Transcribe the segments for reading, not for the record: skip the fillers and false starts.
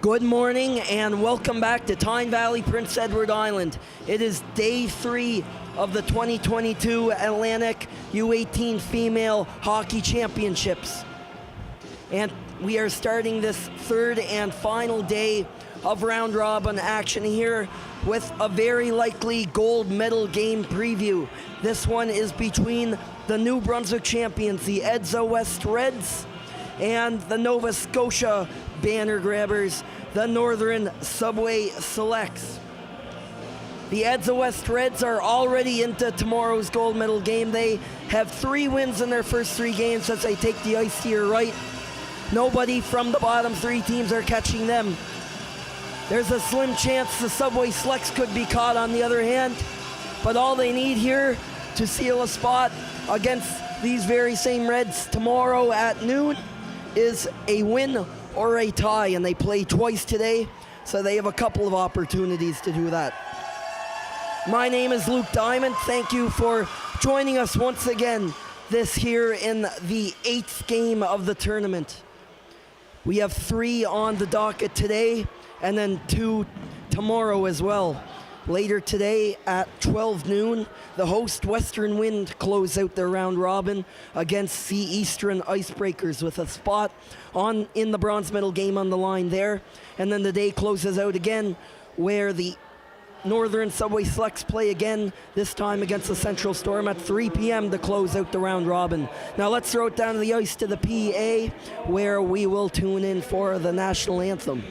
Good morning and welcome back to Tyne Valley, Prince Edward Island. It is day 3 of the 2022 Atlantic U18 Female Hockey Championships. And we are starting this third and final day of round robin action here with a very likely gold medal game preview. This one is between the New Brunswick champions, the Edsa West Reds, and the Nova Scotia banner grabbers, the Northern Subway Selects. The Edsa West Reds are already into tomorrow's gold medal game. They have 3 wins in their first 3 games as they take the ice to your right. Nobody from the bottom 3 teams are catching them. There's a slim chance the Subway Selects could be caught on the other hand, but all they need here to seal a spot against these very same Reds tomorrow at noon is a win or a tie, and they play twice today, so they have a couple of opportunities to do that. My name is Luke Diamond. Thank you for joining us once again this here in the 8th game of the tournament. We have 3 on the docket today and then 2 tomorrow as well. Later today at 12 noon, the host Western Wind close out their round robin against the Eastern Icebreakers with a spot in the bronze medal game on the line there. And then the day closes out again where the Northern Subway Selects play again, this time against the Central Storm at 3 p.m. to close out the round robin. Now let's throw it down to the ice to the PA where we will tune in for the national anthem.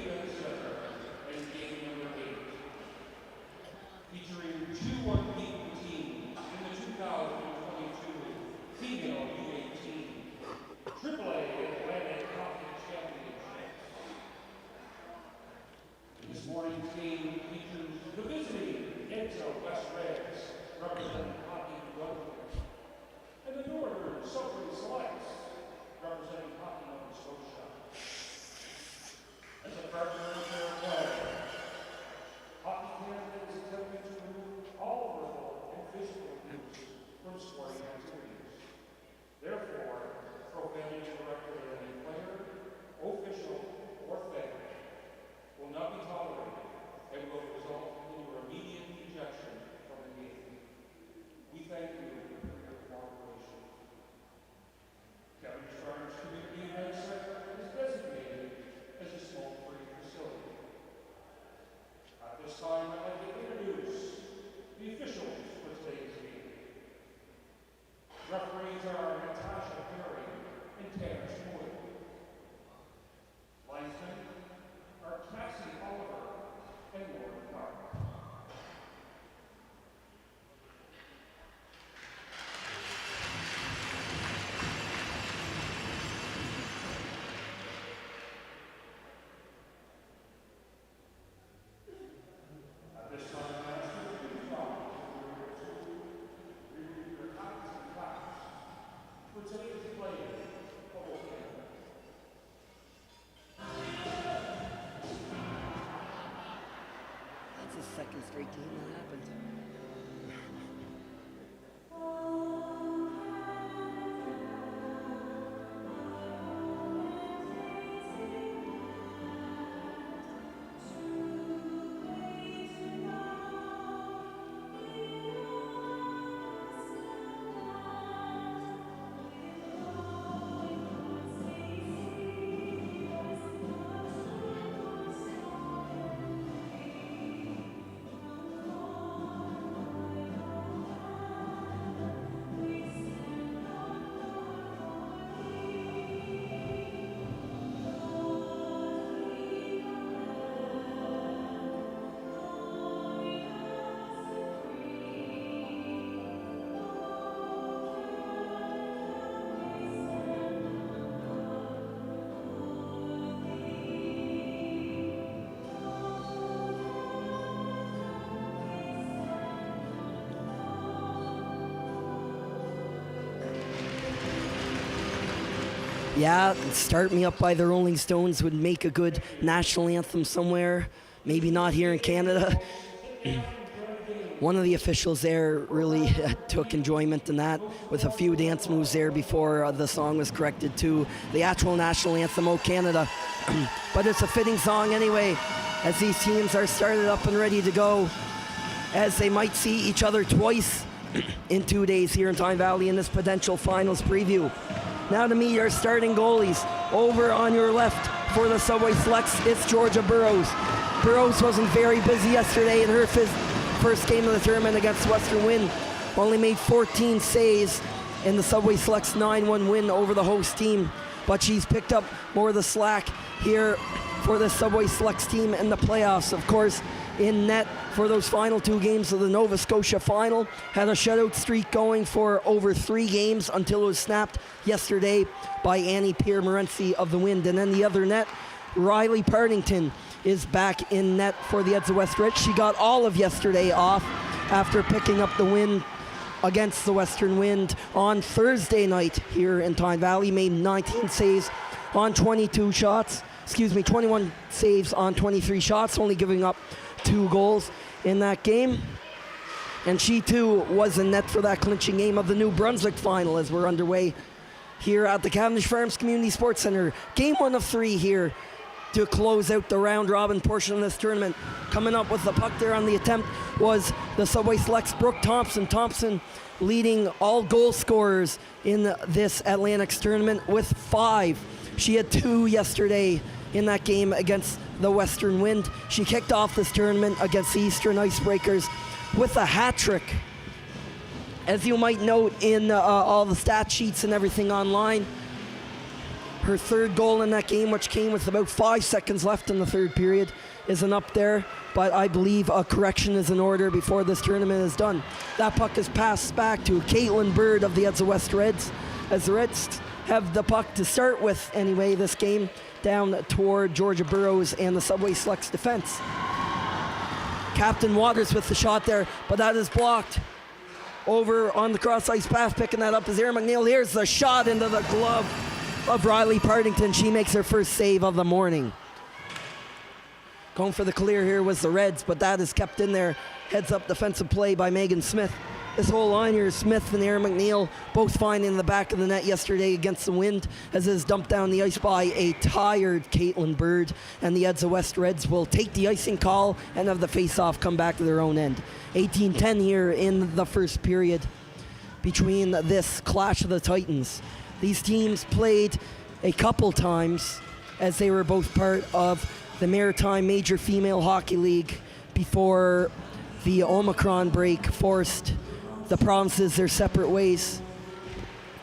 Second straight game that happened. Yeah, Start Me Up by the Rolling Stones would make a good national anthem somewhere. Maybe not here in Canada. One of the officials there really took enjoyment in that, with a few dance moves there before the song was corrected to the actual national anthem, O Canada. But it's a fitting song anyway, as these teams are started up and ready to go, as they might see each other twice in 2 days here in Tyne Valley in this potential finals preview. Now to meet our starting goalies. Over on your left for the Subway Selects, it's Georgia Burrows. Burrows wasn't very busy yesterday in her first game of the tournament against Western Wind. Only made 14 saves in the Subway Selects 9-1 win over the host team. But she's picked up more of the slack here for the Subway Selects team in the playoffs. Of course, in net for those final 2 games of the Nova Scotia final. Had a shutout streak going for over 3 games until it was snapped yesterday by Annie Pierre-Morency of the Wind. And then the other net, Riley Partington is back in net for the Eds of West Ridge. She got all of yesterday off after picking up the win against the Western Wind on Thursday night here in Tyne Valley. Made 19 saves on 22 shots. 21 saves on 23 shots, only giving up 2 goals in that game. And she too was in net for that clinching game of the New Brunswick final as we're underway here at the Cavendish Farms Community Sports Centre. Game 1 of 3 here to close out the round robin portion of this tournament. Coming up with the puck there on the attempt was the Subway Selects Brooke Thompson. Thompson leading all goal scorers in this Atlantics tournament with 5. She had 2 yesterday in that game against the Western Wind. She kicked off this tournament against the Eastern Icebreakers with a hat trick. As you might note in all the stat sheets and everything online, her 3rd goal in that game, which came with about 5 seconds left in the 3rd period, isn't up there, but I believe a correction is in order before this tournament is done. That puck is passed back to Caitlin Bird of the Eds of West Reds, as the Reds have the puck to start with anyway this game, down toward Georgia Burrows and the Subway Selects defense. Captain Waters with the shot there, but that is blocked. Over on the cross ice pass, picking that up is Erin McNeil. Here's the shot into the glove of Riley Partington. She makes her first save of the morning. Going for the clear here was the Reds, but that is kept in there. Heads up defensive play by Megan Smith. This whole line here, Smith and Erin McNeil, both fine in the back of the net yesterday against the Wind, as is dumped down the ice by a tired Caitlin Bird. And the Eds of West Reds will take the icing call and have the face-off come back to their own end. 18-10 here in the first period between this clash of the Titans. These teams played a couple times as they were both part of the Maritime Major Female Hockey League before the Omicron break forced the provinces their separate ways.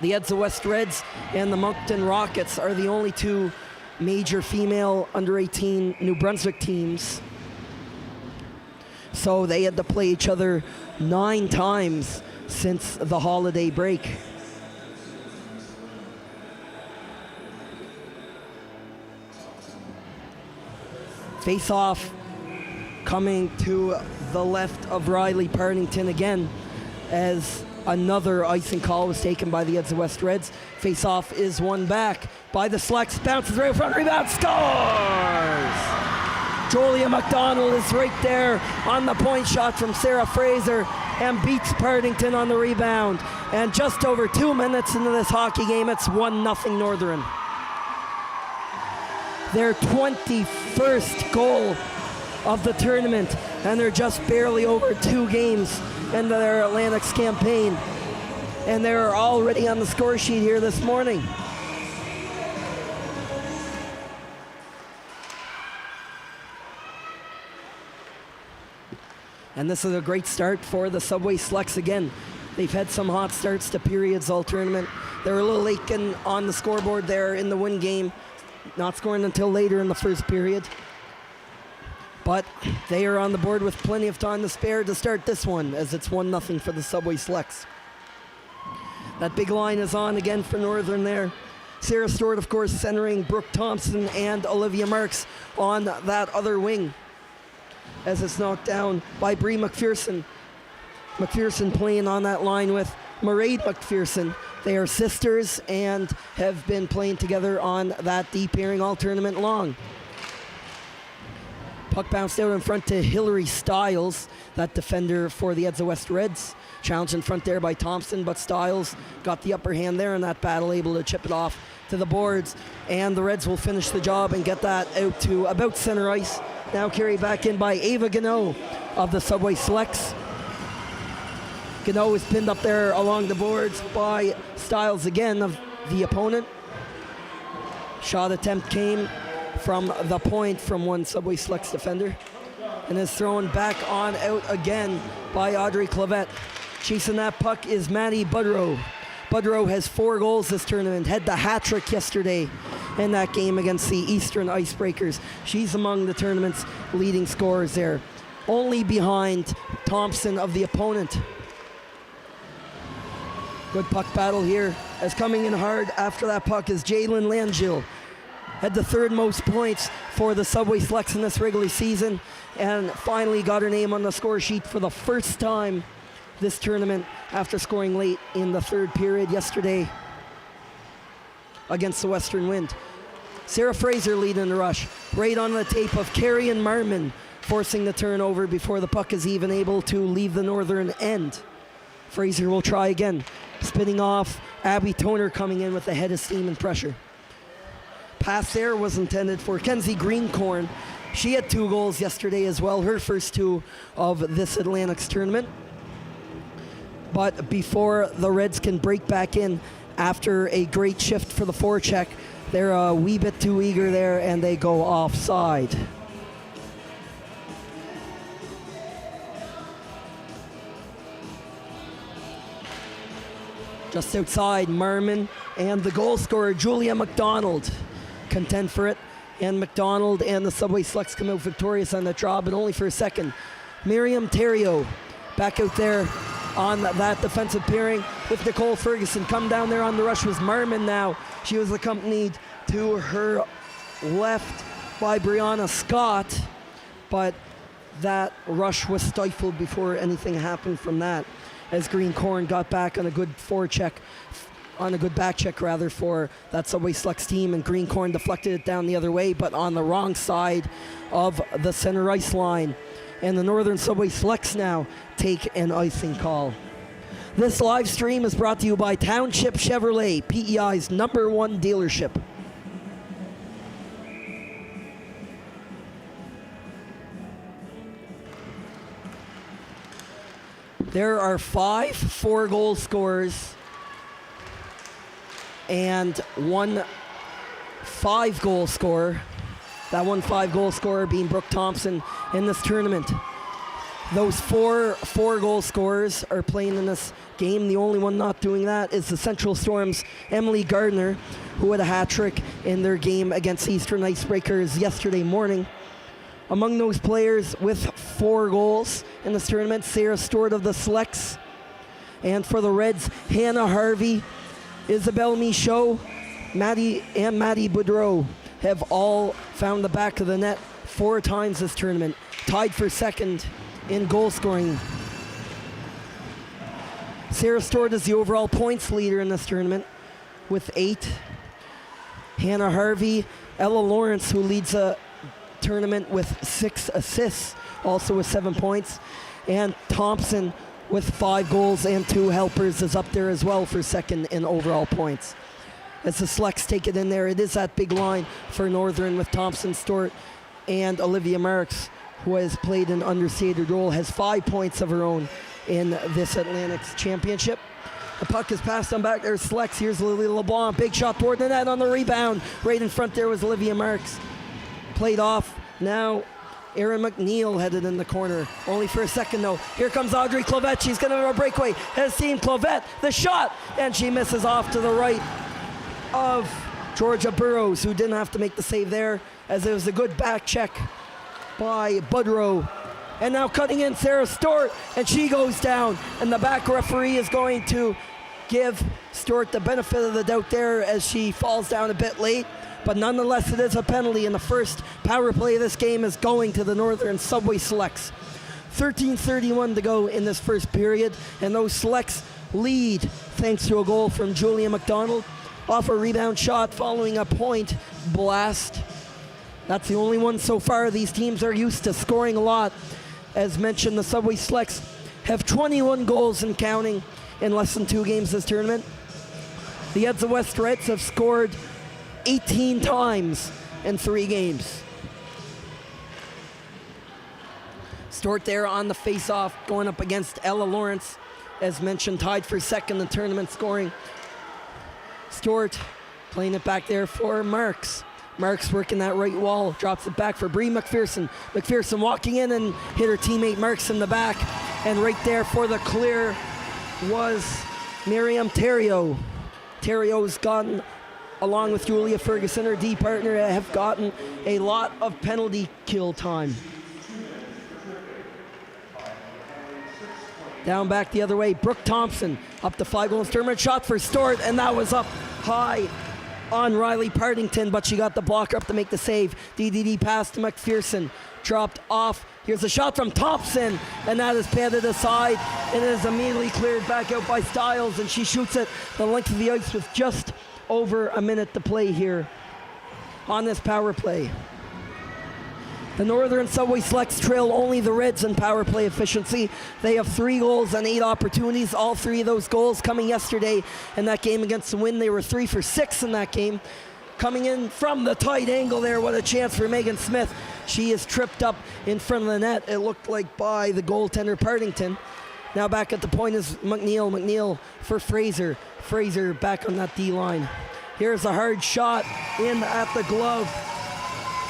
The Eds of West Reds and the Moncton Rockets are the only 2 major female under-18 New Brunswick teams. So they had to play each other 9 times since the holiday break. Face-off coming to the left of Riley Partington again, as another icing call was taken by the Eds of West Reds. Face-off is won back by the Selects. Bounces right in front, rebound, scores! Julia McDonald is right there on the point shot from Sarah Fraser and beats Partington on the rebound. And just over 2 minutes into this hockey game, it's 1-0 Northern. Their 21st goal of the tournament, and they're just barely over 2 games into their Atlantics campaign, and they're already on the score sheet here this morning. And this is a great start for the Subway Selects again. They've had some hot starts to periods all tournament. They were a little late on the scoreboard there in the win game, not scoring until later in the first period. But they are on the board with plenty of time to spare to start this one, as it's 1-0 for the Subway Selects. That big line is on again for Northern there. Sarah Stewart, of course, centering Brooke Thompson and Olivia Marks on that other wing, as it's knocked down by Bree McPherson. McPherson playing on that line with Mairead McPherson. They are sisters and have been playing together on that D pairing all tournament long. Puck bounced out in front to Hillary Stiles, that defender for the Edsa West Reds. Challenged in front there by Thompson, but Stiles got the upper hand there in that battle, able to chip it off to the boards. And the Reds will finish the job and get that out to about center ice. Now carried back in by Ava Gano of the Subway Selects. Gano is pinned up there along the boards by Stiles again of the opponent. Shot attempt came from the point from one Subway Selects defender and is thrown back on out again by Audrey Clavette. Chasing that puck is Maddie Budrow. Budrow has 4 goals this tournament, had the hat trick yesterday in that game against the Eastern Icebreakers. She's among the tournament's leading scorers there, only behind Thompson of the opponent. Good puck battle here, as coming in hard after that puck is Jalen Langille. Had the 3rd most points for the Subway Selects in this regular season, and finally got her name on the score sheet for the first time this tournament after scoring late in the 3rd period yesterday against the Western Wind. Sarah Fraser leading the rush, right on the tape of Carrie and Marmon, forcing the turnover before the puck is even able to leave the northern end. Fraser will try again, spinning off Abby Toner, coming in with a head of steam and pressure. Pass there was intended for Kenzie Greencorn. She had 2 goals yesterday as well, her first 2 of this Atlantics tournament. But before the Reds can break back in after a great shift for the forecheck, they're a wee bit too eager there and they go offside. Just outside, Marmon and the goal scorer, Julia McDonald, contend for it. And McDonald and the Subway Selects come out victorious on that draw, but only for a second. Miriam Terrio back out there on that defensive pairing with Nicole Ferguson. Come down there on the rush was Marmon now. She was accompanied to her left by Brianna Scott, but that rush was stifled before anything happened from that, as Greencorn got back on a good forecheck, on a good back check rather, for that Subway Selects team, and Greencorn deflected it down the other way, but on the wrong side of the center ice line. And the Northern Subway Selects now take an icing call. This live stream is brought to you by Township Chevrolet, PEI's #1 dealership. There are 5 4-goal scorers and 1 5-goal scorer. That 1 5-goal scorer being Brooke Thompson in this tournament. Those 4 4-goal scorers are playing in this game. The only one not doing that is the Central Storm's Emily Gardner, who had a hat trick in their game against Eastern Icebreakers yesterday morning. Among those players with 4 goals in this tournament, Sarah Stewart of the Selects. And for the Reds, Hannah Harvey, Isabel Michaud, Maddie Boudreau have all found the back of the net 4 times this tournament, tied for second in goal scoring. Sarah Stewart is the overall points leader in this tournament with 8. Hannah Harvey, Ella Lawrence, who leads a tournament with 6 assists, also with 7 points, and Thompson with 5 goals and 2 helpers is up there as well for second in overall points. As the Selects take it in there, it is that big line for Northern with Thompson, Stewart, and Olivia Marks, who has played an understated role, has 5 points of her own in this Atlantics championship. The puck is passed on back there, Selects. Here's Lily LeBlanc, big shot toward the net on the rebound. Right in front there was Olivia Marks. Played off. Now Erin McNeil headed in the corner. Only for a second though. Here comes Audrey Clavette. She's going to have a breakaway. Has seen Clavette. The shot. And she misses off to the right of Georgia Burrows, who didn't have to make the save there, as it was a good back check by Budrow. And now cutting in Sarah Stewart, and she goes down. And the back referee is going to give Stewart the benefit of the doubt there as she falls down a bit late. But nonetheless, it is a penalty, and the first power play of this game is going to the Northern Subway Selects. 13:31 to go in this first period, and those Selects lead thanks to a goal from Julia McDonald off a rebound shot following a point blast. That's the only one so far. These teams are used to scoring a lot. As mentioned, the Subway Selects have 21 goals and counting in less than 2 games this tournament. The Edsa West Reds have scored 18 times in 3 games. Stort there on the face-off, going up against Ella Lawrence, as mentioned, tied for second in tournament scoring. Stort playing it back there for Marks. Marks working that right wall, drops it back for Bree McPherson. McPherson walking in and hit her teammate Marks in the back. And right there for the clear was Miriam Terrio. Terrio's gotten, along with Julia Ferguson, her D partner, have gotten a lot of penalty kill time. Down back the other way, Brooke Thompson up to 5 goals tournament shot for Stort, and that was up high on Riley Partington, but she got the blocker up to make the save. DDD pass to McPherson, dropped off. Here's a shot from Thompson, and that is padded aside, and it is immediately cleared back out by Stiles, and she shoots it the length of the ice with just over a minute to play here on this power play. The Northern Subway Selects trail only the Reds in power play efficiency. They have 3 goals and 8 opportunities. All 3 of those goals coming yesterday in that game against the Wind. They were 3 for 6 in that game. Coming in from the tight angle there, what a chance for Megan Smith. She is tripped up in front of the net, it looked like, by the goaltender Partington. Now back at the point is McNeil. McNeil for Fraser. Fraser back on that D-line. Here's a hard shot in at the glove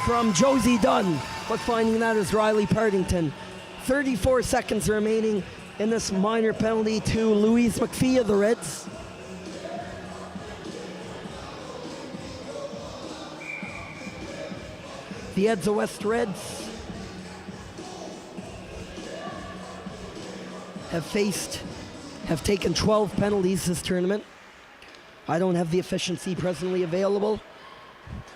from Josie Dunn, but finding that is Riley Partington. 34 seconds remaining in this minor penalty to Louise McPhee of the Reds. The Edsa West Reds have taken 12 penalties this tournament. I don't have the efficiency presently available,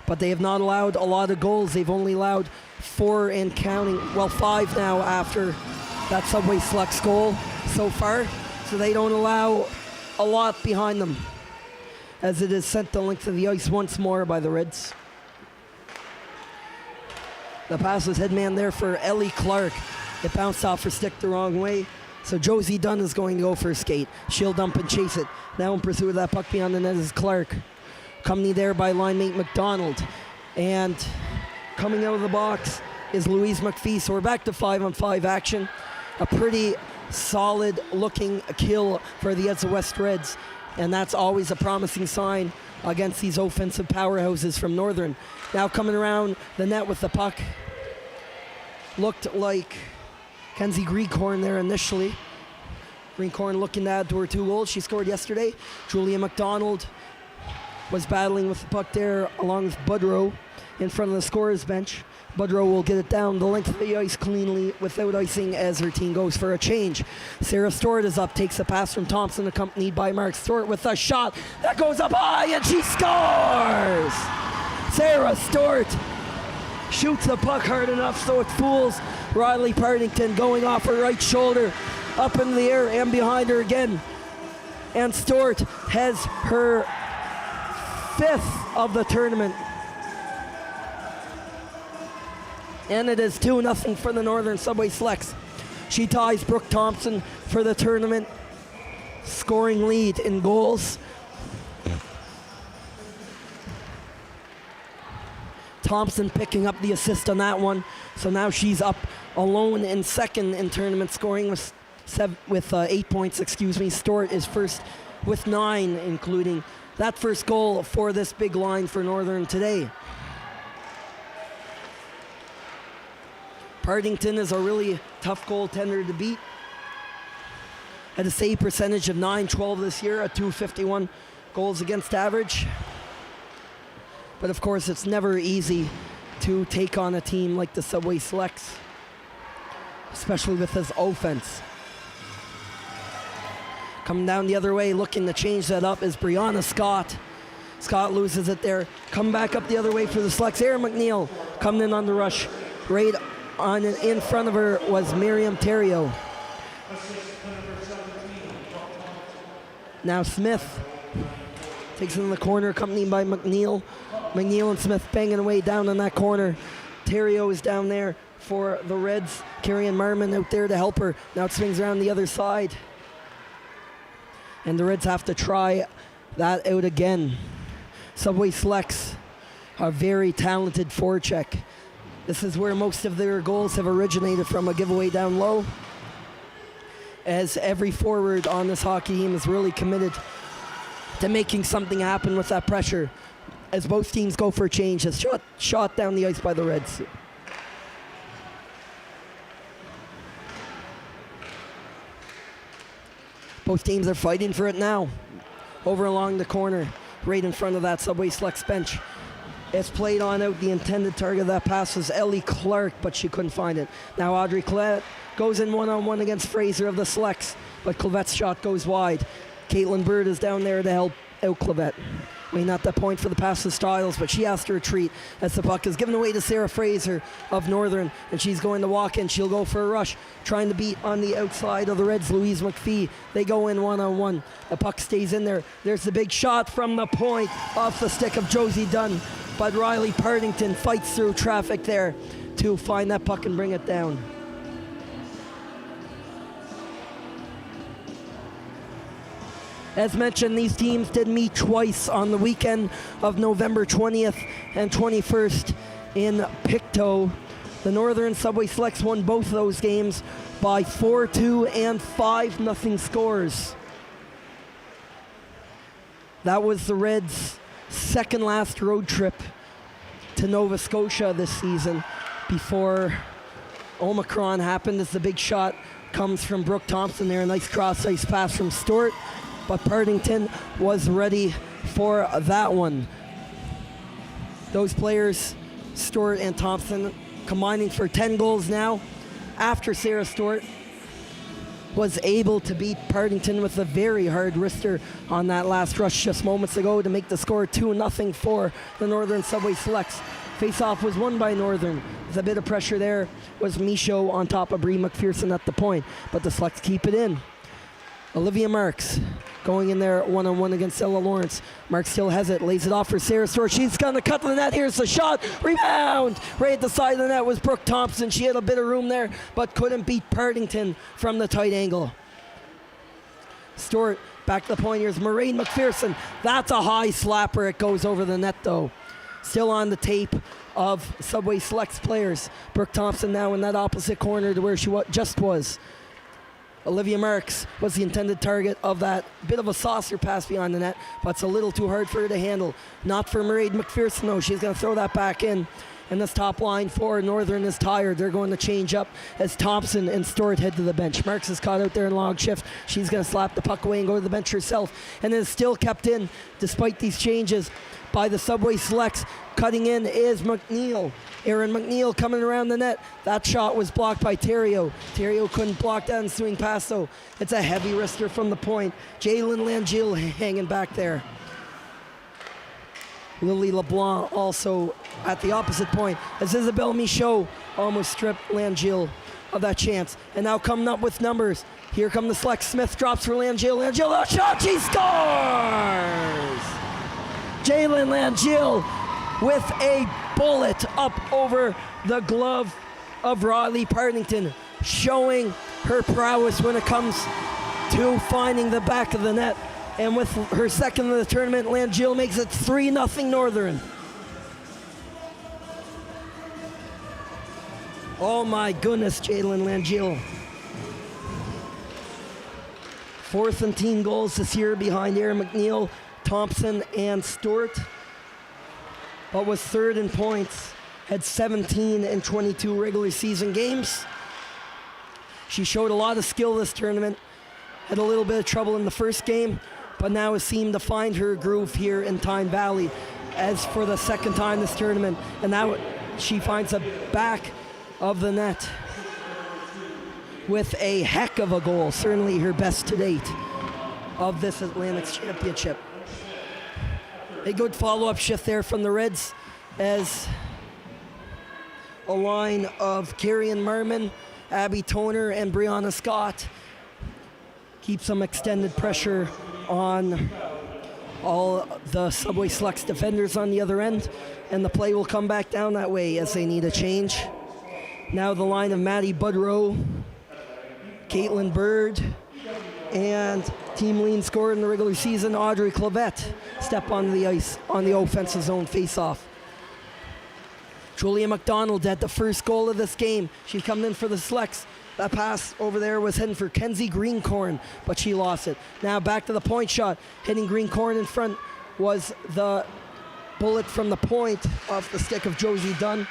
but they have not allowed a lot of goals. They've only allowed 4 and counting, well, 5 now after that Subway Selects goal so far. So they don't allow a lot behind them, as it is sent the length of the ice once more by the Reds. The pass was headman there for Ellie Clark. It bounced off her stick the wrong way. So Josie Dunn is going to go for a skate. She'll dump and chase it. Now in pursuit of that puck beyond the net is Clark. Accompanied there by line mate McDonald. And coming out of the box is Louise McPhee. So we're back to 5-on-5 action. A pretty solid looking kill for the Edsa West Reds. And that's always a promising sign against these offensive powerhouses from Northern. Now coming around the net with the puck. Looked like Kenzie Greencorn there initially. Greencorn looking to add to her 2 goals she scored yesterday. Julia McDonald was battling with the puck there along with Budrow in front of the scorer's bench. Budrow will get it down the length of the ice cleanly without icing as her team goes for a change. Sarah Stort is up, takes a pass from Thompson, accompanied by Mark Stort with a shot that goes up high, and she scores! Sarah Stort shoots the puck hard enough so it fools Riley Partington, going off her right shoulder, up in the air and behind her again. And Stort has her 5th of the tournament. And it is 2-0 for the Northern Subway Selects. She ties Brooke Thompson for the tournament scoring lead in goals. Thompson picking up the assist on that one. So now she's up alone in second in tournament scoring with 8 points, Stort is first with 9, including that first goal for this big line for Northern today. Partington is a really tough goaltender to beat. Had a save percentage of .912 this year, a .251 goals against average. But of course, it's never easy to take on a team like the Subway Selects, especially with this offense. Coming down the other way, looking to change that up is Brianna Scott. Scott loses it there. Come back up the other way for the Selects. Erin McNeil coming in on the rush. Right on in front of her was Miriam Terrio. Now Smith takes it in the corner, accompanied by McNeil. McNeil and Smith banging away down in that corner. Terrio is down there for the Reds. Carrie-Ann Marmon out there to help her. Now it swings around the other side. And the Reds have to try that out again. Subway Selects a very talented forecheck. This is where most of their goals have originated from, a giveaway down low. As every forward on this hockey team is really committed to making something happen with that pressure. As both teams go for a change, as shot down the ice by the Reds. Both teams are fighting for it now. Over along the corner, right in front of that Subway Selects bench. It's played on out. The intended target of that pass was Ellie Clark, but she couldn't find it. Now Audrey Clevette goes in one-on-one against Fraser of the Selects, but Clevette's shot goes wide. Caitlin Bird is down there to help out Clevette. I mean, not that point for the pass to Stiles, but she has to retreat as the puck is given away to Sarah Fraser of Northern, and she's going to walk in. She'll go for a rush, trying to beat on the outside of the Reds, Louise McPhee. They go in one-on-one. The puck stays in there. There's the big shot from the point off the stick of Josie Dunn, but Riley Partington fights through traffic there to find that puck and bring it down. As mentioned, these teams did meet twice on the weekend of November 20th and 21st in Pictou. The Northern Subway Selects won both of those games by 4-2 and 5-0 scores. That was the Reds' second last road trip to Nova Scotia this season before Omicron happened, as the big shot comes from Brooke Thompson there. A nice cross-ice pass from Stewart, but Partington was ready for that one. Those players, Stewart and Thompson, combining for 10 goals now after Sarah Stewart was able to beat Partington with a very hard wrister on that last rush just moments ago to make the score 2-0 for the Northern Subway Selects. Face-off was won by Northern. With a bit of pressure there was Michaud on top of Bree McPherson at the point, but the Selects keep it in. Olivia Marks going in there one-on-one against Ella Lawrence. Marks still has it, lays it off for Sarah Stewart. She's going to cut to the net. Here's the shot. Rebound! Right at the side of the net was Brooke Thompson. She had a bit of room there, but couldn't beat Partington from the tight angle. Stewart back to the point. Here's Maureen McPherson. That's a high slapper. It goes over the net, though. Still on the tape of Subway Selects players. Brooke Thompson now in that opposite corner to where she just was. Olivia Marks was the intended target of that bit of a saucer pass behind the net, but it's a little too hard for her to handle. Not for Mairead McPherson, though. She's going to throw that back in. And this top line for Northern is tired. They're going to change up as Thompson and Stewart head to the bench. Marks is caught out there in long shift. She's going to slap the puck away and go to the bench herself. And it is still kept in despite these changes by the Subway Selects. Cutting in is McNeil. Erin McNeil coming around the net. That shot was blocked by Terrio. Terrio couldn't block that ensuing pass, though. It's a heavy wrister from the point. Jalen Langille hanging back there. Lily LeBlanc also at the opposite point as Isabelle Michaud almost stripped Langille of that chance. And now coming up with numbers. Here come the Selects. Smith drops for Langille. Langille, a shot, she scores! Jalen Langille with a bullet up over the glove of Riley Partington, showing her prowess when it comes to finding the back of the net. And with her second of the tournament, Langille makes it 3-0 Northern. Oh my goodness, Jalen Langille. Fourth in team goals this year behind Erin McNeil, Thompson, and Stewart. But was third in points, had 17 in 22 regular season games. She showed a lot of skill this tournament, had a little bit of trouble in the first game, but now has seemed to find her groove here in Tyne Valley as for the second time this tournament. And now she finds the back of the net with a heck of a goal, certainly her best to date of this Atlantic Championship. A good follow-up shift there from the Reds as a line of Carrie-Ann Marmon, Abby Toner, and Brianna Scott keep some extended pressure on all the Subway Slugs defenders on the other end, and the play will come back down that way as they need a change. Now the line of Maddie Budrow, Caitlin Bird, and team lead scorer in the regular season, Audrey Clavette, step onto the ice on the offensive zone face-off. Julia McDonald had the first goal of this game. She's coming in for the Slugs. That pass over there was heading for Kenzie Greencorn, but she lost it. Now back to the point shot. Hitting Greencorn in front was the bullet from the point off the stick of Josie Dunn.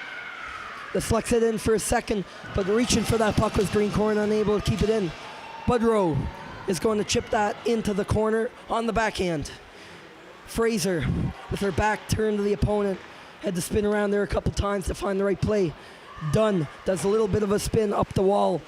The Slugs hit in for a second, but reaching for that puck was Greencorn, unable to keep it in. Budrow is going to chip that into the corner on the backhand. Fraser, with her back turned to the opponent, had to spin around there a couple times to find the right play. Dunn does a little bit of a spin up the wall.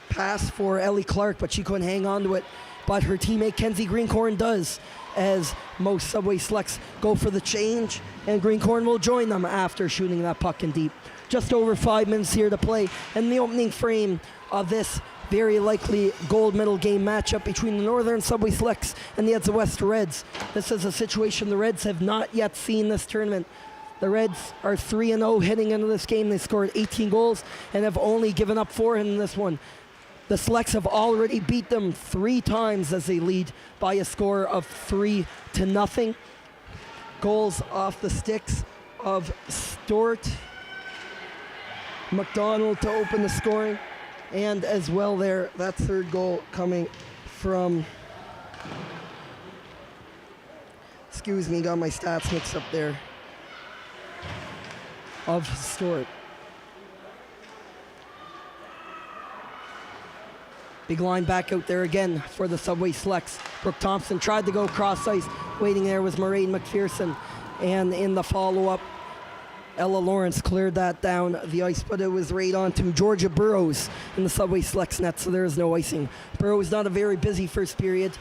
Pass for Ellie Clark, but she couldn't hang on to it. But her teammate Kenzie Greencorn does, as most Subway Slugs go for the change, and Greencorn will join them after shooting that puck in deep. Just over 5 minutes here to play, and the opening frame of this very likely gold medal game matchup between the Northern Subway Slugs and the Edsa West Reds. This is a situation the Reds have not yet seen this tournament. The Reds are 3-0 heading into this game. They scored 18 goals and have only given up 4 in this one. The Slugs have already beat them 3 times as they lead by a score of 3-0. Goals off the sticks of Stewart, McDonald to open the scoring, and as well there, that third goal coming from, excuse me, got my stats mixed up there, of Stewart. Big line back out there again for the Subway Slugs. Brooke Thompson tried to go cross ice. Waiting there was Mairead McPherson. And in the follow-up, Ella Lawrence cleared that down the ice, but it was right on to Georgia Burrows in the Subway Slugs net, so there is no icing. Burrows not a very busy first period.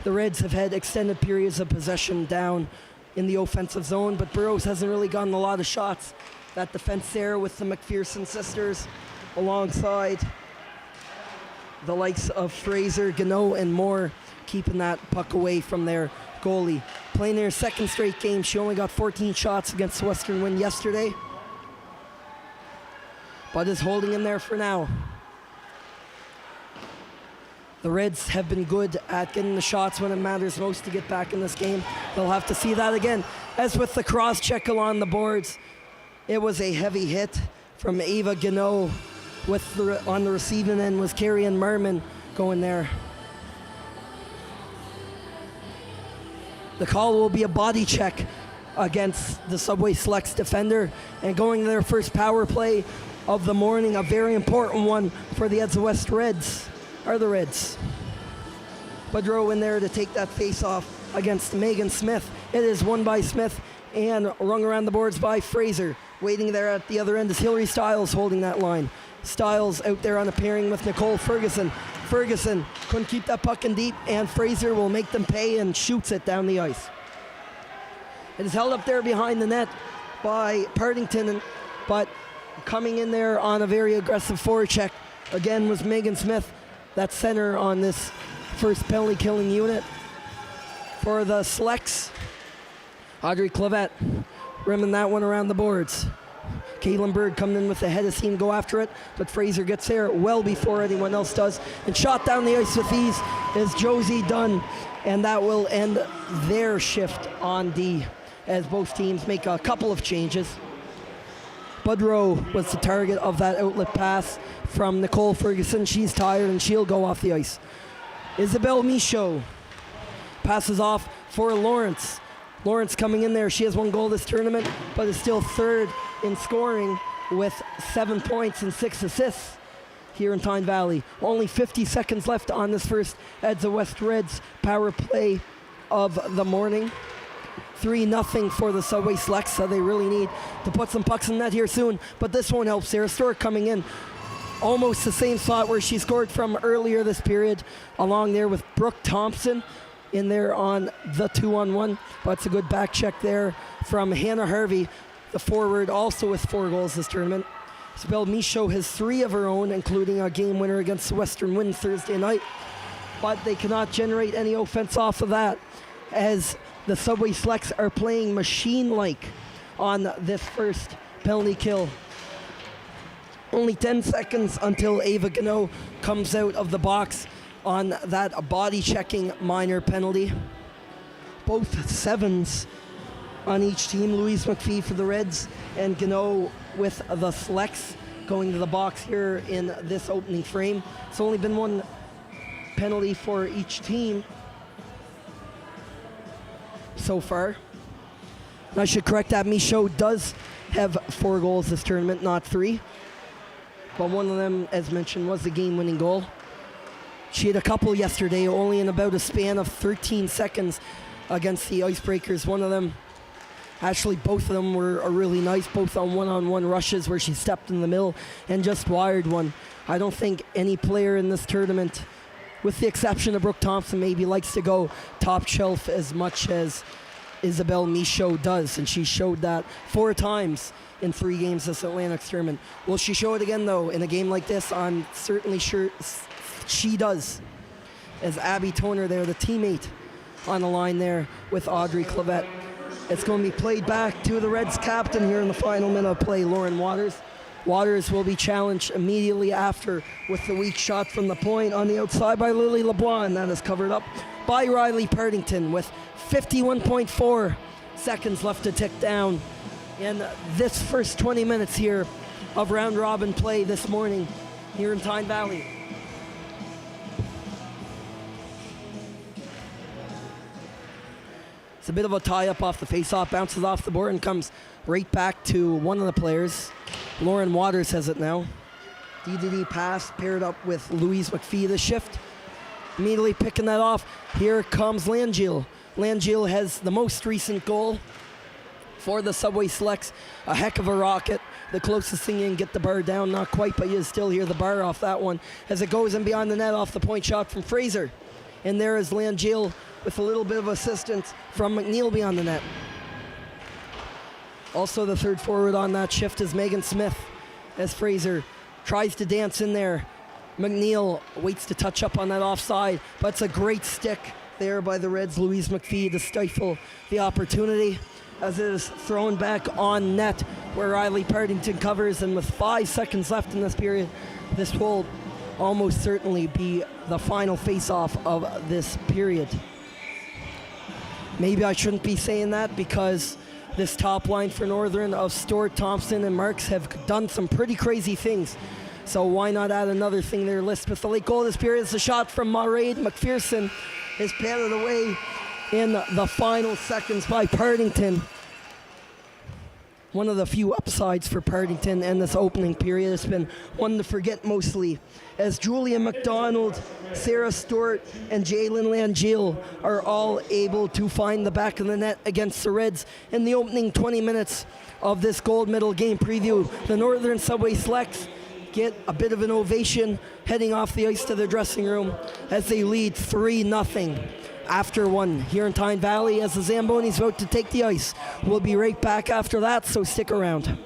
The Reds have had extended periods of possession down in the offensive zone, but Burrows hasn't really gotten a lot of shots. That defense there with the McPherson sisters alongside the likes of Fraser, Gano, and Moore, keeping that puck away from their goalie. Playing their second straight game, she only got 14 shots against Western Wind yesterday, but is holding in there for now. The Reds have been good at getting the shots when it matters most to get back in this game. They'll have to see that again. As with the cross-check along the boards, it was a heavy hit from Ava Gano. On the receiving end was Carrie Ann Merman going there. The call will be a body check against the Subway Slugs defender, and going to their first power play of the morning, a very important one for the Edsa West Reds, are the Reds. Budrow in there to take that face-off against Megan Smith. It is won by Smith and rung around the boards by Fraser. Waiting there at the other end is Hillary Stiles holding that line. Stiles out there on a pairing with Nicole Ferguson. Ferguson couldn't keep that puck in deep, and Fraser will make them pay and shoots it down the ice. It is held up there behind the net by Partington, but coming in there on a very aggressive forecheck again was Megan Smith, that center on this first penalty killing unit. For the Slugs, Audrey Clavette rimming that one around the boards. Caitlin Bird coming in with the head of steam, go after it, but Fraser gets there well before anyone else does. And shot down the ice with ease is Josie Dunn, and that will end their shift on D as both teams make a couple of changes. Budrow was the target of that outlet pass from Nicole Ferguson. She's tired and she'll go off the ice. Isabel Michaud passes off for Lawrence. Lawrence coming in there. She has 1 goal this tournament, but is still third in scoring with 7 points and 6 assists here in Tyne Valley. Only 50 seconds left on this first Edsa West Reds power play of the morning. 3-0 for the Subway Slugs, so they really need to put some pucks in net here soon, but this won't help. Sarah Stewart coming in almost the same spot where she scored from earlier this period, along there with Brooke Thompson in there on the 2-on-1, but it's a good back check there from Hannah Harvey, the forward, also with 4 goals this tournament. Isabel Michaud has 3 of her own, including a game winner against Western Wind Thursday night, but they cannot generate any offense off of that, as the Subway Selects are playing machine-like on this first penalty kill. Only 10 seconds until Ava Gano comes out of the box on that body-checking minor penalty. Both sevens on each team. Louise McPhee for the Reds and Gano with the Selects going to the box here in this opening frame. It's only been one penalty for each team so far. And I should correct that. Michaud does have 4 goals this tournament, not 3. But one of them, as mentioned, was the game-winning goal. She had a couple yesterday, only in about a span of 13 seconds against the Icebreakers. One of them, actually both of them were really nice, both on one-on-one rushes where she stepped in the middle and just wired one. I don't think any player in this tournament, with the exception of Brooke Thompson, maybe likes to go top shelf as much as Isabelle Michaud does, and she showed that 4 times in 3 games this Atlantic tournament. Will she show it again, though, in a game like this? I'm certainly sure she does. As Abby Toner there, the teammate on the line there with Audrey Clavette. It's going to be played back to the Reds captain here in the final minute of play, Lauren Waters. Waters will be challenged immediately after with the weak shot from the point on the outside by Lily LeBlanc, and that is covered up by Riley Partington with 51.4 seconds left to tick down in this first 20 minutes here of round robin play this morning here in Tyne Valley. It's a bit of a tie-up off the face-off, bounces off the board and comes right back to one of the players. Lauren Waters has it now. DDD pass paired up with Louise McPhee the shift. Immediately picking that off. Here comes Langiel. Langiel has the most recent goal for the Subway Selects. A heck of a rocket. The closest thing you can get the bar down, not quite, but you still hear the bar off that one as it goes in beyond the net off the point shot from Fraser. And there is Langiel with a little bit of assistance from McNeil beyond the net. Also the third forward on that shift is Megan Smith as Fraser tries to dance in there. McNeil waits to touch up on that offside, but it's a great stick there by the Reds' Louise McPhee to stifle the opportunity as it is thrown back on net where Riley Partington covers, and with 5 seconds left in this period, this will almost certainly be the final face-off of this period. Maybe I shouldn't be saying that because this top line for Northern of Stewart, Thompson, and Marks have done some pretty crazy things. So why not add another thing to their list? With the late goal of this period, it's a shot from Mairead McPherson. Is patted away in the final seconds by Partington. One of the few upsides for Partington in this opening period. It's been one to forget mostly, as Julia McDonald, Sarah Stewart, and Jalen Langiel are all able to find the back of the net against the Reds in the opening 20 minutes of this gold medal game preview. The Northern Subway Selects get a bit of an ovation heading off the ice to their dressing room as they lead 3-0 after one here in Tyne Valley as the Zambonis vote to take the ice. We'll be right back after that, so stick around.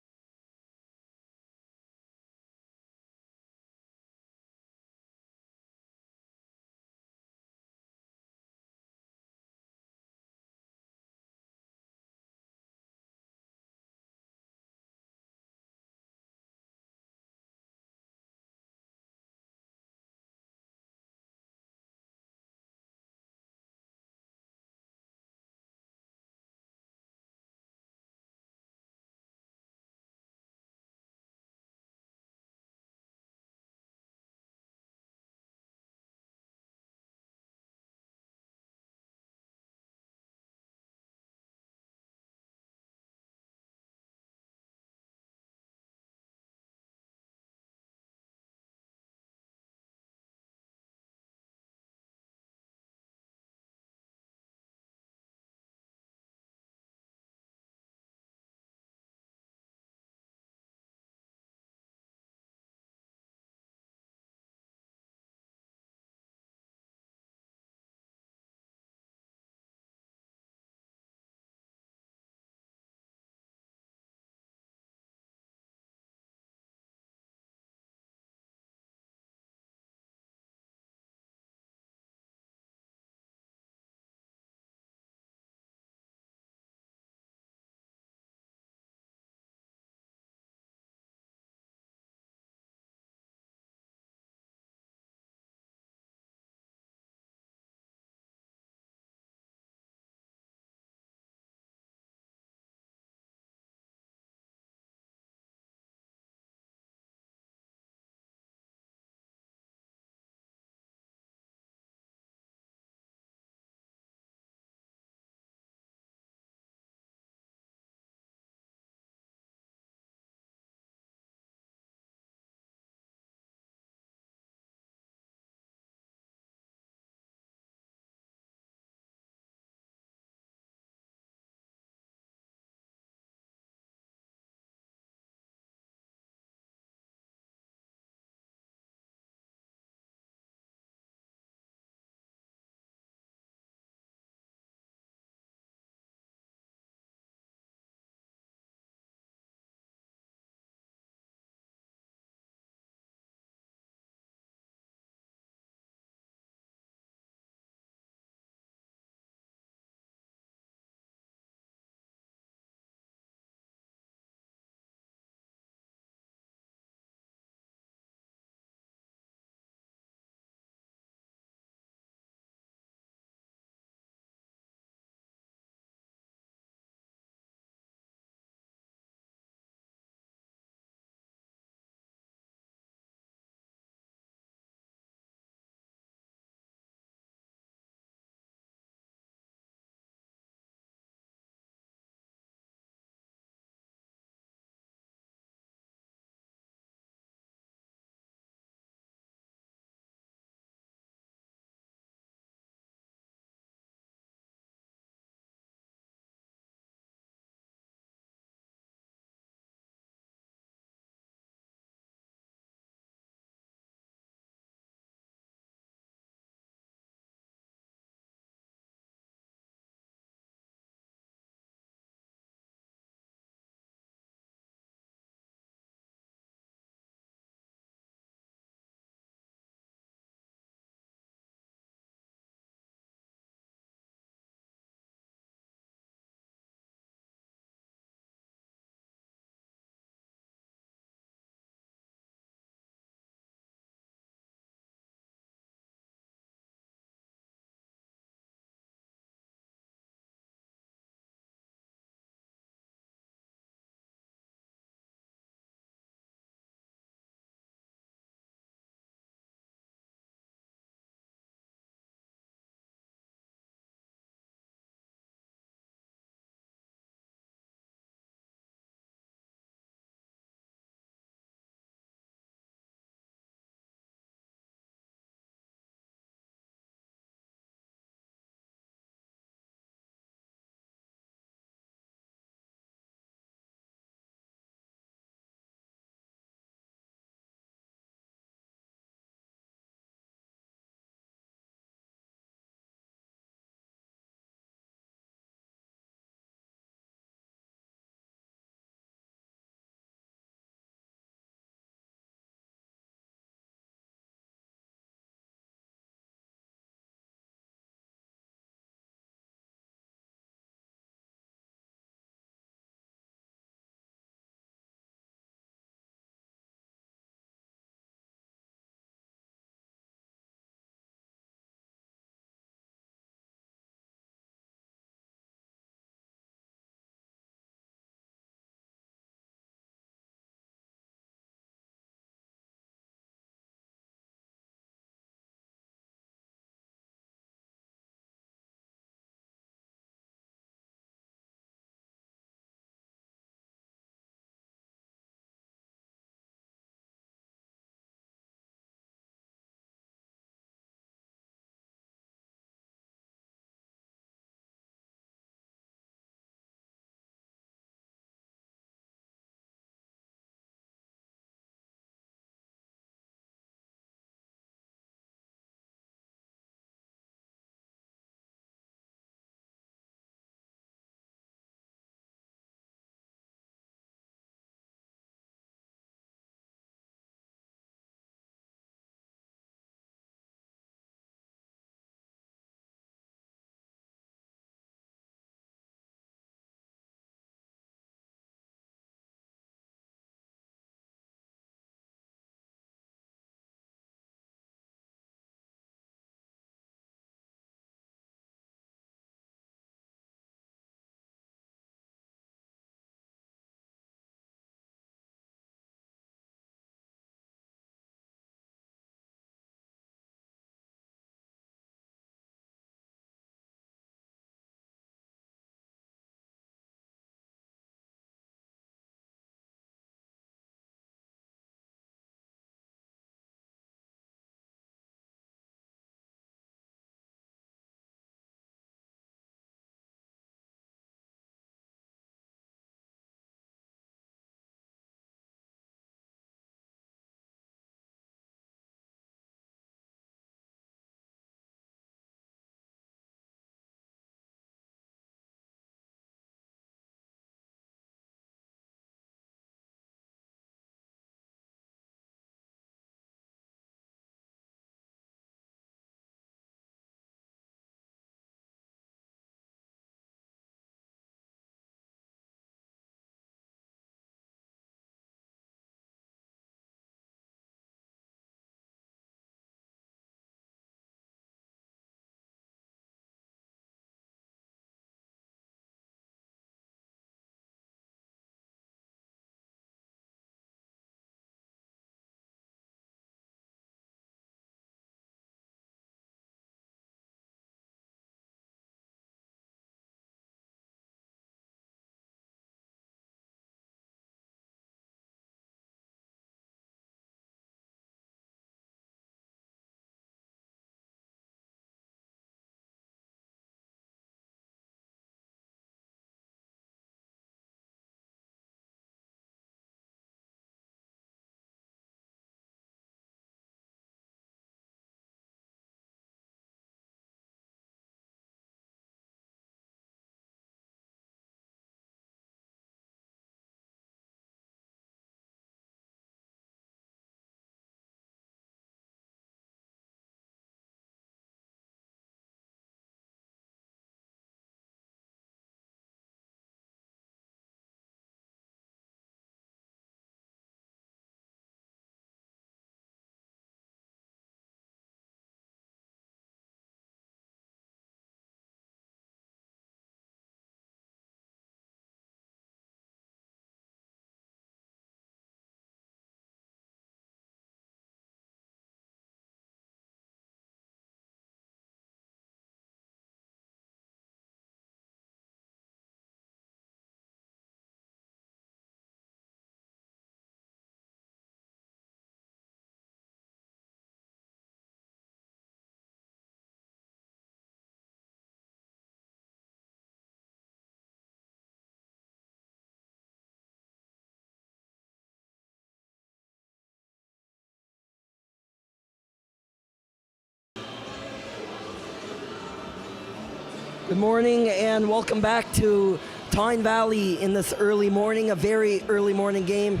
Good morning and welcome back to Tyne Valley in this early morning, a very early morning game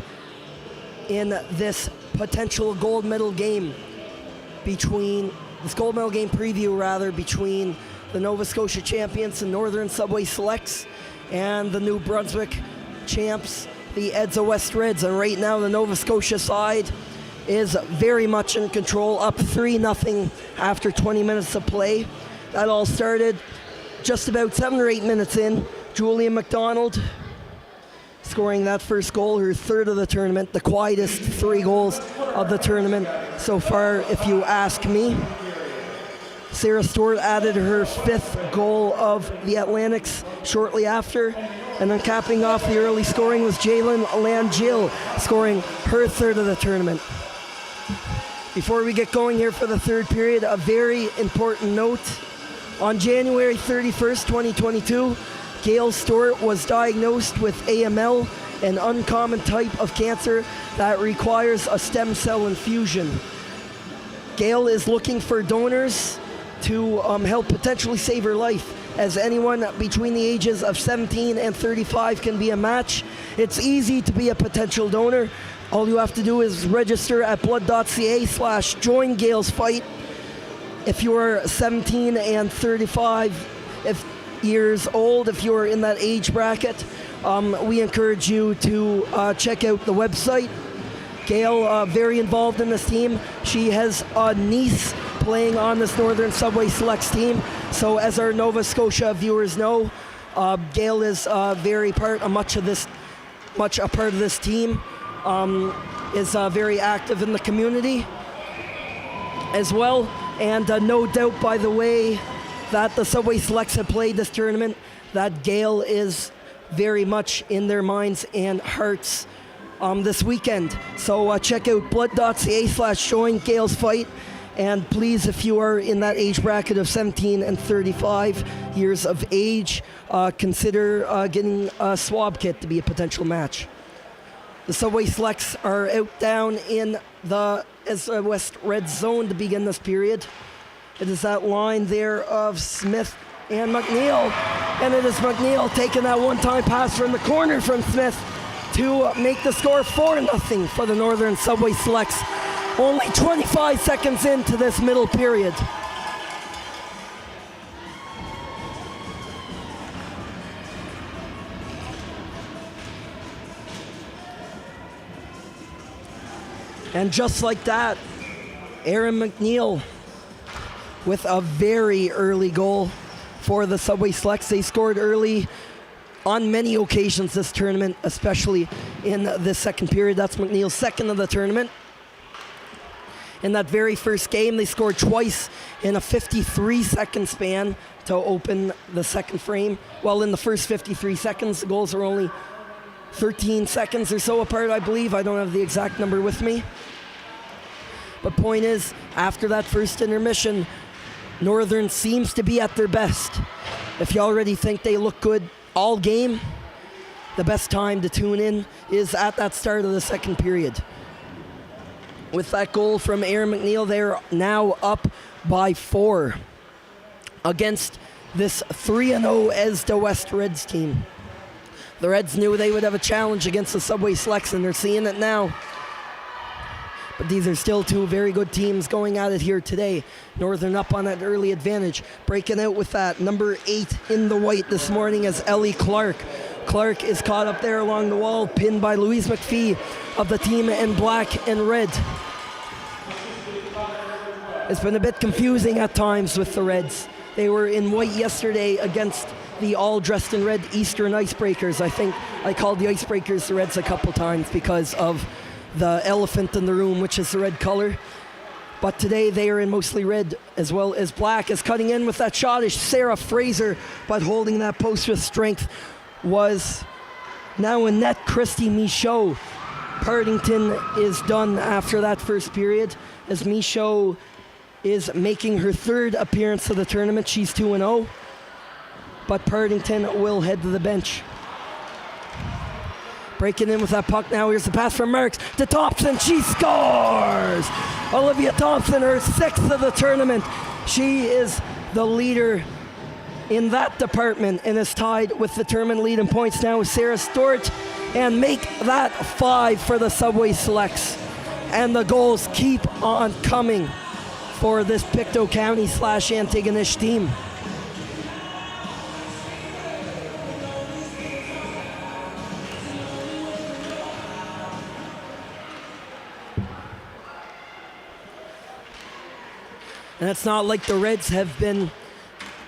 in this potential gold medal game between, this gold medal game preview rather, between the Nova Scotia champions and Northern Subway Selects and the New Brunswick champs, the Edsa West Reds. And right now the Nova Scotia side is very much in control, up 3-0 after 20 minutes of play. That all started just about 7 or 8 minutes in. Julia McDonald scoring that first goal, her third of the tournament, the quietest 3 goals of the tournament so far, if you ask me. Sarah Stewart added her 5th goal of the Atlantics shortly after. And then capping off the early scoring was Jalen Langill, scoring her 3rd of the tournament. Before we get going here for the third period, a very important note. On January 31st, 2022, Gail Stewart was diagnosed with AML, an uncommon type of cancer that requires a stem cell infusion. Gail is looking for donors to help potentially save her life, as anyone between the ages of 17 and 35 can be a match. It's easy to be a potential donor. All you have to do is register at blood.ca/join Gail's fight. If you are 17 and 35 years old, if you're in that age bracket, we encourage you to check out the website. Gail, very involved in this team. She has a niece playing on this Northern Subway Selects team. So as our Nova Scotia viewers know, Gail is very much a part of this team. Is very active in the community as well. And no doubt, by the way, that the Subway Selects have played this tournament, that Gail is very much in their minds and hearts this weekend. So check out blood.ca/join Gail's fight. And please, if you are in that age bracket of 17 and 35 years of age, consider getting a swab kit to be a potential match. The Subway Selects are out down in the West Red Zone to begin this period. It is that line there of Smith and McNeil. And it is McNeil taking that one-time pass from the corner from Smith to make the score 4-0 for the Northern Subway Selects. Only 25 seconds into this middle period. And just like that, Erin McNeil with a very early goal for the Subway Selects. They scored early on many occasions this tournament, especially in the second period. That's McNeil's 2nd of the tournament. In that very first game, they scored twice in a 53-second span to open the second frame. Well, in the first 53 seconds, the goals are only 13 seconds or so apart, I believe. I don't have the exact number with me. But point is, after that first intermission, Northern seems to be at their best. If you already think they look good all game, the best time to tune in is at that start of the second period. With that goal from Erin McNeil, they're now up by 4 against this 3-0 Edsa West Reds team. The Reds knew they would have a challenge against the Subway Selects, and they're seeing it now. But these are still 2 very good teams going at it here today. Northern up on that early advantage. Breaking out with that number 8 in the white this morning is Ellie Clark. Clark is caught up there along the wall, pinned by Louise McPhee of the team in black and red. It's been a bit confusing at times with the Reds. They were in white yesterday against the all dressed in red Eastern Icebreakers. I think I called the Icebreakers the Reds a couple times because of the elephant in the room, which is the red color. But today they are in mostly red as well as black. As cutting in with that shot is Sarah Fraser, but holding that post with strength was now in net Christy Michaud. Partington is done after that first period, as Michaud is making her 3rd appearance of the tournament. She's 2-0, but Partington will head to the bench. Breaking in with that puck now. Here's the pass from Marks to Thompson. She scores! Olivia Thompson, her 6th of the tournament. She is the leader in that department and is tied with the tournament lead in points now with Sarah Stewart, and make that 5 for the Subway Selects. And the goals keep on coming for this Pictou County / Antigonish team. And it's not like the Reds have been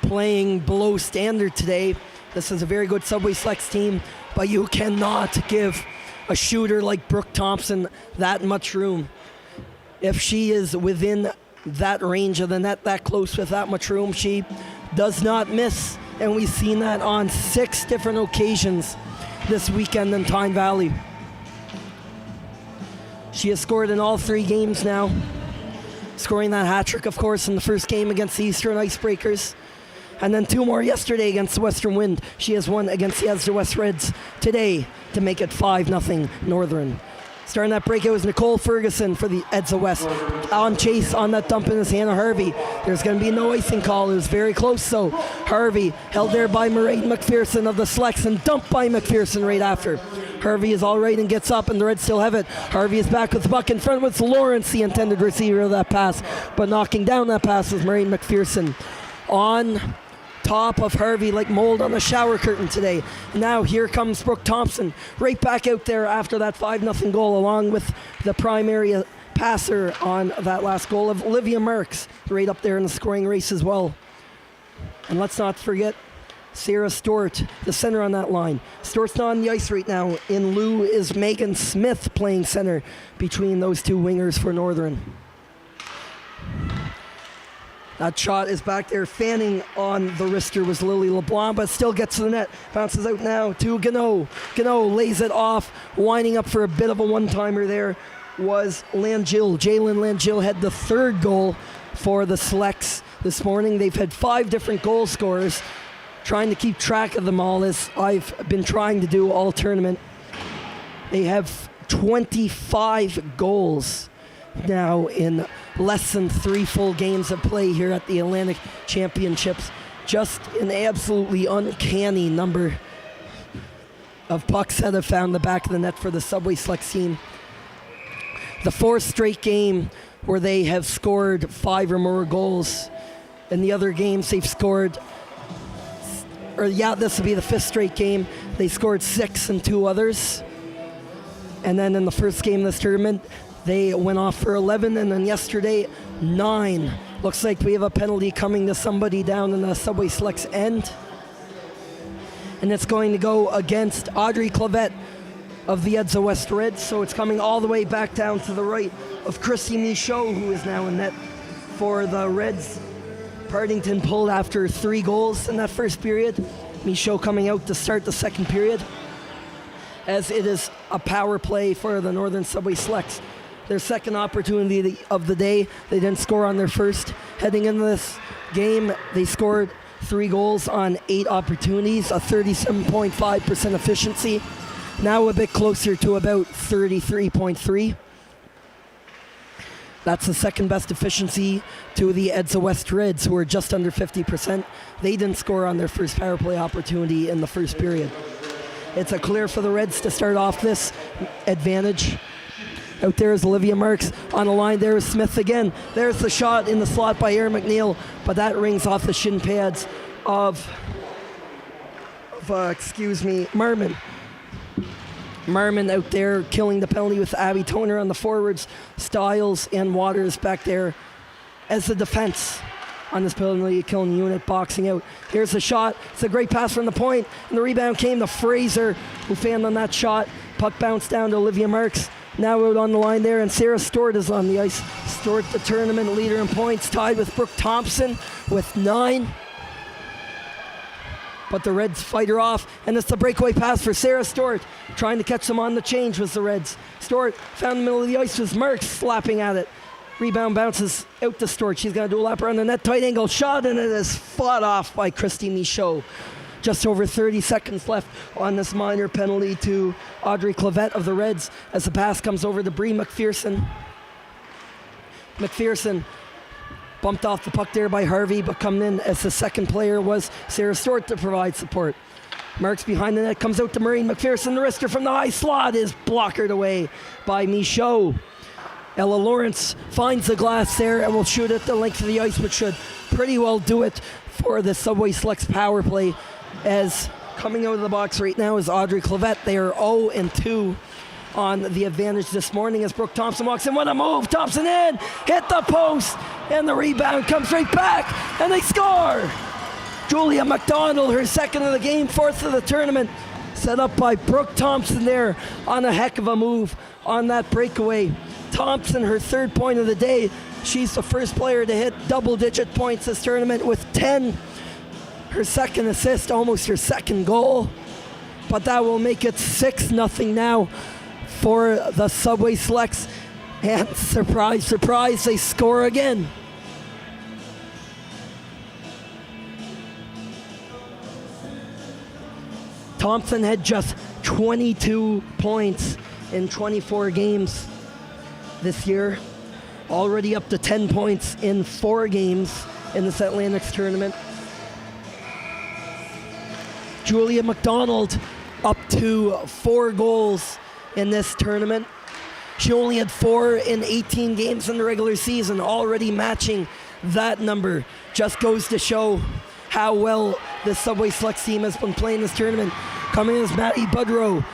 playing below standard today. This is a very good Subway Selects team, but you cannot give a shooter like Brooke Thompson that much room. If she is within that range of the net, that close with that much room, she does not miss. And we've seen that on 6 different occasions this weekend in Tyne Valley. She has scored in all 3 games now, scoring that hat trick, of course, in the first game against the Eastern Icebreakers, and then 2 more yesterday against the Western Wind. She has one against the Asda West Reds today to make it 5-0 Northern. Starting that breakout was Nicole Ferguson for the Edsa West. On chase on that dump in is Hannah Harvey. There's going to be no icing call. It was very close, so Harvey held there by Mairead McPherson of the Selects and dumped by McPherson right after. Harvey is all right and gets up, and the Reds still have it. Harvey is back with the puck in front with Lawrence, the intended receiver of that pass, but knocking down that pass was Mairead McPherson. On top of Harvey like mold on the shower curtain today. Now here comes Brooke Thompson right back out there after that 5-0 goal, along with the primary passer on that last goal of Olivia Marks, right up there in the scoring race as well. And let's not forget Sarah Stewart, the center on that line. Stewart's not on the ice right now. In lieu is Megan Smith playing center between those 2 wingers for Northern. That shot is back there. Fanning on the wrister was Lily LeBlanc, but still gets to the net. Bounces out now to Gano. Gano lays it off, winding up for a bit of a one-timer there was Langill. Jalen Langill had the 3rd goal for the Selects this morning. They've had 5 different goal scorers. Trying to keep track of them all, as I've been trying to do all tournament. They have 25 goals now in less than 3 full games of play here at the Atlantic Championships. Just an absolutely uncanny number of pucks that have found the back of the net for the Subway Selects team. The 4th straight game where they have scored 5 or more goals. In the other games they've scored, this will be the 5th straight game. They scored 6 in 2 others. And then in the first game of this tournament, they went off for 11, and then yesterday, 9. Looks like we have a penalty coming to somebody down in the Subway Selects end. And it's going to go against Audrey Clavette of the Edsa West Reds. So it's coming all the way back down to the right of Christy Michaud, who is now in net for the Reds. Partington pulled after 3 goals in that first period. Michaud coming out to start the second period, as it is a power play for the Northern Subway Selects. Their second opportunity of the day. They didn't score on their first. Heading into this game, they scored 3 goals on 8 opportunities, a 37.5% efficiency. Now a bit closer to about 33.3. That's the second best efficiency to the Edsa West Reds, who are just under 50%. They didn't score on their first power play opportunity in the first period. It's a clear for the Reds to start off this advantage. Out there is Olivia Marks. On the line there is Smith again. There's the shot in the slot by Erin McNeil, but that rings off the shin pads of Marmon. Marmon out there killing the penalty with Abby Toner on the forwards. Stiles and Waters back there as the defense on this penalty killing unit, boxing out. Here's the shot. It's a great pass from the point, and the rebound came to Fraser, who fanned on that shot. Puck bounced down to Olivia Marks. Now out on the line there, and Sarah Stewart is on the ice. Stewart, the tournament leader in points, tied with Brooke Thompson with 9. But the Reds fight her off, and it's the breakaway pass for Sarah Stewart. Trying to catch them on the change was the Reds. Stewart found the middle of the ice with Marks slapping at it. Rebound bounces out to Stewart. She's going to do a lap around the net, tight angle shot, and it is fought off by Christy Michaud. Just over 30 seconds left on this minor penalty to Audrey Clavette of the Reds as the pass comes over to Bree McPherson. McPherson Bumped off the puck there by Harvey, but coming in as the second player was Sarah Stewart to provide support. Marks behind the net, comes out to Maureen McPherson. The wrister from the high slot is blockered away by Michaud. Ella Lawrence finds the glass there and will shoot it the length of the ice, but should pretty well do it for the Subway Selects power play. As coming out of the box right now is Audrey Clavette. They are 0-2 on the advantage this morning as Brooke Thompson walks in. What a move! Thompson in, hit the post, and the rebound comes right back, and they score! Julia McDonald, her second of the game, fourth of the tournament, set up by Brooke Thompson there on a heck of a move on that breakaway. Thompson, her third point of the day. She's the first player to hit double-digit points this tournament with 10. Her second assist, almost her second goal. But that will make it 6-0 now for the Subway Selects. And surprise, surprise, they score again. Thompson had just 22 points in 24 games this year. Already up to 10 points in 4 games in this Atlantics tournament. Julia McDonald up to 4 goals in this tournament. She only had 4 in 18 games in the regular season, already matching that number. Just goes to show how well the Subway Selects team has been playing this tournament. Coming in is Maddie Budrow,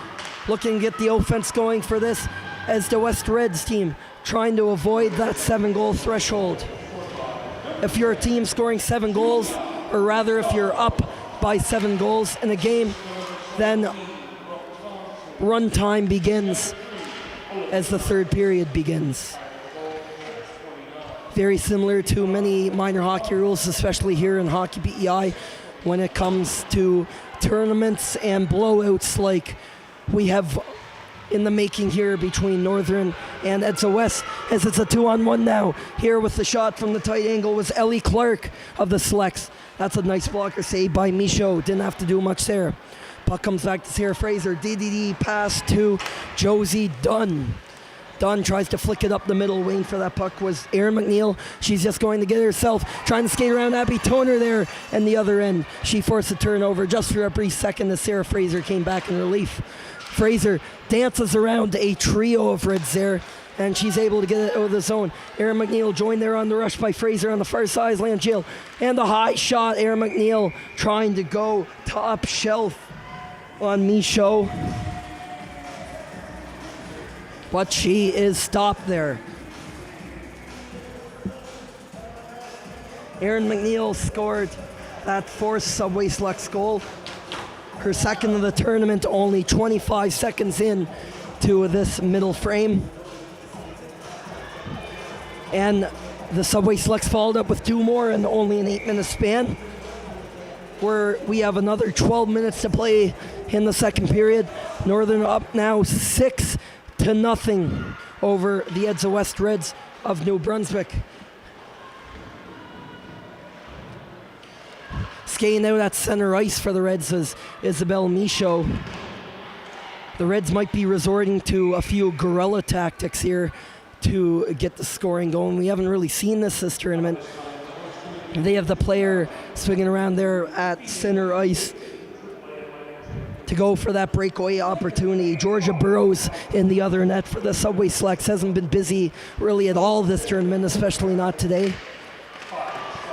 looking to get the offense going for this as the West Reds team trying to avoid that 7-goal threshold. If you're a team scoring 7 goals, or rather if you're up by 7 goals in a game, then run time begins as the third period begins. Very similar to many minor hockey rules, especially here in Hockey PEI, when it comes to tournaments and blowouts like we have in the making here between Northern and Edsa West, as it's a 2-on-1 now. Here with the shot from the tight angle was Ellie Clark of the Selects. That's a nice blocker save by Michaud. Didn't have to do much there. Puck comes back to Sarah Fraser. DDD pass to Josie Dunn. Dunn tries to flick it up the middle. Waiting for that puck was Erin McNeil. She's just going to get it herself, trying to skate around Abby Toner there, and the other end. She forced a turnover just for a brief second as Sarah Fraser came back in relief. Fraser dances around a trio of Reds there, and she's able to get it out of the zone. Erin McNeil joined there on the rush by Fraser on the far sideline. Jill, and the high shot. Erin McNeil trying to go top shelf on Michaud, but she is stopped there. Erin McNeil scored that fourth Subway Selects goal. Her second of the tournament, only 25 seconds in to this middle frame. And the Subway Selects followed up with 2 more in only an 8-minute span, where we have another 12 minutes to play in the second period. Northern up now 6-0 over the Edsa West Reds of New Brunswick. Skating out at center ice for the Reds is Isabel Michaud. The Reds might be resorting to a few guerrilla tactics here to get the scoring going. We haven't really seen this tournament. They have the player swinging around there at center ice to go for that breakaway opportunity. Georgia Burrows in the other net for the Subway Selects. Hasn't been busy really at all this tournament, especially not today.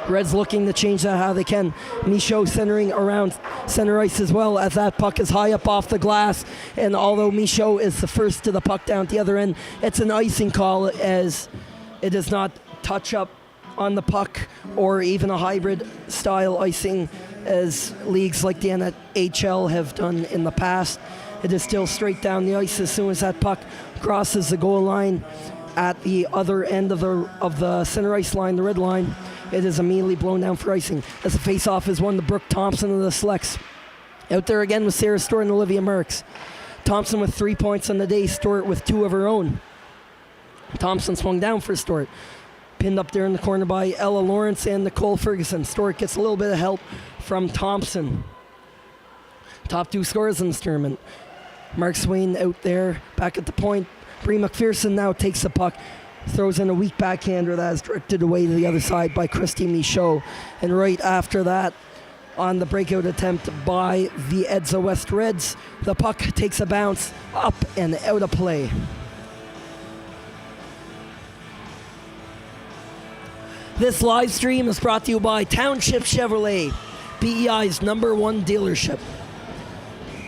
Reds looking to change that how they can. Michaud centering around center ice as well, as that puck is high up off the glass. And although Michaud is the first to the puck down at the other end, it's an icing call as it does not touch up on the puck or even a hybrid style icing as leagues like the NHL have done in the past. It is still straight down the ice as soon as that puck crosses the goal line at the other end of the center ice line, the red line. It is immediately blown down for icing as the face-off is won to Brooke Thompson of the Selects. Out there again with Sarah Stewart and Olivia Merckx. Thompson with 3 points on the day, Stewart with 2 of her own. Thompson swung down for Stewart. Pinned up there in the corner by Ella Lawrence and Nicole Ferguson. Stewart gets a little bit of help from Thompson. Top 2 scorers in this tournament. Mark Swain out there, back at the point. Bree McPherson now takes the puck. throws in a weak backhander that is directed away to the other side by Christy Michaud. And right after that, on the breakout attempt by the Edsa West Reds, the puck takes a bounce up and out of play. This live stream is brought to you by Township Chevrolet, BEI's #1 dealership.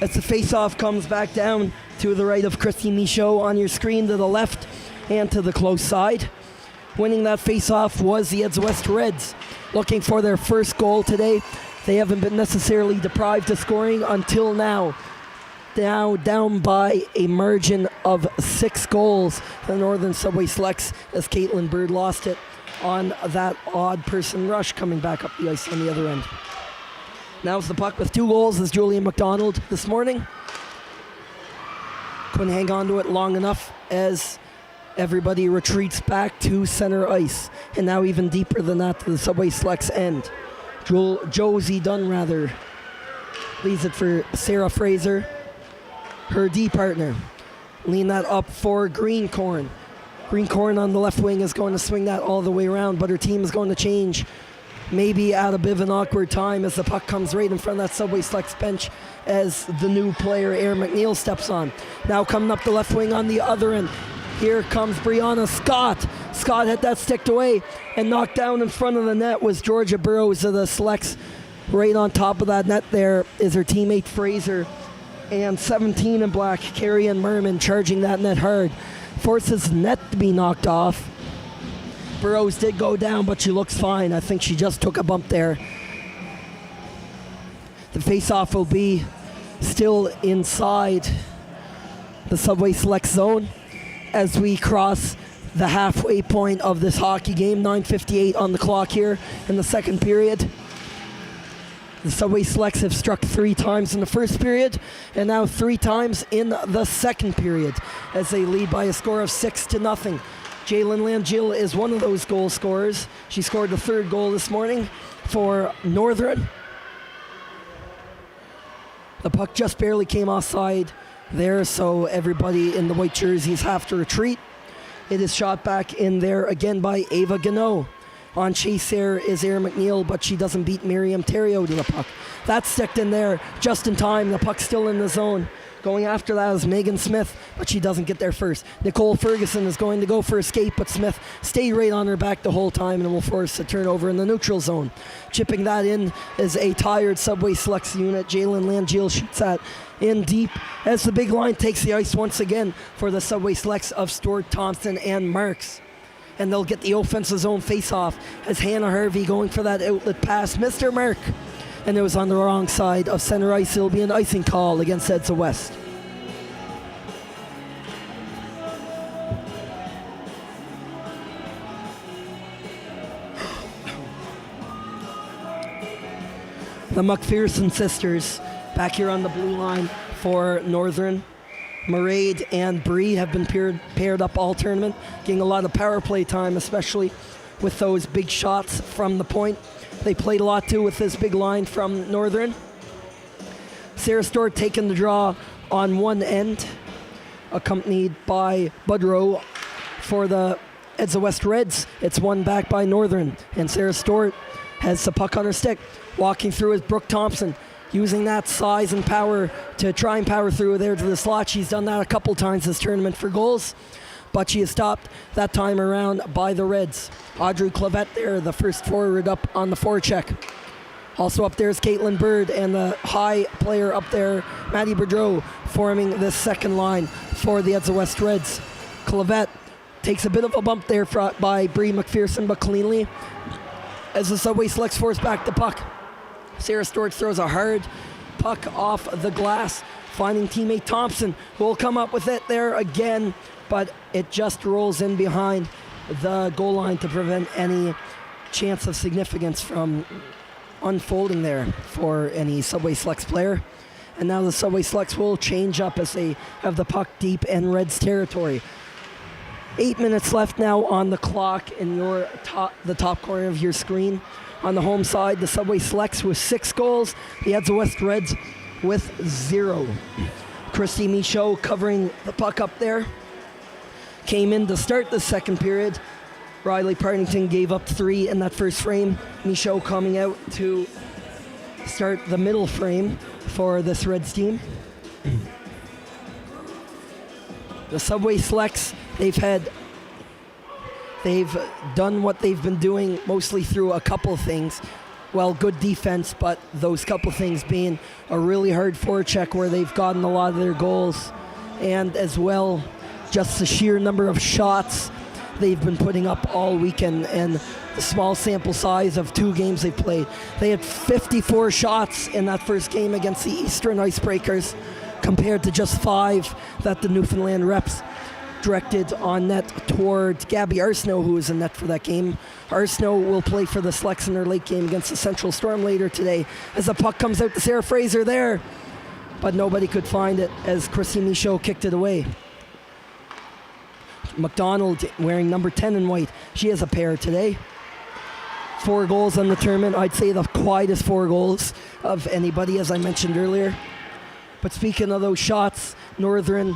As the face-off comes back down to the right of Christy Michaud on your screen, to the left and to the close side. Winning that face-off was the Edsa West Reds, looking for their first goal today. They haven't been necessarily deprived of scoring until now. Now down by a margin of 6 goals. The Northern Subway Selects as Caitlin Bird lost it on that odd person rush coming back up the ice on the other end. Now it's the puck with 2 goals is Julian McDonald this morning. Couldn't hang on to it long enough as everybody retreats back to center ice. And now even deeper than that to the Subway Selects end. Josie Dunn leads it for Sarah Fraser, her D partner. Lean that up for Greencorn. Greencorn on the left wing is going to swing that all the way around, but her team is going to change. Maybe at a bit of an awkward time as the puck comes right in front of that Subway Selects bench as the new player, Erin McNeil, steps on. Now coming up the left wing on the other end. Here comes Brianna Scott. Scott had that sticked away and knocked down in front of the net was Georgia Burrows of the Selects. Right on top of that net there is her teammate Fraser. And 17 in black, Carrie Ann Merman charging that net hard. Forces net to be knocked off. Burrows did go down, but she looks fine. I think she just took a bump there. The face-off will be still inside the Subway Select zone as we cross the halfway point of this hockey game. 9:58 on the clock here in the second period. The Subway Selects have struck 3 times in the first period and now 3 times in the second period as they lead by a score of 6-0. Jalen Langill is one of those goal scorers. She scored the 3rd goal this morning for Northern. The puck just barely came offside there, so everybody in the white jerseys have to retreat. It is shot back in there again by Ava Gano. On chase there is Erin McNeil, but she doesn't beat Miriam Terrio to the puck. That's sticked in there just in time. The puck's still in the zone. Going after that is Megan Smith, but she doesn't get there first. Nicole Ferguson is going to go for escape, but Smith stayed right on her back the whole time and will force a turnover in the neutral zone. Chipping that in is a tired Subway Selects unit. Jalen Langill shoots that in deep as the big line takes the ice once again for the Subway Selects of Stuart Thompson and Marks. And they'll get the offensive zone face-off as Hannah Harvey going for that outlet pass. Mr. Merck. And it was on the wrong side of center ice. It'll be an icing call against Edsa West. The McPherson sisters back here on the blue line for Northern. Mairead and Bree have been paired up all tournament, getting a lot of power play time, especially with those big shots from the point. They played a lot too with this big line from Northern. Sarah Stewart taking the draw on one end, accompanied by Budrow for the Edsa West Reds. It's won back by Northern, and Sarah Stewart has the puck on her stick. Walking through is Brooke Thompson, using that size and power to try and power through there to the slot. She's done that a couple times this tournament for goals, but she is stopped that time around by the Reds. Audrey Clavette there, the first forward up on the forecheck. Also up there is Caitlin Bird and the high player up there, Maddie Boudreau, forming the second line for the Edsa West Reds. Clavette takes a bit of a bump there by Bree McPherson, but cleanly as the Subway Selects force back the puck. Sarah Stewart throws a hard puck off the glass, finding teammate Thompson, who will come up with it there again, but it just rolls in behind the goal line to prevent any chance of significance from unfolding there for any Subway Selects player. And now the Subway Selects will change up as they have the puck deep in Reds territory. 8 minutes left now on the clock in the top corner of your screen. On the home side, the Subway Selects with 6 goals, the Edsa West Reds with 0. Christy Michaud covering the puck up there. came in to start the second period. Riley Partington gave up 3 in that first frame. Michaud coming out to start the middle frame for this Reds team. The Subway Selects, they've done what they've been doing mostly through a couple things. Well, good defense, but those couple things being a really hard forecheck where they've gotten a lot of their goals, and as well just the sheer number of shots they've been putting up all weekend and the small sample size of 2 games they've played. They had 54 shots in that first game against the Eastern Icebreakers compared to just 5 that the Newfoundland Reps directed on net toward Gabby Arsenault, who was in net for that game. Arsenault will play for the Selects in their late game against the Central Storm later today as the puck comes out to Sarah Fraser there, but nobody could find it as Christy Michaud kicked it away. McDonald wearing number 10 in white. She has a pair today. 4 goals on the tournament. I'd say the quietest 4 goals of anybody, as I mentioned earlier. But speaking of those shots, Northern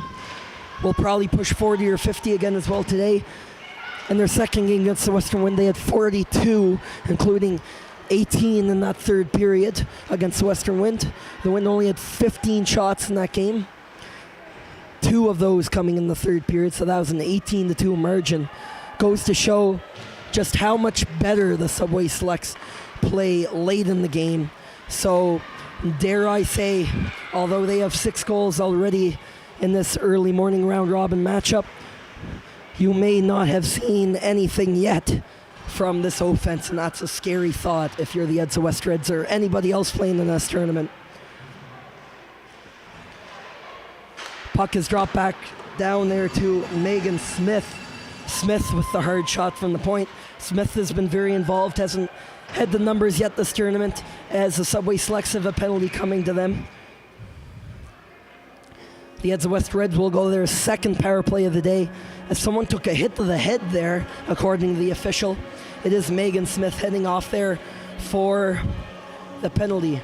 will probably push 40 or 50 again as well today. In their second game against the Western Wind, they had 42, including 18 in that third period against the Western Wind. The Wind only had 15 shots in that game. 2 of those coming in the third period, so that was an 18-2 margin. Goes to show just how much better the Subway Selects play late in the game. So, dare I say, although they have 6 goals already in this early morning round robin matchup, you may not have seen anything yet from this offense, and that's a scary thought if you're the Edsa West Reds or anybody else playing in this tournament. Puck is dropped back down there to Megan Smith. Smith with the hard shot from the point. Smith has been very involved, hasn't had the numbers yet this tournament, as the Subway Selects have a penalty coming to them. The Edsa West Reds will go their second power play of the day, as someone took a hit to the head there, according to the official. It is Megan Smith heading off there for the penalty.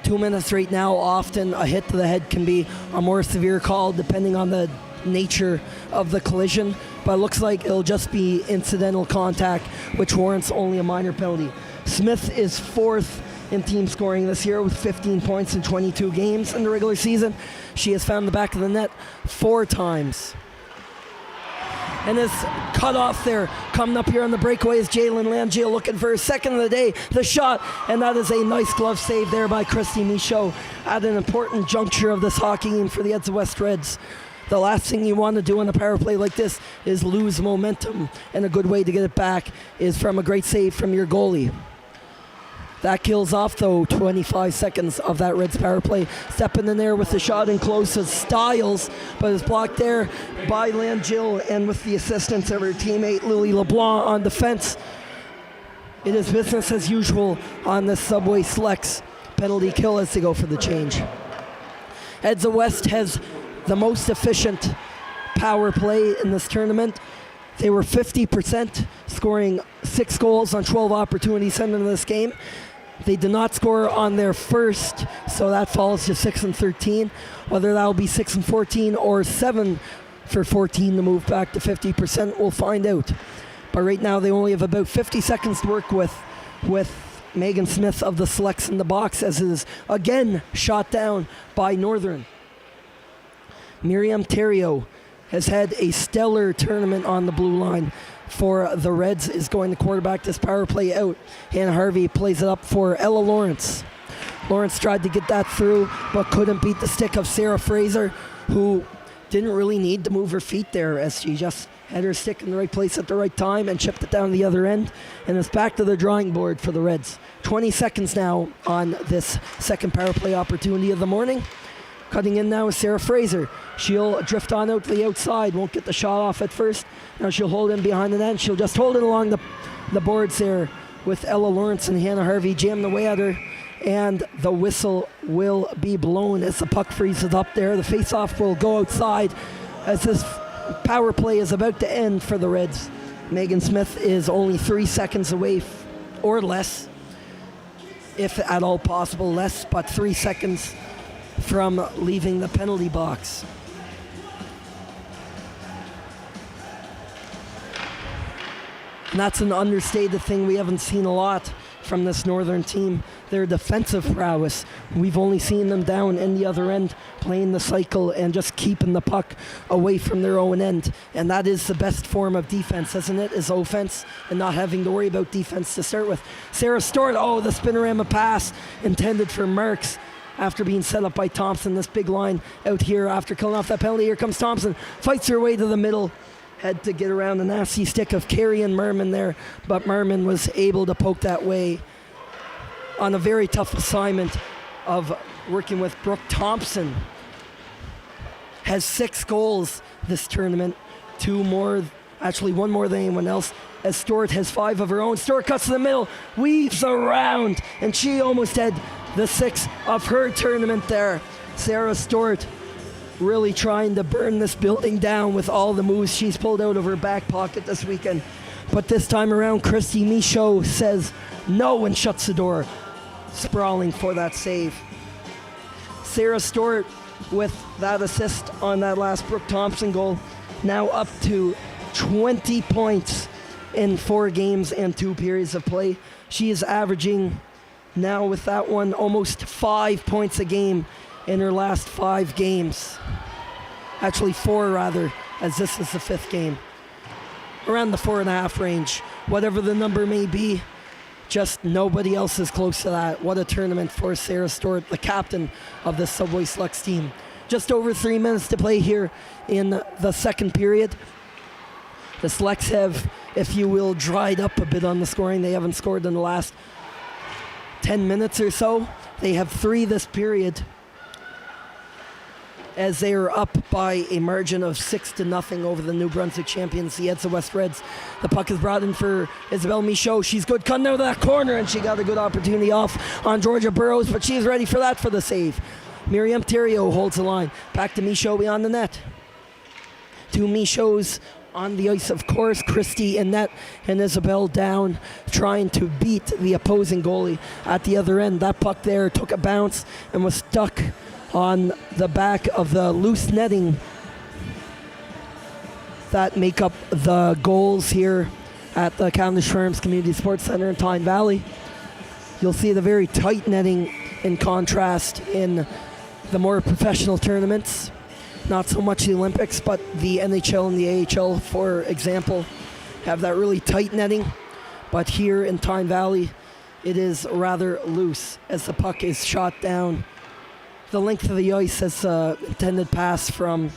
2 minutes right now. Often a hit to the head can be a more severe call depending on the nature of the collision, but it looks like it'll just be incidental contact, which warrants only a minor penalty. Smith is 4th in team scoring this year with 15 points in 22 games in the regular season. She has found the back of the net 4 times. And is cut off there. Coming up here on the breakaway is Jalen Langio looking for his second of the day. The shot, and that is a nice glove save there by Christy Michaud at an important juncture of this hockey game for the Edsa West Reds. The last thing you want to do on a power play like this is lose momentum, and a good way to get it back is from a great save from your goalie. That kills off, though, 25 seconds of that Reds power play. Stepping in there with the shot in close as Styles, but is blocked there by Langille, and with the assistance of her teammate Lily LeBlanc on defense. It is business as usual on the Subway Selects penalty kill as they go for the change. Edsa West has the most efficient power play in this tournament. They were 50%, scoring 6 goals on 12 opportunities sent into this game. They did not score on their first, so that falls to 6 and 13. Whether that will be 6 and 14 or 7 for 14 to move back to 50%, we'll find out. But right now they only have about 50 seconds to work with Megan Smith of the Selects in the box, as it is again shot down by Northern. Miriam Theriault has had a stellar tournament on the blue line for the Reds, is going to quarterback this power play out. Hannah Harvey plays it up for Ella Lawrence. Lawrence tried to get that through, but couldn't beat the stick of Sarah Fraser, who didn't really need to move her feet there, as she just had her stick in the right place at the right time and chipped it down the other end. And it's back to the drawing board for the Reds. 20 seconds now on this second power play opportunity of the morning. Cutting in now is Sarah Fraser. She'll drift on out to the outside, won't get the shot off at first. Now she'll hold in behind the net. She'll just hold it along the boards there with Ella Lawrence and Hannah Harvey jamming away at her. And the whistle will be blown as the puck freezes up there. The face-off will go outside as this power play is about to end for the Reds. Megan Smith is only 3 seconds away or less, if at all possible less, but 3 seconds from leaving the penalty box. And that's an understated thing we haven't seen a lot from this Northern team. Their defensive prowess. We've only seen them down in the other end, playing the cycle and just keeping the puck away from their own end. And that is the best form of defense, isn't it? Is offense and not having to worry about defense to start with. Sarah Stewart, the spinorama pass intended for Merckx after being set up by Thompson. This big line out here after killing off that penalty. Here comes Thompson, fights her way to the middle. Had to get around the nasty stick of Carey and Merman there, but Merman was able to poke that way on a very tough assignment of working with Brooke Thompson. Has 6 goals this tournament, 2 more, actually 1 more than anyone else, as Stewart has 5 of her own. Stewart cuts to the middle, weaves around, and she almost had the 6th of her tournament there. Sarah Stewart really trying to burn this building down with all the moves she's pulled out of her back pocket this weekend. But this time around, Christy Michaud says no and shuts the door, sprawling for that save. Sarah Stewart with that assist on that last Brooke Thompson goal, now up to 20 points in 4 games and 2 periods of play. She is averaging now with that one almost 5 points a game in her last 5 games. Actually 4 rather, as this is the 5th game. Around the 4.5 range, whatever the number may be, just nobody else is close to that. What a tournament for Sarah Stewart, the captain of the Subway Slugs team. Just over 3 minutes to play here in the second period. The Slugs have, if you will, dried up a bit on the scoring. They haven't scored in the last 10 minutes or so. They have 3 this period, as they are up by a margin of 6-0 over the New Brunswick champions, the Edsa West Reds. The puck is brought in for Isabel Michaud. She's good, cutting out of that corner, and she got a good opportunity off on Georgia Burrows, but she's ready for that for the save. Miriam Theriault holds the line. Back to Michaud beyond the net. 2 Michauds on the ice, of course. Christy in net and Isabel down, trying to beat the opposing goalie at the other end. That puck there took a bounce and was stuck on the back of the loose netting that make up the goals here at the Cavendish Farms Community Sports Center in Tyne Valley. You'll see the very tight netting in contrast in the more professional tournaments. Not so much the Olympics, but the NHL and the AHL, for example, have that really tight netting. But here in Tyne Valley, it is rather loose as the puck is shot down the length of the ice as intended pass from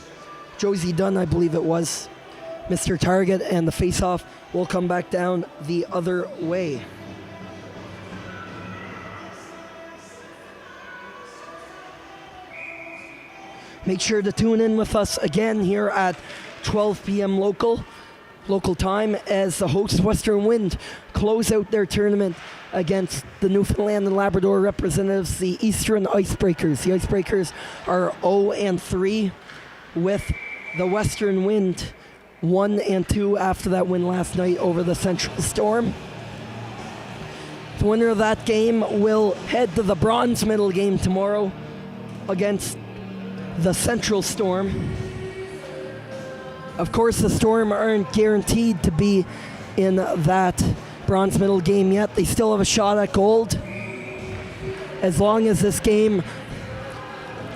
Josie Dunn, I believe it was, Mr. Target, and the face-off will come back down the other way. Make sure to tune in with us again here at 12 p.m. local time as the hosts Western Wind close out their tournament against the Newfoundland and Labrador representatives, the Eastern Icebreakers. The Icebreakers are 0-3 with the Western Wind 1-2 after that win last night over the Central Storm. The winner of that game will head to the bronze medal game tomorrow against the Central Storm. Of course, the Storm aren't guaranteed to be in that bronze medal game yet. They still have a shot at gold as long as this game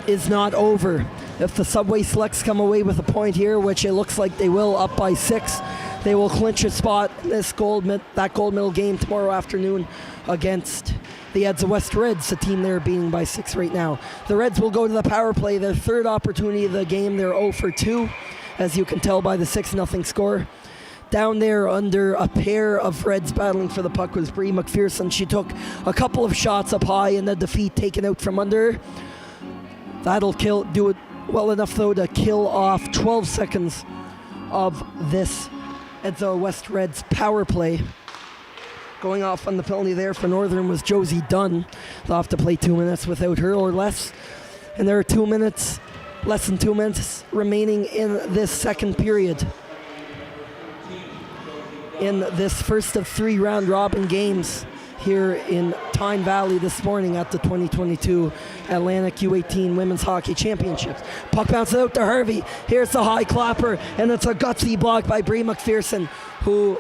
is not over. If the Subway Slugs come away with a point here, which it looks like they will, up by 6, they will clinch a spot in this gold medal game tomorrow afternoon against the Edsa West Reds, the team they're beating by 6 right now. The Reds will go to the power play, their 3rd opportunity of the game. They're 0-2, as you can tell by the 6-0 score. Down there under a pair of Reds battling for the puck was Bree McPherson. She took a couple of shots up high and the defeat taken out from under her. That'll do it well enough, though, to kill off 12 seconds of this Edsa West Reds power play. Going off on the penalty there for Northern was Josie Dunn. They'll have to play 2 minutes without her or less. And there are less than 2 minutes remaining in this second period. In this first of 3 round-robin games here in Tyne Valley this morning at the 2022 Atlantic U18 Women's Hockey Championships. Puck bounces out to Harvey. Here's the high clapper, and it's a gutsy block by Bree McPherson, who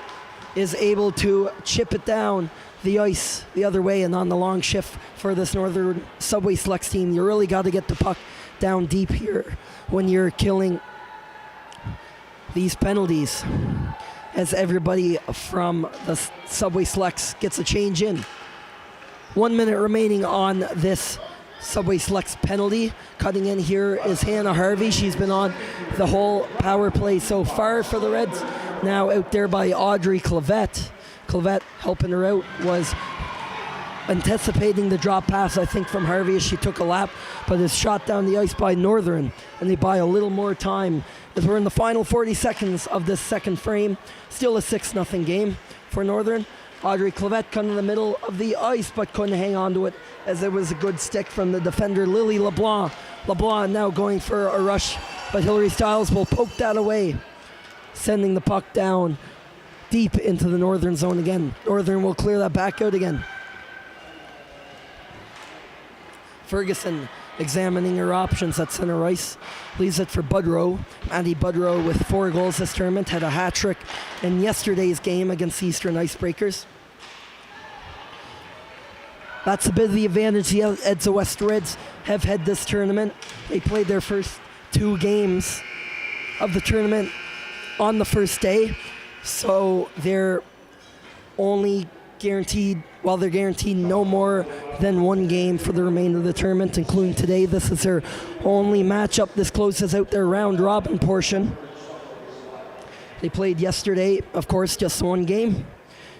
is able to chip it down the ice the other way, and on the long shift for this Northern Subway Selects team, you really got to get the puck down deep here when you're killing these penalties, as everybody from the Subway Selects gets a change in. 1 minute remaining on this Subway Selects penalty. Cutting in here is Hannah Harvey. She's been on the whole power play so far for the Reds. Now out there by Audrey Clavette. Clavette helping her out, was anticipating the drop pass, I think, from Harvey as she took a lap, but is shot down the ice by Northern, and they buy a little more time as we're in the final 40 seconds of this second frame. Still a 6-0 game for Northern. Audrey Clavette coming in the middle of the ice, but couldn't hang on to it as it was a good stick from the defender, Lily LeBlanc. LeBlanc now going for a rush, but Hillary Stiles will poke that away, sending the puck down deep into the Northern zone again. Northern will clear that back out again. Ferguson examining her options at center ice. Leaves it for Budrow. Maddie Budrow with 4 goals this tournament. Had a hat trick in yesterday's game against the Eastern Icebreakers. That's a bit of the advantage the Edsa West Reds have had this tournament. They played their first 2 games of the tournament on the first day. So they're only guaranteed, well, they're guaranteed no more than 1 game for the remainder of the tournament, including today. This is their only matchup. This closes out their round robin portion. They played yesterday, of course, just 1 game.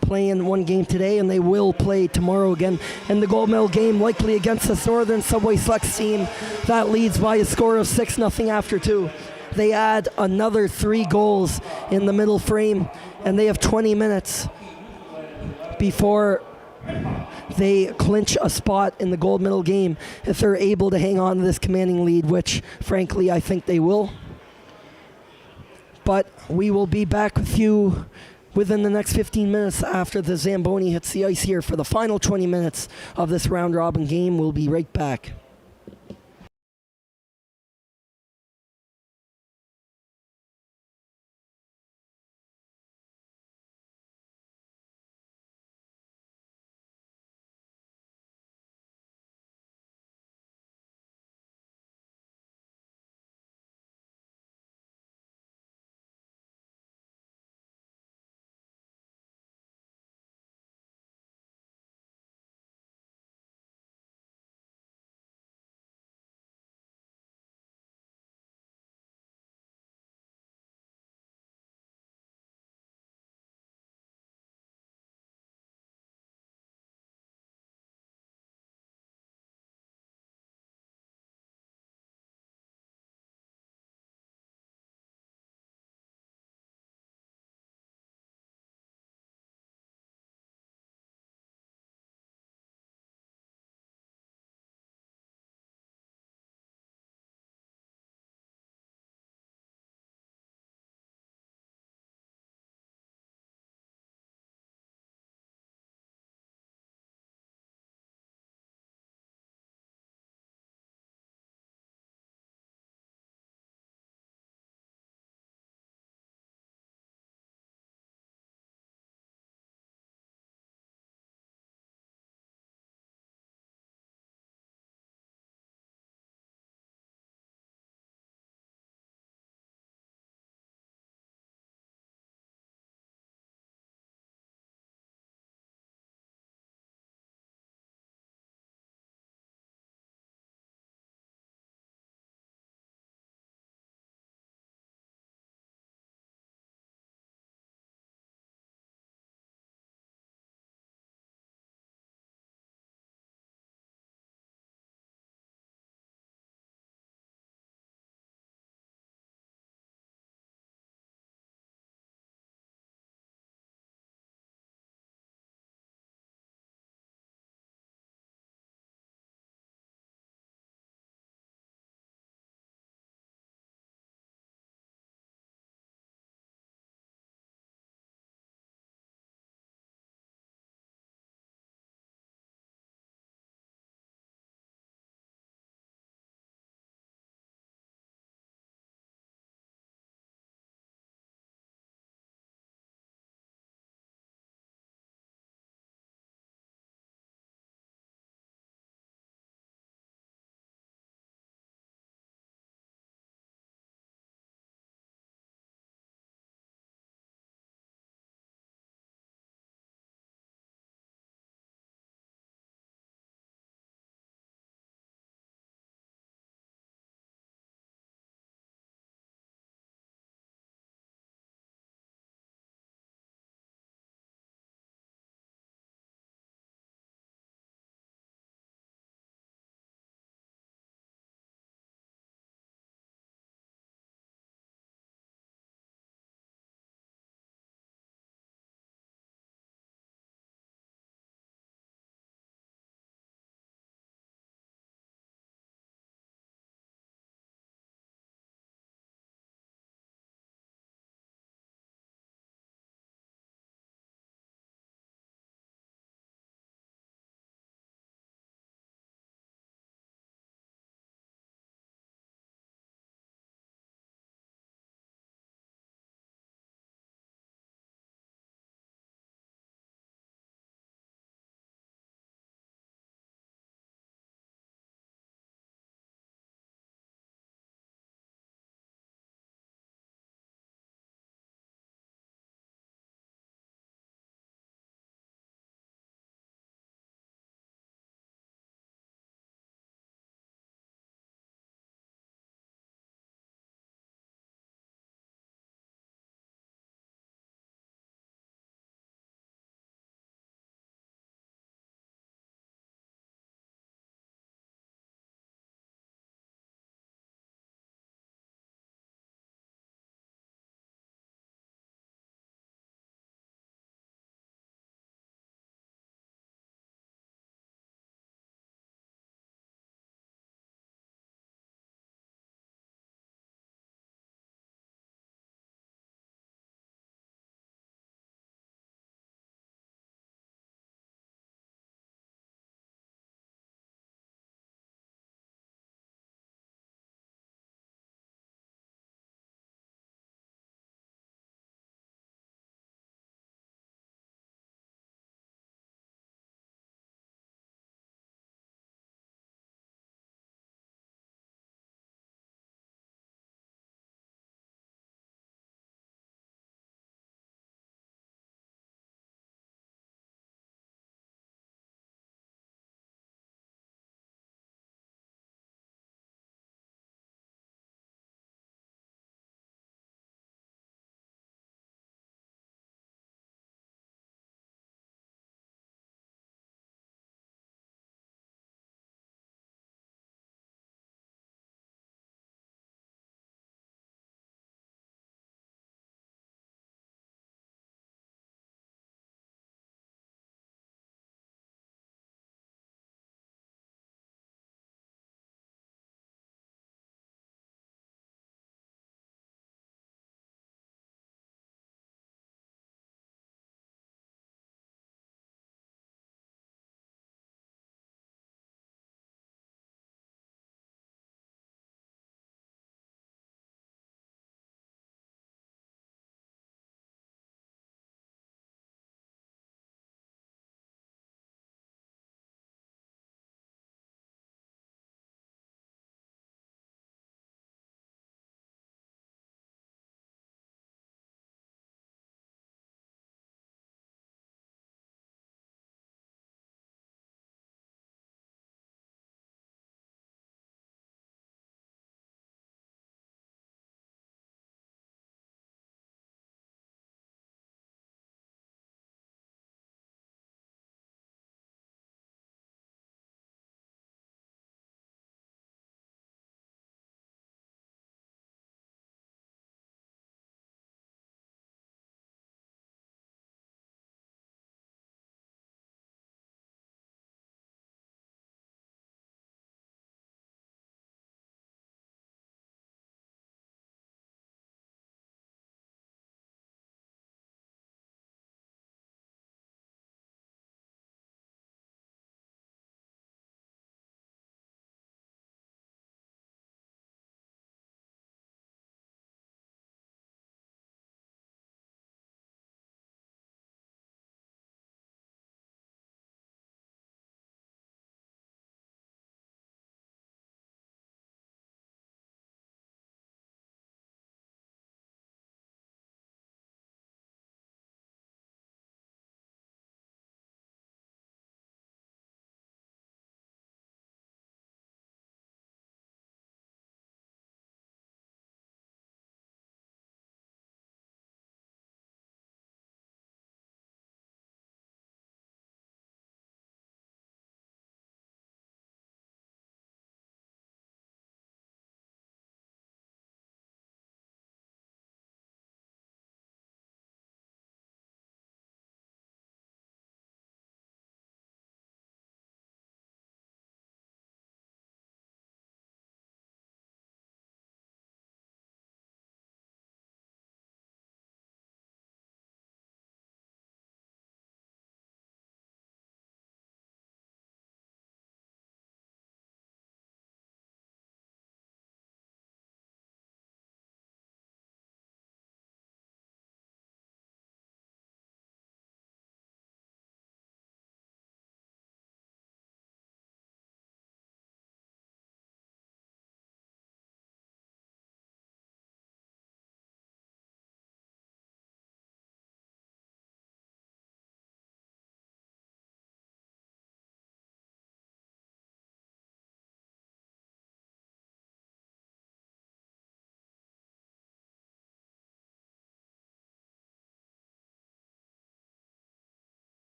Playing 1 game today, and they will play tomorrow again in the gold medal game, likely against this Northern Subway Selects team that leads by a score of 6-0 after 2. They add another 3 goals in the middle frame, and they have 20 minutes before they clinch a spot in the gold medal game if they're able to hang on to this commanding lead, which frankly I think they will. But we will be back with you within the next 15 minutes after the Zamboni hits the ice here for the final 20 minutes of this round robin game. We'll be right back.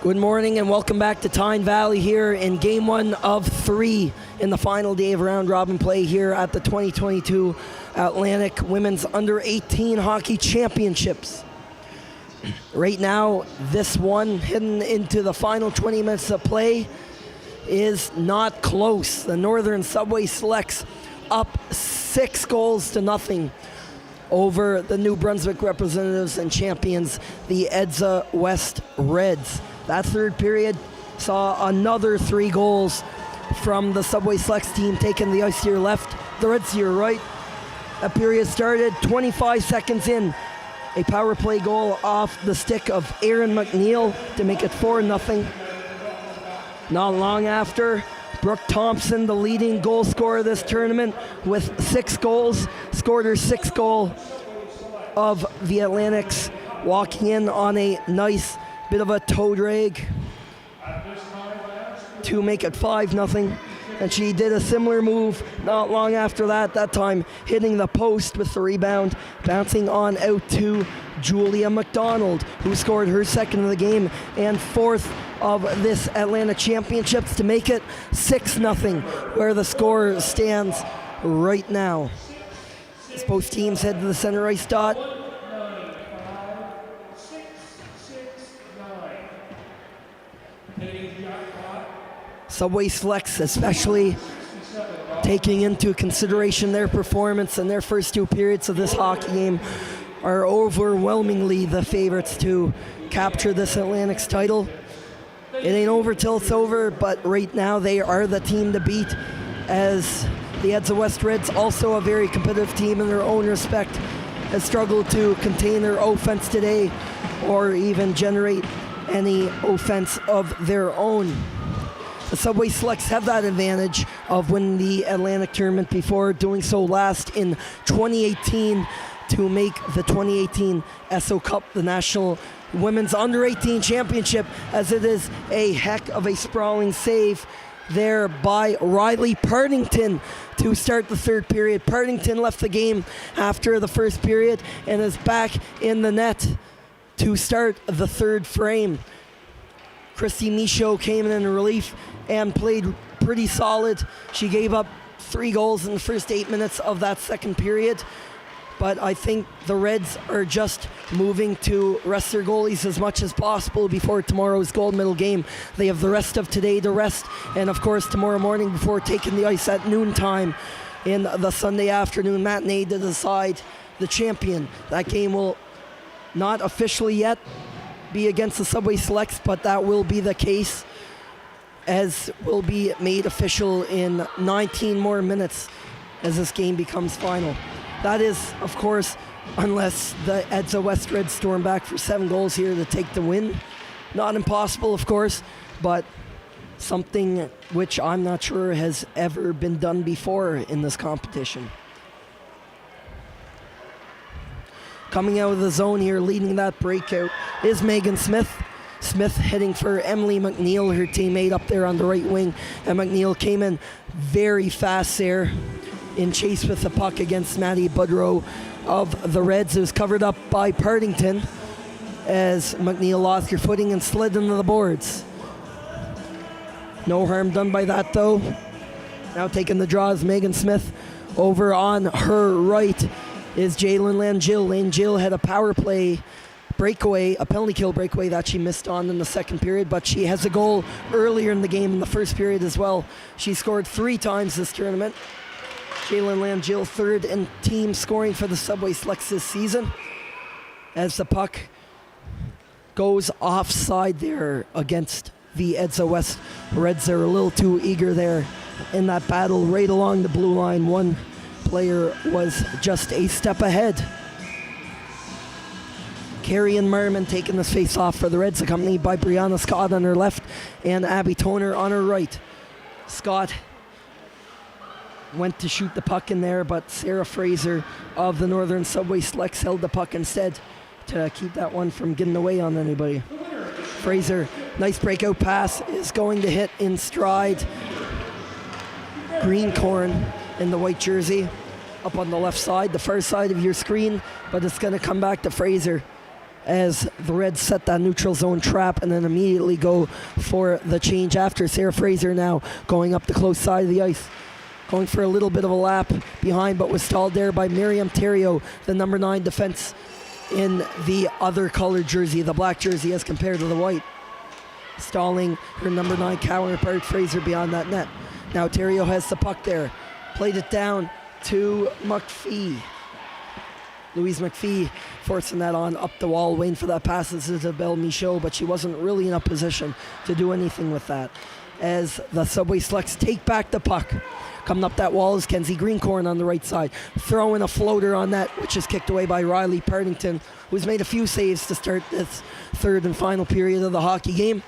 Good morning and welcome back to Tyne Valley here in Game 1 of 3 in the final day of round robin play here at the 2022 Atlantic Women's Under-18 Hockey Championships. Right now, this one heading into the final 20 minutes of play is not close. The Northern Subway Selects up 6-0 over the New Brunswick representatives and champions, the EDSA West Reds. That third period saw another 3 goals from the Subway Selects team taking the ice to your left, the Reds to your right. That period started 25 seconds in. A power play goal off the stick of Aaron McNeil to make it 4-0. Not long after, Brooke Thompson, the leading goal scorer this tournament with 6 goals, scored her 6th goal of the Atlantics, walking in on a nice bit of a toe drag to make it 5-0. And she did a similar move not long after that time hitting the post with the rebound, bouncing on out to Julia McDonald, who scored her 2nd of the game and 4th of this Atlantic Championships to make it 6-0, where the score stands right now. As both teams head to the center ice dot. Subway Selects, especially taking into consideration their performance in their first 2 periods of this hockey game, are overwhelmingly the favorites to capture this Atlantic's title. It ain't over till it's over, but right now they are the team to beat, as the EDSA West Reds, also a very competitive team in their own respect, has struggled to contain their offense today or even generate any offense of their own. The Subway Selects have that advantage of winning the Atlantic tournament before doing so last in 2018 to make the 2018 SO Cup the National Women's Under-18 Championship, as it is a heck of a sprawling save there by Riley Partington to start the third period. Partington left the game after the first period and is back in the net to start the third frame. Christy Michaud came in relief and played pretty solid. She gave up 3 goals in the first 8 minutes of that second period. But I think the Reds are just moving to rest their goalies as much as possible before tomorrow's gold medal game. They have the rest of today to rest, and of course tomorrow morning before taking the ice at noontime in the Sunday afternoon matinee to decide the champion. That game will not officially yet be against the Subway Selects, but that will be the case, as will be made official in 19 more minutes as this game becomes final. That is, of course, unless the EDSA West Reds storm back for 7 goals here to take the win. Not impossible, of course, but something which I'm not sure has ever been done before in this competition. Coming out of the zone here, leading that breakout, is Megan Smith. Smith heading for Emily McNeil, her teammate up there on the right wing. And McNeil came in very fast there in chase with the puck against Maddie Budrow of the Reds. It was covered up by Partington as McNeil lost her footing and slid into the boards. No harm done by that though. Now taking the draw is Megan Smith. Over on her right is Jalen Langill. Langill had a power play breakaway, a penalty kill breakaway that she missed on in the second period, but she has a goal earlier in the game in the first period as well. She scored 3 times this tournament. Jalen Langill, 3rd in team scoring for the Subway Selects this season, as the puck goes offside there against the EDSA West Reds. They're a little too eager there in that battle right along the blue line. One player was just a step ahead. Carrie and Merriman taking this face off for the Reds, accompanied by Brianna Scott on her left and Abby Toner on her right. Scott went to shoot the puck in there, but Sarah Fraser of the Northern Subway Selects held the puck instead to keep that one from getting away on anybody. Fraser, nice breakout pass, is going to hit in stride Greencorn in the white jersey up on the left side, the far side of your screen, but it's going to come back to Fraser as the Reds set that neutral zone trap and then immediately go for the change after. Sarah Fraser now going up the close side of the ice, going for a little bit of a lap behind, but was stalled there by Miriam Theriault, the number 9 defense in the other colored jersey, the black jersey as compared to the white. Stalling her number 9 counterpart Fraser beyond that net. Now Theriault has the puck there. Played it down to McPhee. Louise McPhee forcing that on up the wall, waiting for that pass to Isabelle Michaud, but she wasn't really in a position to do anything with that. As the Subway Selects take back the puck. Coming up that wall is Kenzie Greencorn on the right side. Throwing a floater on that, which is kicked away by Riley Partington, who's made a few saves to start this third and final period of the hockey game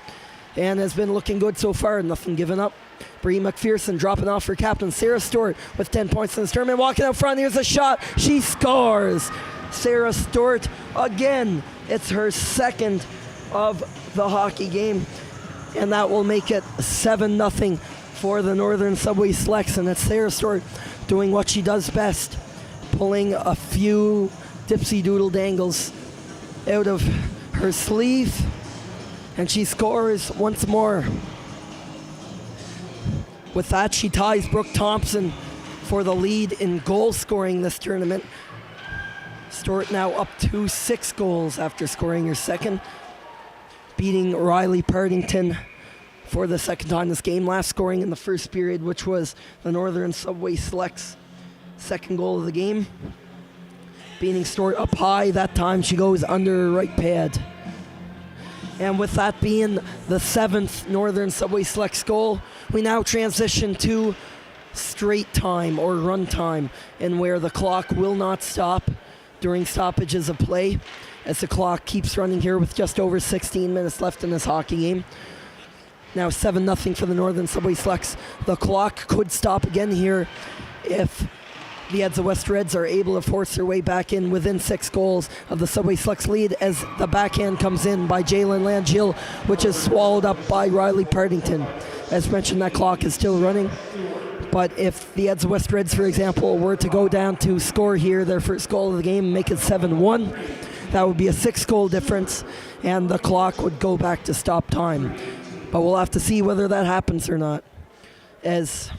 and has been looking good so far, nothing given up. Bree McPherson dropping off for captain Sarah Stewart with 10 points in this tournament. Walking out front, here's a shot. She scores. Sarah Stewart again. It's her second of the hockey game, and that will make it 7-0 for the Northern Subway Selects. And it's Sarah Stewart doing what she does best, pulling a few dipsy doodle dangles out of her sleeve, and she scores once more. With that, she ties Brooke Thompson for the lead in goal scoring this tournament. Stewart now up to 6 goals after scoring her second, beating Riley Partington for the second time this game, last scoring in the first period, which was the Northern Subway Selects' second goal of the game. Beating Stewart up high, that time she goes under her right pad. And with that being the 7th Northern Subway Selects goal, we now transition to straight time or run time, and where the clock will not stop during stoppages of play, as the clock keeps running here with just over 16 minutes left in this hockey game. Now 7-0 for the Northern Subway Selects. The clock could stop again here if the Edsa West Reds are able to force their way back in within 6 goals of the Subway Selects lead, as the backhand comes in by Jalen Langill, which is swallowed up by Riley Partington. As mentioned, that clock is still running, but if the Edsa West Reds, for example, were to go down to score here their first goal of the game and make it 7-1, that would be a 6-goal difference, and the clock would go back to stop time. But we'll have to see whether that happens or not, as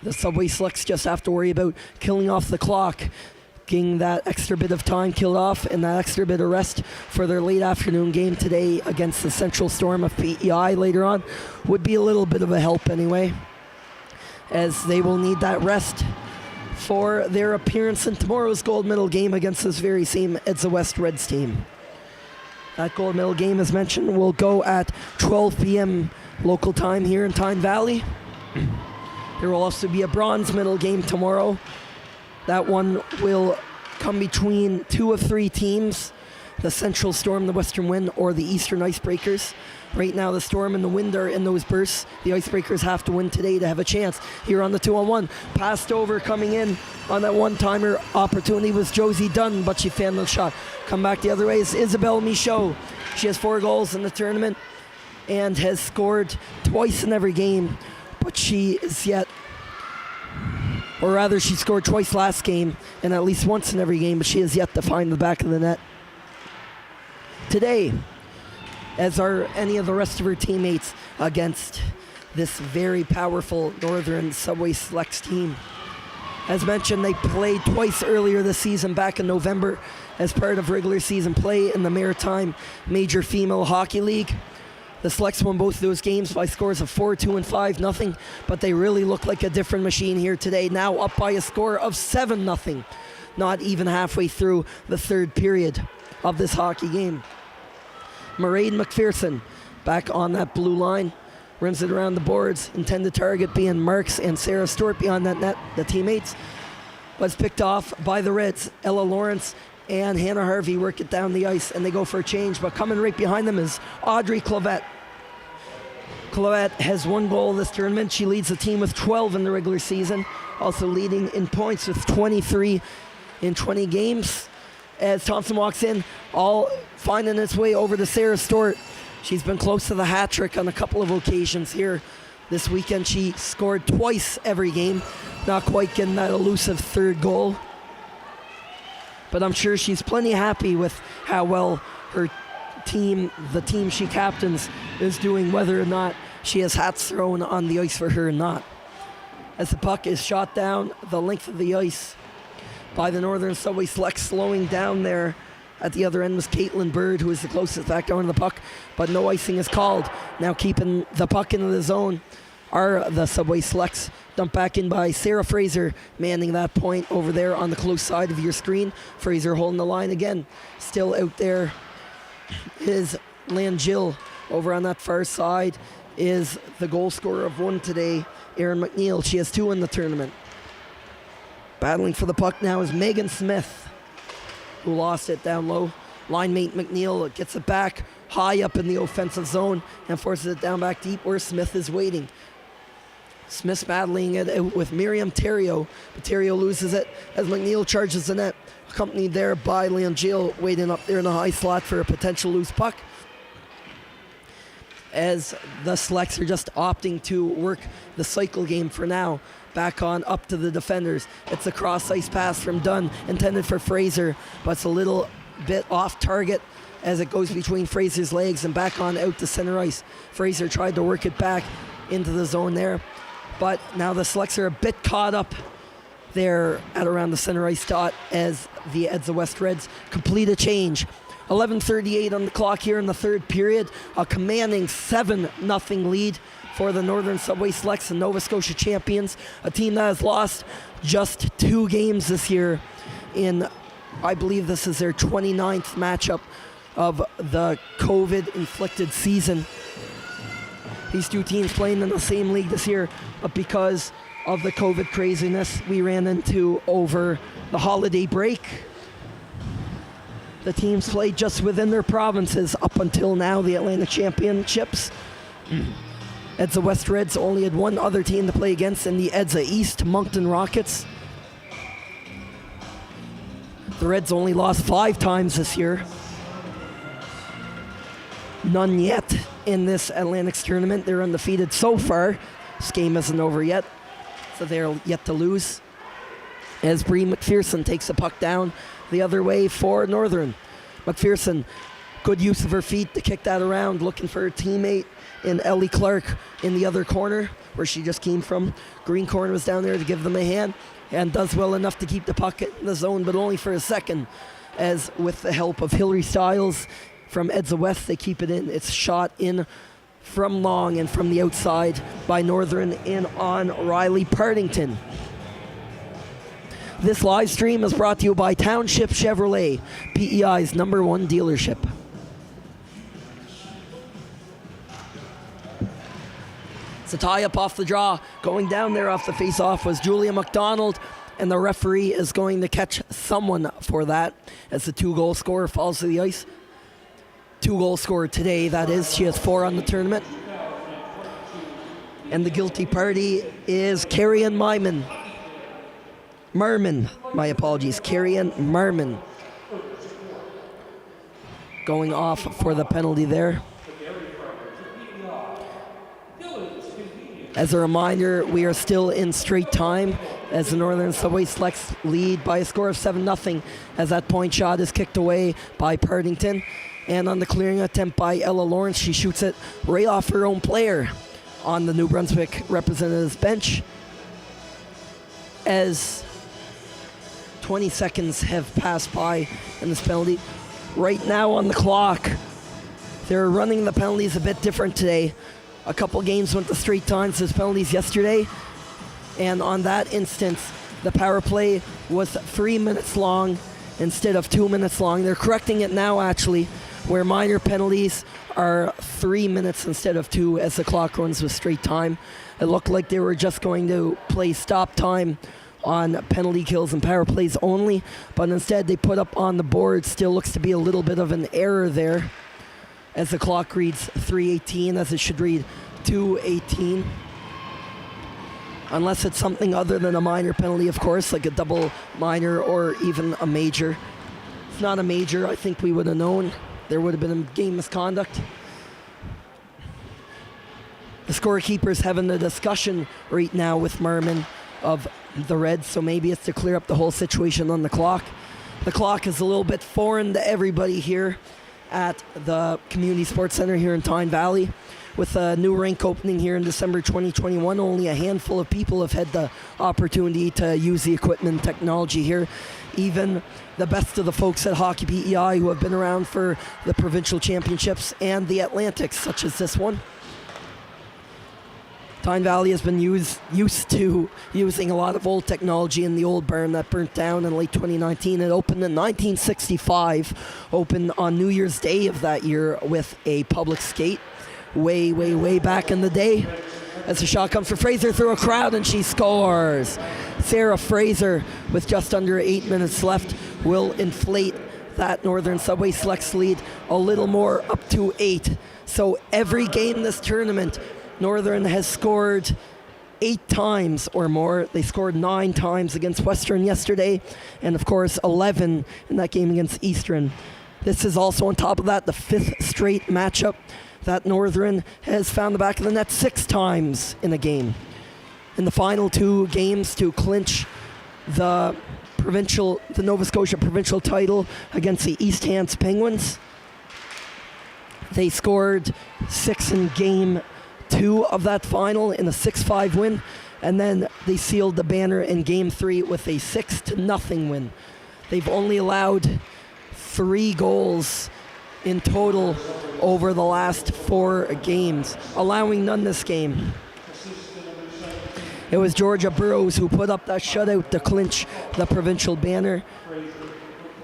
the Subway Selects just have to worry about killing off the clock, getting that extra bit of time killed off and that extra bit of rest for their late afternoon game today against the Central Storm of PEI later on would be a little bit of a help anyway, as they will need that rest for their appearance in tomorrow's gold medal game against this very same Edsa West Reds team. That gold medal game, as mentioned, will go at 12 p.m. local time here in Tyne Valley. There will also be a bronze medal game tomorrow. That one will come between 2 of 3 teams, the Central Storm, the Western Wind, or the Eastern Icebreakers. Right now, the Storm and the Wind are in those bursts. The Icebreakers have to win today to have a chance. Here on the 2-on-1, passed over, coming in on that one-timer opportunity was Josie Dunn, but she failed the shot. Come back the other way is Isabelle Michaud. She has 4 goals in the tournament and has scored twice in every game, but she is yet, or rather she scored twice last game and at least once in every game, but she has yet to find the back of the net today, as are any of the rest of her teammates against this very powerful Northern Subway Selects team. As mentioned, they played twice earlier this season back in November as part of regular season play in the Maritime Major Female Hockey League. The Selects won both of those games by scores of 4-2 and 5-0, but they really look like a different machine here today, now up by a score of 7-0, not even halfway through the third period of this hockey game. Mairead McPherson back on that blue line, rims it around the boards, intended target being Marks and Sarah Stewart beyond that net. The teammates was picked off by the Reds. Ella Lawrence and Hannah Harvey work it down the ice, and they go for a change, but coming right behind them is Audrey Clavette. Clavette has 1 goal this tournament. She leads the team with 12 in the regular season, also leading in points with 23 in 20 games. As Thompson walks in, all finding its way over to Sarah Stewart. She's been close to the hat trick on a couple of occasions here this weekend. She scored twice every game, not quite getting that elusive 3rd goal. But I'm sure she's plenty happy with how well her team, the team she captains, is doing, whether or not she has hats thrown on the ice for her or not. As the puck is shot down the length of the ice by the Northern Subway Select, slowing down there at the other end was Caitlin Bird, who is the closest back down to the puck, but no icing is called. Now keeping the puck into the zone are the Subway Selects. Dumped back in by Sarah Fraser, manning that point over there on the close side of your screen. Fraser holding the line again. Still out there is Lan Jill. Over on that far side is the goal scorer of one today, Erin McNeil. She has 2 in the tournament. Battling for the puck now is Megan Smith, who lost it down low. Line mate McNeil gets it back high up in the offensive zone and forces it down back deep where Smith is waiting. Smith's battling it with Miriam Terrio, but Terrio loses it as McNeil charges the net, accompanied there by Leon Jill, waiting up there in the high slot for a potential loose puck. As the Selects are just opting to work the cycle game for now. Back on up to the defenders. It's a cross-ice pass from Dunn, intended for Fraser, but it's a little bit off target as it goes between Fraser's legs and back on out to center ice. Fraser tried to work it back into the zone there, but now the Selects are a bit caught up there at around the center ice dot as the Edsa West Reds complete a change. 11:38 on the clock here in the third period. A commanding 7-0 lead for the Northern Subway Selects, the Nova Scotia champions. A team that has lost just 2 games this year in, I believe this is their 29th matchup of the COVID-inflicted season. These 2 teams playing in the same league this year, but because of the COVID craziness we ran into over the holiday break, the teams played just within their provinces up until now, the Atlantic Championships. Edsa West Reds only had 1 other team to play against in the Edsa East, Moncton Rockets. The Reds only lost 5 times this year. None yet in this Atlantics tournament. They're undefeated so far. This game isn't over yet, so they're yet to lose. As Bree McPherson takes the puck down the other way for Northern. McPherson, good use of her feet to kick that around, looking for her teammate in Ellie Clark in the other corner, where she just came from. Green corner was down there to give them a hand, and does well enough to keep the puck in the zone, but only for a second, as with the help of Hillary Stiles from Edsa West, they keep it in. It's shot in from long and from the outside by Northern in on Riley Partington. This live stream is brought to you by Township Chevrolet, PEI's #1 dealership. It's a tie-up off the draw. Going down there off the face-off was Julia McDonald, and the referee is going to catch someone for that as the 2-goal scorer falls to the ice. 2-goal scorer today, that is. She has 4 on the tournament. And the guilty party is Carrie-Ann Merman, my apologies, Carrie-Ann Merman, going off for the penalty there. As a reminder, we are still in straight time as the Northern Subway Selects lead by a score of 7-0 as that point shot is kicked away by Partington. And on the clearing attempt by Ella Lawrence, she shoots it right off her own player on the New Brunswick representatives bench. As 20 seconds have passed by in this penalty. Right now on the clock, they're running the penalties a bit different today. A couple games went to straight times as penalties yesterday, and on that instance, the power play was 3 minutes long instead of 2 minutes long. They're correcting it now, actually, where minor penalties are 3 minutes instead of 2 as the clock runs with straight time. It looked like they were just going to play stop time on penalty kills and power plays only, but instead they put up on the board, still looks to be a little bit of an error there as the clock reads 3:18 as it should read 2:18, unless it's something other than a minor penalty, of course, like a double minor or even a major. If it's not a major, I think we would have known. There would have been a game misconduct. The scorekeeper's having a discussion right now with Merman of the Reds, so maybe it's to clear up the whole situation on the clock. The clock is a little bit foreign to everybody here at the Community Sports Center here in Tyne Valley. With a new rink opening here in December 2021, only a handful of people have had the opportunity to use the equipment and technology here. Even the best of the folks at Hockey PEI who have been around for the provincial championships and the Atlantics, such as this one. Tyne Valley has been used to using a lot of old technology in the old barn that burnt down in late 2019. It opened in 1965, opened on New Year's Day of that year with a public skate. Way back in the day. As the shot comes for Fraser through a crowd, and she scores. Sarah Fraser, with just under 8 minutes left, will inflate that Northern Subway Selects lead a little more, up to 8. So every game this tournament, Northern has scored 8 times or more. They scored 9 times against Western yesterday, and of course 11 in that game against Eastern. This is also on top of that the 5th straight matchup that Northern has found the back of the net 6 times in a game. In the final 2 games to clinch the Nova Scotia provincial title against the East Hants Penguins, they scored 6 in game 2 of that final in a 6-5 win, and then they sealed the banner in game 3 with a 6-0 win. They've only allowed 3 goals in total over the last 4 games, allowing none this game. It was Georgia Burrows who put up that shutout to clinch the provincial banner.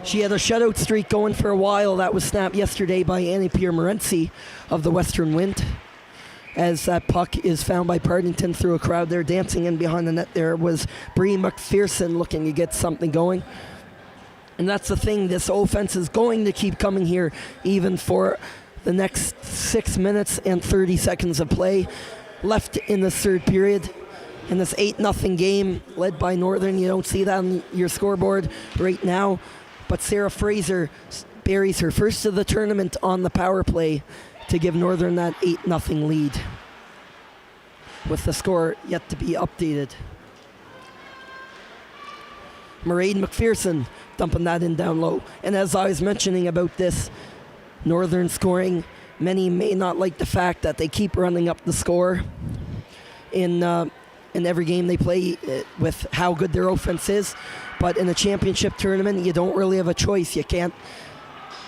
She had a shutout streak going for a while that was snapped yesterday by Annie Pierre-Morency of the Western Wind. As that puck is found by Partington through a crowd there, dancing in behind the net there was Bree McPherson looking to get something going. And that's the thing, this offense is going to keep coming here even for the next 6 minutes and 30 seconds of play left in the third period. In this 8-0 game led by Northern, you don't see that on your scoreboard right now, but Sarah Fraser buries her first of the tournament on the power play to give Northern that 8-0 lead, with the score yet to be updated. Mairead McPherson dumping that in down low. And as I was mentioning about this Northern scoring, many may not like the fact that they keep running up the score in every game they play with how good their offense is. But in a championship tournament, you don't really have a choice. You can't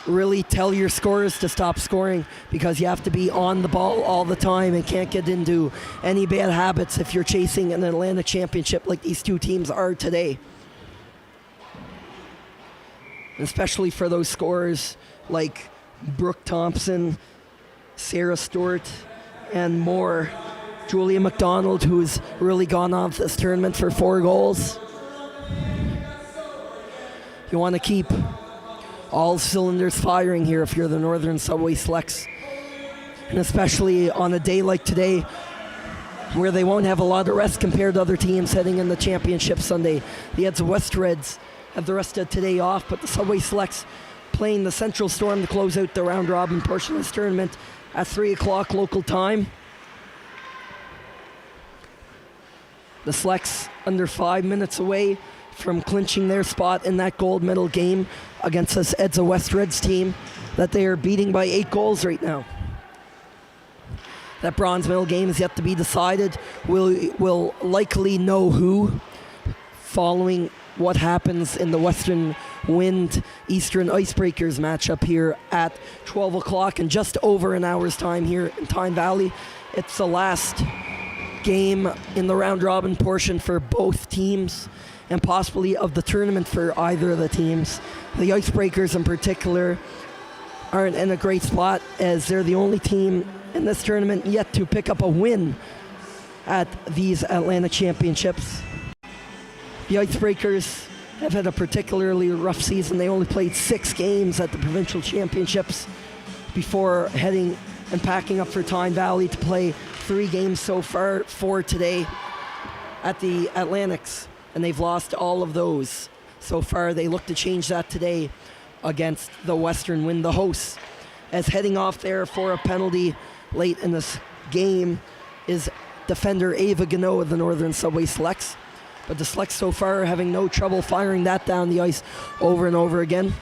really tell your scorers to stop scoring because you have to be on the ball all the time and can't get into any bad habits if you're chasing an Atlantic championship like these two teams are today. Especially for those scorers like Brooke Thompson, Sarah Stewart, and more. Julia McDonald, who's really gone off this tournament for 4 goals. You want to keep all cylinders firing here if you're the Northern Subway Selects. And especially on a day like today, where they won't have a lot of rest compared to other teams heading in the championship Sunday. The Ed's West Reds have the rest of today off, but the Subway Selects playing the Central Storm to close out the round-robin portion of this tournament at 3 o'clock local time. The Selects under 5 minutes away from clinching their spot in that gold medal game against this Ed's West Reds team that they are beating by 8 goals right now. That bronze medal game is yet to be decided. We'll likely know who following what happens in the Western Wind Eastern Icebreakers matchup here at 12 o'clock in just over an hour's time here in Tyne Valley. It's the last game in the round-robin portion for both teams and possibly of the tournament for either of the teams. The Icebreakers in particular aren't in a great spot as they're the only team in this tournament yet to pick up a win at these Atlantic Championships. The Icebreakers have had a particularly rough season. They only played 6 games at the provincial championships before heading and packing up for Tyne Valley to play 3 games so far, 4 today at the Atlantics, and they've lost all of those so far. They look to change that today against the Western Wind, the hosts, as heading off there for a penalty late in this game is defender Ava Gano of the Northern Subway Selects. But the Selects so far are having no trouble firing that down the ice over and over again.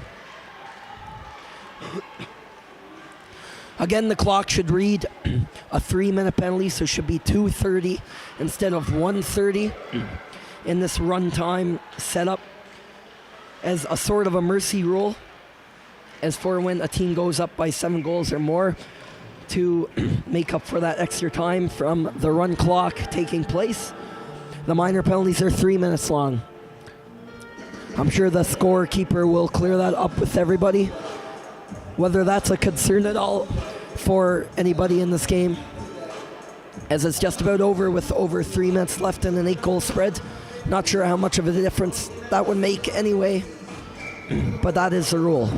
Again, the clock should read a 3-minute penalty, so it should be 2:30 instead of 1:30 in this runtime setup as a sort of a mercy rule, as for when a team goes up by 7 goals or more, to make up for that extra time from the run clock taking place. The minor penalties are 3 minutes long. I'm sure the scorekeeper will clear that up with everybody. Whether that's a concern at all for anybody in this game, as it's just about over with over 3 minutes left in an 8-goal spread. Not sure how much of a difference that would make anyway, but that is the rule.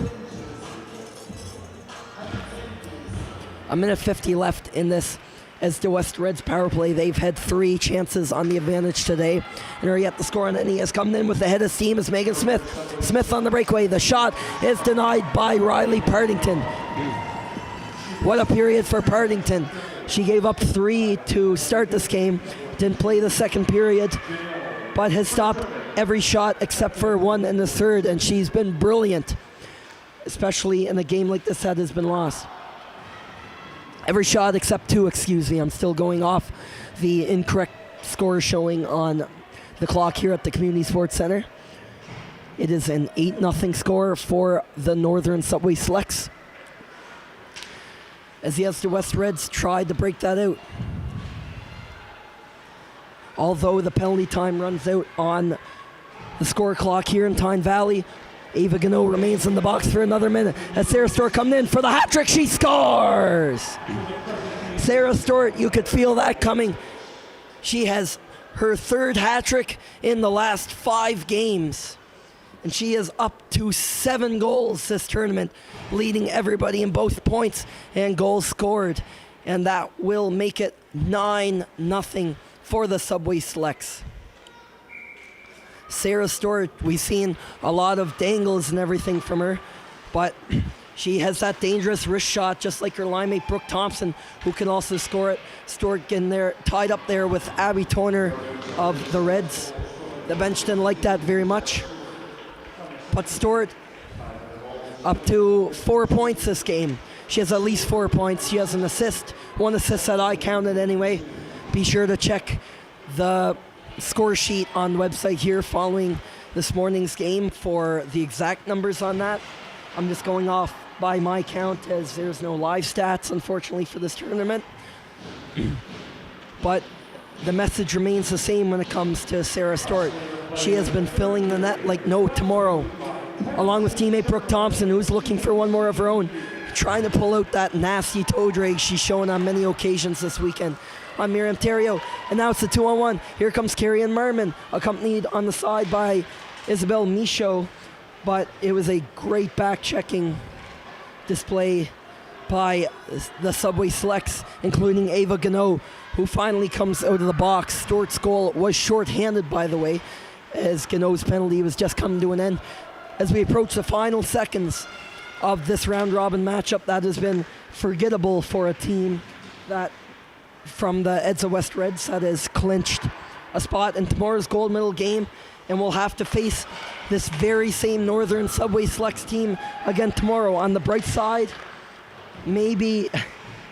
A minute 50 left in this as the West Reds power play. They've had 3 chances on the advantage today and are yet to score on any. Has come in with the head of steam is Megan Smith. Smith on the breakaway. The shot is denied by Riley Partington. What a period for Partington. She gave up 3 to start this game. Didn't play the second period, but has stopped every shot except for one in the third, and she's been brilliant, especially in a game like this that has been lost. Every shot except 2, excuse me. I'm still going off the incorrect score showing on the clock here at the Community Sports Center. It is an 8-0 score for the Northern Subway Selects, as the Ulster West Reds tried to break that out. Although the penalty time runs out on the score clock here in Tyne Valley, Ava Gano remains in the box for another minute. As Sarah Stewart coming in for the hat trick, she scores! Sarah Stewart, you could feel that coming. She has her 3rd hat trick in the last 5 games. And she is up to 7 goals this tournament, leading everybody in both points and goals scored. And that will make it 9-0 for the Subway Selects. Sarah Stewart, we've seen a lot of dangles and everything from her, but she has that dangerous wrist shot, just like her line mate Brooke Thompson, who can also score it. Stewart getting there, tied up there with Abby Toner of the Reds. The bench didn't like that very much. But Stewart up to 4 points this game. She has at least 4 points. She has an assist, 1 assist that I counted anyway. Be sure to check the score sheet on the website here following this morning's game for the exact numbers on that. I'm just going off by my count, as there's no live stats, unfortunately, for this tournament. But the message remains the same when it comes to Sarah Stewart. She has been filling the net like no tomorrow, along with teammate Brooke Thompson, who's looking for one more of her own, trying to pull out that nasty toe drag she's shown on many occasions this weekend. On Miriam Terrio, and now it's the 2-on-1. Here comes Carrie Ann Merman, accompanied on the side by Isabel Michaud, but it was a great back-checking display by the Subway Selects, including Ava Gano, who finally comes out of the box. Stewart's goal was short-handed, by the way, as Gano's penalty was just coming to an end. As we approach the final seconds of this round-robin matchup that has been forgettable for a team that from the Edsa West Reds that has clinched a spot in tomorrow's gold medal game, and will have to face this very same Northern Subway Selects team again tomorrow. On the bright side, maybe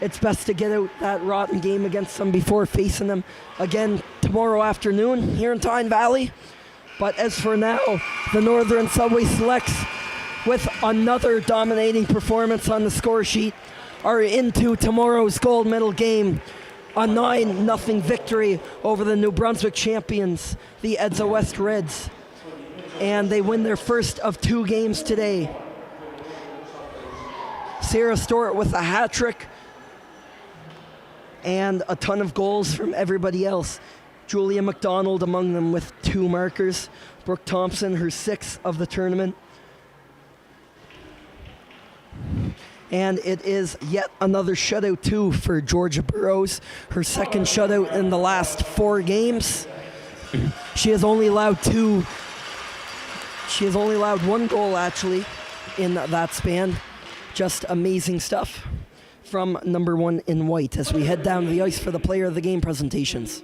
it's best to get out that rotten game against them before facing them again tomorrow afternoon here in Tyne Valley. But as for now, the Northern Subway Selects, with another dominating performance on the score sheet, are into tomorrow's gold medal game. A 9-0 victory over the New Brunswick champions, the Edsa West Reds. And they win their first of 2 games today. Sarah Stewart with a hat trick and a ton of goals from everybody else. Julia McDonald among them with 2 markers. Brooke Thompson, her 6th of the tournament. And it is yet another shutout, too, for Georgia Burrows. Her 2nd shutout in the last 4 games. She has only allowed 2. She has only allowed 1 goal, actually, in that span. Just amazing stuff from number 1 in white as we head down to the ice for the player of the game presentations.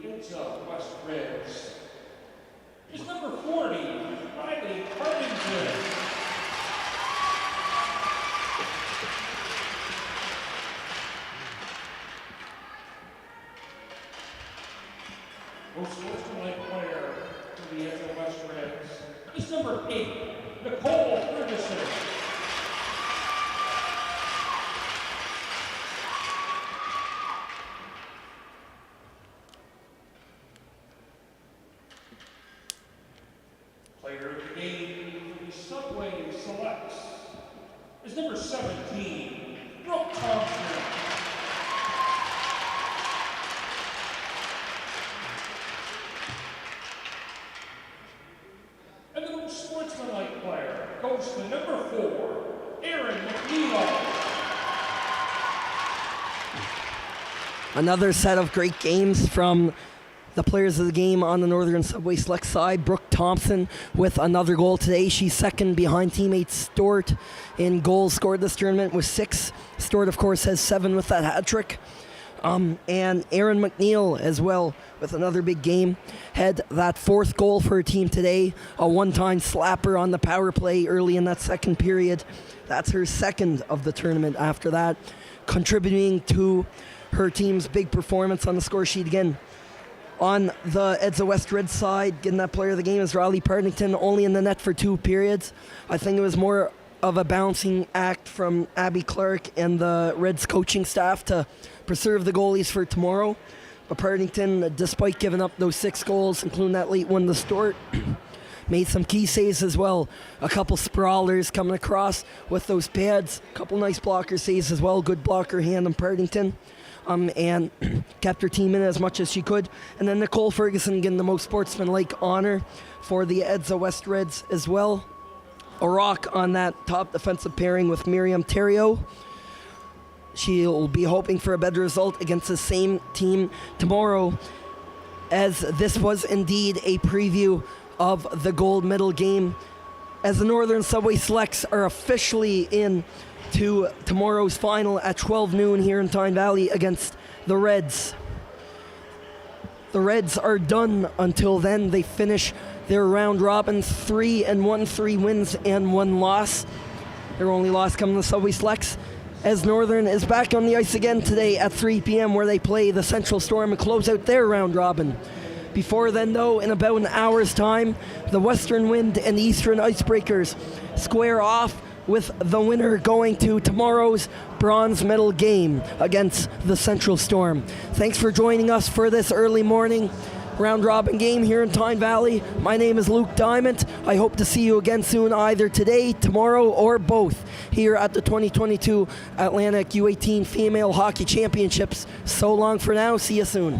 the Edge of West Reds is number 8, Nicole Ferguson. Player of the game for the Subway Selects is number 17, Brooke Thompson. And the most sportsmanlike player goes to number 4, Aaron McNeil. Another set of great games from the players of the game on the Northern Subway Select side. Brooke Thompson with another goal today. She's second behind teammate Stewart in goals scored this tournament with 6. Stewart, of course, has 7 with that hat trick. And Aaron McNeil as well with another big game. Had that 4th goal for her team today. A one-time slapper on the power play early in that second period. That's her 2nd of the tournament after that. Contributing to her team's big performance on the score sheet again. On the Edza West Red side, getting that player of the game is Riley Partington, only in the net for 2 periods. I think it was more of a balancing act from Abby Clark and the Reds coaching staff to preserve the goalies for tomorrow. But Partington, despite giving up those 6 goals, including that late one to Stewart, made some key saves as well. A couple sprawlers coming across with those pads. A couple nice blocker saves as well. Good blocker hand on Partington. And kept her team in as much as she could. And then Nicole Ferguson getting the most sportsmanlike honor for the Edza West Reds as well. A rock on that top defensive pairing with Miriam Terrio. She'll be hoping for a better result against the same team tomorrow, as this was indeed a preview of the gold medal game, as the Northern Subway Selects are officially in to tomorrow's final at 12 noon here in Tyne Valley against the Reds. The Reds are done until then. They finish their round robin 3-1, 3 wins and 1 loss. Their only loss coming to the Subway Selects, as Northern is back on the ice again today at 3 p.m. where they play the Central Storm and close out their round robin. Before then, though, in about an hour's time, the Western Wind and the Eastern Icebreakers square off, with the winner going to tomorrow's bronze medal game against the Central Storm. Thanks for joining us for this early morning round robin game here in Tyne Valley. My name is Luke Diamond. I hope to see you again soon, either today, tomorrow, or both, here at the 2022 Atlantic U18 Female Hockey Championships. So long for now. See you soon.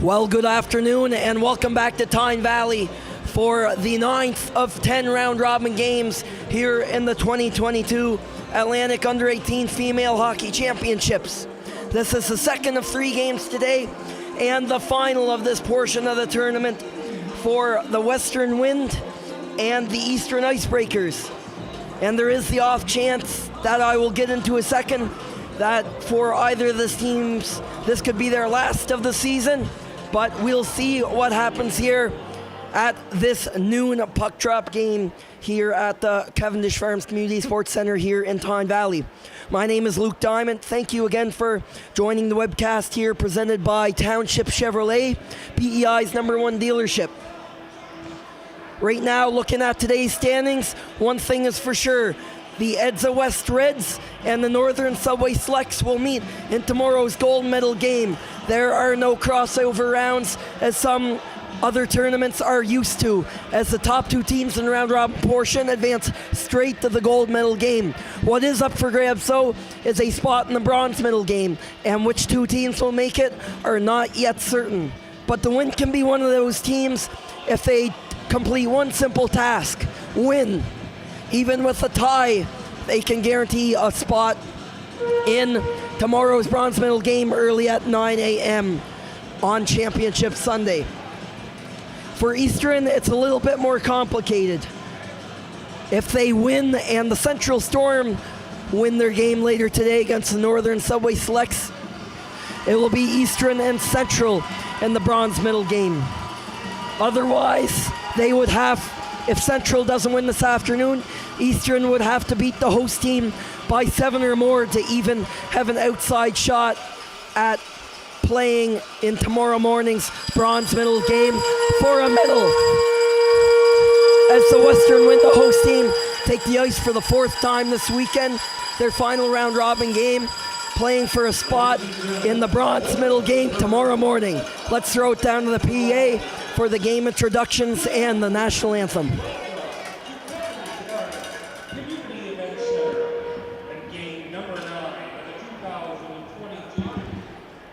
Well, good afternoon and welcome back to Tyne Valley for the 9th of 10 round robin games here in the 2022 Atlantic Under-18 Female Hockey Championships. This is the second of 3 games today and the final of this portion of the tournament for the Western Wind and the Eastern Icebreakers. And there is the off chance that I will get into a second that for either of these teams, this could be their last of the season. But we'll see what happens here at this noon puck drop game here at the Cavendish Farms Community Sports Center here in Tyne Valley. My name is Luke Diamond. Thank you again for joining the webcast here presented by Township Chevrolet, PEI's #1 dealership. Right now, looking at today's standings, one thing is for sure. The EDSA West Reds and the Northern Subway Selects will meet in tomorrow's gold medal game. There are no crossover rounds as some other tournaments are used to, as the top 2 teams in the round robin portion advance straight to the gold medal game. What is up for grabs though is a spot in the bronze medal game, and which 2 teams will make it are not yet certain. But the Wind can be one of those teams if they complete one simple task: win. Even with a tie, they can guarantee a spot in tomorrow's bronze medal game early at 9 a.m. on Championship Sunday. For Eastern, it's a little bit more complicated. If they win and the Central Storm win their game later today against the Northern Subway Selects, it will be Eastern and Central in the bronze medal game. Otherwise, they would have, if Central doesn't win this afternoon, Eastern would have to beat the host team by 7 or more to even have an outside shot at playing in tomorrow morning's bronze medal game for a medal. As the Western Wind, the host team, take the ice for the 4th time this weekend, their final round robin game, playing for a spot in the bronze medal game tomorrow morning. Let's throw it down to the PA for the game introductions and the national anthem. Community Event Center and game number 9 of the 2022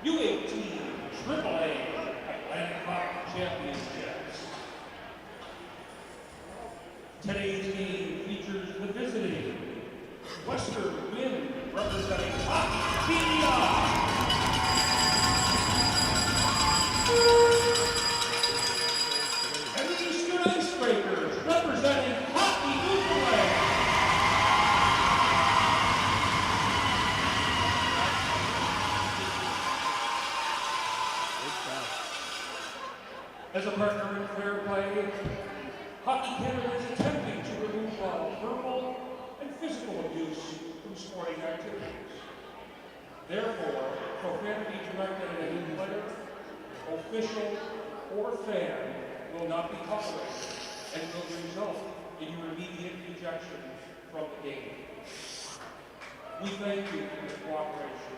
U18 AAA Atlantic Hockey Championships. Today's game features the visiting Western Wind representing Hockey PEI. And the Eastern Icebreakers representing Hockey Newfoundland. As a partner in fair play, Hockey Canada is attempting to remove all verbal and physical abuse from sporting activities. Therefore, profanity directed at any player, official, or fan will not be tolerated and will result in your immediate ejection from the game. We thank you for your cooperation.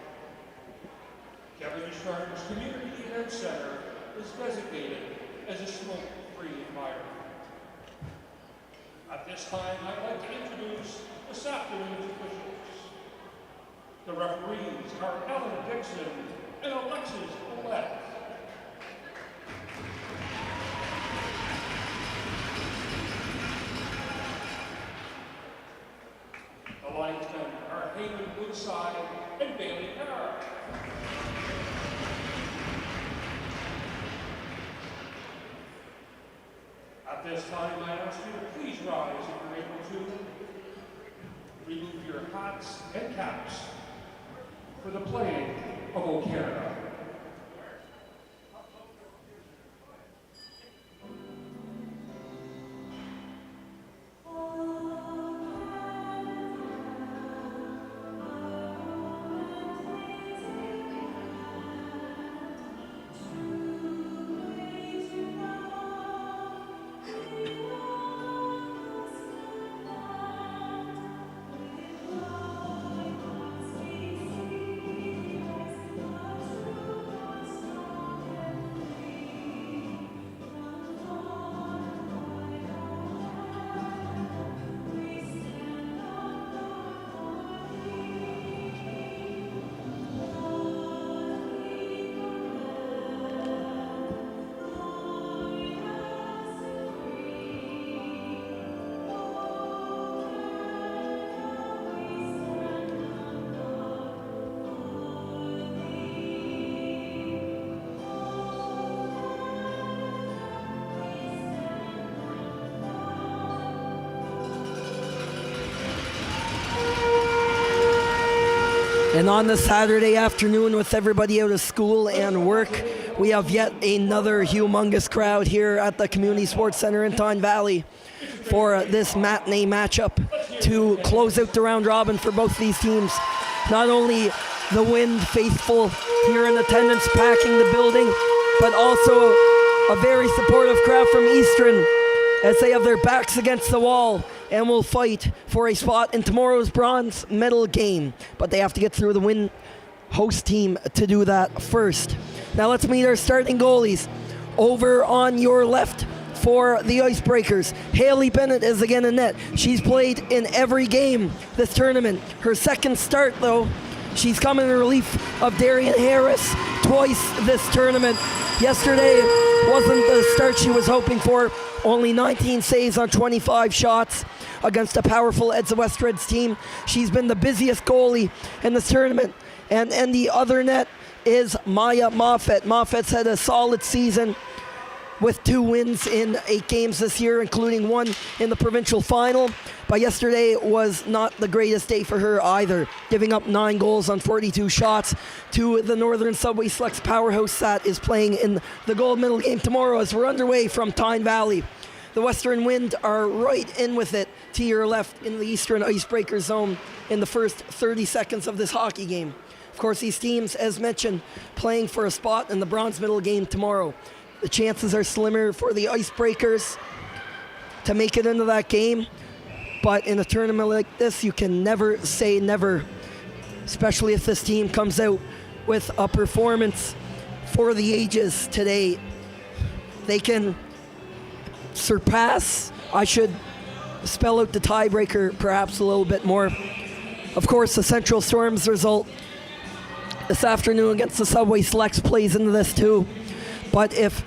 Cavendish Farms Community Event Center is designated as a smoke-free environment. At this time, I'd like to introduce this afternoon's officials. The referees are Ellen Dixon and Alexis Ouellette. The linesmen are Hayden Woodside and Bailey Carr. At this time, I ask you to please rise if you're able to. Remove your hats and caps for the playing of O Canada. And on this Saturday afternoon, with everybody out of school and work, we have yet another humongous crowd here at the Community Sports Center in Tyne Valley for this matinee matchup to close out the round robin for both these teams. Not only the Wind faithful here in attendance packing the building, but also a very supportive crowd from Eastern as they have their backs against the wall and will fight for a spot in tomorrow's bronze medal game. But they have to get through the Wind host team to do that first. Now let's meet our starting goalies. Over on your left for the Icebreakers, Haley Bennett is again in net. She's played in every game this tournament. Her second start though, she's coming in relief of Darian Harris twice this tournament. Yesterday wasn't the start she was hoping for. Only 19 saves on 25 shots against a powerful Edsa West Reds team. She's been the busiest goalie in this tournament. And in the other net is Maya Moffett. Moffett's had a solid season with 2 wins in 8 games this year, including 1 in the provincial final. But yesterday was not the greatest day for her either, giving up 9 goals on 42 shots to the Northern Subway Selects powerhouse that is playing in the gold medal game tomorrow as we're underway from Tyne Valley. The Western Wind are right in with it to your left in the Eastern Icebreaker zone in the first 30 seconds of this hockey game. Of course, these teams, as mentioned, playing for a spot in the bronze medal game tomorrow. The chances are slimmer for the Icebreakers to make it into that game. But in a tournament like this, you can never say never, especially if this team comes out with a performance for the ages today. They can surpass, I should spell out the tiebreaker perhaps a little bit more. Of course, the Central Storm's result this afternoon against the Subway Selects plays into this too. But if,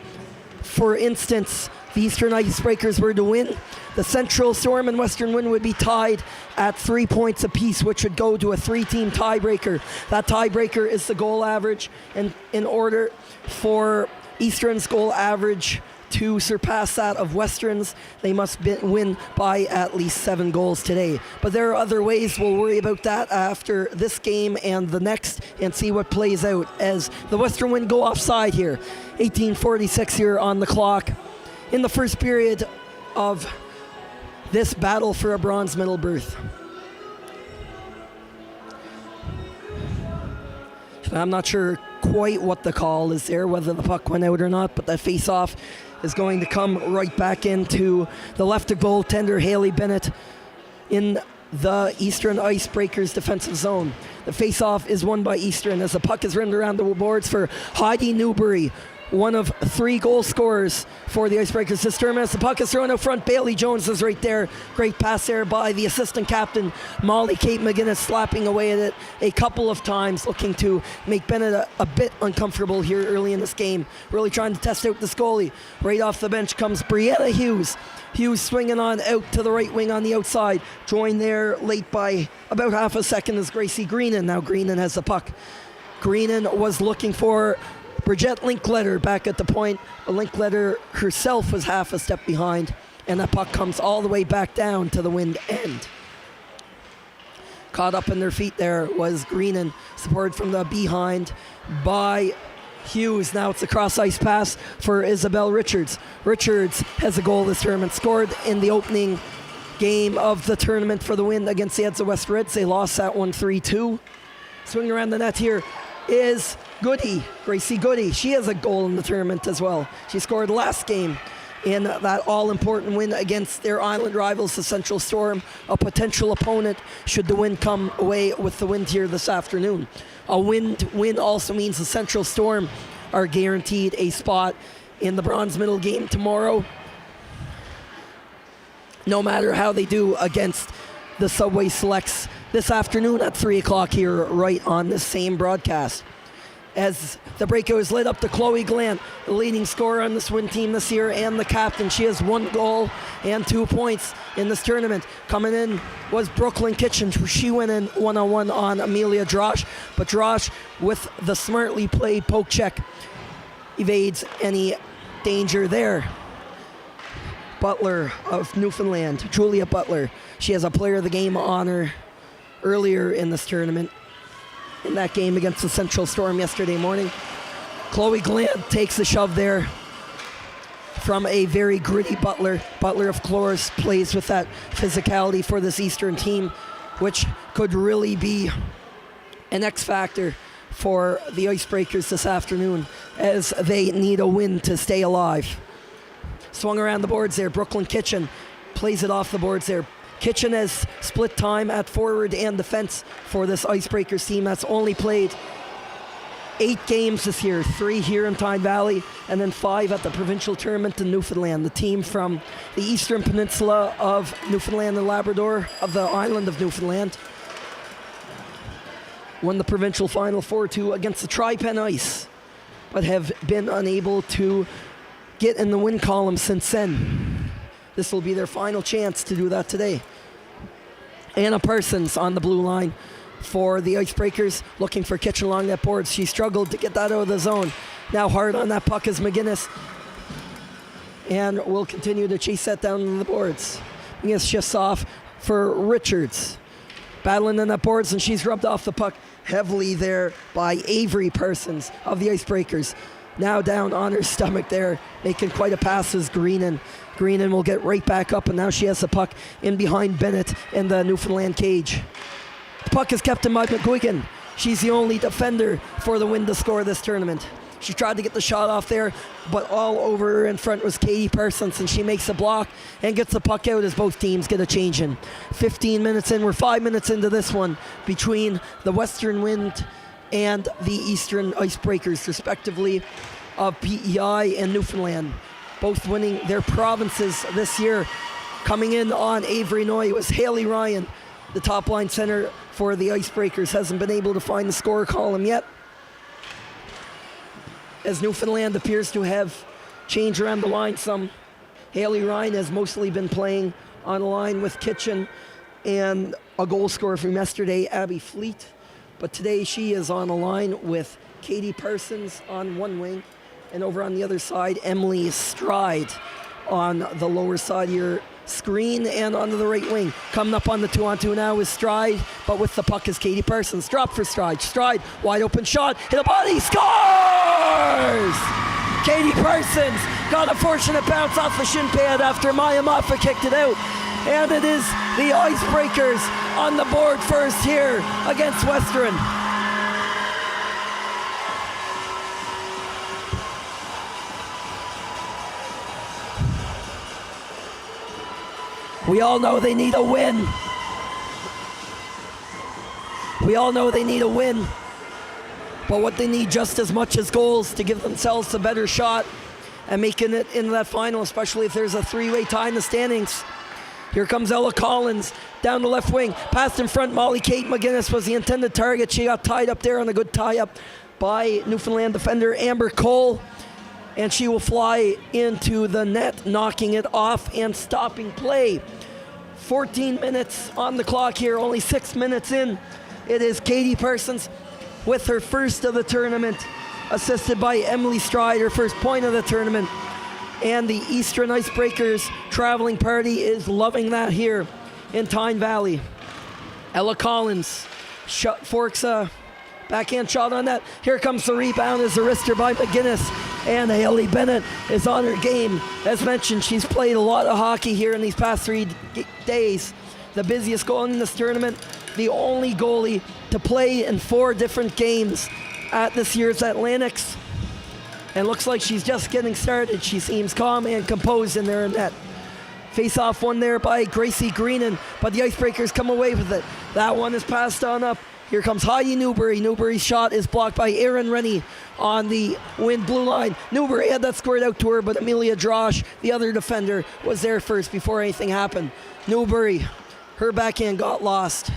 for instance, the Eastern Icebreakers were to win, the Central Storm and Western Wind would be tied at 3 points apiece, which would go to a 3-team tiebreaker. That tiebreaker is the goal average, and in order for Eastern's goal average to surpass that of Western's, they must win by at least 7 goals today. But there are other ways. We'll worry about that after this game and the next and see what plays out as the Western Wind go offside here. 18:46 here on the clock in the first period of this battle for a bronze medal berth. I'm not sure quite what the call is there, whether the puck went out or not, but that face-off is going to come right back into the left of goaltender Haley Bennett in the Eastern Icebreakers defensive zone. The face-off is won by Eastern as the puck is rinned around the boards for Heidi Newbury, one of 3 goal scorers for the Icebreakers this tournament. As the puck is thrown out front, Bailey Jones is right there. Great pass there by the assistant captain, Molly Kate McGinnis, slapping away at it a couple of times, looking to make Bennett a bit uncomfortable here early in this game. Really trying to test out this goalie. Right off the bench comes Brianna Hughes. Hughes swinging on out to the right wing on the outside. Joined there late by about half a second is Gracie Greenan. Now Greenan has the puck. Greenan was looking for Bridget Linkletter back at the point. Linkletter herself was half a step behind, and that puck comes all the way back down to the Wind end. Caught up in their feet there was Greenan, supported from the behind by Hughes. Now it's a cross-ice pass for Isabel Richards. Richards has a goal this tournament, scored in the opening game of the tournament for the Wind against the Edsa West Reds. They lost that one 3-2. Swinging around the net here is Goody, Gracie Goody. She has a goal in the tournament as well. She scored last game in that all-important win against their island rivals, the Central Storm, a potential opponent should the Wind come away with the Wind here this afternoon. A Wind win also means the Central Storm are guaranteed a spot in the bronze medal game tomorrow, no matter how they do against the Subway Selects this afternoon at 3 o'clock here right on this same broadcast. As the breakout is led up to Chloe Glant, the leading scorer on this Wind team this year and the captain. She has 1 goal and 2 points in this tournament. Coming in was Brooklyn Kitchen. She went in one-on-one on Amelia Drosh, but Drosh, with the smartly played poke check, evades any danger there. Butler of Newfoundland, Julia Butler. She has a player of the game honor earlier in this tournament. in that game against the Central Storm yesterday morning. Chloe Glant takes the shove there from a very gritty Butler. Butler, of course, plays with that physicality for this Eastern team, which could really be an X factor for the Icebreakers this afternoon as they need a win to stay alive. Swung around the boards there. Brooklyn Kitchen plays it off the boards there. Kitchen has split time at forward and defense for this Icebreakers team that's only played 8 games this year, 3 here in Tyne Valley, and then 5 at the provincial tournament in Newfoundland. The team from the eastern peninsula of Newfoundland and Labrador, of the island of Newfoundland, won the provincial final 4-2 against the Tri-Pen Ice, but have been unable to get in the win column since then. This will be their final chance to do that today. Anna Parsons on the blue line for the Icebreakers, looking for Kitchen along that board. She struggled to get that out of the zone. Now hard on that puck is McGinnis, and will continue to chase that down on the boards. McGinnis shifts off for Richards, battling on that boards, and she's rubbed off the puck heavily there by Avery Parsons of the Icebreakers. Now down on her stomach there, making quite a pass is Greenan. Greenan will get right back up, and now she has the puck in behind Bennett in the Newfoundland cage. The puck is kept in by McGuigan. She's the only defender for the win to score this tournament. She tried to get the shot off there, but all over her in front was Katie Parsons, and she makes a block and gets the puck out as both teams get a change in. 15 minutes in, we're 5 minutes into this one between the Western Wind and the Eastern Icebreakers, respectively, of PEI and Newfoundland, both winning their provinces this year. Coming in on Avery Noy was Haley Ryan, the top line center for the Icebreakers. Hasn't been able to find the score column yet, as Newfoundland appears to have changed around the line some. Haley Ryan has mostly been playing on a line with Kitchen and a goal scorer from yesterday, Abby Fleet. But today she is on a line with Katie Parsons on one wing, and over on the other side, Emily Stride on the lower side of your screen and onto the right wing. Coming up on the 2-on-2 now is Stride, but with the puck is Katie Parsons. Drop for Stride. Stride, wide open shot, hit a body, scores! Katie Parsons got a fortunate bounce off the shin pad after Maya Moffat kicked it out. And it is the Icebreakers on the board first here against Western. We all know they need a win. We all know they need a win. But what they need just as much as goals to give themselves a better shot and making it into that final, especially if there's a 3-way tie in the standings. Here comes Ella Collins down the left wing. Passed in front, Molly Kate McGinnis was the intended target. She got tied up there on a good tie-up by Newfoundland defender Amber Cole. And she will fly into the net, knocking it off and stopping play. 14 minutes on the clock here, only 6 minutes in. It is Katie Parsons with her first of the tournament, assisted by Emily Stride, her first point of the tournament. And the Eastern Icebreakers traveling party is loving that here in Tyne Valley. Ella Collins forks a backhand shot on that. Here comes the rebound as a wrister by McGinnis. And Haley Bennett is on her game. As mentioned, she's played a lot of hockey here in these past 3 days. The busiest goal in this tournament, the only goalie to play in 4 different games at this year's Atlantics. And looks like she's just getting started. She seems calm and composed in their net. Face-off one there by Gracie Greenan, but the Icebreakers come away with it. That one is passed on up. Here comes Heidi Newbury. Newbury's shot is blocked by Erin Rennie on the wind blue line. Newbury had that squared out to her, but Amelia Drosh, the other defender, was there first before anything happened. Newbury, her backhand got lost.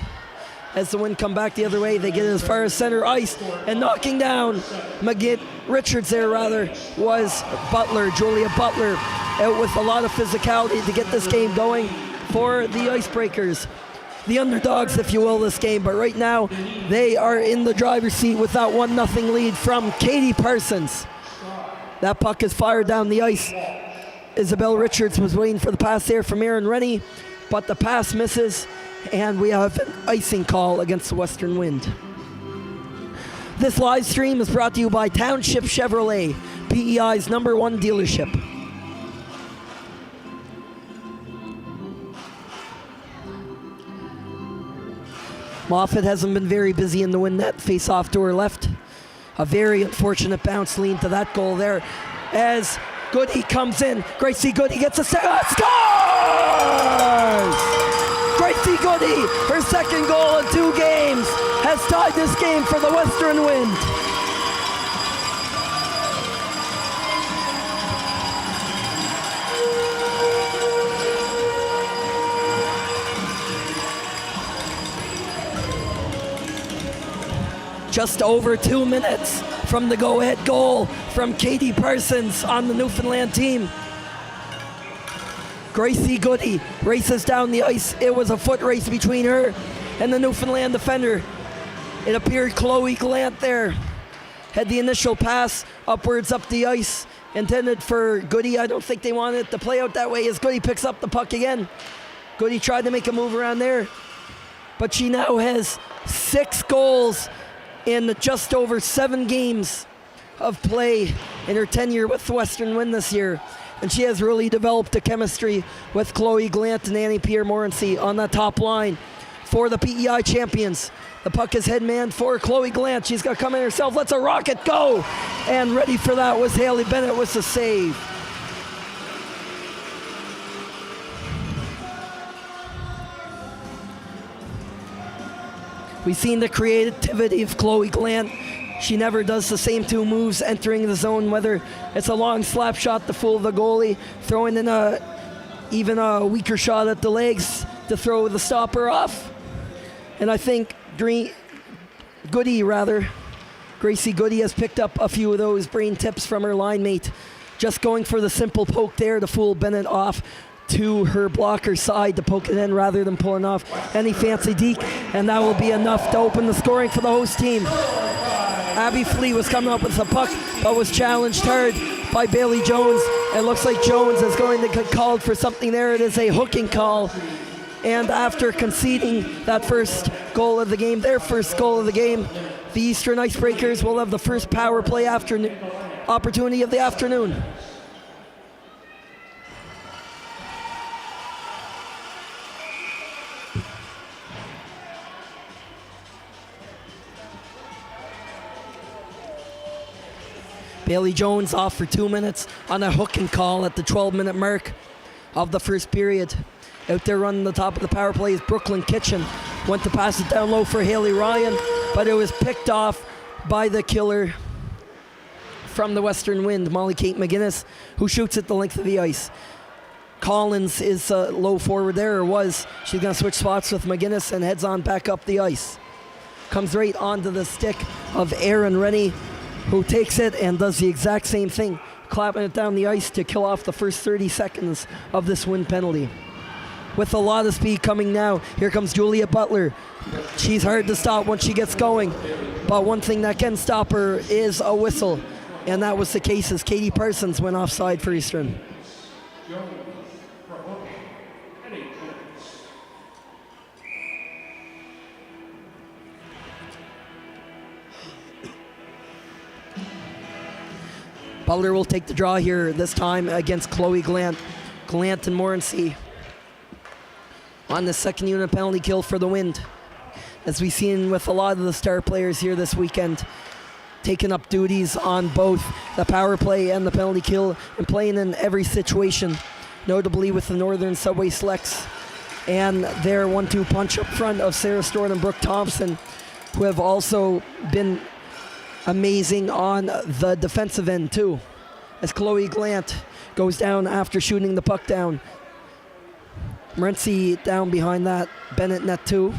As the wind come back the other way, they get as far as center ice, and knocking down Richards there was Butler, Julia Butler, out with a lot of physicality to get this game going for the Icebreakers. The underdogs, if you will, this game, but right now they are in the driver's seat with that 1-0 lead from Katie Parsons. That puck is fired down the ice. Isabel Richards was waiting for the pass there from Erin Rennie, but the pass misses, and we have an icing call against the Western Wind. This live stream is brought to you by Township Chevrolet, PEI's #1 dealership. Moffat hasn't been very busy in the win net. Face off to her left. A very unfortunate bounce lean to that goal there. As Goody comes in, Gracie Goody gets a scores! Gracie Goody, her second goal in 2 games, has tied this game for the Western Wind. Just over 2 minutes from the go-ahead goal from Katie Parsons on the Newfoundland team. Gracie Goody races down the ice. It was a foot race between her and the Newfoundland defender. It appeared Chloe Glant there had the initial pass upwards up the ice, intended for Goody. I don't think they wanted it to play out that way as Goody picks up the puck again. Goody tried to make a move around there, but she now has 6 goals in just over 7 games of play in her tenure with the Western Wind this year. And she has really developed a chemistry with Chloe Glant and Annie Pierre-Morency on the top line for the PEI champions. The puck is headman for Chloe Glant. She's got to come in herself. Let's a rocket go! And ready for that was Haley Bennett with the save. We've seen the creativity of Chloe Glant. She never does the same 2 moves entering the zone, whether it's a long slap shot to fool the goalie, throwing in even a weaker shot at the legs to throw the stopper off. And I think Gracie Goody has picked up a few of those brain tips from her line mate. Just going for the simple poke there to fool Bennett off to her blocker side to poke it in rather than pulling off any fancy deke, and that will be enough to open the scoring for the host team. Abby Flea was coming up with the puck but was challenged hard by Bailey Jones. It looks like Jones is going to get called for something there. It is a hooking call, and after conceding that first goal of the game, their first goal of the game, the Eastern Icebreakers will have the first power play opportunity of the afternoon. Bailey Jones off for 2 minutes on a hooking call at the 12-minute mark of the first period. Out there running the top of the power play is Brooklyn Kitchen. Went to pass it down low for Haley Ryan, but it was picked off by the killer from the Western Wind, Molly Kate McGuinness, who shoots it the length of the ice. Collins is low forward there, or was. She's going to switch spots with McGuinness and heads on back up the ice. Comes right onto the stick of Aaron Rennie, who takes it and does the exact same thing, clapping it down the ice to kill off the first 30 seconds of this win penalty. With a lot of speed coming now, here comes Julia Butler. She's hard to stop once she gets going, but one thing that can stop her is a whistle, and that was the case as Katie Parsons went offside for Eastern. Butler will take the draw here this time against Chloe Glant. Glant and Morency on the second unit penalty kill for the Wind. As we've seen with a lot of the star players here this weekend, taking up duties on both the power play and the penalty kill and playing in every situation, notably with the Northern Subway Selects and their 1-2 punch up front of Sarah Stewart and Brooke Thompson, who have also been amazing on the defensive end too, as Chloe Glant goes down after shooting the puck down. Morency down behind that, Bennett net 2.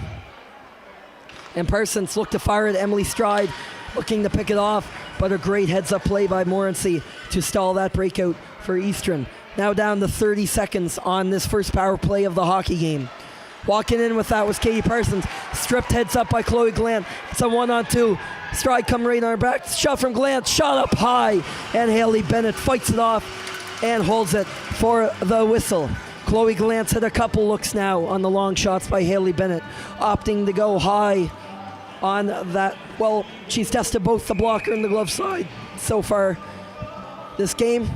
And Parsons looked to fire at Emily Stride, looking to pick it off, but a great heads-up play by Morency to stall that breakout for Eastern. Now down to 30 seconds on this first power play of the hockey game. Walking in with that was Katie Parsons. Stripped heads up by Chloe Glant. It's a 1-on-2. Stride come right on her back. Shot from Glant. Shot up high. And Haley Bennett fights it off and holds it for the whistle. Chloe Glant's had a couple looks now on the long shots by Haley Bennett, opting to go high on that. Well, she's tested both the blocker and the glove side so far this game.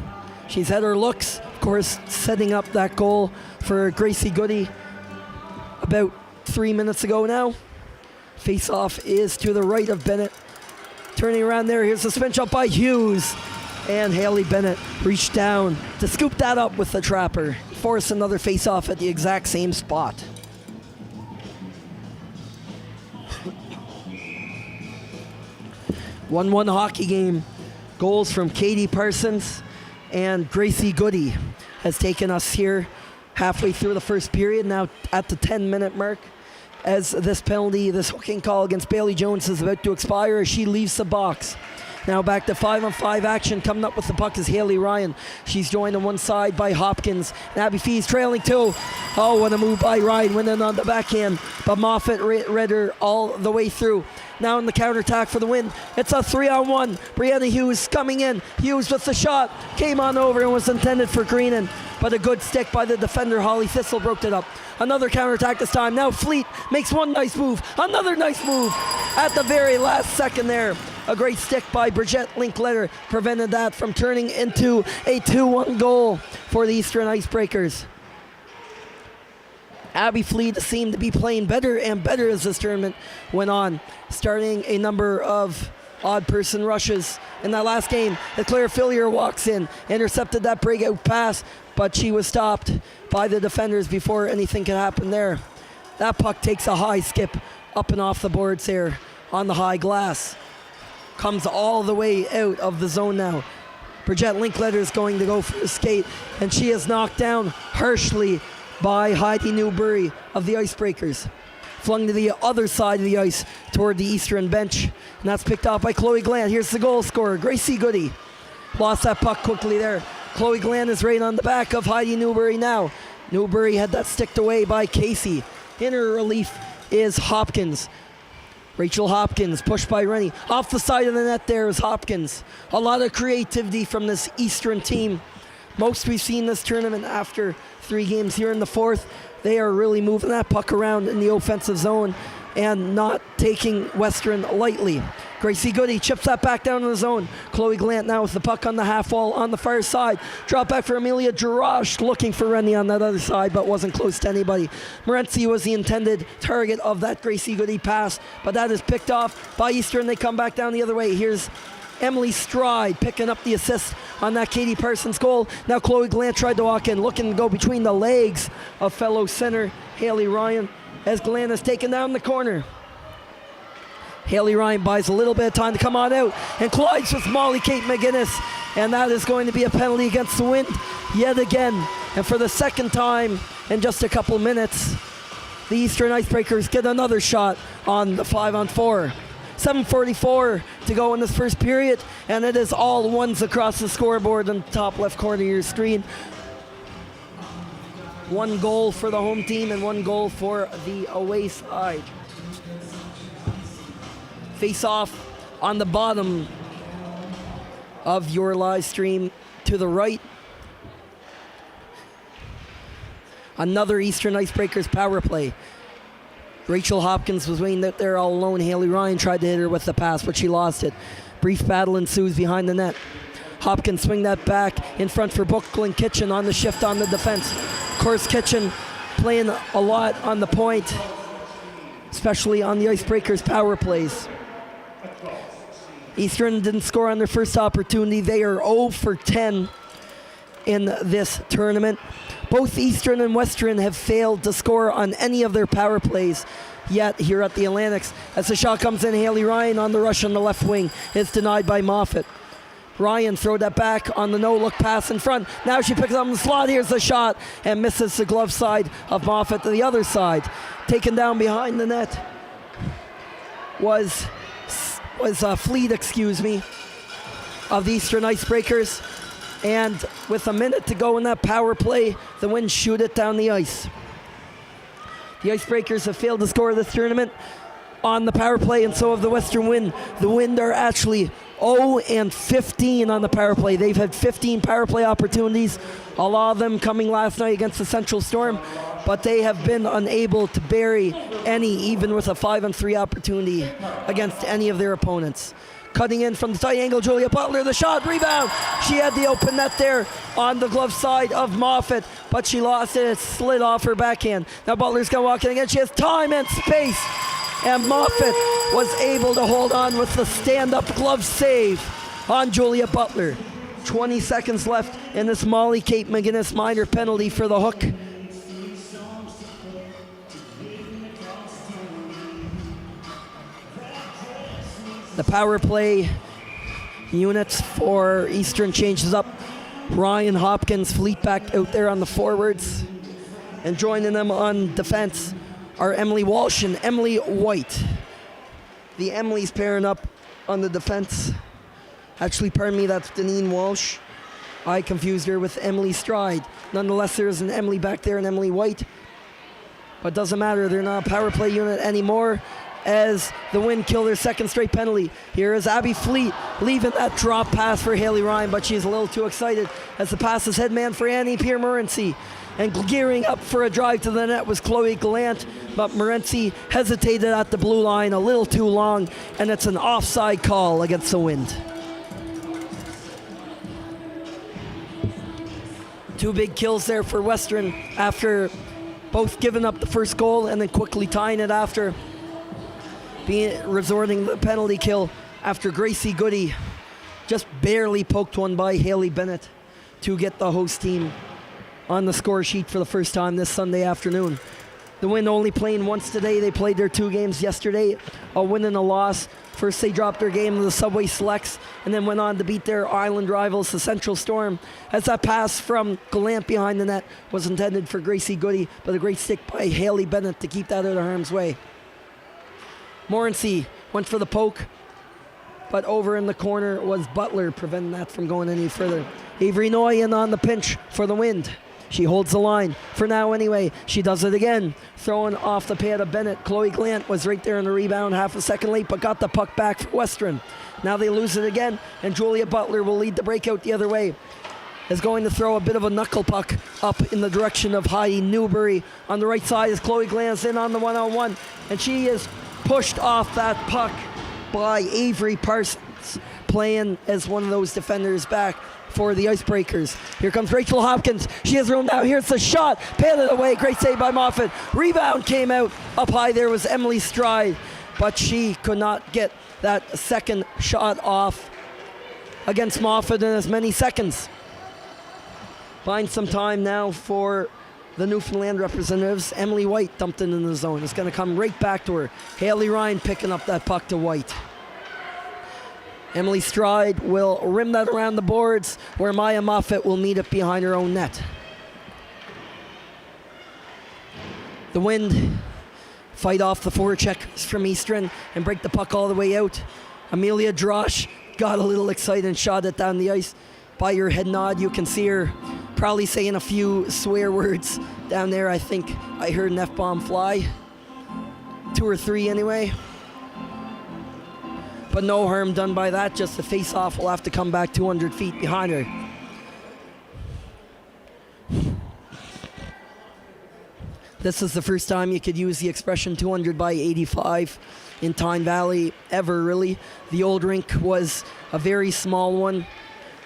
She's had her looks, of course, setting up that goal for Gracie Goody about 3 minutes ago now. Face-off is to the right of Bennett. Turning around there, here's the spin shot by Hughes. And Haley Bennett reached down to scoop that up with the trapper. Force another face-off at the exact same spot. One hockey game. Goals from Katie Parsons and Gracie Goody has taken us here halfway through the first period, now at the 10-minute mark, as this penalty, this hooking call against Bailey Jones is about to expire as she leaves the box. Now back to 5-on-5 action. Coming up with the puck is Haley Ryan. She's joined on one side by Hopkins. And Abby Fee's trailing two. Oh, what a move by Ryan. Winning on the backhand. But Moffat read her all the way through. Now in the counterattack for the win. It's a 3-on-1. Brianna Hughes coming in. Hughes with the shot. Came on over and was intended for Greenan. But a good stick by the defender. Holly Thistle broke it up. Another counterattack this time. Now Fleet makes one nice move. Another nice move at the very last second there. A great stick by Bridget Linkletter prevented that from turning into a 2-1 goal for the Eastern Icebreakers. Abby Fleet seemed to be playing better and better as this tournament went on, starting a number of odd person rushes. In that last game, Claire Fillier walks in, intercepted that breakout pass, but she was stopped by the defenders before anything could happen there. That puck takes a high skip up and off the boards here on the high glass. Comes all the way out of the zone now. Bridget Linkletter is going to go for a skate, and she is knocked down harshly by Heidi Newbury of the Icebreakers. Flung to the other side of the ice toward the Eastern bench, and that's picked off by Chloe Glant. Here's the goal scorer, Gracie Goody. Lost that puck quickly there. Chloe Glant is right on the back of Heidi Newbury now. Newbury had that sticked away by Casey. In her relief is Hopkins. Rachel Hopkins pushed by Rennie. Off the side of the net there is Hopkins. A lot of creativity from this Eastern team. Most we've seen this tournament after 3 games here in the fourth. They are really moving that puck around in the offensive zone and not taking Western lightly. Gracie Goody chips that back down in the zone. Chloe Glant now with the puck on the half wall on the far side. Drop back for Amelia Jarash, looking for Rennie on that other side, but wasn't close to anybody. Morency was the intended target of that Gracie Goody pass, but that is picked off by Eastern. They come back down the other way. Here's Emily Stride picking up the assist on that Katie Parsons goal. Now Chloe Glant tried to walk in, looking to go between the legs of fellow center Haley Ryan, as Glant is taken down the corner. Haley Ryan buys a little bit of time to come on out and collides with Molly Kate McGinnis, and that is going to be a penalty against the Wind yet again. And for the second time in just a couple minutes, the Eastern Icebreakers get another shot on the 5-on-4. 7:44 to go in this first period, and it is all ones across the scoreboard in the top left corner of your screen. 1 goal for the home team and 1 goal for the away side. Face off on the bottom of your live stream to the right. Another Eastern Icebreakers power play. Rachel Hopkins was waiting out there all alone. Haley Ryan tried to hit her with the pass, but she lost it. Brief battle ensues behind the net. Hopkins swing that back in front for Brooklyn Kitchen on the shift on the defense. Of course, Kitchen playing a lot on the point, especially on the Icebreakers power plays. Eastern didn't score on their first opportunity. They are 0 for 10 in this tournament. Both Eastern and Western have failed to score on any of their power plays yet here at the Atlantics. As the shot comes in, Haley Ryan on the rush on the left wing is denied by Moffat. Ryan throwed that back on the no-look pass in front. Now she picks up in the slot. Here's the shot and misses the glove side of Moffat to the other side. Taken down behind the net was Fleet, of the Eastern Icebreakers. And with a minute to go in that power play, the Wind shoot it down the ice. The Icebreakers have failed to score this tournament on the power play, and so have the Western Wind. The Wind are actually 0-15 on the power play. They've had 15 power play opportunities, a lot of them coming last night against the Central Storm, but they have been unable to bury any, even with a 5-on-3 opportunity against any of their opponents. Cutting in from the tight angle, Julia Butler, the shot, rebound. She had the open net there on the glove side of Moffat, but she lost it. It slid off her backhand. Now Butler's going to walk in again. She has time and space, and Moffat was able to hold on with the stand-up glove save on Julia Butler. 20 seconds left in this Molly Kate McGinnis minor penalty for the hook. The power play units for Eastern changes up. Ryan Hopkins, fleet back out there on the forwards. And joining them on defense are Emily Walsh and Emily White. The Emily's pairing up on the defense. Actually, pardon me, that's Deneen Walsh. I confused her with Emily Stride. Nonetheless, there's an Emily back there and Emily White. But doesn't matter, they're not a power play unit anymore, as the Wind kill their second straight penalty. Here is Abby Fleet leaving that drop pass for Haley Ryan, but she's a little too excited as the pass is headman for Annie Pierre-Morency. And gearing up for a drive to the net was Chloe Gallant, but Morency hesitated at the blue line a little too long, and it's an offside call against the Wind. Two big kills there for Western after both giving up the first goal and then quickly tying it after. Resorting the penalty kill after Gracie Goody just barely poked one by Haley Bennett to get the host team on the score sheet for the first time this Sunday afternoon. The Wind only playing once today. They played their 2 games yesterday, a win and a loss. First they dropped their game to the Subway Selects and then went on to beat their island rivals, the Central Storm, as that pass from Gallant behind the net was intended for Gracie Goody, but a great stick by Haley Bennett to keep that out of harm's way. Morency went for the poke, but over in the corner was Butler, preventing that from going any further. Avery Noyen on the pinch for the Wind. She holds the line for now anyway. She does it again, throwing off the pad of Bennett. Chloe Gallant was right there in the rebound, half a second late, but got the puck back for Western. Now they lose it again, and Julia Butler will lead the breakout the other way. Is going to throw a bit of a knuckle puck up in the direction of Heidi Newbury. On the right side is Chloe Glantz in on the one-on-one, and she is pushed off that puck by Avery Parsons, playing as one of those defenders back for the Icebreakers. Here comes Rachel Hopkins. She has room now. Here's the shot. Padded away. Great save by Moffat. Rebound came out. Up high there was Emily Stride, but she could not get that second shot off against Moffat in as many seconds. Find some time now for the Newfoundland representatives. Emily White dumped in the zone. It's going to come right back to her. Haley Ryan picking up that puck to White. Emily Stride will rim that around the boards, where Maya Moffat will meet it behind her own net. The Wind fight off the forechecks from Eastern and break the puck all the way out. Amelia Drosh got a little excited and shot it down the ice. By her head nod, you can see her probably saying a few swear words down there. I think I heard an F-bomb fly. 2 or 3 anyway. But no harm done by that. Just the face-off will have to come back 200 feet behind her. This is the first time you could use the expression 200 by 85 in Tyne Valley ever, really. The old rink was a very small one.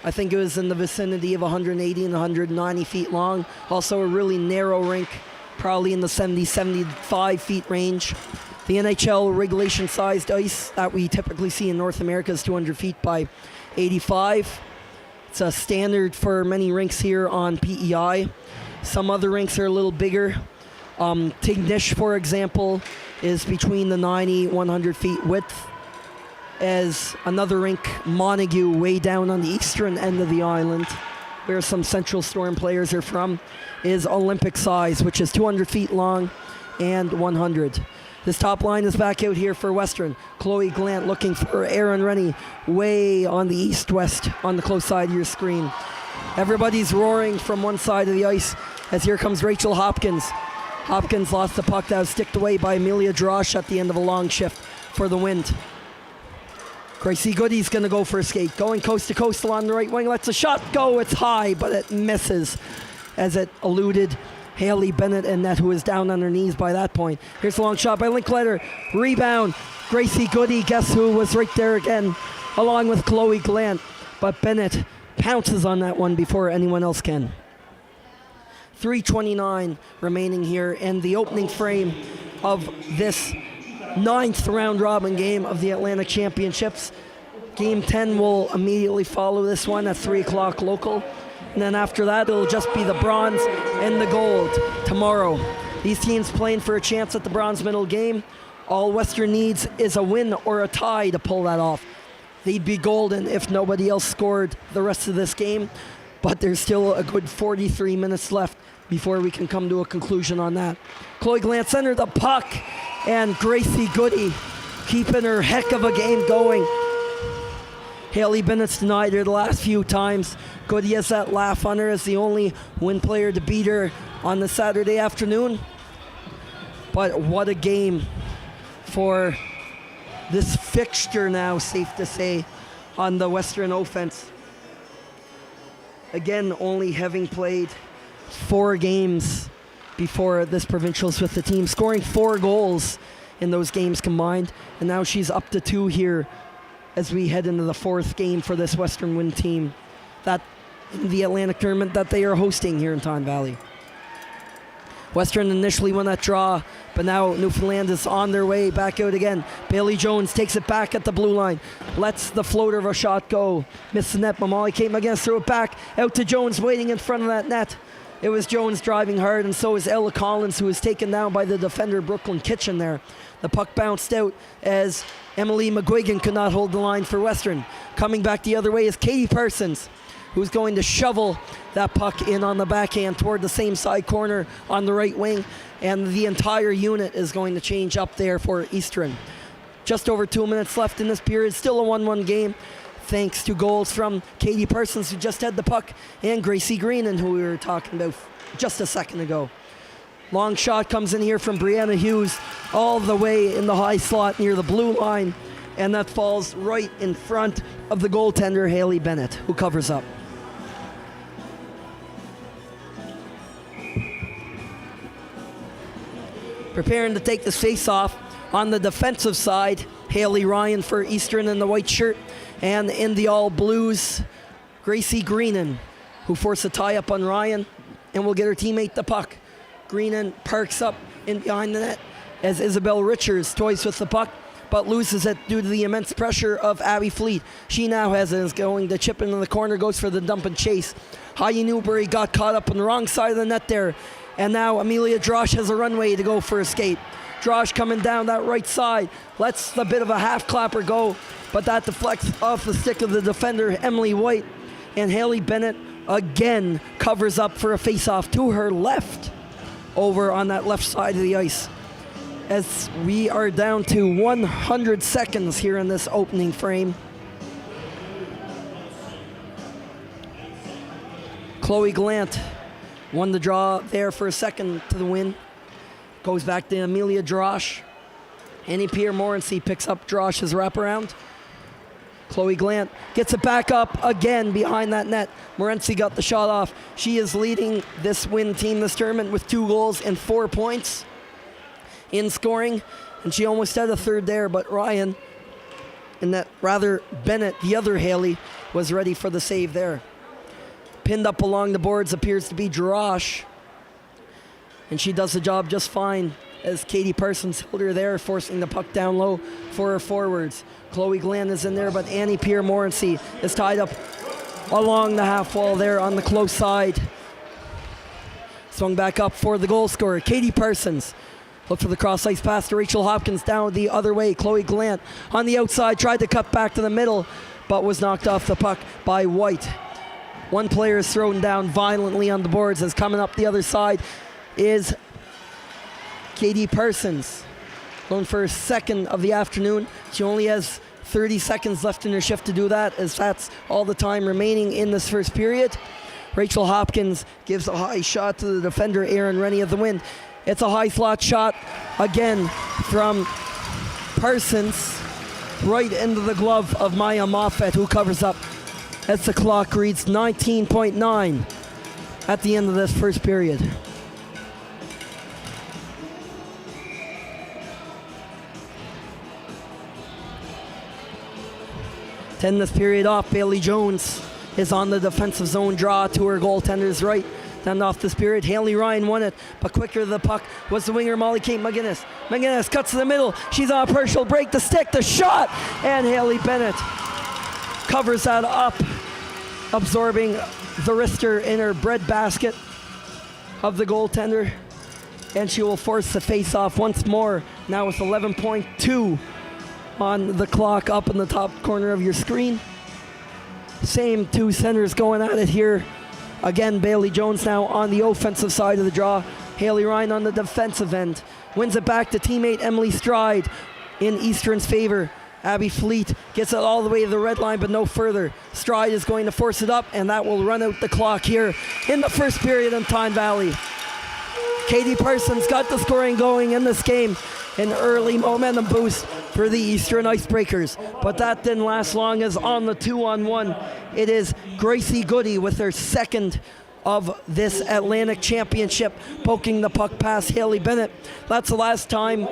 I think it was in the vicinity of 180 and 190 feet long. Also a really narrow rink, probably in the 70, 75 feet range. The NHL regulation-sized ice that we typically see in North America is 200 feet by 85. It's a standard for many rinks here on PEI. Some other rinks are a little bigger. Tignish, for example, is between the 90, 100 feet width. As another rink, Montague, way down on the eastern end of the island, where some Central Storm players are from, is Olympic size, which is 200 feet long and 100. This top line is back out here for Western. Chloe Gallant looking for Aaron Rennie way on the east-west on the close side of your screen. Everybody's roaring from one side of the ice as here comes Rachel Hopkins. Hopkins lost the puck that was sticked away by Amelia Drosh at the end of a long shift for the Wind. Gracie Goody's going to go for a skate. Going coast to coast along the right wing. Lets a shot go. It's high, but it misses as it eluded Haley Bennett and net, who is down on her knees by that point. Here's a long shot by Linkletter. Rebound. Gracie Goody, guess who was right there again, along with Chloe Glant. But Bennett pounces on that one before anyone else can. 3:29 remaining here in the opening frame of this 9th round robin game of the Atlantic Championships. Game 10 will immediately follow this one at 3 o'clock local. And then after that, it'll just be the bronze and the gold tomorrow. These teams playing for a chance at the bronze medal game. All Western needs is a win or a tie to pull that off. They'd be golden if nobody else scored the rest of this game. But there's still a good 43 minutes left before we can come to a conclusion on that. Chloe Glant centered the puck, and Gracie Goody keeping her heck of a game going. Haley Bennett's denied her the last few times. Goody has that laugh on her as the only win player to beat her on the Saturday afternoon. But what a game for this fixture now, safe to say, on the Western offense. Again, only having played 4 games before this provincials with the team, scoring 4 goals in those games combined, and now she's up to 2 here as we head into the 4th game for this Western Wind team, that in the Atlantic tournament that they are hosting here in Tyne Valley. Western initially won that draw, but now Newfoundland is on their way back out again. Bailey Jones takes it back at the blue line, lets the floater of a shot go, missed the net, but Molly came again, threw it back out to Jones waiting in front of that net. It was Jones driving hard, and so is Ella Collins, who was taken down by the defender Brooklyn Kitchen there. The puck bounced out as Emily McGuigan could not hold the line for Western. Coming back the other way is Katie Parsons, who's going to shovel that puck in on the backhand toward the same side corner on the right wing, and the entire unit is going to change up there for Eastern. Just over 2 minutes left in this period, still a 1-1 game, thanks to goals from Katie Parsons, who just had the puck, and Gracie Greenan, who we were talking about just a second ago. Long shot comes in here from Brianna Hughes, all the way in the high slot near the blue line, and that falls right in front of the goaltender, Haley Bennett, who covers up. Preparing to take this face-off on the defensive side, Haley Ryan for Eastern in the white shirt, and in the all blues, Gracie Greenan, who forced a tie-up on Ryan and will get her teammate the puck. Greenan parks up in behind the net as Isabel Richards toys with the puck, but loses it due to the immense pressure of Abby Fleet. She now has it, is going to chip into the corner, goes for the dump and chase. Heidi Newbury got caught up on the wrong side of the net there, and now Amelia Drosh has a runway to go for a skate. Drosh coming down that right side, lets the bit of a half clapper go, but that deflects off the stick of the defender, Emily White, and Haley Bennett again covers up for a face-off to her left over on that left side of the ice. As we are down to 100 seconds here in this opening frame. Chloe Glant won the draw there for a second to the win. Goes back to Amelia Drosh. Annie Pierre Morency picks up Drosh's wraparound. Chloe Glant gets it back up again behind that net. Morency got the shot off. She is leading this win team this tournament with 2 goals and 4 points in scoring, and she almost had a third there, but Ryan, and that rather Bennett, the other Haley, was ready for the save there. Pinned up along the boards appears to be Drosh, and she does the job just fine as Katie Parsons held her there, forcing the puck down low for her forwards. Chloe Glant is in there, but Annie Pierre Morency is tied up along the half wall there on the close side. Swung back up for the goal scorer, Katie Parsons. Look for the cross-ice pass to Rachel Hopkins down the other way. Chloe Glant on the outside, tried to cut back to the middle, but was knocked off the puck by White. One player is thrown down violently on the boards, as coming up the other side is Katie Parsons. Going for her second of the afternoon. She only has 30 seconds left in her shift to do that, as that's all the time remaining in this first period. Rachel Hopkins gives a high shot to the defender, Aaron Rennie of the Wind. It's a high slot shot again from Parsons. right into the glove of Maya Moffett, who covers up as the clock reads 19.9 at the end of this first period. To end this period off, Bailey Jones is on the defensive zone draw to her goaltender's right. To end off this period, Haley Ryan won it, but quicker to the puck was the winger Molly Kate McGinnis. McGinnis cuts to the middle. She's on a partial break. The stick, the shot, and Haley Bennett covers that up, absorbing the wrister in her breadbasket of the goaltender, and she will force the face-off once more, now with 11.2 on the clock up in the top corner of your screen. Same two centers going at it here. Again, Bailey Jones now on the offensive side of the draw. Haley Ryan on the defensive end. Wins it back to teammate Emily Stride in Eastern's favor. Abby Fleet gets it all the way to the red line, but no further. Stride is going to force it up, and that will run out the clock here in the first period in Tyne Valley. Katie Parsons got the scoring going in this game. An early momentum boost for the Eastern Icebreakers, but that didn't last long, as on the 2-on-1, it is Gracie Goody with her second of this Atlantic Championship, poking the puck past Haley Bennett. That's the last time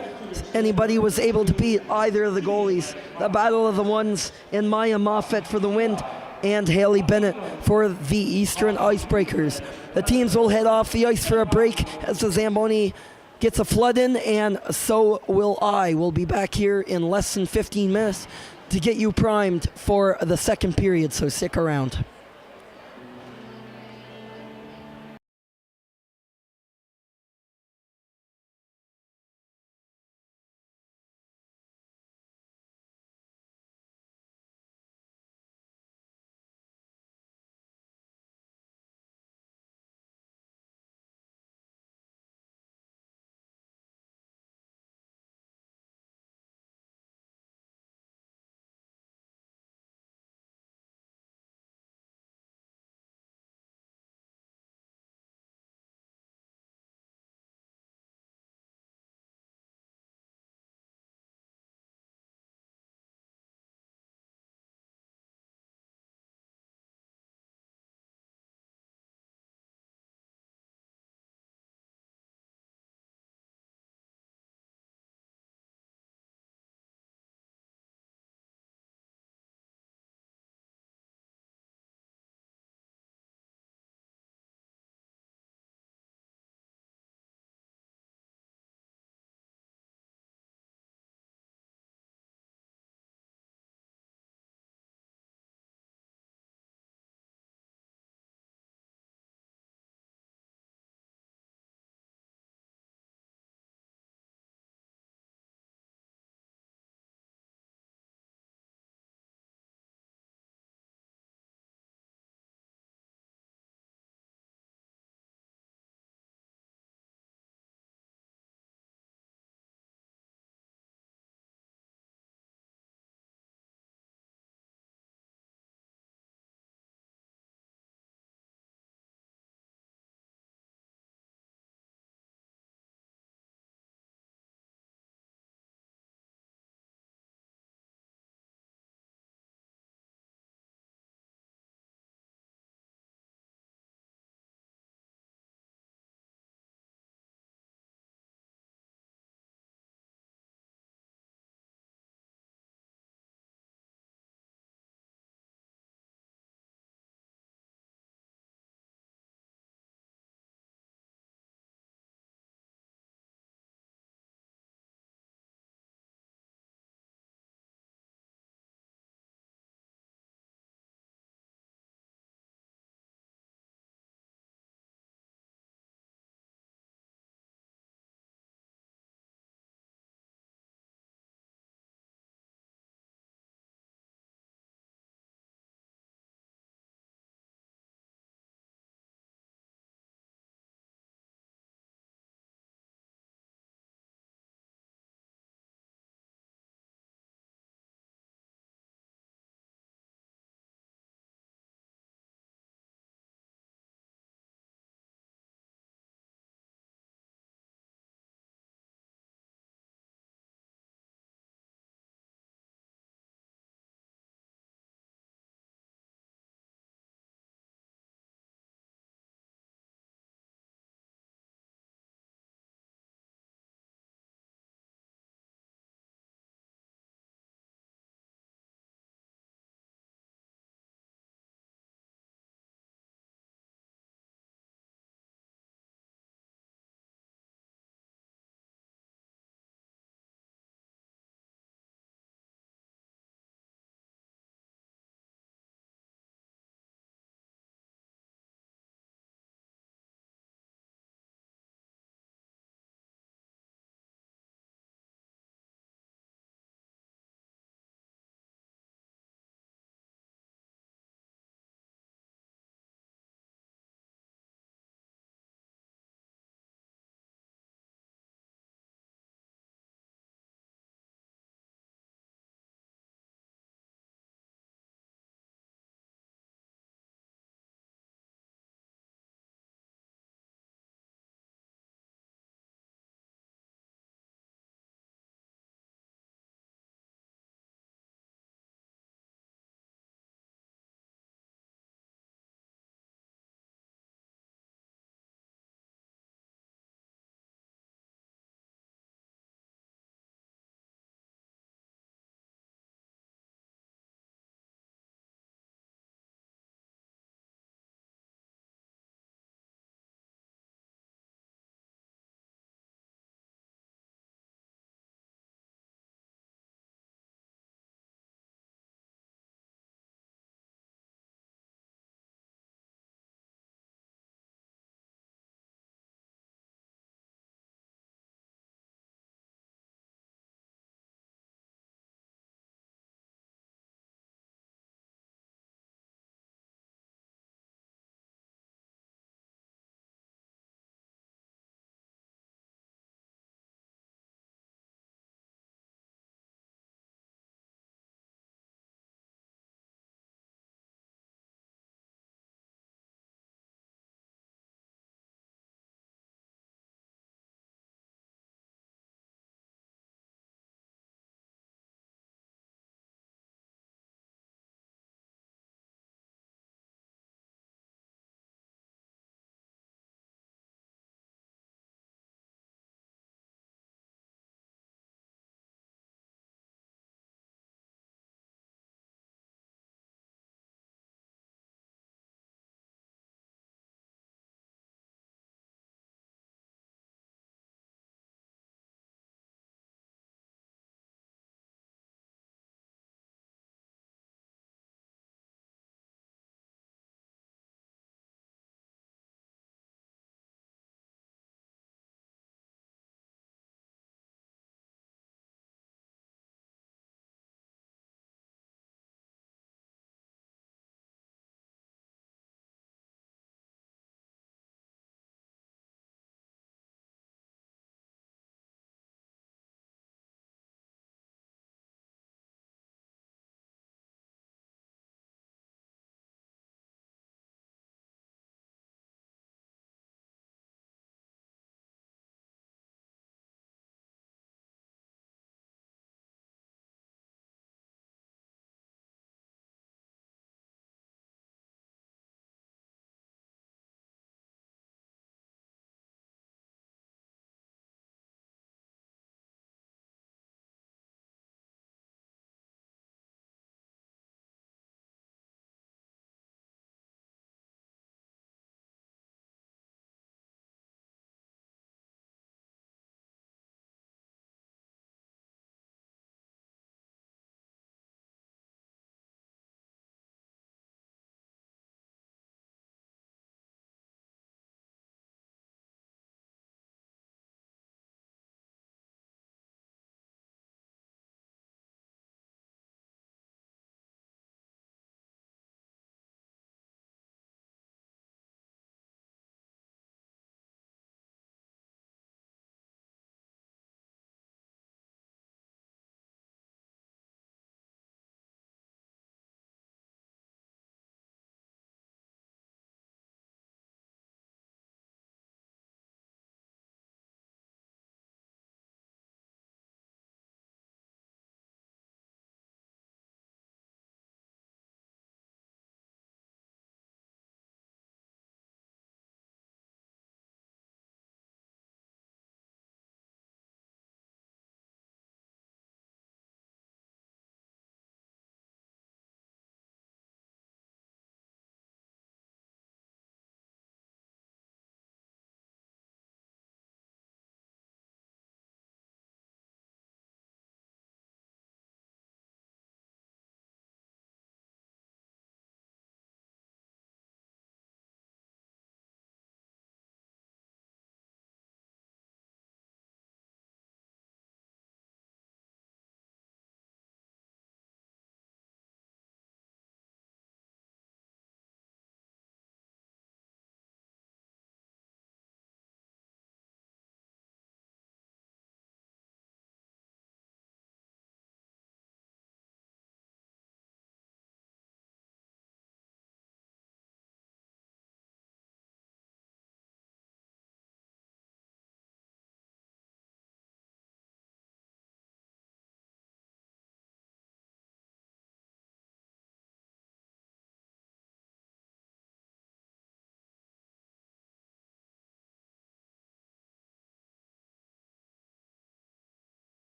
anybody was able to beat either of the goalies. The battle of the ones in Maya Moffett for the win and Haley Bennett for the Eastern Icebreakers. The teams will head off the ice for a break as the Zamboni gets a flood in, and so will I. We'll be back here in less than 15 minutes to get you primed for the second period, so stick around.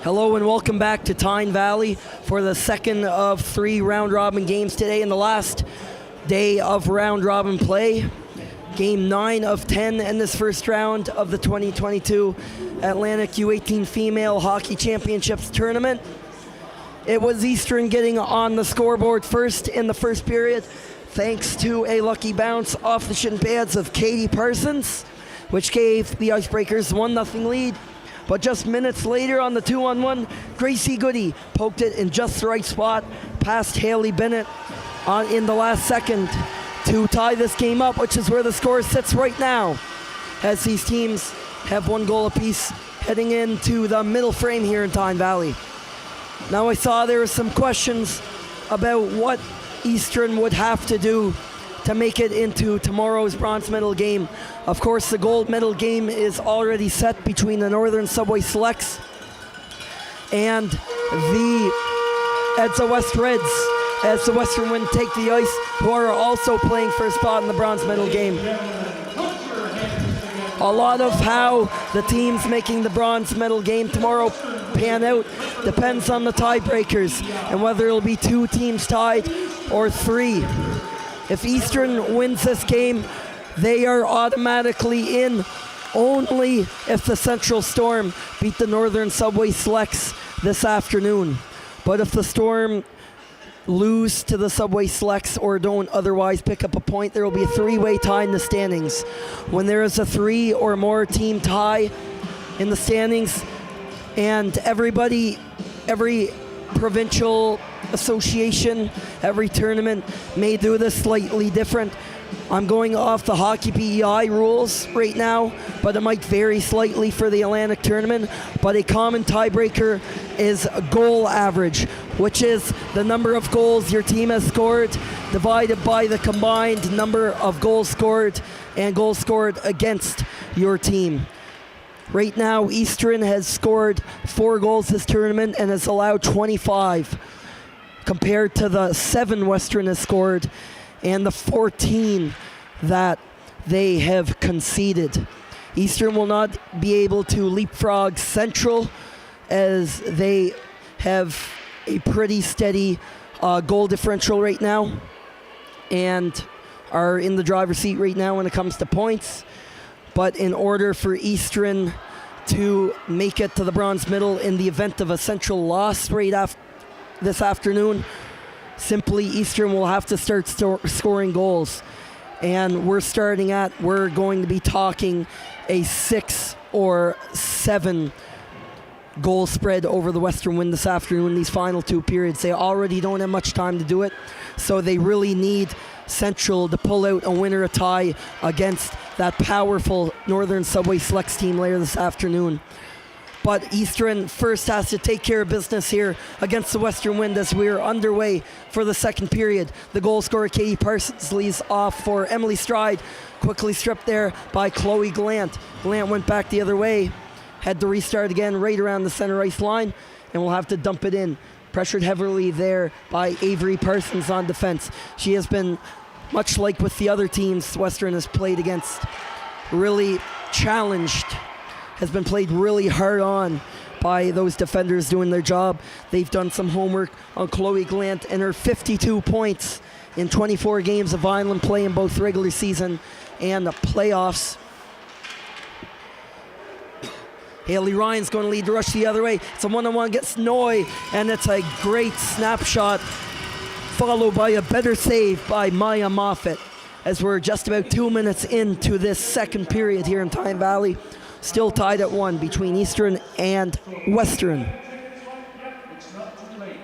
Hello and welcome back to Tyne Valley for the second of 3 round-robin games today in the last day of round-robin play. Game 9 of 10 in this first round of the 2022 Atlantic U18 Female Hockey Championships Tournament. It was Eastern getting on the scoreboard first in the first period, thanks to a lucky bounce off the shin pads of Katie Parsons, which gave the Icebreakers 1-0 lead. But just minutes later on the 2-on-1, Gracie Goody poked it in just the right spot past Haley Bennett in the last second to tie this game up, which is where the score sits right now, as these teams have 1 goal apiece heading into the middle frame here in Tyne Valley. Now I saw there were some questions about what Eastern would have to do to make it into tomorrow's bronze medal game. Of course, the gold medal game is already set between the Northern Subway Selects and the Edsa West Reds, as the Western Wind take the ice, who are also playing for a spot in the bronze medal game. A lot of how the teams making the bronze medal game tomorrow pan out depends on the tiebreakers and whether it'll be 2 teams tied or 3. If Eastern wins this game, they are automatically in only if the Central Storm beat the Northern Subway Selects this afternoon. But if the Storm lose to the Subway Selects or don't otherwise pick up a point, there will be a 3-way tie in the standings. When there is a 3 or more team tie in the standings, and every provincial association, every tournament may do this slightly different. I'm going off the Hockey PEI rules right now, but it might vary slightly for the Atlantic tournament. But a common tiebreaker is goal average, which is the number of goals your team has scored divided by the combined number of goals scored and goals scored against your team. Right now, Eastern has scored 4 goals this tournament and has allowed 25, compared to the 7 Western has scored and the 14 that they have conceded. Eastern will not be able to leapfrog Central, as they have a pretty steady goal differential right now and are in the driver's seat right now when it comes to points. But in order for Eastern to make it to the bronze medal in the event of a Central loss right after this afternoon, simply Eastern will have to start scoring goals. And we're going to be talking a 6 or 7 goal spread over the Western Wind this afternoon, these final 2 periods. They already don't have much time to do it, so they really need Central to pull out a win or a tie against that powerful Northern Subway Selects team later this afternoon. But Eastern first has to take care of business here against the Western Wind as we're underway for the second period. The goal scorer, Katie Parsons, leads off for Emily Stride. Quickly stripped there by Chloe Glant. Glant went back the other way. Had to restart again right around the center ice line, and we'll have to dump it in. Pressured heavily there by Avery Parsons on defense. She has been, much like with the other teams Western has played against, really challenged, has been played really hard on by those defenders doing their job. They've done some homework on Chloe Glant and her 52 points in 24 games of Island play in both regular season and the playoffs. Haley Ryan's going to lead the rush the other way. It's a 1-on-1 against Noy, and it's a great snapshot, followed by a better save by Maya Moffat, as we're just about 2 minutes into this second period here in Tyne Valley. Still tied at 1 between Eastern and Western. It's not too late.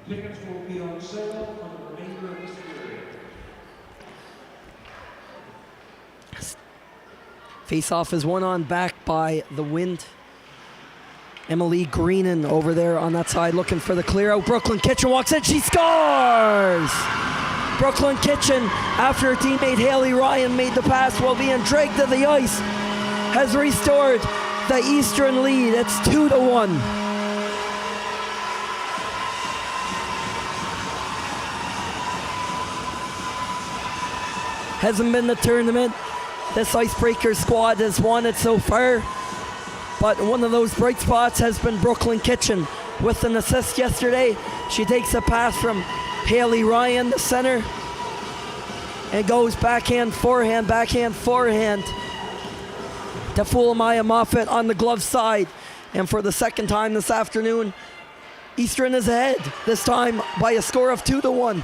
Tickets will be on sale for the remainder of this period. Face-off is won on back by the Wind. Emily Greenan over there on that side looking for the clear out. Brooklyn Kitchen walks in, she scores! Brooklyn Kitchen, after her teammate Haley Ryan made the pass while being dragged to the ice, has restored the Eastern lead. It's 2-1. Hasn't been the tournament this Icebreaker squad has won it so far. But one of those bright spots has been Brooklyn Kitchen with an assist yesterday. She takes a pass from Haley Ryan, the center, and goes backhand, forehand to fool Maya Moffat on the glove side. And for the second time this afternoon, Eastern is ahead, this time by a score of 2-1.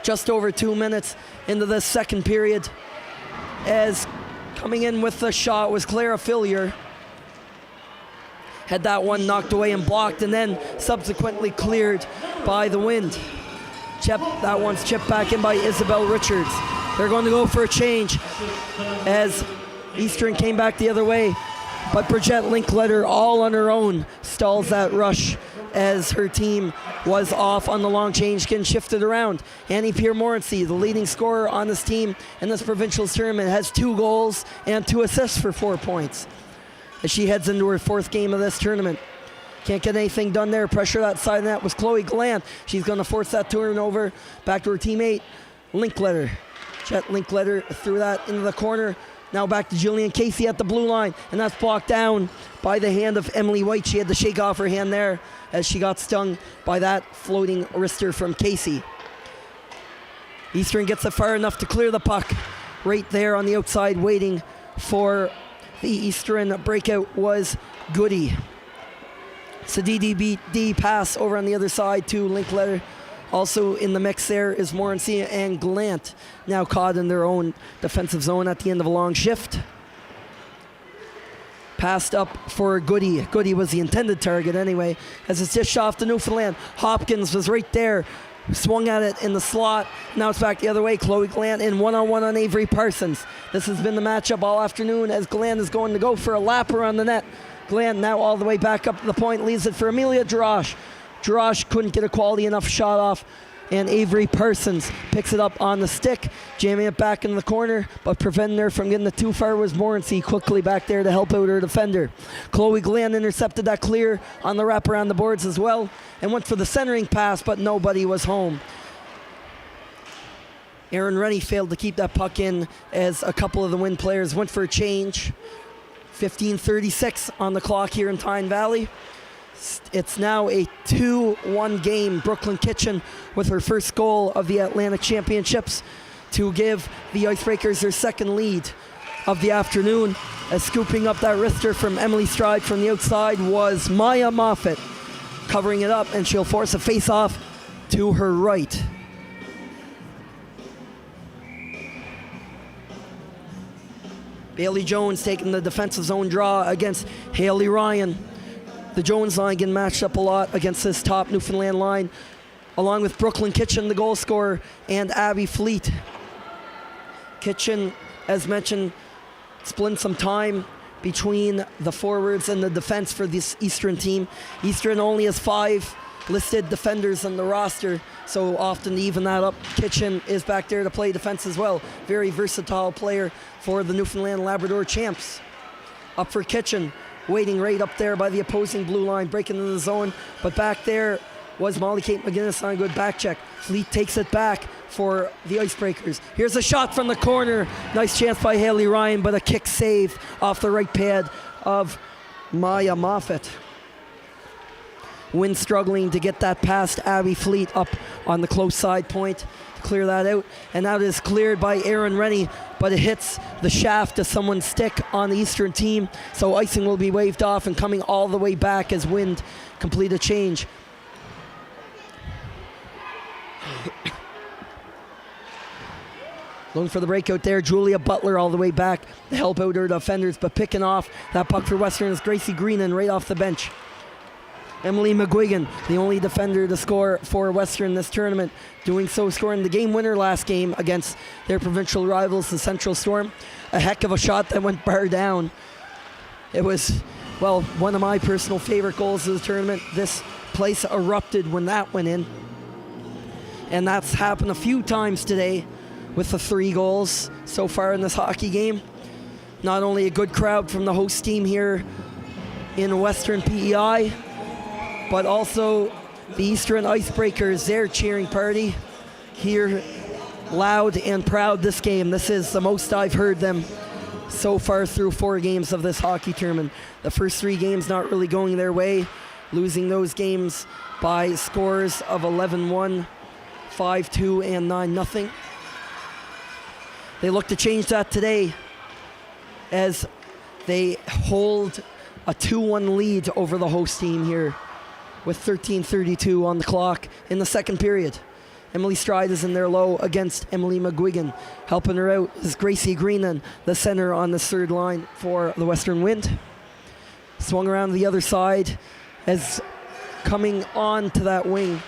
Just over 2 minutes into the second period. As coming in with the shot was Clara Fillier. Had that one knocked away and blocked, and then subsequently cleared by the wind. That one's chipped back in by Isabel Richards. They're going to go for a change as Eastern came back the other way, but Bridget Linkletter, all on her own, stalls that rush as her team was off on the long change, getting shifted around. Annie Pierre-Morency, the leading scorer on this team in this provincials tournament, has 2 goals and 2 assists for 4 points as she heads into her 4th game of this tournament. Can't get anything done there. Pressure that side of that was Chloe Glant. She's going to force that turnover back to her teammate, Linkletter. Jet Linkletter threw that into the corner. Now back to Jillian Casey at the blue line, and that's blocked down by the hand of Emily White. She had to shake off her hand there as she got stung by that floating wrister from Casey. Eastern gets it far enough to clear the puck. Right there on the outside waiting for the Eastern breakout was Goody. It's a DDBD pass over on the other side to Linkletter. Also in the mix there is Morency and Glant, now caught in their own defensive zone at the end of a long shift. Passed up for Goody. Goody was the intended target anyway, as it's just off to Newfoundland. Hopkins was right there, swung at it in the slot. Now it's back the other way. Chloe Glant in one-on-one on Avery Parsons. This has been the matchup all afternoon as Glant is going to go for a lap around the net. Glant now all the way back up to the point, leaves it for Amelia Drosh. Drosh couldn't get a quality enough shot off, and Avery Parsons picks it up on the stick, jamming it back in the corner, but preventing her from getting it too far was Morency quickly back there to help out her defender. Chloe Glant intercepted that clear on the wrap around the boards as well, and went for the centering pass, but nobody was home. Erin Rennie failed to keep that puck in as a couple of the Wind players went for a change. 15:36 on the clock here in Tyne Valley. It's now a 2-1 game. Brooklyn Kitchen with her first goal of the Atlantic Championships to give the Icebreakers their second lead of the afternoon. As scooping up that wrister from Emily Stride from the outside was Maya Moffat, covering it up, and she'll force a face-off to her right. Bailey Jones taking the defensive zone draw against Haley Ryan. The Jones line getting matched up a lot against this top Newfoundland line, along with Brooklyn Kitchen, the goal scorer, and Abby Fleet. Kitchen, as mentioned, splitting some time between the forwards and the defense for this Eastern team. Eastern only has 5 listed defenders on the roster, so often to even that up, Kitchen is back there to play defense as well. Very versatile player for the Newfoundland Labrador champs. Up for Kitchen, waiting right up there by the opposing blue line, breaking into the zone, but back there was Molly Kate McGinnis on a good back check. Fleet takes it back for the Icebreakers. Here's a shot from the corner. Nice chance by Haley Ryan, but a kick save off the right pad of Maya Moffat. Wind struggling to get that past Abby Fleet up on the close side point to clear that out. And that is cleared by Erin Rennie, but it hits the shaft of someone's stick on the Eastern team. So icing will be waved off and coming all the way back as Wind complete a change. Looking for the breakout there, Julia Butler all the way back to help out her defenders, but picking off that puck for Western is Gracie Greenan right off the bench. Emily McGuigan, the only defender to score for Western this tournament, doing so scoring the game winner last game against their provincial rivals, the Central Storm. A heck of a shot that went bar down. It was, well, one of my personal favorite goals of the tournament. This place erupted when that went in. And that's happened a few times today with the 3 goals so far in this hockey game. Not only a good crowd from the host team here in Western PEI, but also the Eastern Icebreakers, their cheering party here, loud and proud this game. This is the most I've heard them so far through 4 games of this hockey tournament. The first 3 games not really going their way, losing those games by scores of 11-1, 5-2, and 9-0. They look to change that today as they hold a 2-1 lead over the host team here with 13:32 on the clock in the second period. Emily Stride is in there low against Emily McGuigan. Helping her out is Gracie Greenan, the center on the third line for the Western Wind. Swung around the other side as coming on to that wing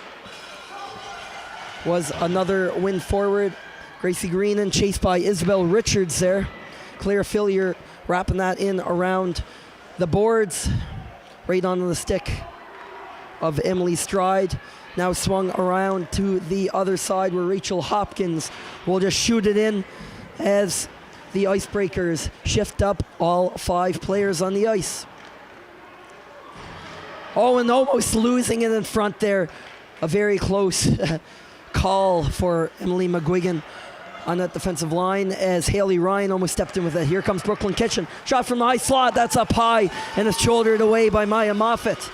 was another Wind forward. Gracie Greenan chased by Isabel Richards there. Claire Fillier wrapping that in around the boards, right onto the stick of Emily Stride. Now swung around to the other side where Rachel Hopkins will just shoot it in as the Icebreakers shift up all 5 players on the ice. Oh, and almost losing it in front there. A very close call for Emily McGuigan on that defensive line as Haley Ryan almost stepped in with it. Here comes Brooklyn Kitchen. Shot from the high slot. That's up high and it's shouldered away by Maya Moffat.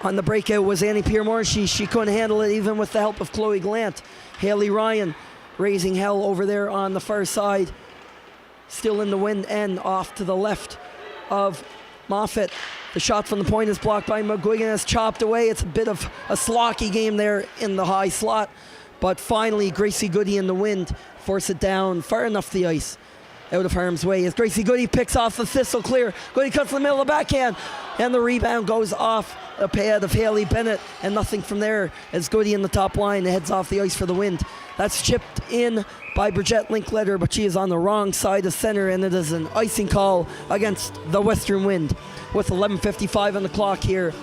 On the breakout was Annie Piermore. She couldn't handle it even with the help of Chloe Glant. Haley Ryan raising hell over there on the far side. Still in the wind and off to the left of Moffat. The shot from the point is blocked by McGuigan. It's chopped away. It's a bit of a slocky game there in the high slot. But finally, Gracie Goody in the wind force it down far enough the ice, out of harm's way. As Gracie Goody picks off the Thistle clear. Goody cuts in the middle of the backhand. And the rebound goes off a pad of Haley Bennett. And nothing from there as Goody in the top line heads off the ice for the Wind. That's chipped in by Bridget Linkletter, but she is on the wrong side of center. And it is an icing call against the Western Wind with 11:55 on the clock here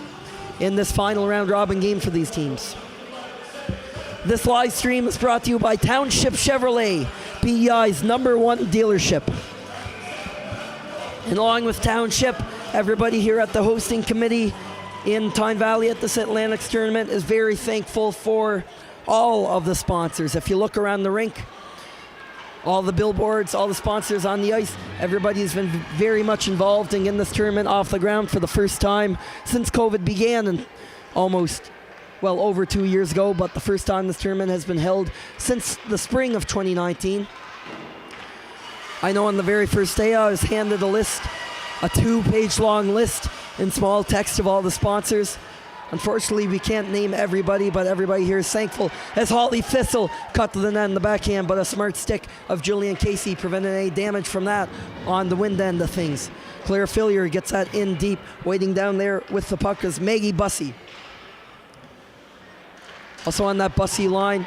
in this final round robin game for these teams. This live stream is brought to you by Township Chevrolet, PEI's #1 dealership. And along with Township, everybody here at the hosting committee in Tyne Valley at this Atlantics tournament is very thankful for all of the sponsors. If you look around the rink, all the billboards, all the sponsors on the ice, everybody's been very much involved in getting this tournament off the ground for the first time since COVID began, and almost, well, over 2 years ago, but the first time this tournament has been held since the spring of 2019. I know on the very first day I was handed a list, a 2-page long list in small text of all the sponsors. Unfortunately, we can't name everybody, but everybody here is thankful as Holly Thistle cut to the net in the backhand, but a smart stick of Julian Casey prevented any damage from that on the Wind end of things. Claire Fillier gets that in deep, waiting down there with the puck is Maggie Bussey. Also on that Bussey line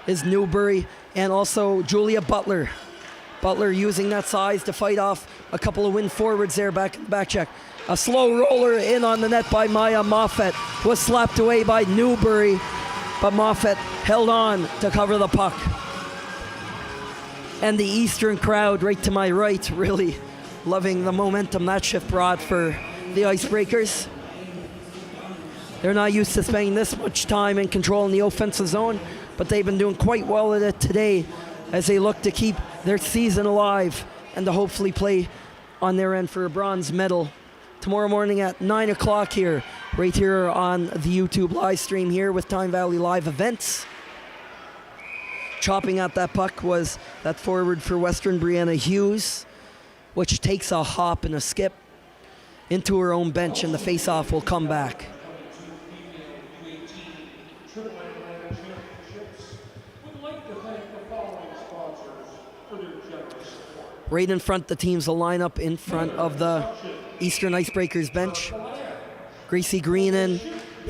is Newbury and also Julia Butler. Butler using that size to fight off a couple of Wind forwards there back check. A slow roller in on the net by Maya Moffat was slapped away by Newbury, but Moffat held on to cover the puck. And the Eastern crowd right to my right really loving the momentum that shift brought for the Icebreakers. They're not used to spending this much time in control in the offensive zone, but they've been doing quite well at it today as they look to keep their season alive and to hopefully play on their end for a bronze medal tomorrow morning at 9 o'clock here, right here on the YouTube live stream here with Tyne Valley Live Events. Chopping at that puck was that forward for Western, Brianna Hughes, which takes a hop and a skip into her own bench, and the face-off will come back. Right in front, the teams will line up in front of the Eastern Icebreakers bench. Gracie Greenan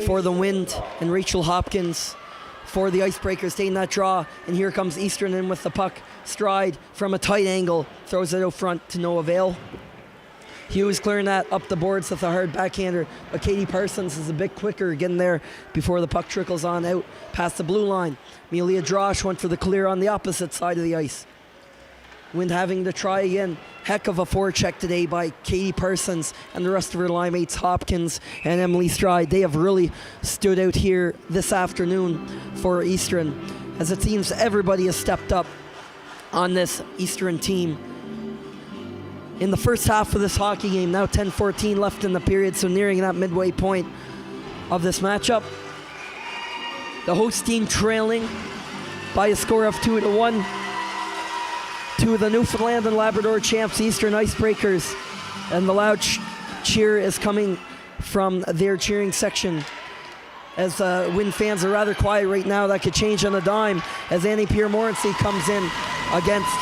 for the Wind and Rachel Hopkins for the Icebreakers taking that draw. And here comes Eastern in with the puck. Stride from a tight angle, throws it out front to no avail. Hughes clearing that up the boards with a hard backhander, but Katie Parsons is a bit quicker getting there before the puck trickles on out past the blue line. Amelia Drosh went for the clear on the opposite side of the ice. Wind having to try again. Heck of a forecheck today by Katie Parsons and the rest of her line mates, Hopkins and Emily Stride. They have really stood out here this afternoon for Eastern, as it seems everybody has stepped up on this Eastern team in the first half of this hockey game. Now 10-14 left in the period, so nearing that midway point of this matchup. The host team trailing by a score of 2-1 to the Newfoundland and Labrador champs, Eastern Icebreakers. And the loud cheer is coming from their cheering section, as Wind fans are rather quiet right now. That could change on a dime as Annie Pierre-Morency comes in against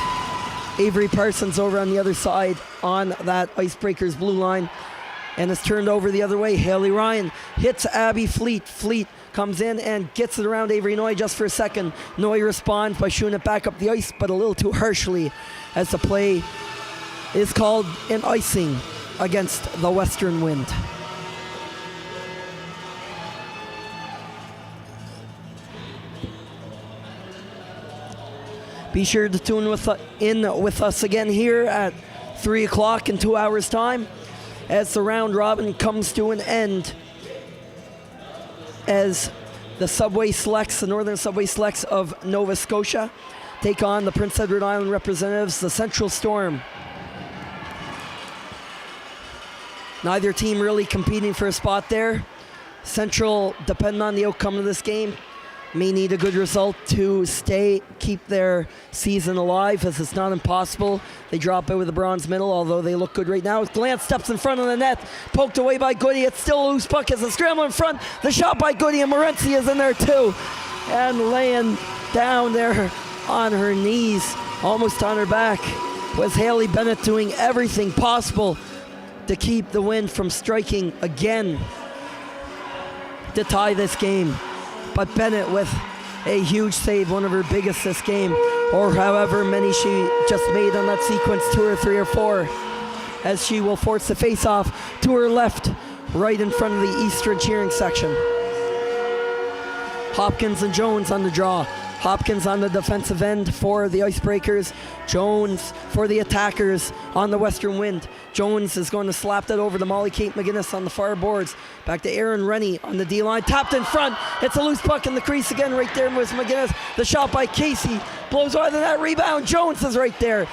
Avery Parsons over on the other side on that Icebreakers blue line, and is turned over the other way. Haley Ryan hits Abby Fleet. Fleet comes in and gets it around Avery Noy just for a second. Noy responds by shooting it back up the ice, but a little too harshly, as the play is called an icing against the Western Wind. Be sure to tune in with us again here at 3 o'clock in 2 hours' time as the round robin comes to an end, as the the Northern Subway Selects of Nova Scotia take on the Prince Edward Island representatives, the Central Storm. Neither team really competing for a spot there. Central, depending on the outcome of this game, may need a good result to keep their season alive, as it's not impossible. They drop out with the bronze medal, although they look good right now. Glance steps in front of the net, poked away by Goody. It's still a loose puck as a scramble in front. The shot by Goody, and Morency is in there too. And laying down there on her knees, almost on her back, was Haley Bennett, doing everything possible to keep the Wind from striking again to tie this game. But Bennett with a huge save, one of her biggest this game, or however many she just made on that sequence, 2 or 3 or 4, as she will force the face-off to her left, right in front of the Eastern cheering section. Hopkins and Jones on the draw. Hopkins on the defensive end for the Icebreakers. Jones for the attackers on the Western Wind. Jones is going to slap that over to Molly Kate McGinnis on the far boards. Back to Erin Rennie on the D-line. Tapped in front. It's a loose puck in the crease again. Right there was McGinnis. The shot by Casey. Blows wide of that rebound. Jones is right there.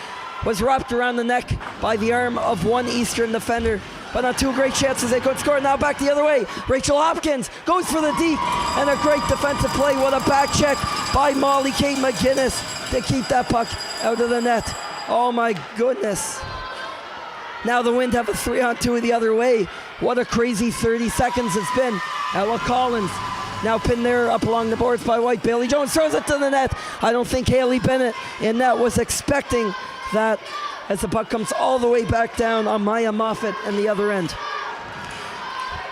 Was wrapped around the neck by the arm of one Eastern defender. But on 2 great chances, they could score. Now back the other way. Rachel Hopkins goes for the deep, and a great defensive play. What a back check by Molly Kate McGinnis to keep that puck out of the net. Oh my goodness. Now the Wind have a 3-on-2 the other way. What a crazy 30 seconds it's been. Ella Collins now pinned there up along the boards by White. Bailey Jones throws it to the net. I don't think Haley Bennett in net was expecting that, as the puck comes all the way back down on Maya Moffat and the other end.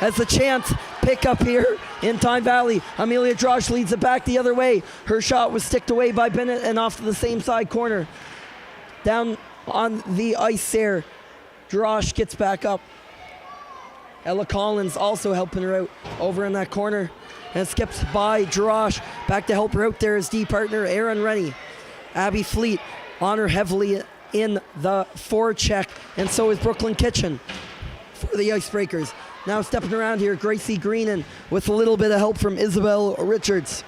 As the chance pick up here in Tyne Valley, Amelia Drosh leads it back the other way. Her shot was sticked away by Bennett and off to the same side corner. Down on the ice there, Drosh gets back up. Ella Collins also helping her out over in that corner, and skips by Drosh. Back to help her out there is D partner Erin Rennie. Abby Fleet on her heavily in the forecheck, and so is Brooklyn Kitchen for the Icebreakers. Now stepping around here, Gracie Greenan with a little bit of help from Isabel Richards.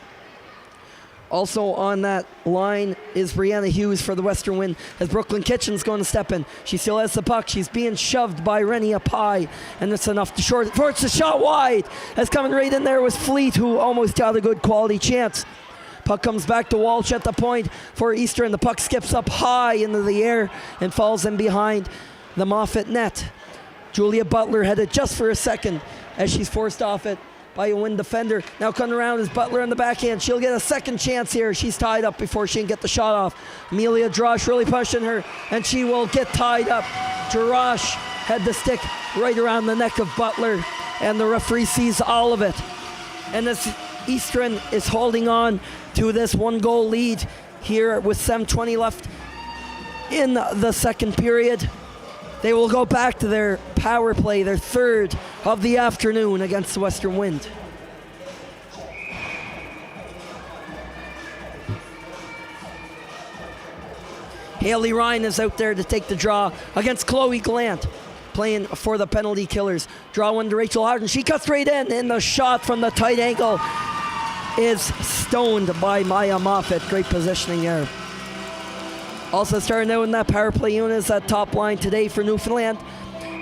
Also on that line is Brianna Hughes for the Western Wind, as Brooklyn Kitchen's going to step in. She still has the puck. She's being shoved by Rennie up high, and it's enough to force the shot wide. As coming right in there was Fleet, who almost got a good quality chance. Puck comes back to Walsh at the point for Eastern. The puck skips up high into the air and falls in behind the Moffat net. Julia Butler had it just for a second as she's forced off it by a Wind defender. Now coming around is Butler in the backhand. She'll get a second chance here. She's tied up before she can get the shot off. Amelia Drosh really pushing her, and she will get tied up. Drosh had the stick right around the neck of Butler, and the referee sees all of it. And this Eastern is holding on to this 1-goal lead here with 7:20 left in the second period. They will go back to their power play, their third of the afternoon against the Western Wind. Haley Ryan is out there to take the draw against Chloe Glant, playing for the penalty killers. Draw one to Rachel Harden. She cuts straight in, and the shot from the tight angle is stoned by Maya Moffat. Great positioning there. Also starting out in that power play unit is that top line today for Newfoundland.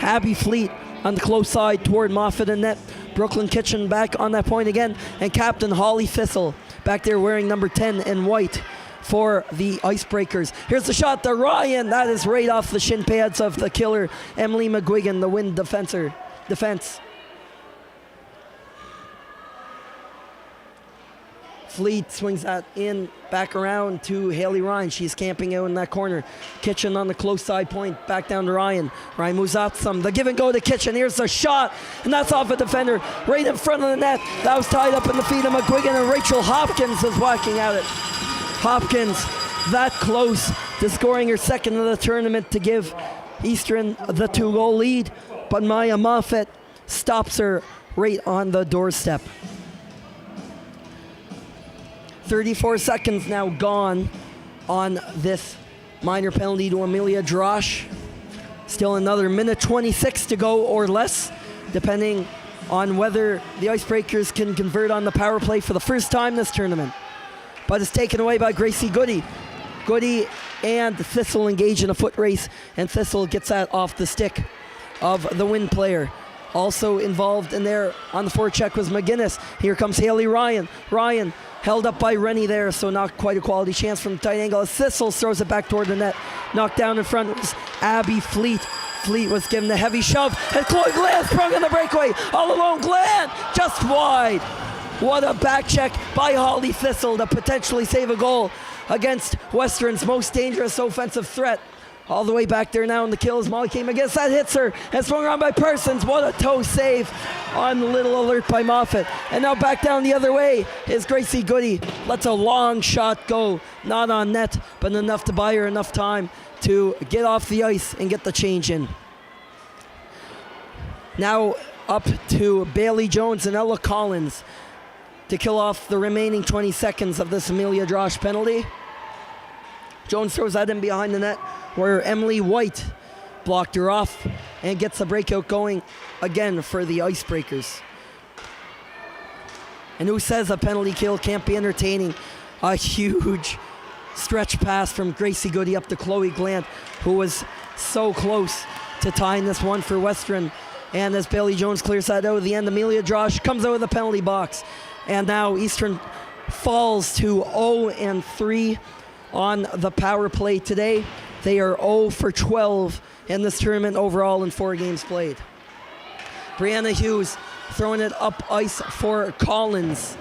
Abby Fleet on the close side toward Moffat and net. Brooklyn Kitchen back on that point again. And Captain Holly Thistle back there wearing number 10 in white for the Icebreakers. Here's the shot to Ryan. That is right off the shin pads of the killer, Emily McGuigan, the Wind defense. Fleet swings that in, back around to Haley Ryan. She's camping out in that corner. Kitchen on the close side point, back down to Ryan. Ryan moves out some. The give and go to Kitchen. Here's the shot, and that's off a defender right in front of the net. That was tied up in the feet of McGuigan, and Rachel Hopkins is whacking at it. Hopkins that close to scoring her second of the tournament to give Eastern the 2-goal lead, but Maya Moffat stops her right on the doorstep. 34 seconds now gone on this minor penalty to Amelia Drosh. Still another minute 26 to go or less, depending on whether the Icebreakers can convert on the power play for the first time this tournament. But it's taken away by Gracie Goody. Goody and Thistle engage in a foot race, and Thistle gets that off the stick of the Wind player. Also involved in there on the forecheck was McGinnis. Here comes Haley Ryan. Ryan held up by Rennie there, so not quite a quality chance from the tight angle. As Thistle throws it back toward the net. Knocked down in front was Abby Fleet. Fleet was given a heavy shove, and Chloe Glenn sprung in the breakaway. All alone, Glenn just wide. What a back check by Holly Thistle to potentially save a goal against Western's most dangerous offensive threat. All the way back there now in the kill is Molly Kane McGinnis. That hits her and swung around by Parsons. What a toe save on the little alert by Moffat. And now back down the other way is Gracie Goody. Lets a long shot go. Not on net, but enough to buy her enough time to get off the ice and get the change in. Now up to Bailey Jones and Ella Collins to kill off the remaining 20 seconds of this Amelia Drosh penalty. Jones throws that in behind the net where Emily White blocked her off and gets the breakout going again for the Icebreakers. And who says a penalty kill can't be entertaining? A huge stretch pass from Gracie Goody up to Chloe Glant, who was so close to tying this one for Western. And as Bailey Jones clears that out at the end, Amelia Drosh comes out of the penalty box. And now Eastern falls to 0-3 on the power play today. They are 0 for 12 in this tournament overall in 4 games played. Brianna Hughes throwing it up ice for Collins.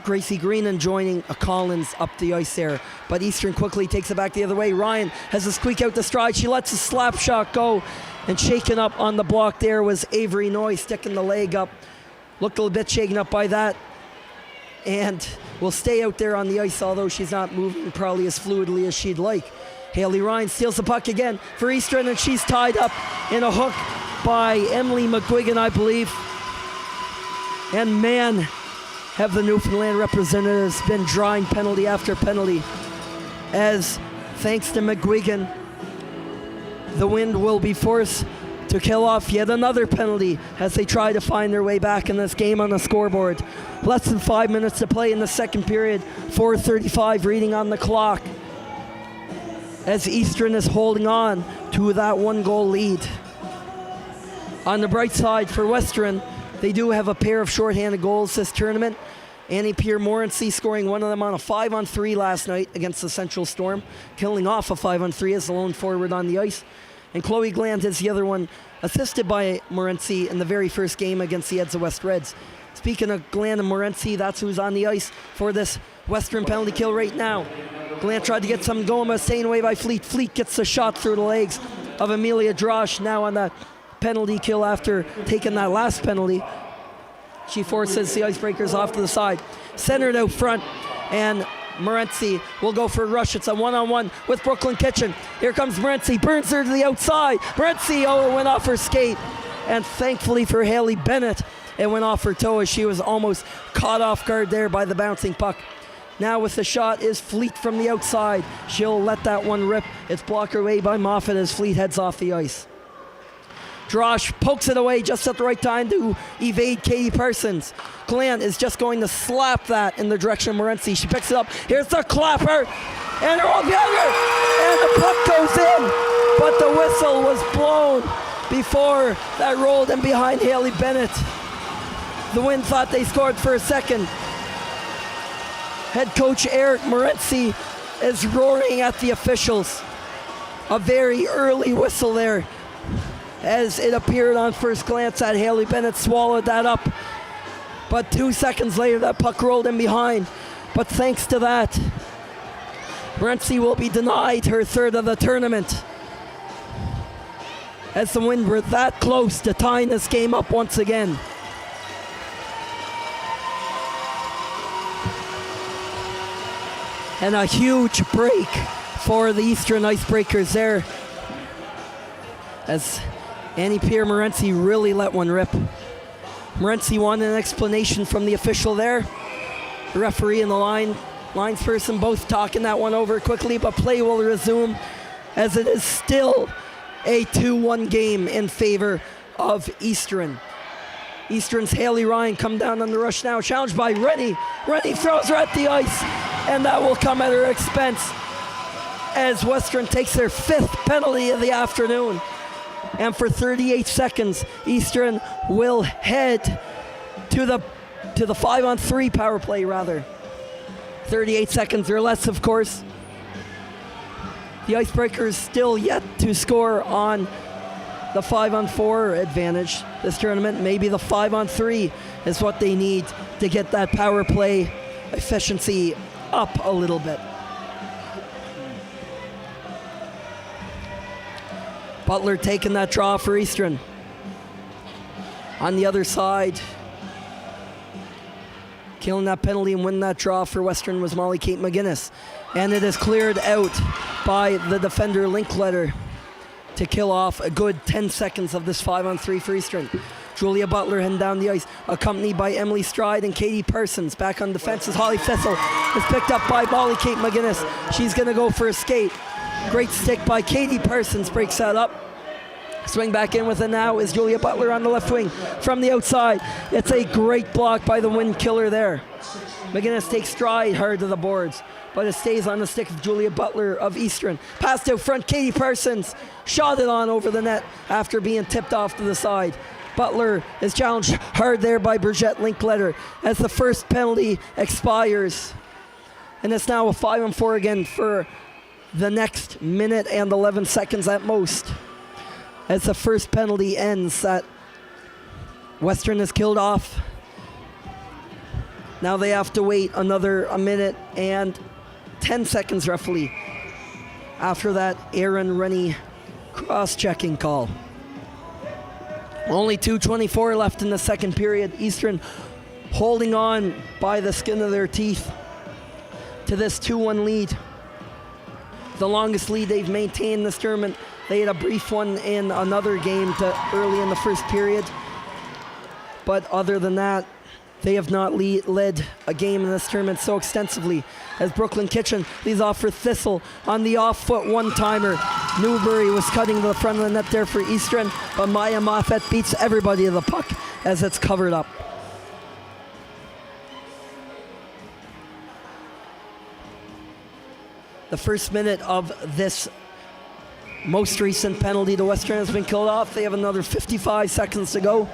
Gracie Greenan joining Collins up the ice there. But Eastern quickly takes it back the other way. Ryan has a squeak out the stride. She lets a slap shot go. And shaken up on the block there was Avery Noy sticking the leg up. Looked a little bit shaken up by that. And will stay out there on the ice, although she's not moving probably as fluidly as she'd like. Haley Ryan steals the puck again for Eastern, and she's tied up in a hook by Emily McGuigan, I believe. And man, have the Newfoundland representatives been drawing penalty after penalty, as thanks to McGuigan, the Wind will be forced to kill off yet another penalty as they try to find their way back in this game on the scoreboard. Less than 5 minutes to play in the second period. 4:35 reading on the clock as Eastern is holding on to that 1-goal lead. On the bright side for Western, they do have a pair of shorthanded goals this tournament. Annie Pierre-Morency scoring one of them on a 5-on-3 last night against the Central Storm, killing off a 5-on-3 as the lone forward on the ice. And Chloe Gland is the other one, assisted by Morency in the very first game against the Edsa West Reds. Speaking of Gland and Morency, that's who's on the ice for this Western penalty kill right now. Gland tried to get something going, but staying away by Fleet. Fleet gets the shot through the legs of Amelia Drosh now on that penalty kill after taking that last penalty. She forces the Icebreakers off to the side. Centered out front, and Morency will go for a rush. It's a 1-on-1 with Brooklyn Kitchen. Here comes Morency, burns her to the outside. Morency, it went off her skate. And thankfully for Haley Bennett, it went off her toe as she was almost caught off guard there by the bouncing puck. Now with the shot is Fleet from the outside. She'll let that one rip. It's blocked away by Moffat as Fleet heads off the ice. Drosh pokes it away just at the right time to evade Katie Parsons. Glant is just going to slap that in the direction of Morency. She picks it up. Here's the clapper. And her own behind and the puck goes in. But the whistle was blown before that rolled in behind Haley Bennett. The Wind thought they scored for a second. Head coach Eric Morency is roaring at the officials. A very early whistle there, as it appeared on first glance that Haley Bennett swallowed that up. But 2 seconds later, that puck rolled in behind. But thanks to that, Morency will be denied her third of the tournament, as the Wind were that close to tying this game up once again. And a huge break for the Eastern Icebreakers there, as Annie-Pierre Morency really let one rip. Morency wanted an explanation from the official there. The referee and the linesperson both talking that one over quickly, but play will resume, as it is still a 2-1 game in favor of Eastern. Eastern's Haley Ryan come down on the rush now, challenged by Rennie. Rennie throws her at the ice, and that will come at her expense, as Western takes their 5th penalty of the afternoon. And for 38 seconds, Eastern will head to the 5-on-3 power play, rather. 38 seconds or less, of course. The Icebreakers still yet to score on the 5-on-4 advantage this tournament. Maybe the 5-on-3 is what they need to get that power play efficiency up a little bit. Butler taking that draw for Eastern. On the other side, killing that penalty and winning that draw for Western was Molly Kate McGinnis. And it is cleared out by the defender Linkletter to kill off a good 10 seconds of this 5-on-3 for Eastern. Julia Butler heading down the ice, accompanied by Emily Stride and Katie Parsons. Back on defense is Holly Thistle. Is picked up by Molly Kate McGinnis. She's going to go for a skate. Great stick by Katie Parsons, breaks that up. Swing back in with it now is Julia Butler on the left wing from the outside. It's a great block by the Wind killer there. McGinnis takes stride hard to the boards, but it stays on the stick of Julia Butler of Eastern. Passed out front, Katie Parsons shot it on over the net after being tipped off to the side. Butler is challenged hard there by Brigitte Linkletter as the first penalty expires. And it's now a 5-on-4 again for the next minute and 11 seconds at most. As the first penalty ends, that Western is killed off. Now they have to wait another a minute and 10 seconds roughly after that Aaron Rennie cross-checking call. Only 2:24 left in the second period. Eastern holding on by the skin of their teeth to this 2-1 lead. The longest lead they've maintained this tournament. They had a brief one in another game early in the first period. But other than that, they have not led a game in this tournament so extensively, as Brooklyn Kitchen leads off for Thistle on the off-foot one-timer. Newbury was cutting to the front of the net there for Eastern, but Maya Moffett beats everybody to the puck as it's covered up. The first minute of this most recent penalty to Western has been killed off. They have another 55 seconds to go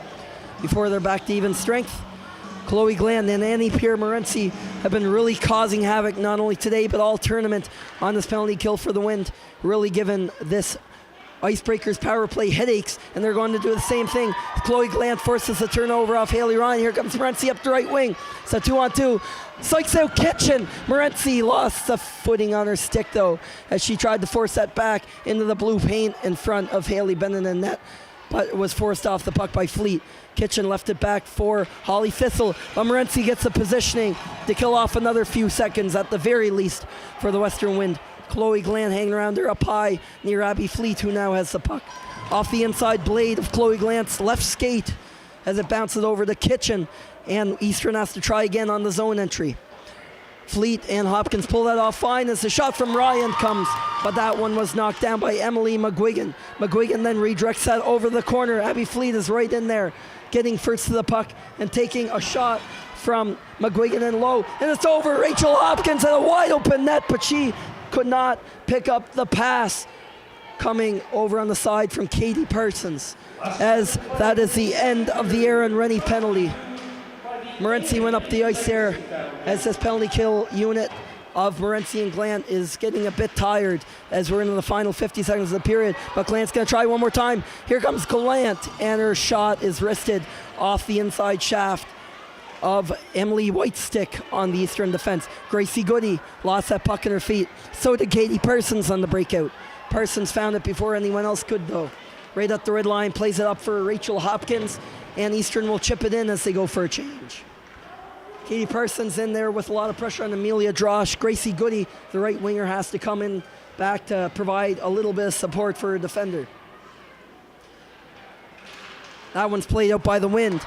before they're back to even strength. Chloe Gland and Annie-Pierre Morency have been really causing havoc, not only today, but all tournament on this penalty kill for the Wind, really giving this Icebreakers power play headaches, and they're going to do the same thing. Chloe Glant forces the turnover off Haley Ryan. Here comes Morency up the right wing. It's a 2-on-2. Psychs out Kitchen. Morency lost the footing on her stick, though, as she tried to force that back into the blue paint in front of Haley Bennett and net, but was forced off the puck by Fleet. Kitchen left it back for Holly Thistle, but Morency gets the positioning to kill off another few seconds at the very least for the Western Wind. Chloe Glant hanging around her up high near Abby Fleet, who now has the puck. Off the inside blade of Chloe Glant's left skate as it bounces over to Kitchen, and Eastern has to try again on the zone entry. Fleet and Hopkins pull that off fine as the shot from Ryan comes, but that one was knocked down by Emily McGuigan. McGuigan then redirects that over the corner. Abby Fleet is right in there, getting first to the puck and taking a shot from McGuigan and low, and it's over. Rachel Hopkins at a wide open net, but she could not pick up the pass coming over on the side from Katie Parsons, as that is the end of the Aaron Rennie penalty. Morency went up the ice there as this penalty kill unit of Morency and Glant is getting a bit tired as we're into the final 50 seconds of the period, but Glant's going to try one more time. Here comes Glant, and her shot is wristed off the inside shaft of Emily Whitestick on the Eastern defense. Gracie Goody lost that puck in her feet. So did Katie Parsons on the breakout. Parsons found it before anyone else could, though. Right at the red line, plays it up for Rachel Hopkins, and Eastern will chip it in as they go for a change. Katie Parsons in there with a lot of pressure on Amelia Drosh. Gracie Goody, the right winger, has to come in back to provide a little bit of support for her defender. That one's played out by the wind.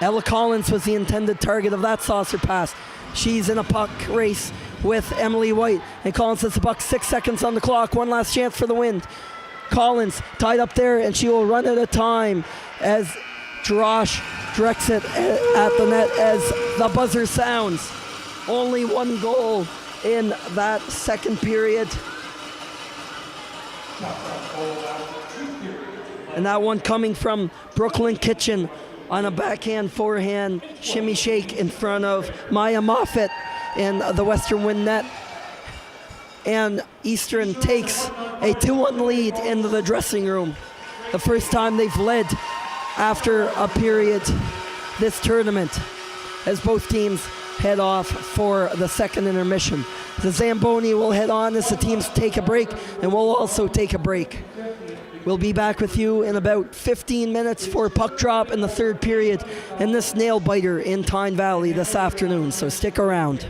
Ella Collins was the intended target of that saucer pass. She's in a puck race with Emily White, and Collins has the puck, 6 seconds on the clock. One last chance for the Wind. Collins tied up there, and she will run out of time as Drosh directs it at the net as the buzzer sounds. Only one goal in that second period. And that one coming from Brooklyn Kitchen on a backhand, forehand, shimmy shake in front of Maya Moffett in the Western Wind net. And Eastern takes a 2-1 lead into the dressing room. The first time they've led after a period this tournament, as both teams head off for the second intermission. The Zamboni will head on as the teams take a break, and we'll also take a break. We'll be back with you in about 15 minutes for puck drop in the third period and this nail biter in Tyne Valley this afternoon, so stick around.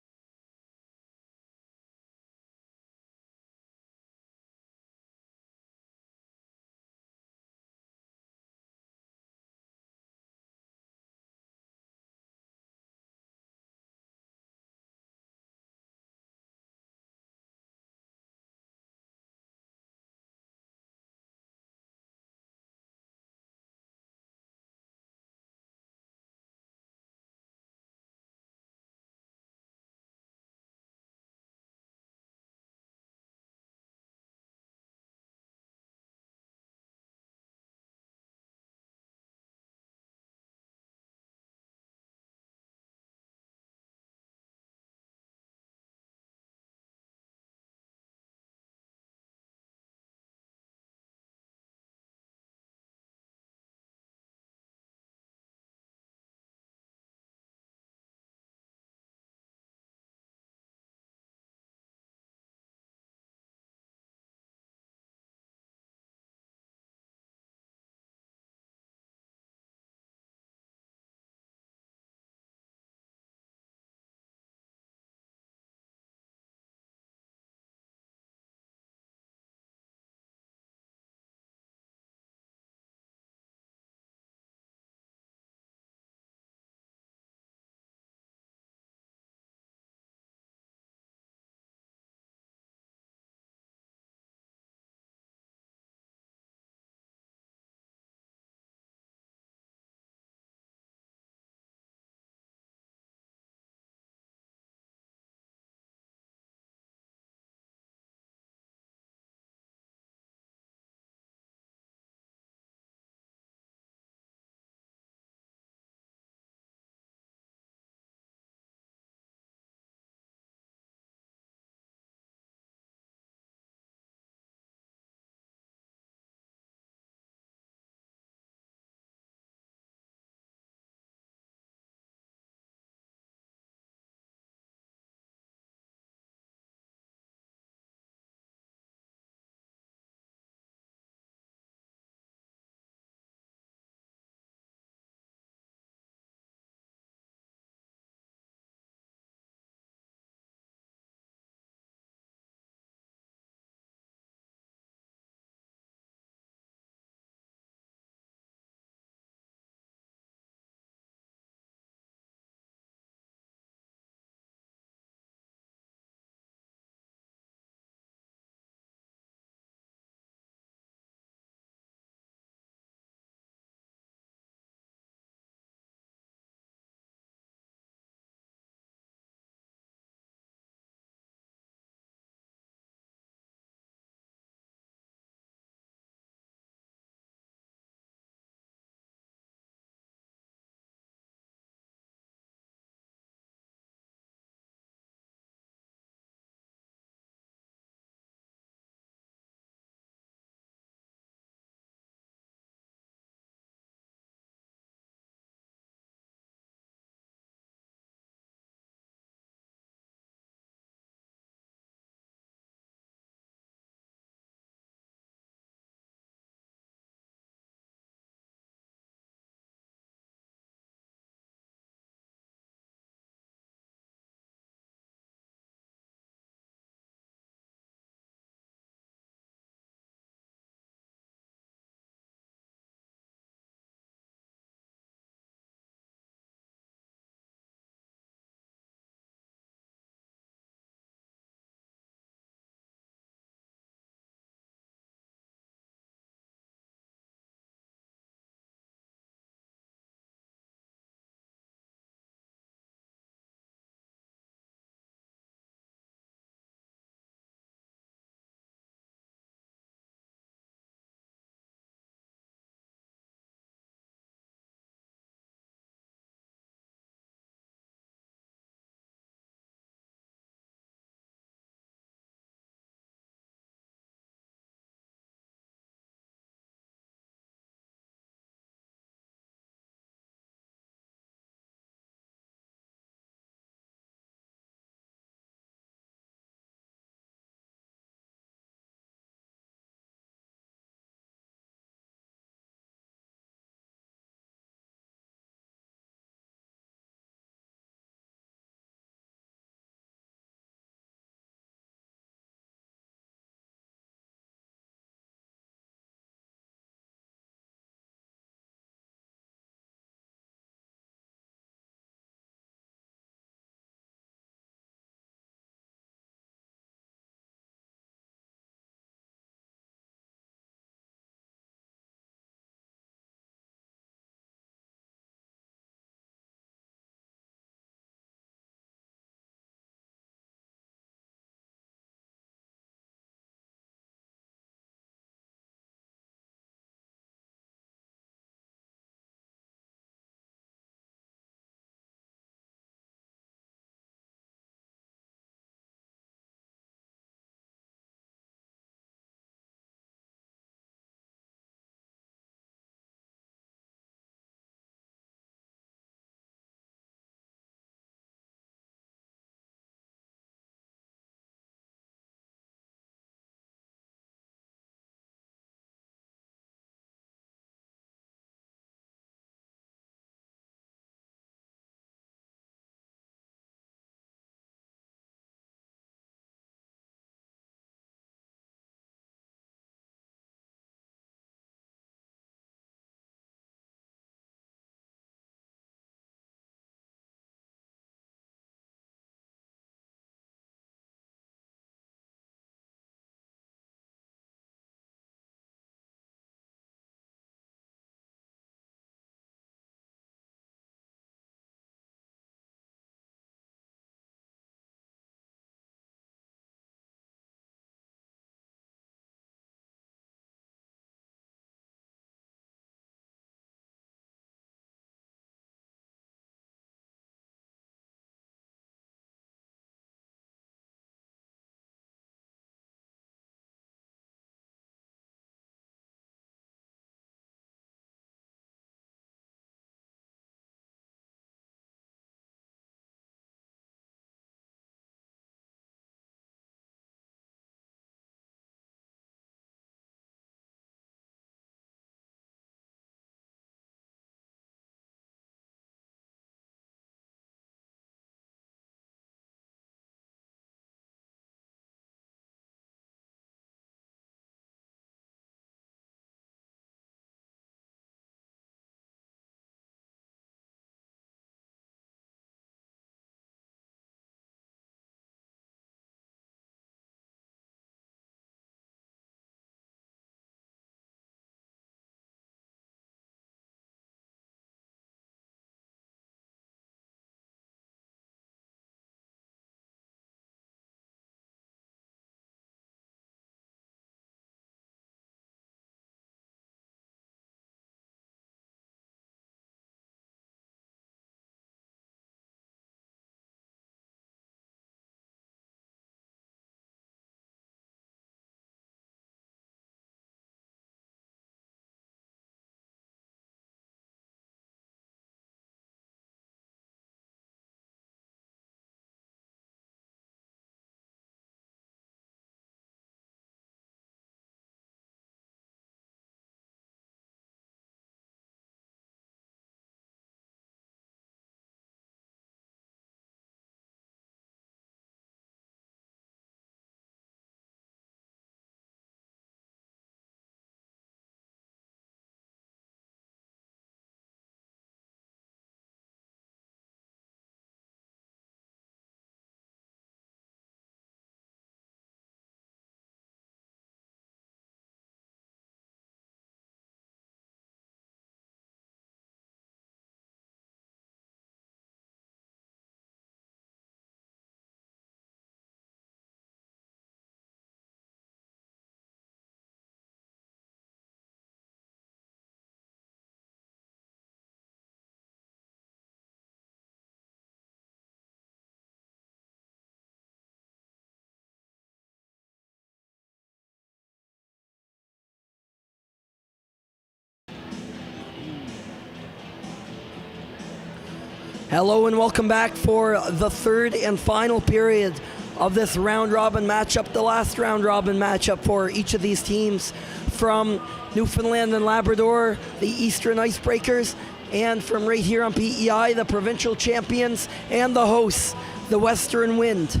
Hello and welcome back for the third and final period of this round-robin matchup, the last round-robin matchup for each of these teams from Newfoundland and Labrador, the Eastern Icebreakers, and from right here on PEI, the provincial champions and the hosts, the Western Wind.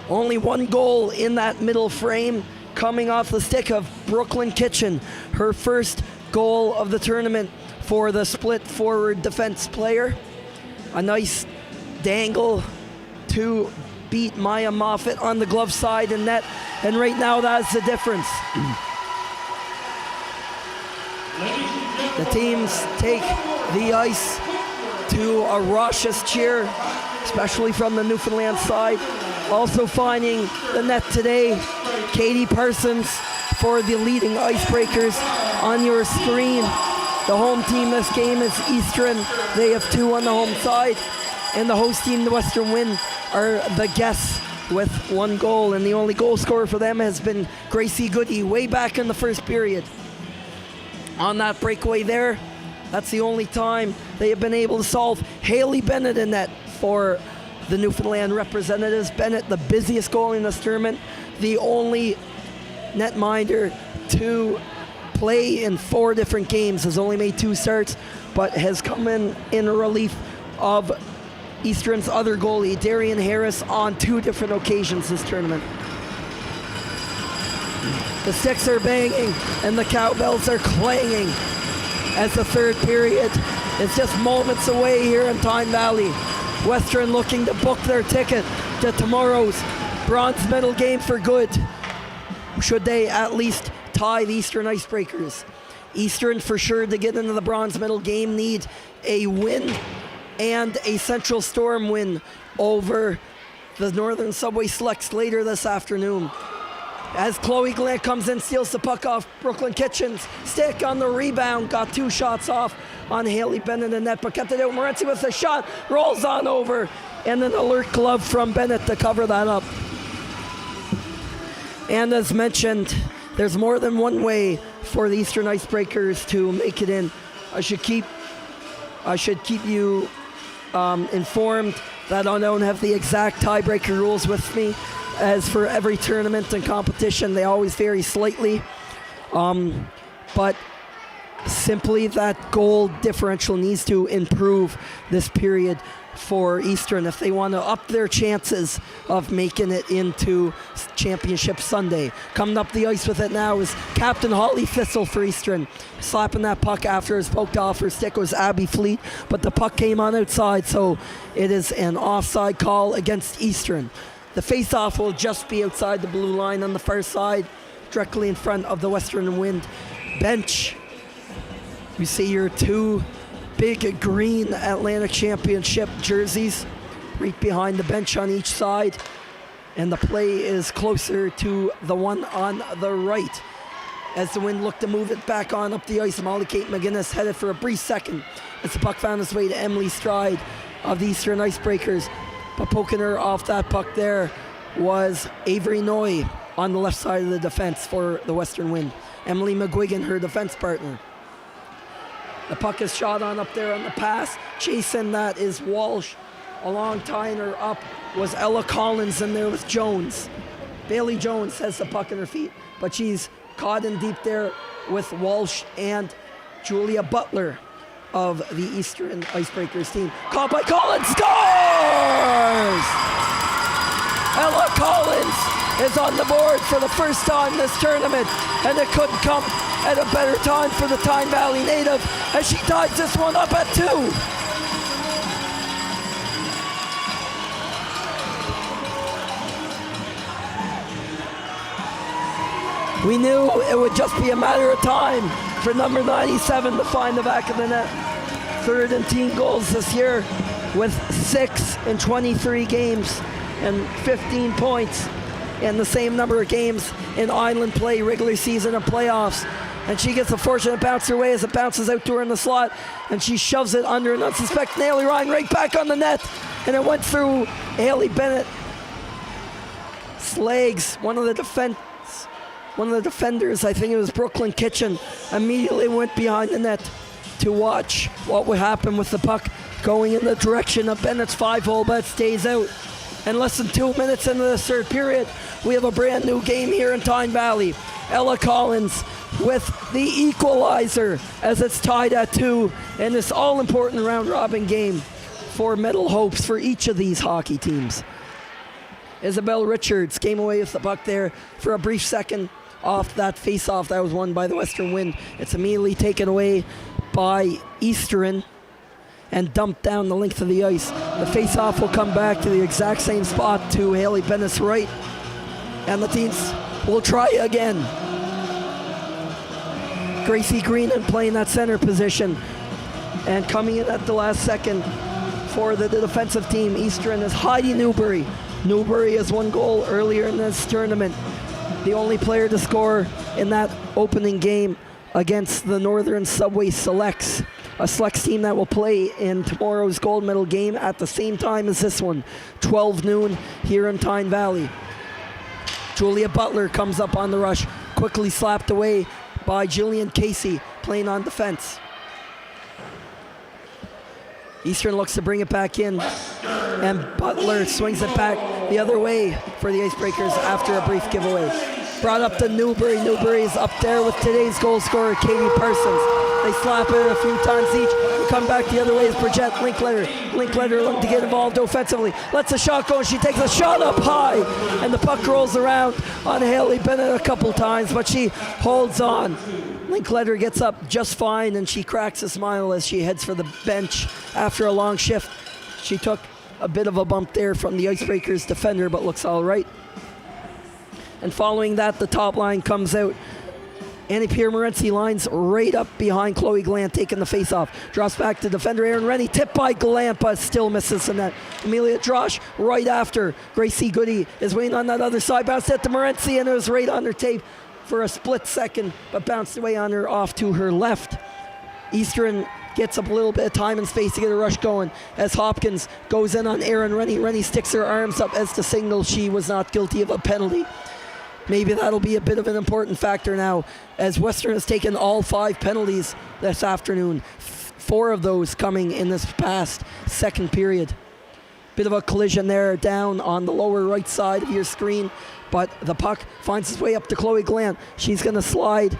Only one goal in that middle frame coming off the stick of Brooklyn Kitchen, her first goal of the tournament for the split forward defense player. A nice dangle to beat Maya Moffat on the glove side and net, and right now that's the difference. The teams take the ice to a raucous cheer, especially from the Newfoundland side. Also finding the net today, Katie Parsons for the leading Icebreakers on your screen. The home team this game is Eastern. They have 2 on the home side. And the host team, the Western Wind, are the guests with 1 goal. And the only goal scorer for them has been Gracie Goody way back in the first period. On that breakaway there, that's the only time they have been able to solve. Haley Bennett in net for the Newfoundland representatives. Bennett, the busiest goalie in this tournament, the only netminder to play in 4 different games, has only made 2 starts, but has come in relief of Eastern's other goalie, Darian Harris, on 2 different occasions this tournament. The sticks are banging and the cowbells are clanging as the third period is just moments away here in Tyne Valley. Western looking to book their ticket to tomorrow's bronze medal game for good, should they at least tie the Eastern Icebreakers. Eastern, for sure, to get into the bronze medal game, need a win and a Central Storm win over the Northern Subway Selects later this afternoon. As Chloe Glant comes in, steals the puck off Brooklyn Kitchen's stick on the rebound, got 2 shots off on Haley Bennett in net, but kept it out. Morency with a shot, rolls on over, and an alert glove from Bennett to cover that up. And as mentioned, there's more than one way for the Eastern Icebreakers to make it in. I should keep you informed that I don't have the exact tiebreaker rules with me. As for every tournament and competition, they always vary slightly. But simply that goal differential needs to improve this period for Eastern if they want to up their chances of making it into Championship Sunday. Coming up the ice with it now is Captain Holly Thistle for Eastern. Slapping that puck after it's poked off her stick was Abby Fleet, but the puck came on outside, so it is an offside call against Eastern. The face-off will just be outside the blue line on the far side, directly in front of the Western Wind bench. You see your 2 big green Atlantic Championship jerseys right behind the bench on each side, and the play is closer to the one on the right. As the Wind looked to move it back on up the ice, Molly Kate McGinnis headed for a brief second as the puck found its way to Emily Stride of the Eastern Icebreakers, but poking her off that puck there was Avery Noy on the left side of the defense for the Western Wind. Emily McGuigan, her defense partner. The puck is shot on up there on the pass. Chasing that is Walsh. Along tying her up was Ella Collins, and there was Jones. Bailey Jones has the puck in her feet, but she's caught in deep there with Walsh and Julia Butler of the Eastern Icebreakers team. Caught by Collins, scores! Ella Collins is on the board for the first time this tournament, and it couldn't come at a better time for the Tyne Valley native as she ties this one up at 2. We knew it would just be a matter of time for number 97 to find the back of the net. 3rd in team goals this year with 6 in 23 games and 15 points, and the same number of games in Island play, regular season and playoffs. And she gets a fortunate bounce her way as it bounces out to her in the slot, and she shoves it under an unsuspecting Haley Ryan right back on the net, and it went through Haley Bennett. Slags, one of the defenders, I think it was Brooklyn Kitchen, immediately went behind the net to watch what would happen with the puck going in the direction of Bennett's 5-hole, but it stays out. And less than 2 minutes into the third period, we have a brand new game here in Tyne Valley. Ella Collins with the equalizer as it's tied at 2 in this all-important round-robin game for medal hopes for each of these hockey teams. Isabel Richards came away with the puck there for a brief second off that face-off that was won by the Western Wind. It's immediately taken away by Eastern and dumped down the length of the ice. The face-off will come back to the exact same spot to Haley Bennett's right, and the teams will try again. Gracie Greenan playing that center position, and coming in at the last second for the defensive team, Eastern, is Heidi Newbury. Newbury has 1 goal earlier in this tournament. The only player to score in that opening game against the Northern Subway Selects, a Selects team that will play in tomorrow's gold medal game at the same time as this one, 12 noon here in Tyne Valley. Julia Butler comes up on the rush, quickly slapped away by Jillian Casey, playing on defense. Eastern looks to bring it back in, and Butler swings it back the other way for the Icebreakers after a brief giveaway. Brought up to Newbury. Newbury is up there with today's goal scorer, Katie Parsons. They slap it a few times each. Come back the other way is Bridget Linkletter. Linkletter looking to get involved offensively. Lets a shot go, and she takes a shot up high, and the puck rolls around on Haley Bennett a couple times, but she holds on. Linkletter gets up just fine, and she cracks a smile as she heads for the bench after a long shift. She took a bit of a bump there from the Icebreakers defender, but looks all right. And following that, the top line comes out. Annie Pierre-Morency lines right up behind Chloe Glant, taking the face-off. Drops back to defender Erin Rennie, tipped by Glant, but still misses the net. Amelia Drosh right after. Gracie Goody is waiting on that other side. Bounced at the Morency, and it was right on her tape for a split second, but bounced away on her off to her left. Eastern gets up a little bit of time and space to get a rush going as Hopkins goes in on Erin Rennie. Rennie sticks her arms up as to signal she was not guilty of a penalty. Maybe that'll be a bit of an important factor now, as Western has taken all 5 penalties this afternoon, 4 of those coming in this past second period. Bit of a collision there down on the lower right side of your screen, but the puck finds its way up to Chloe Glant. She's going to slide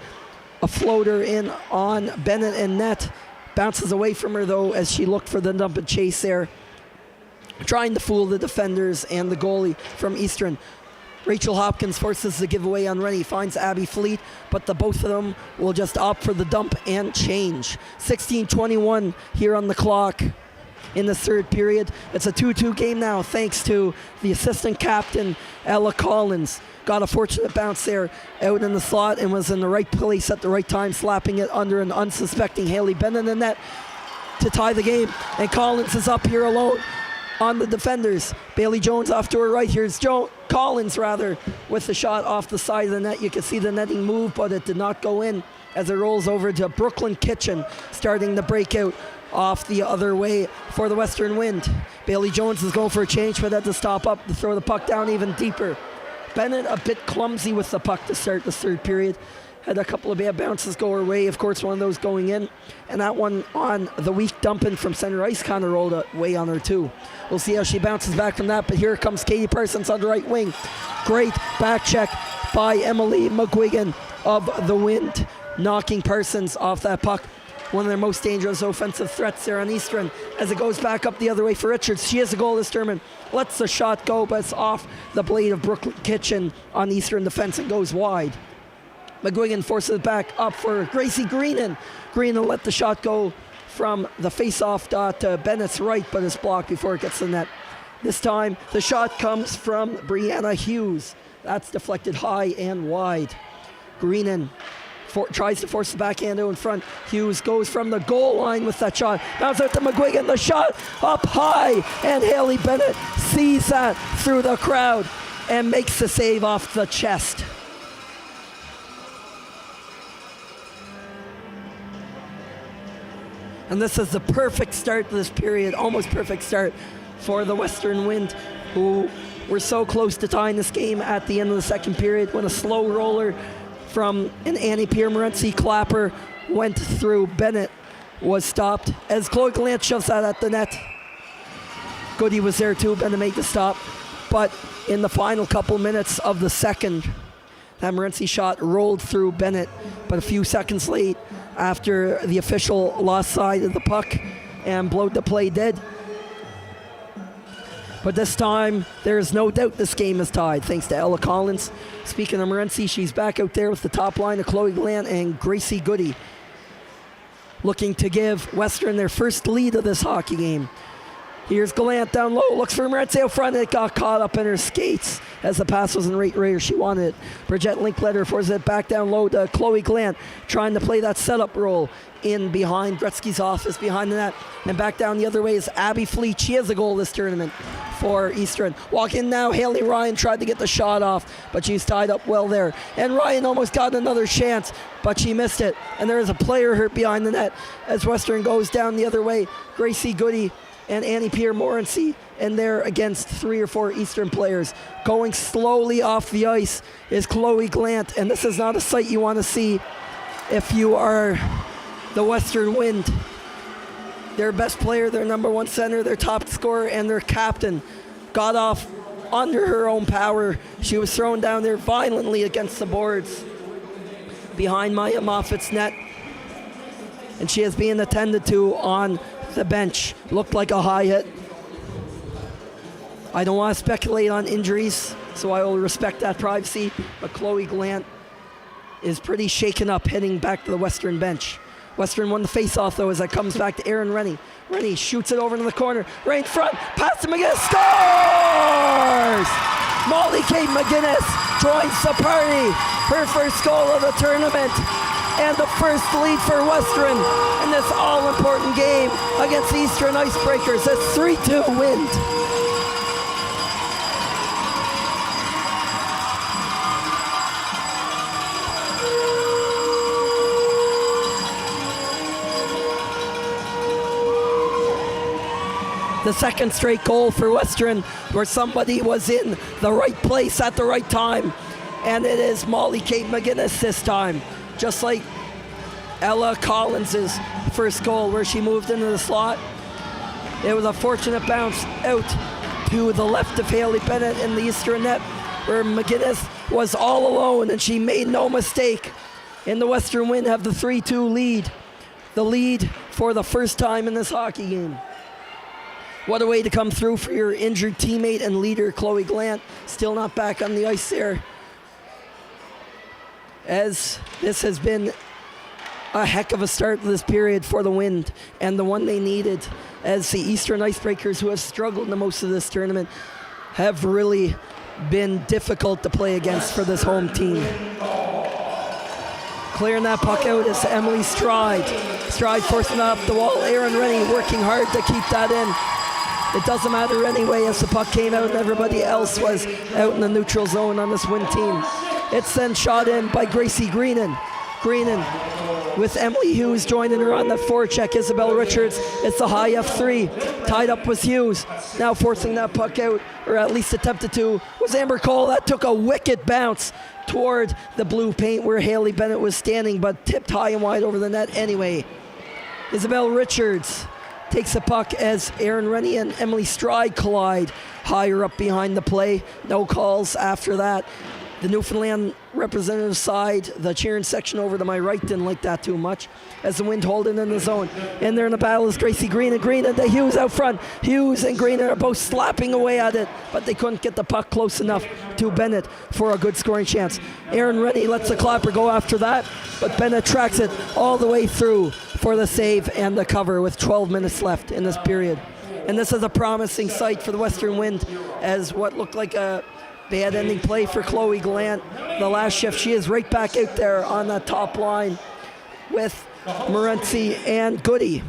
a floater in on Bennett and net. Bounces away from her, though, as she looked for the dump and chase there, trying to fool the defenders and the goalie from Eastern. Rachel Hopkins forces the giveaway on Rennie, finds Abby Fleet, but the both of them will just opt for the dump and change. 16:21 here on the clock in the third period. It's a 2-2 game now, thanks to the assistant captain, Ella Collins. Got a fortunate bounce there out in the slot and was in the right place at the right time, slapping it under an unsuspecting Haley Bennett in the net to tie the game. And Collins is up here alone on the defenders. Bailey Jones off to her right. Here's Collins with the shot off the side of the net. You can see the netting move, but it did not go in as it rolls over to Brooklyn Kitchen, starting the breakout off the other way for the Western Wind. Bailey Jones is going for a change, but had to stop up to throw the puck down even deeper. Bennett a bit clumsy with the puck to start the third period. Had a couple of bad bounces go her way, of course one of those going in, and that one on the weak dumping from center ice kind of rolled away on her too. We'll see how she bounces back from that, but here comes Katie Parsons on the right wing. Great back check by Emily McGuigan of the Wind, knocking Parsons off that puck. One of their most dangerous offensive threats there on Eastern as it goes back up the other way for Richards. She has a goal this tournament. Lets the shot go, but it's off the blade of Brooklyn Kitchen on Eastern defense and goes wide. McGuigan forces it back up for Gracie Greenan. Greenan let the shot go from the face-off dot to Bennett's right, but it's blocked before it gets to the net. This time, the shot comes from Brianna Hughes. That's deflected high and wide. Greenan tries to force the backhand out in front. Hughes goes from the goal line with that shot. Bounce out to McGuigan. The shot up high, and Haley Bennett sees that through the crowd and makes the save off the chest. And this is the perfect start to this period, almost perfect start for the Western Wind, who were so close to tying this game at the end of the second period when a slow roller from an Annie Pierre-Morency clapper went through Bennett was stopped as Chloe Gallant shoves that at the net. Goody was there too, Bennett made the stop. But in the final couple minutes of the second, that Morency shot rolled through Bennett, but a few seconds late after the official lost sight of the puck and blowed the play dead. But this time, there is no doubt this game is tied, thanks to Ella Collins. Speaking of Morency, she's back out there with the top line of Chloe Gallant and Gracie Goody, looking to give Western their first lead of this hockey game. Here's Gallant down low, looks for Morency out front, and it got caught up in her skates as the pass wasn't right where she wanted it. Bridget Linkletter forces it back down low to Chloe Gallant, trying to play that setup role in behind Gretzky's office, behind the net. And back down the other way is Abby Fleet. She has a goal this tournament for Eastern. Walk in now, Haley Ryan tried to get the shot off, but she's tied up well there. And Ryan almost got another chance, but she missed it. And there is a player hurt behind the net as Western goes down the other way. Gracie Goody and Annie Pierre Morency, and they're against 3 or 4 Eastern players. Going slowly off the ice is Chloe Gallant, and this is not a sight you want to see if you are the Western Wind. Their best player, their number 1 center, their top scorer, and their captain got off under her own power. She was thrown down there violently against the boards behind Maya Moffat's net, and she is being attended to on the bench. Looked like a high hit. I don't want to speculate on injuries, so I will respect that privacy, but Chloe Gallant is pretty shaken up heading back to the Western bench. Western won the face-off, though, as it comes back to Erin Rennie. Rennie shoots it over into the corner. Right in front. Pass to McGinnis. Scores! Molly Kate McGinnis joins the party. Her first goal of the tournament. And the first lead for Western in this all-important game against the Eastern Icebreakers. A 3-2 win. The second straight goal for Western, where somebody was in the right place at the right time. And it is Molly Kate McGinnis this time. Just like Ella Collins' first goal, where she moved into the slot. It was a fortunate bounce out to the left of Haley Bennett in the Eastern net, where McGinnis was all alone, and she made no mistake. And the Western Wind have the 3-2 lead. The lead for the first time in this hockey game. What a way to come through for your injured teammate and leader, Chloe Gallant. Still not back on the ice there, as this has been a heck of a start to this period for the Wind, and the one they needed, as the Eastern Icebreakers, who have struggled the most of this tournament, have really been difficult to play against for this home team. Clearing that puck out is Emily Stride. Stride forcing it up the wall. Erin Rennie working hard to keep that in. It doesn't matter anyway, as the puck came out and everybody else was out in the neutral zone on this Wind team. It's then shot in by Gracie Greenan. Greenan with Emily Hughes joining her on that forecheck. Isabel Richards, it's the high F3. Tied up with Hughes. Now forcing that puck out, or at least attempted to, was Amber Cole. That took a wicked bounce toward the blue paint where Haley Bennett was standing, but tipped high and wide over the net anyway. Isabel Richards takes the puck as Erin Rennie and Emily Stride collide higher up behind the play. No calls after that. The Newfoundland representative side, the cheering section over to my right, didn't like that too much, as the Wind holding in the zone. And there in the battle is Gracie Green and the Hughes out front. Hughes and Green are both slapping away at it, but they couldn't get the puck close enough to Bennett for a good scoring chance. Erin Rennie lets the clapper go after that, but Bennett tracks it all the way through for the save and the cover with 12 minutes left in this period. And this is a promising sight for the Western Wind, as what looked like a bad ending play for Chloe Gallant. The last shift, she is right back out there on that top line with Morency and Goody.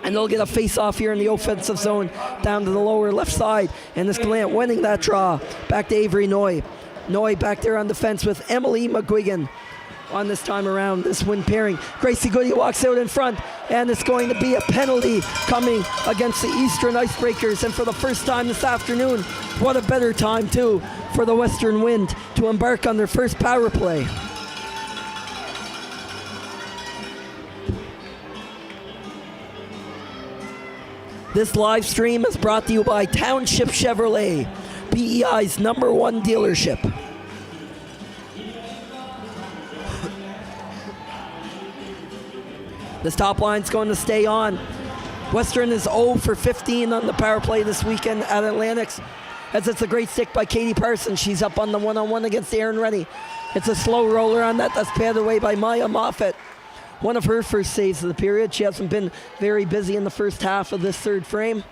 And they'll get a face-off here in the offensive zone down to the lower left side. And this Gallant winning that draw. Back to Avery Noy. Noy back there on defense with Emily McGuigan on this time around, this Wind pairing. Gracie Goody walks out in front, and it's going to be a penalty coming against the Eastern Icebreakers. And for the first time this afternoon, what a better time too for the Western Wind to embark on their first power play. This live stream is brought to you by Township Chevrolet, PEI's #1 dealership. This top line's going to stay on. Western is 0 for 15 on the power play this weekend at Atlantic's, as it's a great stick by Katie Parsons. She's up on the one-on-one against Erin Rennie. It's a slow roller on that. That's padded away by Maya Moffett. One of her first saves of the period. She hasn't been very busy in the first half of this third frame.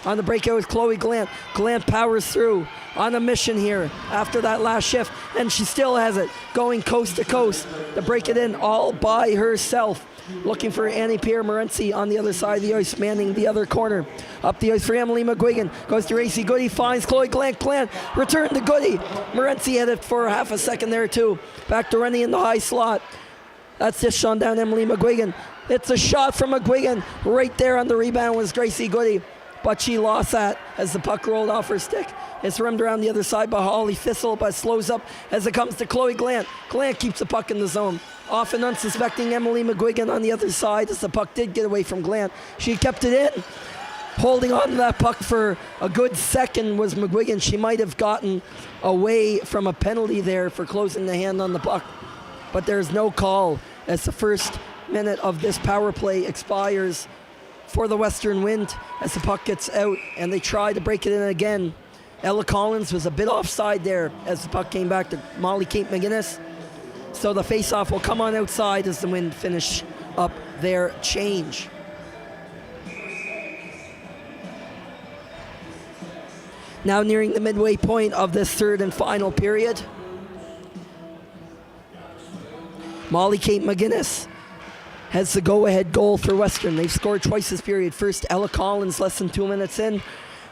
On the breakout is Chloe Glant. Glant powers through on a mission here after that last shift, and she still has it, going coast to coast to break it in all by herself. Looking for Annie-Pierre Morency on the other side of the ice, manning the other corner. Up the ice for Emily McGuigan. Goes to Racy Goody, finds Chloe Glant. Glant, return to Goody. Morency had it for half a second there too. Back to Rennie in the high slot. That's just shot down Emily McGuigan. It's a shot from McGuigan. Right there on the rebound was Gracie Goody, but she lost that as the puck rolled off her stick. It's rimmed around the other side by Holly Thistle, but slows up as it comes to Chloe Glant. Glant keeps the puck in the zone. Often unsuspecting Emily McGuigan on the other side as the puck did get away from Glant. She kept it in. Holding on to that puck for a good second was McGuigan. She might have gotten away from a penalty there for closing the hand on the puck, but there's no call as the first minute of this power play expires for the Western Wind as the puck gets out and they try to break it in again. Ella Collins was a bit offside there as the puck came back to Molly Kate McGuinness. So the face-off will come on outside as the Wind finish up their change. Now nearing the midway point of this third and final period. Molly Kate McGuinness has the go-ahead goal for Western. They've scored twice this period. First, Ella Collins less than 2 minutes in,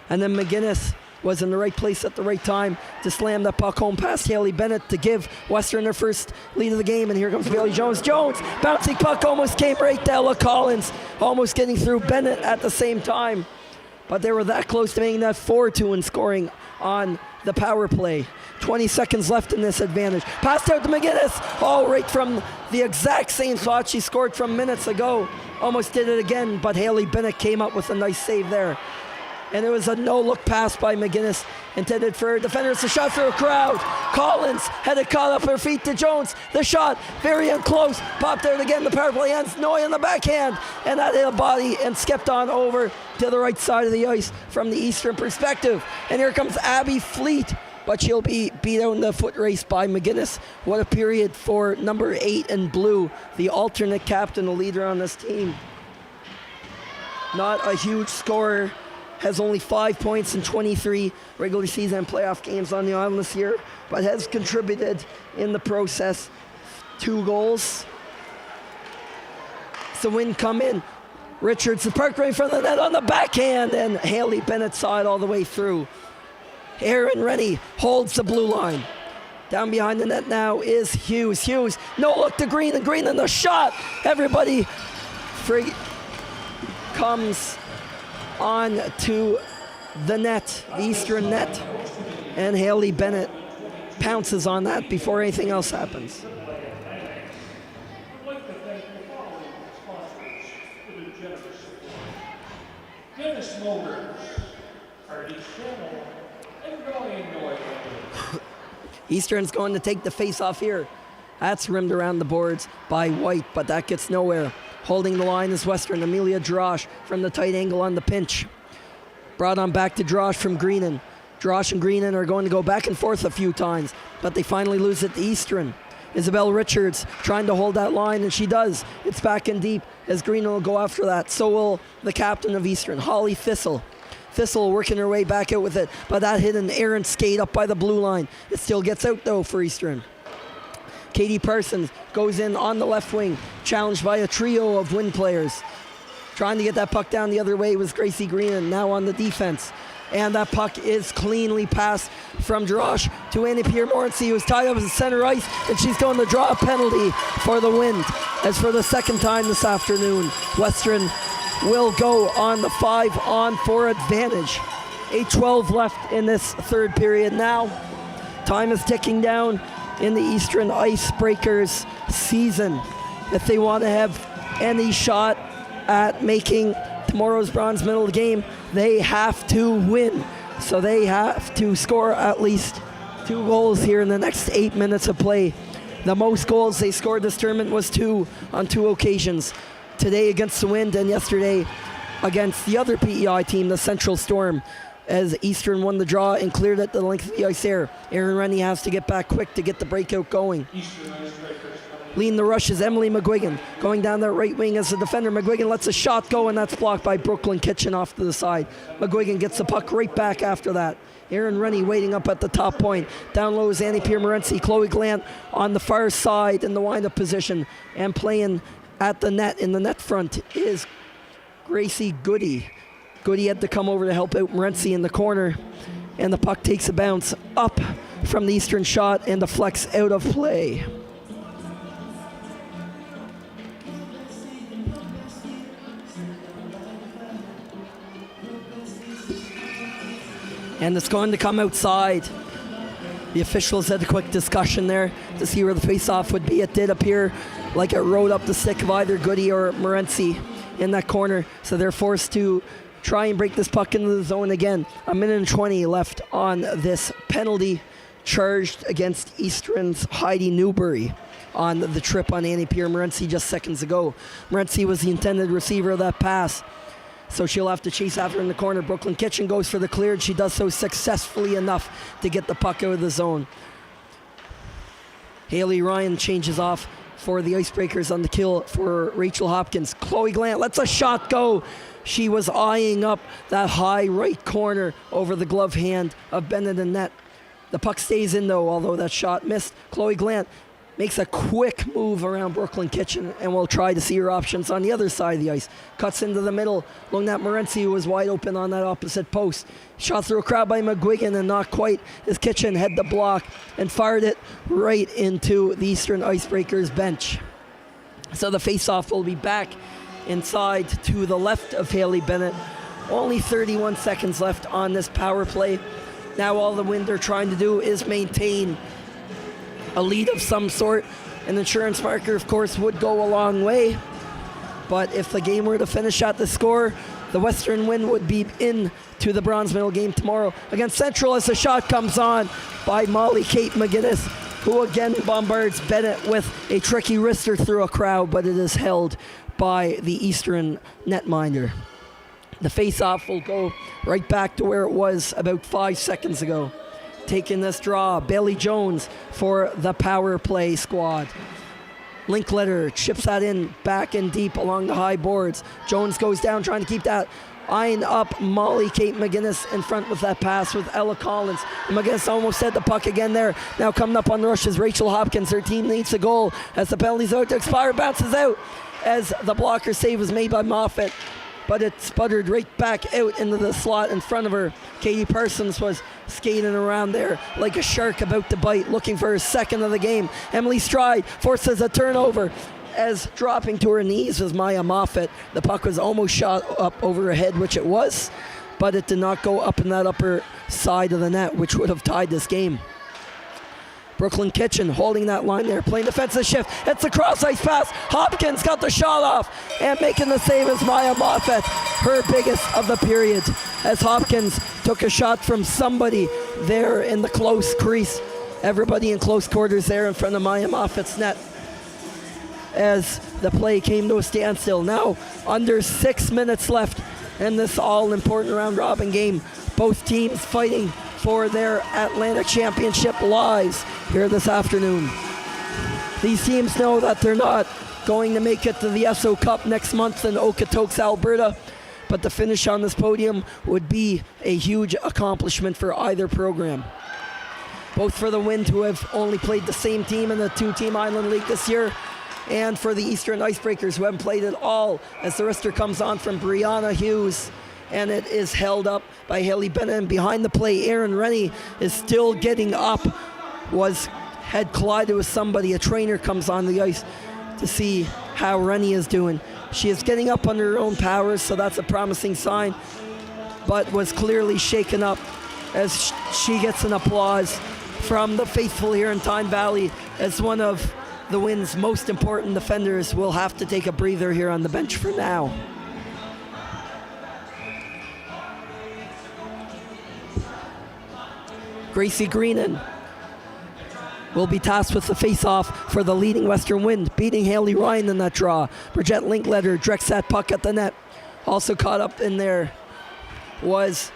and then McGuinness was in the right place at the right time to slam that puck home past Haley Bennett to give Western their first lead of the game. And here comes Bailey Jones. Jones, bouncing puck, almost came right to Ella Collins, almost getting through Bennett at the same time. But they were that close to making that 4-2 and scoring on the power play. 20 seconds left in this advantage. Passed out to McGuinness. Oh, right from the exact same spot she scored from minutes ago. Almost did it again, but Haley Bennett came up with a nice save there. And it was a no-look pass by McGuinness intended for her defender. It's a shot through a crowd. Collins had it caught up her feet to Jones. The shot, very close, popped out again. The power play ends. Noy on the backhand, and that hit a body and skipped on over to the right side of the ice from the Eastern perspective. And here comes Abby Fleet, but she'll be beat out in the foot race by McGuinness. What a period for number 8 in blue, the alternate captain, the leader on this team. Not a huge scorer. Has only 5 points in 23 regular season and playoff games on the island this year, but has contributed in the process. 2 goals. So Wind come in. Richards, the park right in front of the net on the backhand, and Haley Bennett saw it all the way through. Erin Rennie holds the blue line. Down behind the net now is Hughes. Hughes, no look to Green, and Green in the shot. Everybody comes on to the net, the Eastern net, and Haley Bennett pounces on that before anything else happens. I'd like to thank the following sponsors for their generous support. Dennis Motors, Artie Channel, and Ryan Noy. Eastern's going to take the face-off here. That's rimmed around the boards by White, but that gets nowhere. Holding the line is Western, Amelia Drosh from the tight angle on the pinch. Brought on back to Drosh from Greenan. Drosh and Greenan are going to go back and forth a few times, but they finally lose it to Eastern. Isabel Richards trying to hold that line, and she does. It's back in deep as Greenan will go after that. So will the captain of Eastern, Holly Thistle. Thistle working her way back out with it, but that hit an errant skate up by the blue line. It still gets out though for Eastern. Katie Parsons goes in on the left wing, challenged by a trio of Wind players. Trying to get that puck down the other way was Gracie Green, now on the defense. And that puck is cleanly passed from Drosh to Annie-Pierre Morency, who's tied up at the center ice, and she's going to draw a penalty for the Wind. As for the second time this afternoon, Western will go on the 5-on-4 advantage. 8:12 left in this third period now. Time is ticking down in the Eastern Icebreakers season. If they want to have any shot at making the tomorrow's bronze medal game, they have to win. So they have to score at least 2 goals here in the next 8 minutes of play. The most goals they scored this tournament was 2 on 2 occasions. Today against the Wind and yesterday against the other PEI team, the Central Storm, as Eastern won the draw and cleared it the length of the ice there. Aaron Rennie has to get back quick to get the breakout going. Leading the rush is Emily McGuigan. Going down that right wing as the defender. McGuigan lets a shot go, and that's blocked by Brooklyn Kitchen off to the side. McGuigan gets the puck right back after that. Aaron Rennie waiting up at the top point. Down low is Annie Pierre-Morency. Chloe Glant on the far side in the wind-up position. And playing at the net, in the net front, is Gracie Goody. Goody had to come over to help out Morency in the corner. And the puck takes a bounce up from the Eastern shot and deflects out of play. And it's going to come outside. The officials had a quick discussion there to see where the face-off would be. It did appear like it rode up the stick of either Goody or Morency in that corner. So they're forced to try and break this puck into the zone again. 1:20 left on this penalty charged against Eastern's Heidi Newbury on the trip on Annie Pierre-Morency just seconds ago. Morency was the intended receiver of that pass, so she'll have to chase after in the corner. Brooklyn Kitchen goes for the cleared. She does so successfully enough to get the puck out of the zone. Haley Ryan changes off for the Icebreakers on the kill for Rachel Hopkins. Chloe Glant lets a shot go. She was eyeing up that high right corner over the glove hand of Bennett and net. The puck stays in though, although that shot missed. Chloe Glant makes a quick move around Brooklyn Kitchen and will try to see her options on the other side of the ice. Cuts into the middle, looking at Morency, who was wide open on that opposite post. Shot through a crowd by McGuigan and not quite as Kitchen had the block and fired it right into the Eastern Icebreakers bench. So the face-off will be back inside to the left of Haley Bennett. Only 31 seconds left on this power play. Now all the Wind are trying to do is maintain a lead of some sort. An insurance marker, of course, would go a long way. But if the game were to finish at the score, the Western Wind would be in to the bronze medal game tomorrow against Central as the shot comes on by Molly Kate McGinnis, who again bombards Bennett with a tricky wrister through a crowd, but it is held by the Eastern netminder. The face-off will go right back to where it was about 5 seconds ago. Taking this draw, Bailey Jones for the power play squad. Linkletter chips that in back and deep along the high boards. Jones goes down trying to keep that. Eyeing up Molly Kate McGinnis in front with that pass with Ella Collins. And McGinnis almost had the puck again there. Now coming up on the rush is Rachel Hopkins. Her team needs a goal as the penalty's out to expire. Bounces out as the blocker save was made by Moffat, but it sputtered right back out into the slot in front of her. Katie Parsons was skating around there like a shark about to bite, looking for her second of the game. Emily Stride forces a turnover as dropping to her knees was Maya Moffat. The puck was almost shot up over her head, which it was, but it did not go up in that upper side of the net, which would have tied this game. Brooklyn Kitchen holding that line there, playing defensive shift. It's a cross-ice pass. Hopkins got the shot off, and making the save is Maya Moffat, her biggest of the period, as Hopkins took a shot from somebody there in the close crease. Everybody in close quarters there in front of Maya Moffat's net as the play came to a standstill. Now under 6 minutes left in this all-important round-robin game. Both teams fighting for their Atlantic Championship lives here this afternoon. These teams know that they're not going to make it to the SO Cup next month in Okotoks, Alberta, but the finish on this podium would be a huge accomplishment for either program. Both for the Wind, who have only played the same team in the two-team Island League this year, and for the Eastern Icebreakers, who haven't played at all, as the wrister comes on from Brianna Hughes, and it is held up by Haley Bennett. And behind the play, Aaron Rennie is still getting up. Had collided with somebody. A trainer comes on the ice to see how Rennie is doing. She is getting up under her own powers, so that's a promising sign, but was clearly shaken up as she gets an applause from the faithful here in Tyne Valley, as one of the Wind's most important defenders will have to take a breather here on the bench for now. Gracie Greenan will be tasked with the face-off for the leading Western Wind, beating Haley Ryan in that draw. Bridget Linkletter directs that puck at the net. Also caught up in there was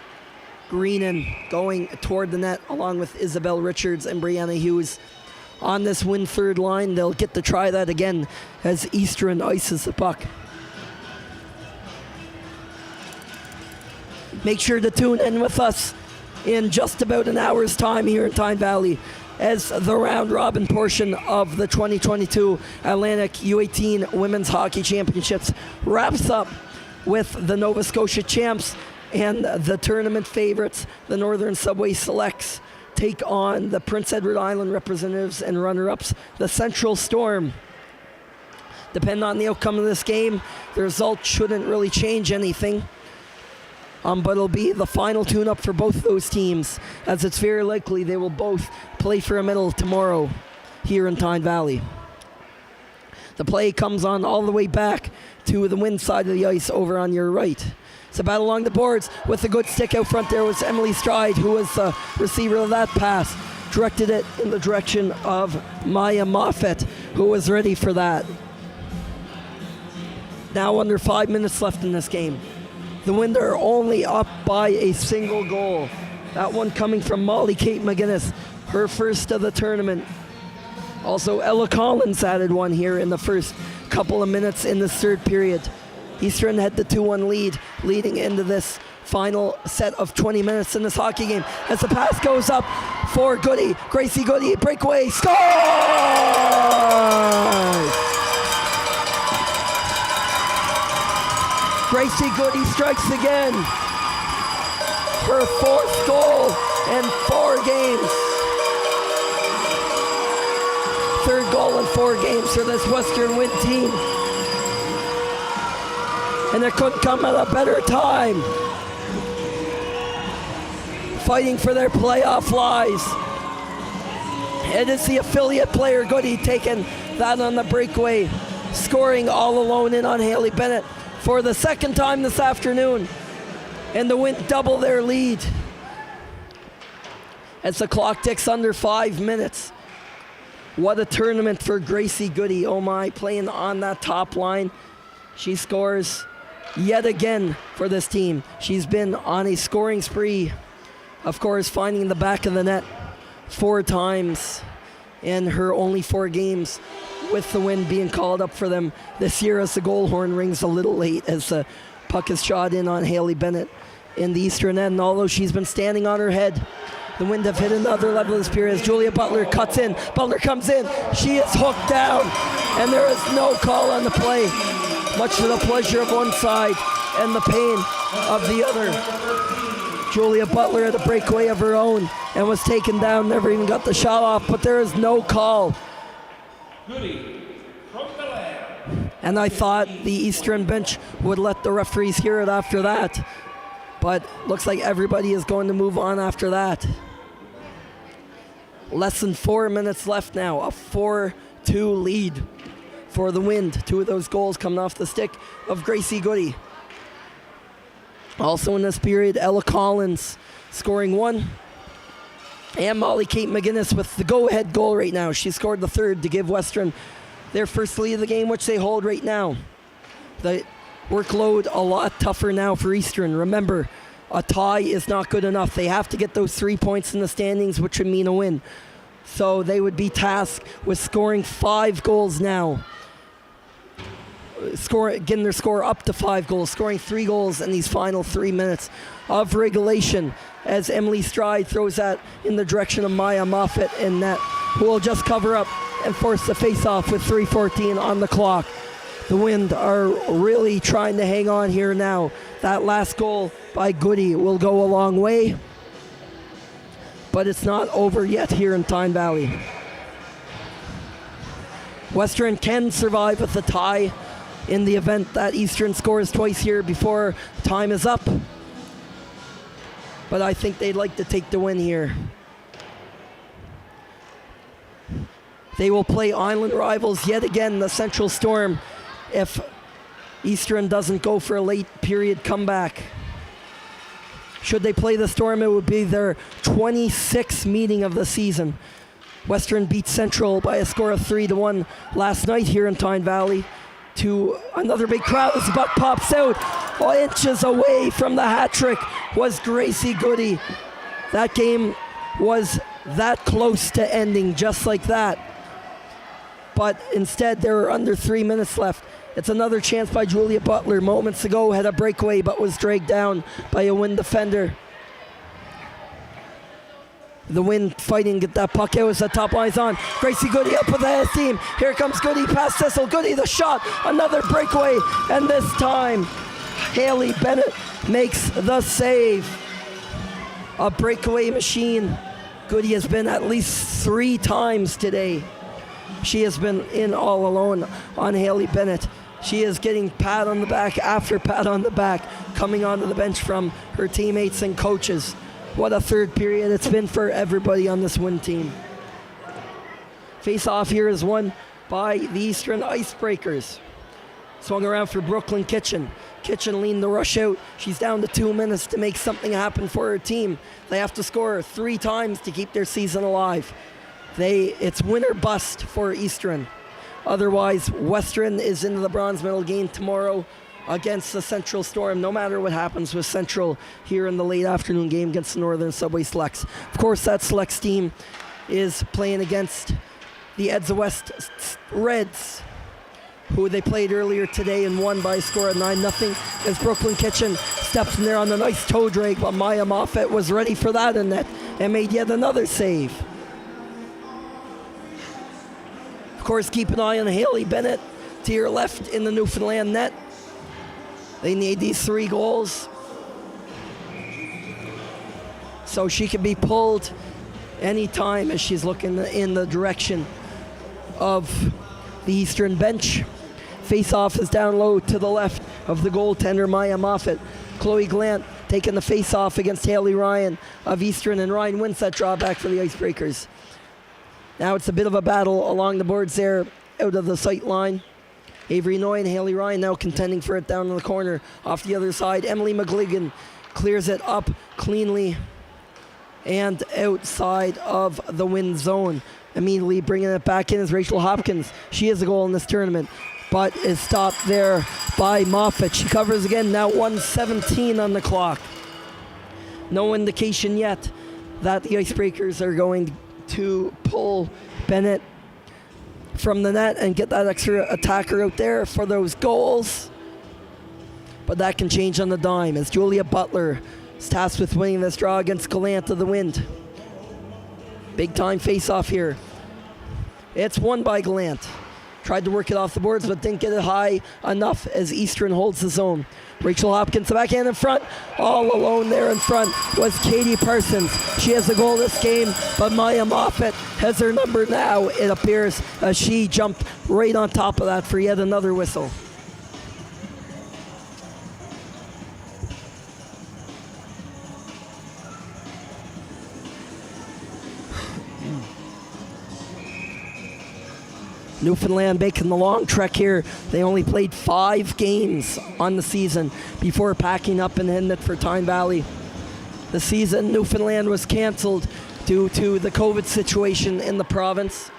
Greenan going toward the net along with Isabel Richards and Brianna Hughes. On this Wind third line, they'll get to try that again as Eastern ices the puck. Make sure to tune in with us in just about an hour's time here in Tyne Valley as the round robin portion of the 2022 Atlantic U18 Women's Hockey Championships wraps up with the Nova Scotia champs and the tournament favorites, the Northern Subway Selects, take on the Prince Edward Island representatives and runner-ups, the Central Storm. Depending on the outcome of this game, the result shouldn't really change anything. But it'll be the final tune-up for both of those teams, as it's very likely they will both play for a medal tomorrow here in Tyne Valley. The play comes on all the way back to the Wind side of the ice over on your right. It's a battle along the boards with a good stick out front. There was Emily Stride, who was the receiver of that pass. Directed it in the direction of Maya Moffett, who was ready for that. Now under 5 minutes left in this game. The Wind are only up by a single goal. That one coming from Molly Kate McGuinness, her first of the tournament. Also, Ella Collins added one here in the first couple of minutes in this third period. Eastern had the 2-1 lead leading into this final set of 20 minutes in this hockey game. As the pass goes up for Goody, Gracie Goody, breakaway, scores! Gracie Goody strikes again. Her fourth goal in 4 games. Third goal in 4 games for this Western Wind team. And it couldn't come at a better time. Fighting for their playoff lives. It is the affiliate player Goody taking that on the breakaway, scoring all alone in on Haley Bennett for the second time this afternoon. And the Wind double their lead as the clock ticks under 5 minutes. What a tournament for Gracie Goody. Oh my, playing on that top line. She scores yet again for this team. She's been on a scoring spree, of course, finding the back of the net 4 times in her only 4 games, with the Wind being called up for them this year as the goal horn rings a little late as the puck is shot in on Haley Bennett in the eastern end. And although she's been standing on her head, the Wind have hit another level this period as Julia Butler cuts in. Butler comes in. She is hooked down, and there is no call on the play, much to the pleasure of one side and the pain of the other. Julia Butler had a breakaway of her own and was taken down, never even got the shot off, but there is no call. And I thought the Eastern bench would let the referees hear it after that, but looks like everybody is going to move on after that. Less than 4 minutes left now, a 4-2 lead for the Wind. 2 of those goals coming off the stick of Gracie Goody. Also in this period, Ella Collins scoring 1. And Molly Kate McGuinness with the go-ahead goal right now. She scored the 3rd to give Western their first lead of the game, which they hold right now. The workload a lot tougher now for Eastern. Remember, a tie is not good enough. They have to get those 3 points in the standings, which would mean a win. So they would be tasked with scoring 5 goals now. Getting their score up to 5 goals, scoring 3 goals in these final 3 minutes of regulation as Emily Stride throws that in the direction of Maya Moffett in net, who will just cover up and force the face-off with 3:14 on the clock. The Wind are really trying to hang on here now. That last goal by Goody will go a long way, but it's not over yet here in Tyne Valley. Western can survive with a tie in the event that Eastern scores twice here before time is up, but I think they'd like to take the win here. They will play island rivals yet again, the Central Storm, if Eastern doesn't go for a late period comeback. Should they play the Storm, it would be their 26th meeting of the season. Western beat Central by a score of 3-1 last night here in Tyne Valley. To another big crowd as the puck pops out. Inches away from the hat trick was Gracie Goody. That game was that close to ending just like that. But instead, there were under 3 minutes left. It's another chance by Julia Butler. Moments ago had a breakaway but was dragged down by a Wind defender. The Wind fighting, get that puck out as the top line's on. Gracie Goody up with the head team. Here comes Goody past Cecil. Goody the shot, another breakaway, and this time Haley Bennett makes the save. A breakaway machine. Goody has been at least 3 times today. She has been in all alone on Haley Bennett. She is getting pat on the back after pat on the back, coming onto the bench from her teammates and coaches. What a third period it's been for everybody on this Wind team. Face-off here is won by the Eastern Icebreakers. Swung around for Brooklyn Kitchen. Kitchen leaned the rush out. She's down to 2 minutes to make something happen for her team. They have to score 3 times to keep their season alive. It's win or bust for Eastern. Otherwise, Western is into the bronze medal game tomorrow against the Central Storm, no matter what happens with Central here in the late afternoon game against the Northern Subway Selects. Of course, that Selects team is playing against the Edsa West Reds, who they played earlier today and won by a score of 9-0. As Brooklyn Kitchen steps in there on a nice toe drag, but Maya Moffett was ready for that in net and made yet another save. Of course, keep an eye on Haley Bennett to your left in the Newfoundland net. They need these 3 goals so she can be pulled anytime as she's looking in the direction of the Eastern bench. Face-off is down low to the left of the goaltender, Maya Moffett. Chloe Glant taking the face-off against Haley Ryan of Eastern, and Ryan wins that drawback for the Icebreakers. Now it's a bit of a battle along the boards there out of the sight line. Avery Noy and Haley Ryan now contending for it down in the corner. Off the other side, Emily McGligan clears it up cleanly and outside of the Wind zone. Immediately bringing it back in is Rachel Hopkins. She has a goal in this tournament, but is stopped there by Moffett. She covers again, now 1:17 on the clock. No indication yet that the Icebreakers are going to pull Bennett from the net and get that extra attacker out there for those goals. But that can change on the dime as Julia Butler is tasked with winning this draw against Gallant of the Wind. Big time face-off here. It's won by Gallant. Tried to work it off the boards but didn't get it high enough as Eastern holds the zone. Rachel Hopkins, the backhand in front. All alone there in front was Katie Parsons. She has a goal this game, but Maya Moffett has her number now, it appears, as she jumped right on top of that for yet another whistle. Newfoundland making the long trek here. They only played 5 games on the season before packing up and heading it for Tyne Valley. The season, Newfoundland was canceled due to the COVID situation in the province.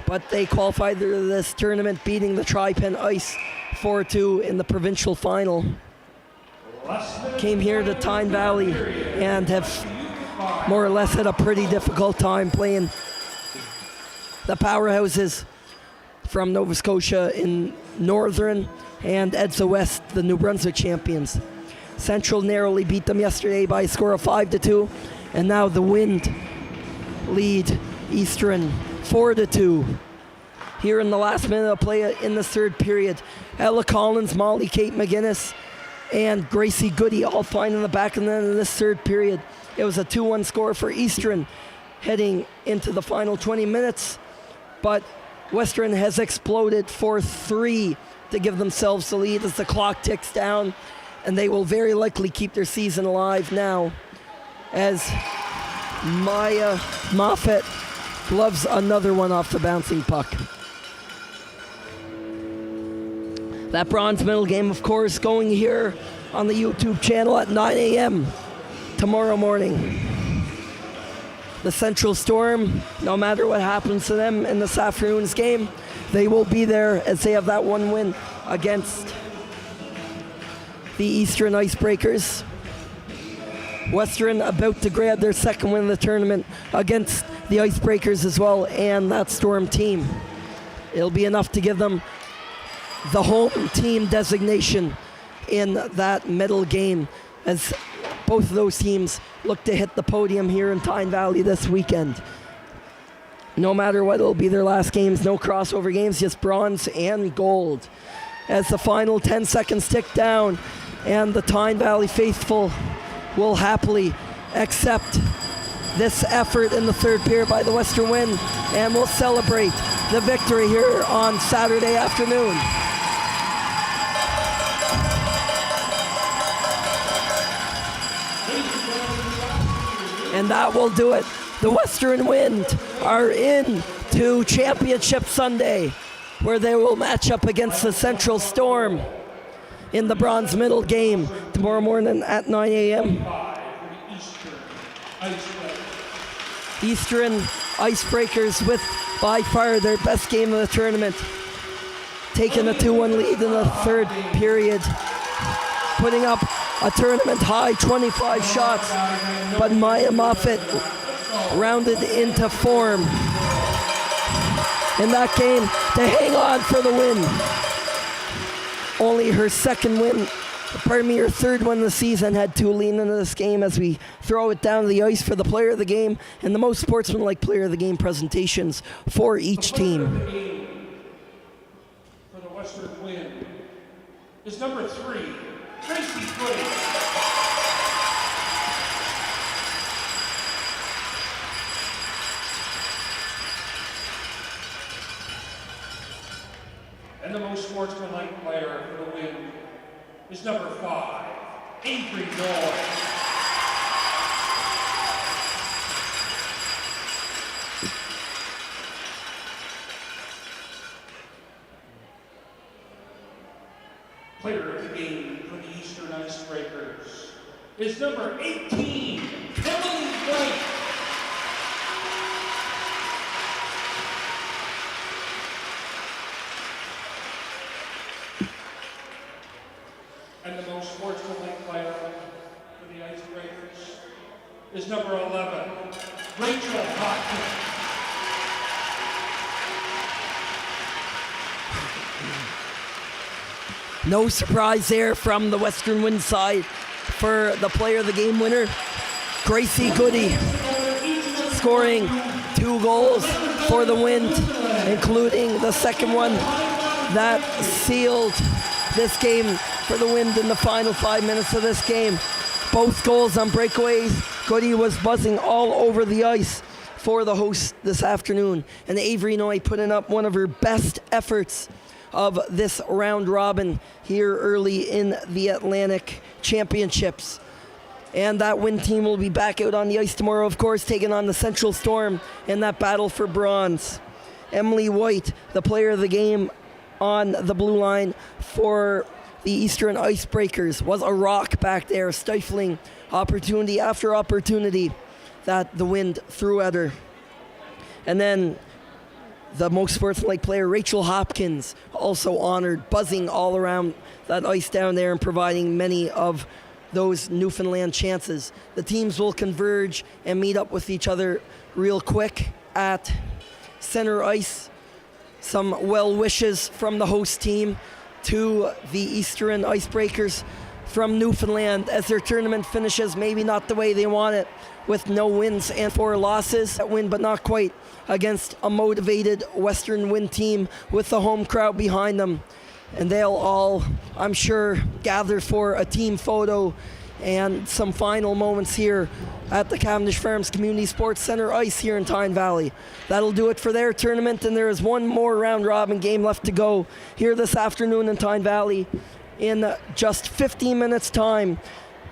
But they qualified to this tournament, beating the Tri-Pen Ice 4-2 in the provincial final. Came here to Tyne Valley and have more or less had a pretty difficult time playing the powerhouses from Nova Scotia in Northern and Edsa West, the New Brunswick champions. Central narrowly beat them yesterday by a score of 5-2, and now the Wind lead Eastern 4-2. Here in the last minute of play in the third period, Ella Collins, Molly Kate McGuinness, and Gracie Goody all flying in the back of the net in this third period. It was a 2-1 score for Eastern heading into the final 20 minutes. But Western has exploded for 3 to give themselves the lead as the clock ticks down, and they will very likely keep their season alive now as Maya Moffett gloves another one off the bouncing puck. That bronze medal game, of course, going here on the YouTube channel at 9 a.m. tomorrow morning. The Central Storm, no matter what happens to them in this afternoon's game, they will be there as they have that one win against the Eastern Icebreakers. Western about to grab their second win of the tournament against the Icebreakers as well, and that Storm team. It'll be enough to give them the home team designation in that medal game, as both of those teams look to hit the podium here in Tyne Valley this weekend. No matter what, it'll be their last games, no crossover games, just bronze and gold. As the final 10 seconds tick down, and the Tyne Valley faithful will happily accept this effort in the third period by the Western Wind, and will celebrate the victory here on Saturday afternoon. And that will do it. The Western Wind are in to Championship Sunday, where they will match up against the Central Storm in the bronze medal game tomorrow morning at 9 a.m. Eastern Icebreakers with by far their best game of the tournament, taking a 2-1 lead in the third period, putting up a tournament high 25 shots, but Maya Moffat rounded into form in that game to hang on for the win. Only her her third win of the season had to lean into this game as we throw it down to the ice for the player of the game and the most sportsmanlike player of the game presentations for each team. For the Western Wind is number 3, Tracy Goody. And the most sportsmanlike player for the Wind is number 5, Avery Doyle. Player of the game for the Eastern Icebreakers is number 18, Emily White. And the most sportsmanlike player for the Icebreakers is number 11, Rachel Hopkins. No surprise there from the Western Wind side for the player of the game winner, Gracie Goody, scoring 2 goals for the Wind, including the second one that sealed this game for the Wind in the final 5 minutes of this game. Both goals on breakaways. Goody was buzzing all over the ice for the hosts this afternoon, and Avery Noy putting up one of her best efforts of this round robin here early in the Atlantic Championships. And that Wind team will be back out on the ice tomorrow, of course, taking on the Central Storm in that battle for bronze. Emily White, the player of the game on the blue line for the Eastern Icebreakers, was a rock back there, stifling opportunity after opportunity that the Wind threw at her. And then the most sportsmanlike player, Rachel Hopkins, also honored, buzzing all around that ice down there and providing many of those Newfoundland chances. The teams will converge and meet up with each other real quick at center ice. Some well wishes from the host team to the Eastern Icebreakers from Newfoundland as their tournament finishes maybe not the way they want it, with no wins and 4 losses. That win, but not quite, against a motivated Western Wind team with the home crowd behind them. And they'll all, I'm sure, gather for a team photo and some final moments here at the Cavendish Farms Community Sports Center ice here in Tyne Valley. That'll do it for their tournament, and there is one more round robin game left to go here this afternoon in Tyne Valley. In just 15 minutes time,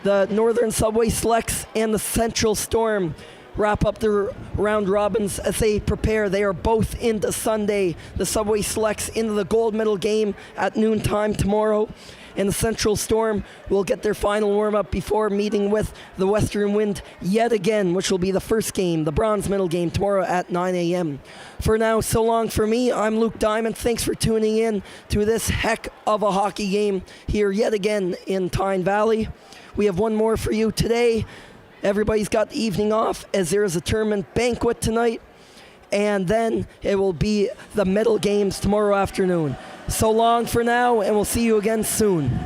the Northern Subway Selects and the Central Storm wrap up the round robins as they prepare. They are both into Sunday. The Subway selects into the gold medal game at noontime tomorrow. And the Central Storm will get their final warm-up before meeting with the Western Wind yet again, which will be the first game, the bronze medal game, tomorrow at 9 a.m. For now, so long for me. I'm Luke Diamond. Thanks for tuning in to this heck of a hockey game here yet again in Tyne Valley. We have one more for you today. Everybody's got the evening off as there is a tournament banquet tonight. And then it will be the medal games tomorrow afternoon. So long for now, and we'll see you again soon.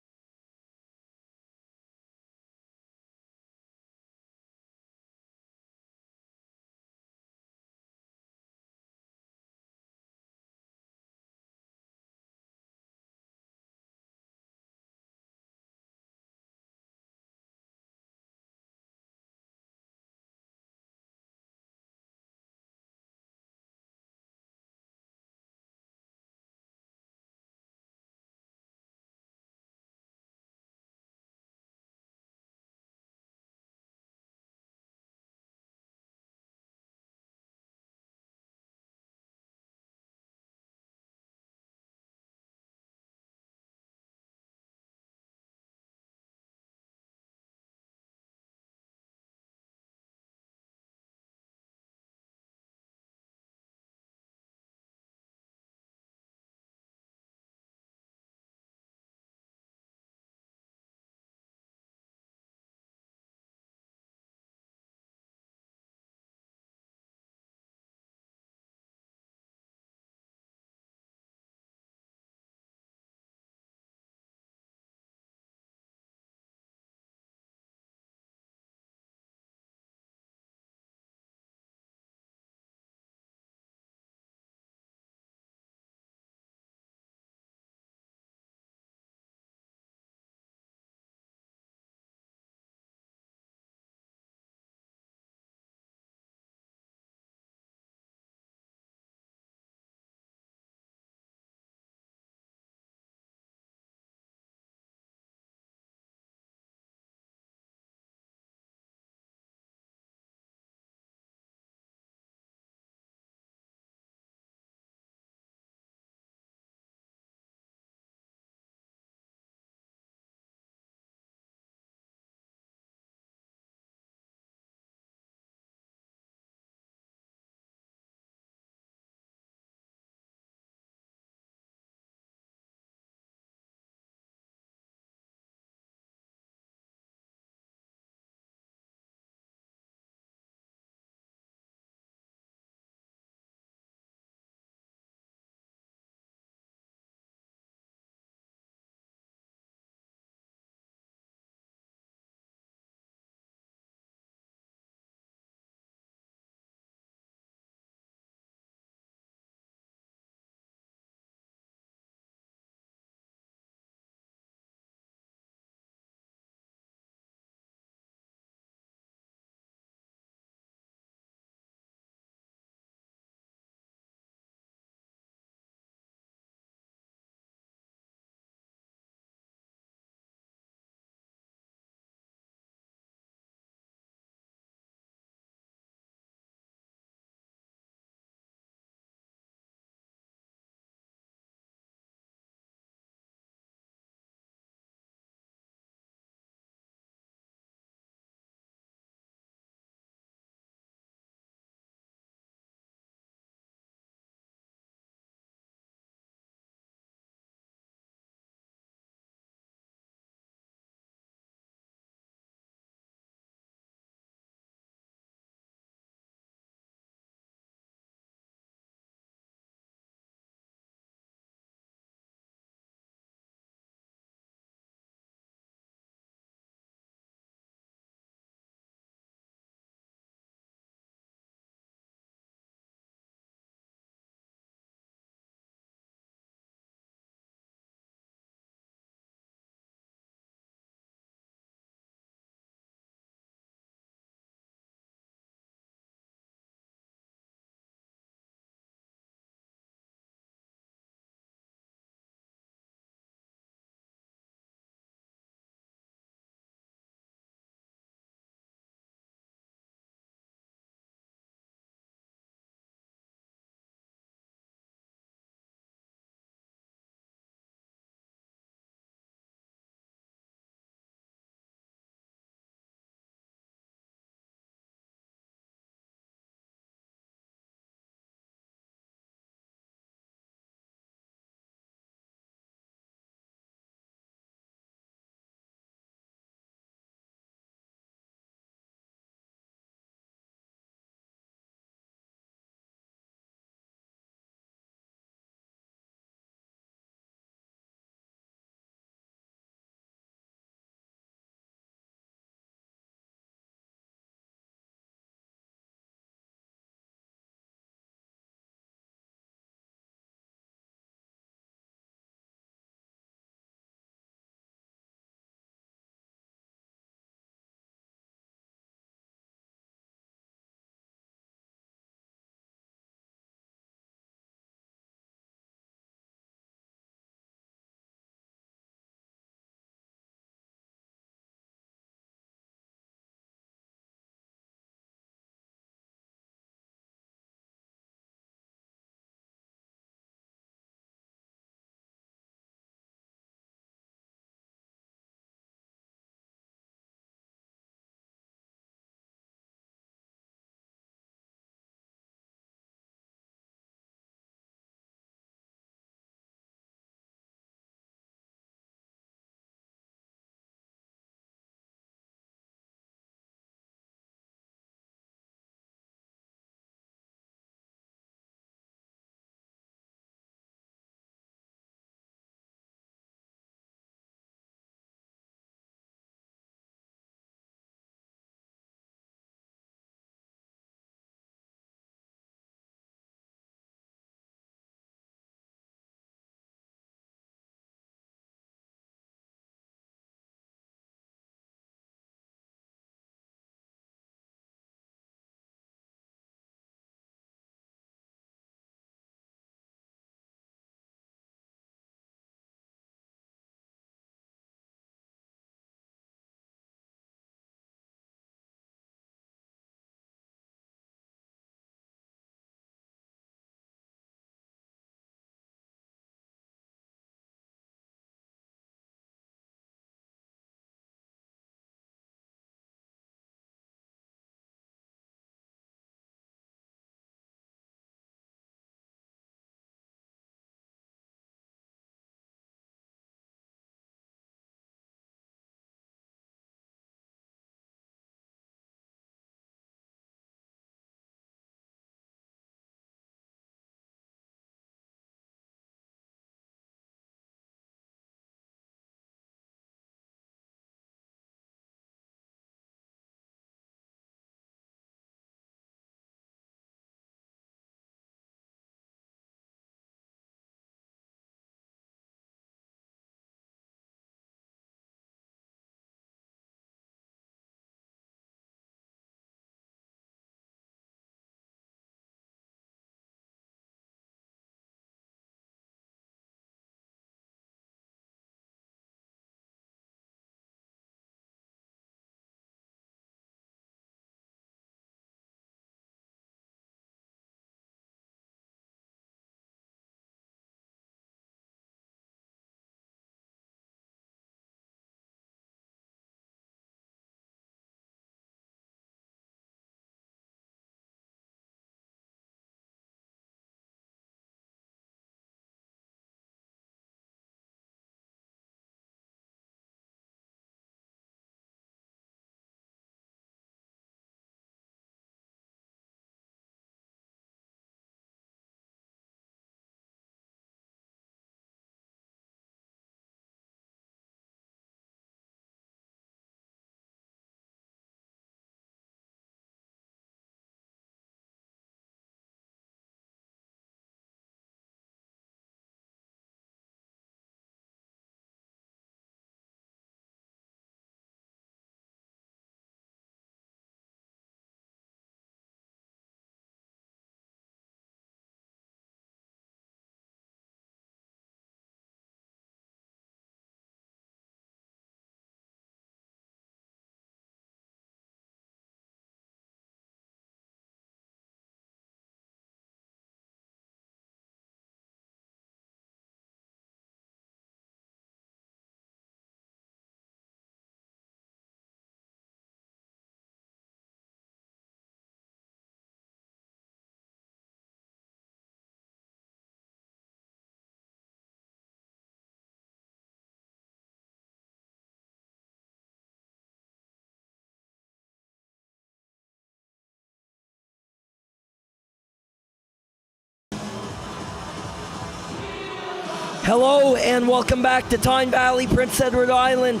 Hello and welcome back to Tyne Valley, Prince Edward Island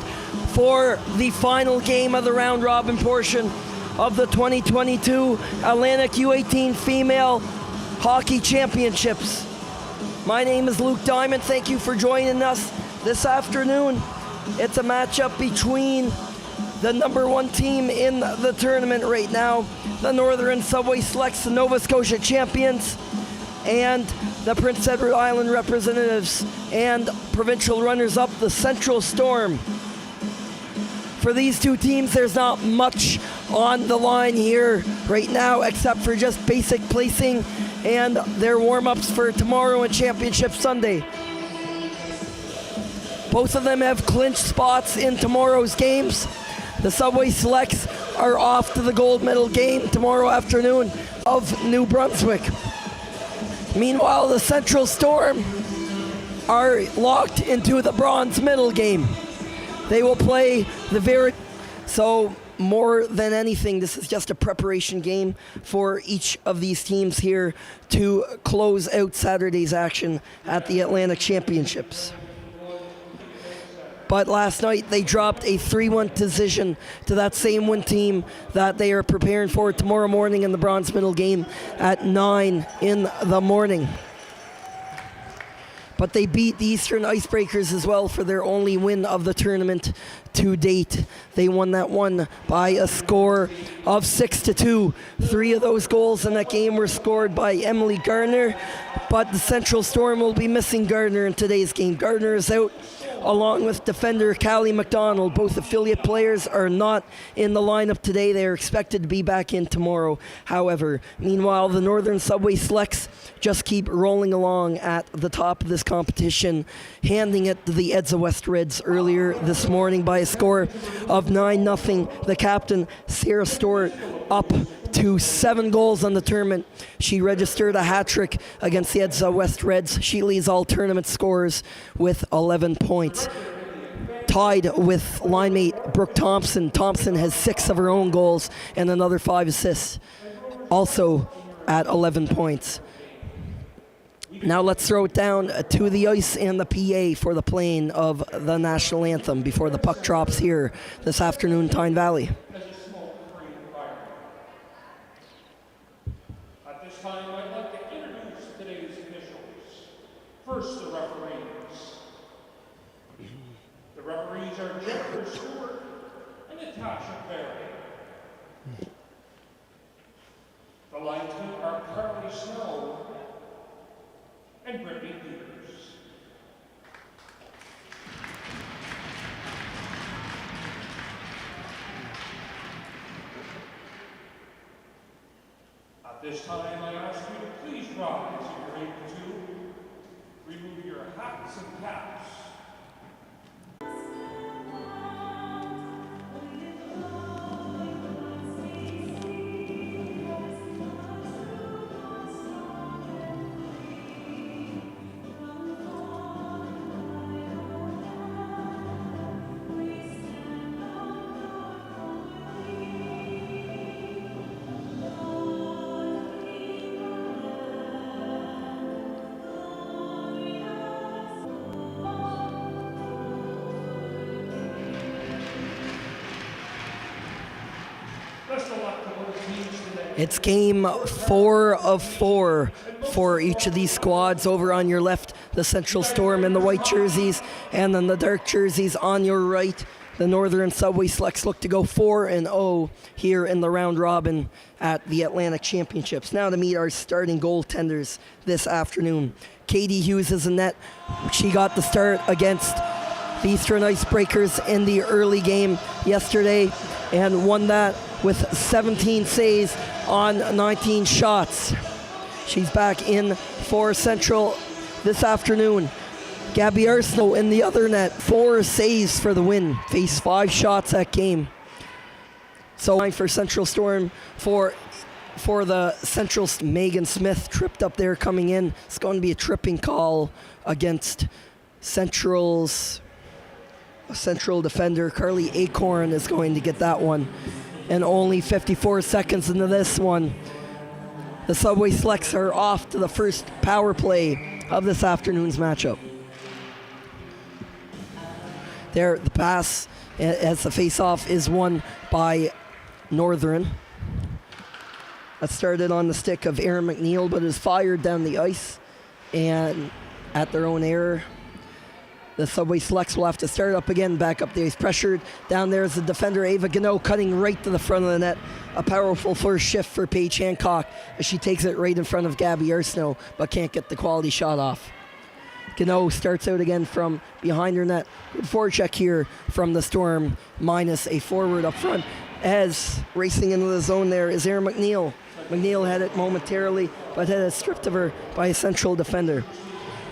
for the final game of the round robin portion of the 2022 Atlantic U18 Female Hockey Championships. My name is Luke Diamond. Thank you for joining us this afternoon. It's a matchup between the number one team in the tournament right now, the Northern Subway Selects, the Nova Scotia champions, and the Prince Edward Island representatives and provincial runners-up, the Central Storm. For these two teams, there's not much on the line here right now except for just basic placing and their warm-ups for tomorrow and Championship Sunday. Both of them have clinched spots in tomorrow's games. The Subway Selects are off to the gold medal game tomorrow afternoon of New Brunswick. Meanwhile, the Central Storm are locked into the bronze medal game. They will play so more than anything, this is just a preparation game for each of these teams here to close out Saturday's action at the Atlantic Championships. But last night they dropped a 3-1 decision to that same one team that they are preparing for tomorrow morning in the bronze medal game at 9 in the morning. But they beat the Eastern Icebreakers as well for their only win of the tournament to date. They won that one by a score of 6-2. 3 of those goals in that game were scored by Emily Gardner, but the Central Storm will be missing Gardner in today's game. Gardner is out, along with defender Callie McDonald. Both affiliate players are not in the lineup today. They are expected to be back in tomorrow. However, meanwhile, the Northern Subway Selects just keep rolling along at the top of this competition, handing it to the Edsa West Reds earlier this morning by a score of 9-0. The captain, Sarah Stewart, up to 7 goals on the tournament. She registered a hat-trick against the Edsa West Reds. She leads all tournament scorers with 11 points. Tied with line mate Brooke Thompson. Thompson has 6 of her own goals and another 5 assists, also at 11 points. Now let's throw it down to the ice and the PA for the playing of the national anthem before the puck drops here this afternoon, Tyne Valley. At this time, I'd like to introduce today's officials. First, the referees. The referees are Jennifer Stewart and Natasha Berry. The linesmen are Carly Snow and Brittany Peters. At this time, I ask you to please rise if you're able to. Remove your hats and caps. It's game 4 of 4 for each of these squads. Over on your left, the Central Storm in the white jerseys, and then the dark jerseys on your right. The Northern Subway Selects look to go 4-0 here in the round robin at the Atlantic Championships. Now to meet our starting goaltenders this afternoon. Katie Hughes is in net. She got the start against the Eastern Icebreakers in the early game yesterday and won that with 17 saves on 19 shots. She's back in for Central this afternoon. Gabby Arsenault in the other net, 4 saves for the win. Faced 5 shots that game. So for Central Storm, for the Central, Megan Smith tripped up there coming in. It's going to be a tripping call against Central's Central defender. Carly Acorn is going to get that one. And only 54 seconds into this one, the Subway Selects are off to the first power play of this afternoon's matchup. There, the pass as the face-off is won by Northern. That started on the stick of Aaron McNeil, but is fired down the ice. And at their own error, the Subway Selects will have to start up again, back up the ice. Pressured down there is the defender, Ava Gano, cutting right to the front of the net. A powerful first shift for Paige Hancock as she takes it right in front of Gabby Arsenault, but can't get the quality shot off. Gano starts out again from behind her net. Good forecheck here from the Storm, minus a forward up front. As racing into the zone there is Aaron McNeil. McNeil had it momentarily, but had it stripped of her by a central defender.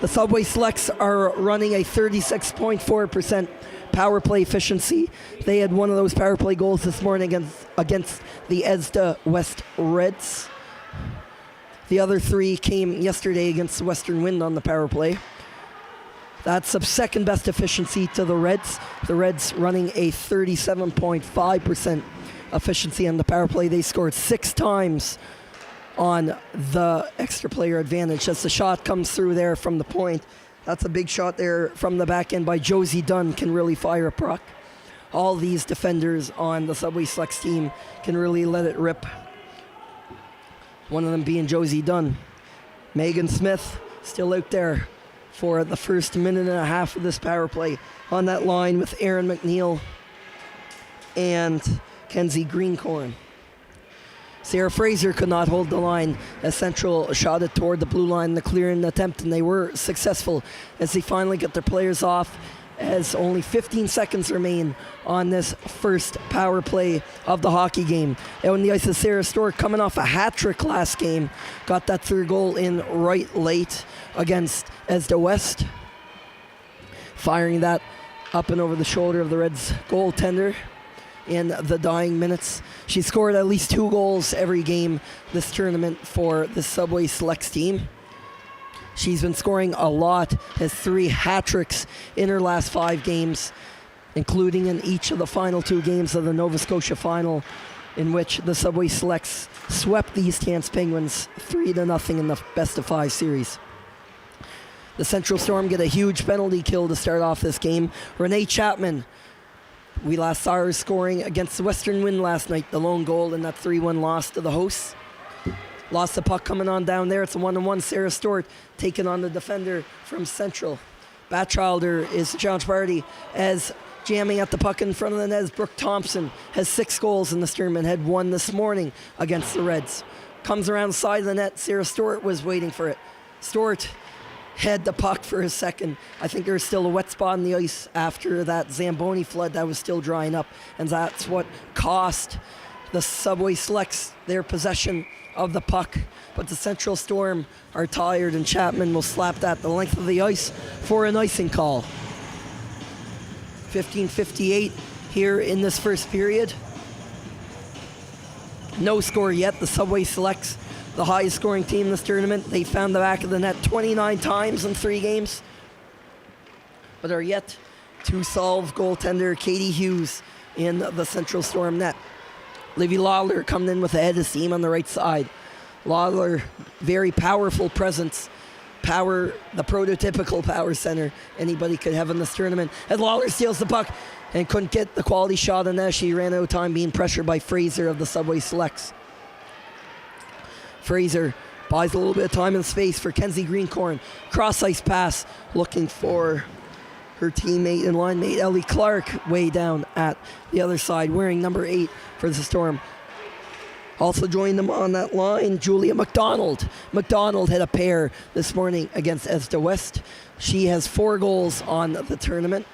The Subway Selects are running a 36.4% power play efficiency. They had one of those power play goals this morning against the ESDA West Reds. The other three came yesterday against the Western Wind on the power play. That's the second best efficiency to the Reds. The Reds running a 37.5% efficiency on the power play. They scored 6 times on the extra player advantage as the shot comes through there from the point. That's a big shot there from the back end by Josie Dunn, can really fire a puck. All these defenders on the Subway Selects team can really let it rip. One of them being Josie Dunn. Megan Smith still out there for the first minute and a half of this power play on that line with Aaron McNeil and Kenzie Greencorn. Sarah Fraser could not hold the line as Central shot it toward the blue line, the clearing attempt, and they were successful as they finally get their players off as only 15 seconds remain on this first power play of the hockey game. Out on the ice is Sarah Stork, coming off a hat trick last game. Got that third goal in right late against ESDA West. Firing that up and over the shoulder of the Reds goaltender in the dying minutes. She scored at least 2 goals every game this tournament for the Subway Selects team. She's been scoring a lot, has 3 hat tricks in her last 5 games, including in each of the final 2 games of the Nova Scotia final, in which the Subway Selects swept the East Hants Penguins 3-0 in the best of 5 series. The Central Storm get a huge penalty kill to start off this game. Renee Chapman, we last saw her scoring against the Western Wind last night, the lone goal in that 3-1 loss to the hosts. Lost the puck coming on down there. It's a 1-on-1. Sarah Stewart taking on the defender from Central. Batchelder is the challenge party as jamming at the puck in front of the net as Brooke Thompson has 6 goals in this tournament, had 1 this morning against the Reds. Comes around the side of the net. Sarah Stewart was waiting for it. Stewart had the puck for a second. I think there was still a wet spot on the ice after that Zamboni flood that was still drying up, and that's what cost the Subway Selects their possession of the puck. But the Central Storm are tired, and Chapman will slap that the length of the ice for an icing call. 15:58 here in this first period. No score yet. The Subway Selects the highest scoring team in this tournament. They found the back of the net 29 times in 3 games, but are yet to solve goaltender Katie Hughes in the Central Storm net. Livy Lawler coming in with the head of steam on the right side. Lawler, very powerful presence. Power, the prototypical power center anybody could have in this tournament. As Lawler steals the puck and couldn't get the quality shot on that, she ran out of time being pressured by Fraser of the Subway Selects. Fraser buys a little bit of time and space for Kenzie Greencorn. Cross-ice pass looking for her teammate and line mate Ellie Clark way down at the other side, wearing number 8 for the Storm. Also joined them on that line, Julia McDonald. McDonald had a pair this morning against ESDA West. She has 4 goals on the tournament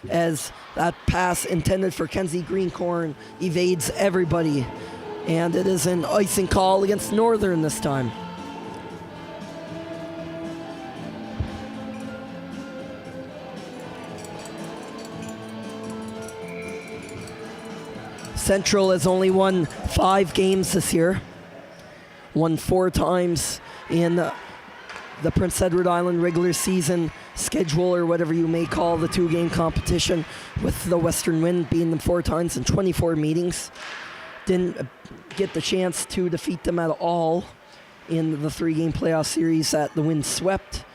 as that pass intended for Kenzie Greencorn evades everybody. And it is an icing call against Northern this time. Central has only won 5 games this year. Won 4 times in the Prince Edward Island regular season schedule, or whatever you may call the 2-game competition, with the Western Wind beating them 4 times in 24 meetings. Didn't get the chance to defeat them at all in the 3-game playoff series that the Wind swept.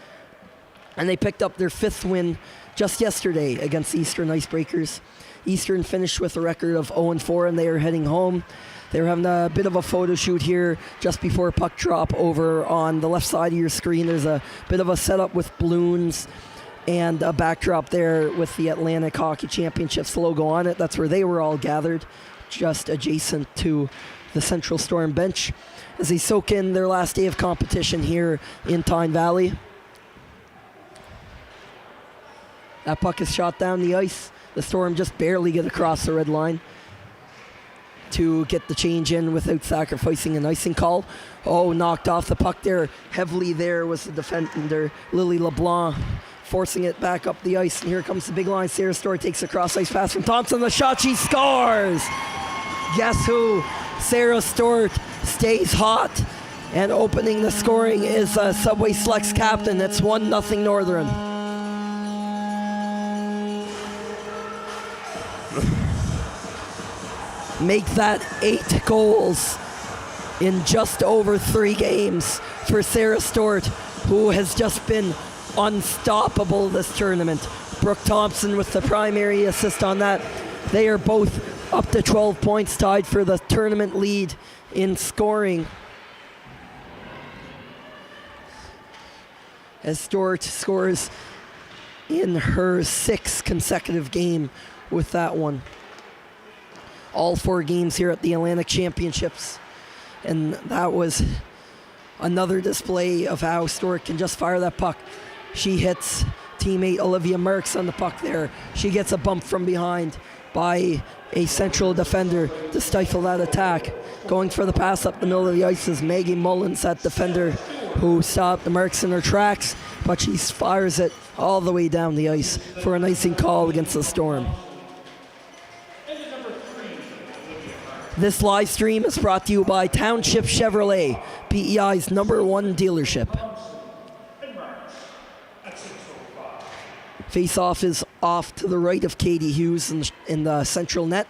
And they picked up their 5th win just yesterday against the Eastern Icebreakers. Eastern finished with a record of 0-4, and they are heading home. They were having a bit of a photo shoot here just before puck drop over on the left side of your screen. There's a bit of a setup with balloons and a backdrop there with the Atlantic Hockey Championships logo on it. That's where they were all gathered, just adjacent to the Central Storm bench, as they soak in their last day of competition here in Tyne Valley. That puck is shot down the ice. The Storm just barely get across the red line to get the change in without sacrificing an icing call. Oh, knocked off the puck there. Heavily there was the defender, Lily LeBlanc, forcing it back up the ice. And here comes the big line. Sarah Stewart takes a cross ice pass from Thompson. The shot, she scores! Guess who? Sarah Stewart stays hot. And opening the scoring is Subway Selects captain. It's 1-0 Northern. Make that 8 goals in just over 3 games for Sarah Stewart, who has just been unstoppable this tournament. Brooke Thompson with the primary assist on that. They are both up to 12 points, tied for the tournament lead in scoring. As Stewart scores in her 6th consecutive game with that one. All 4 games here at the Atlantic Championships. And that was another display of how Stewart can just fire that puck. She hits teammate Olivia Merckx on the puck there. She gets a bump from behind by a central defender to stifle that attack. Going for the pass up the middle of the ice is Maggie Mullins, that defender who stopped the Merckx in her tracks, but she fires it all the way down the ice for an icing call against the Storm. This live stream is brought to you by Township Chevrolet, PEI's #1 dealership. Face-off is off to the right of Katie Hughes in the central net.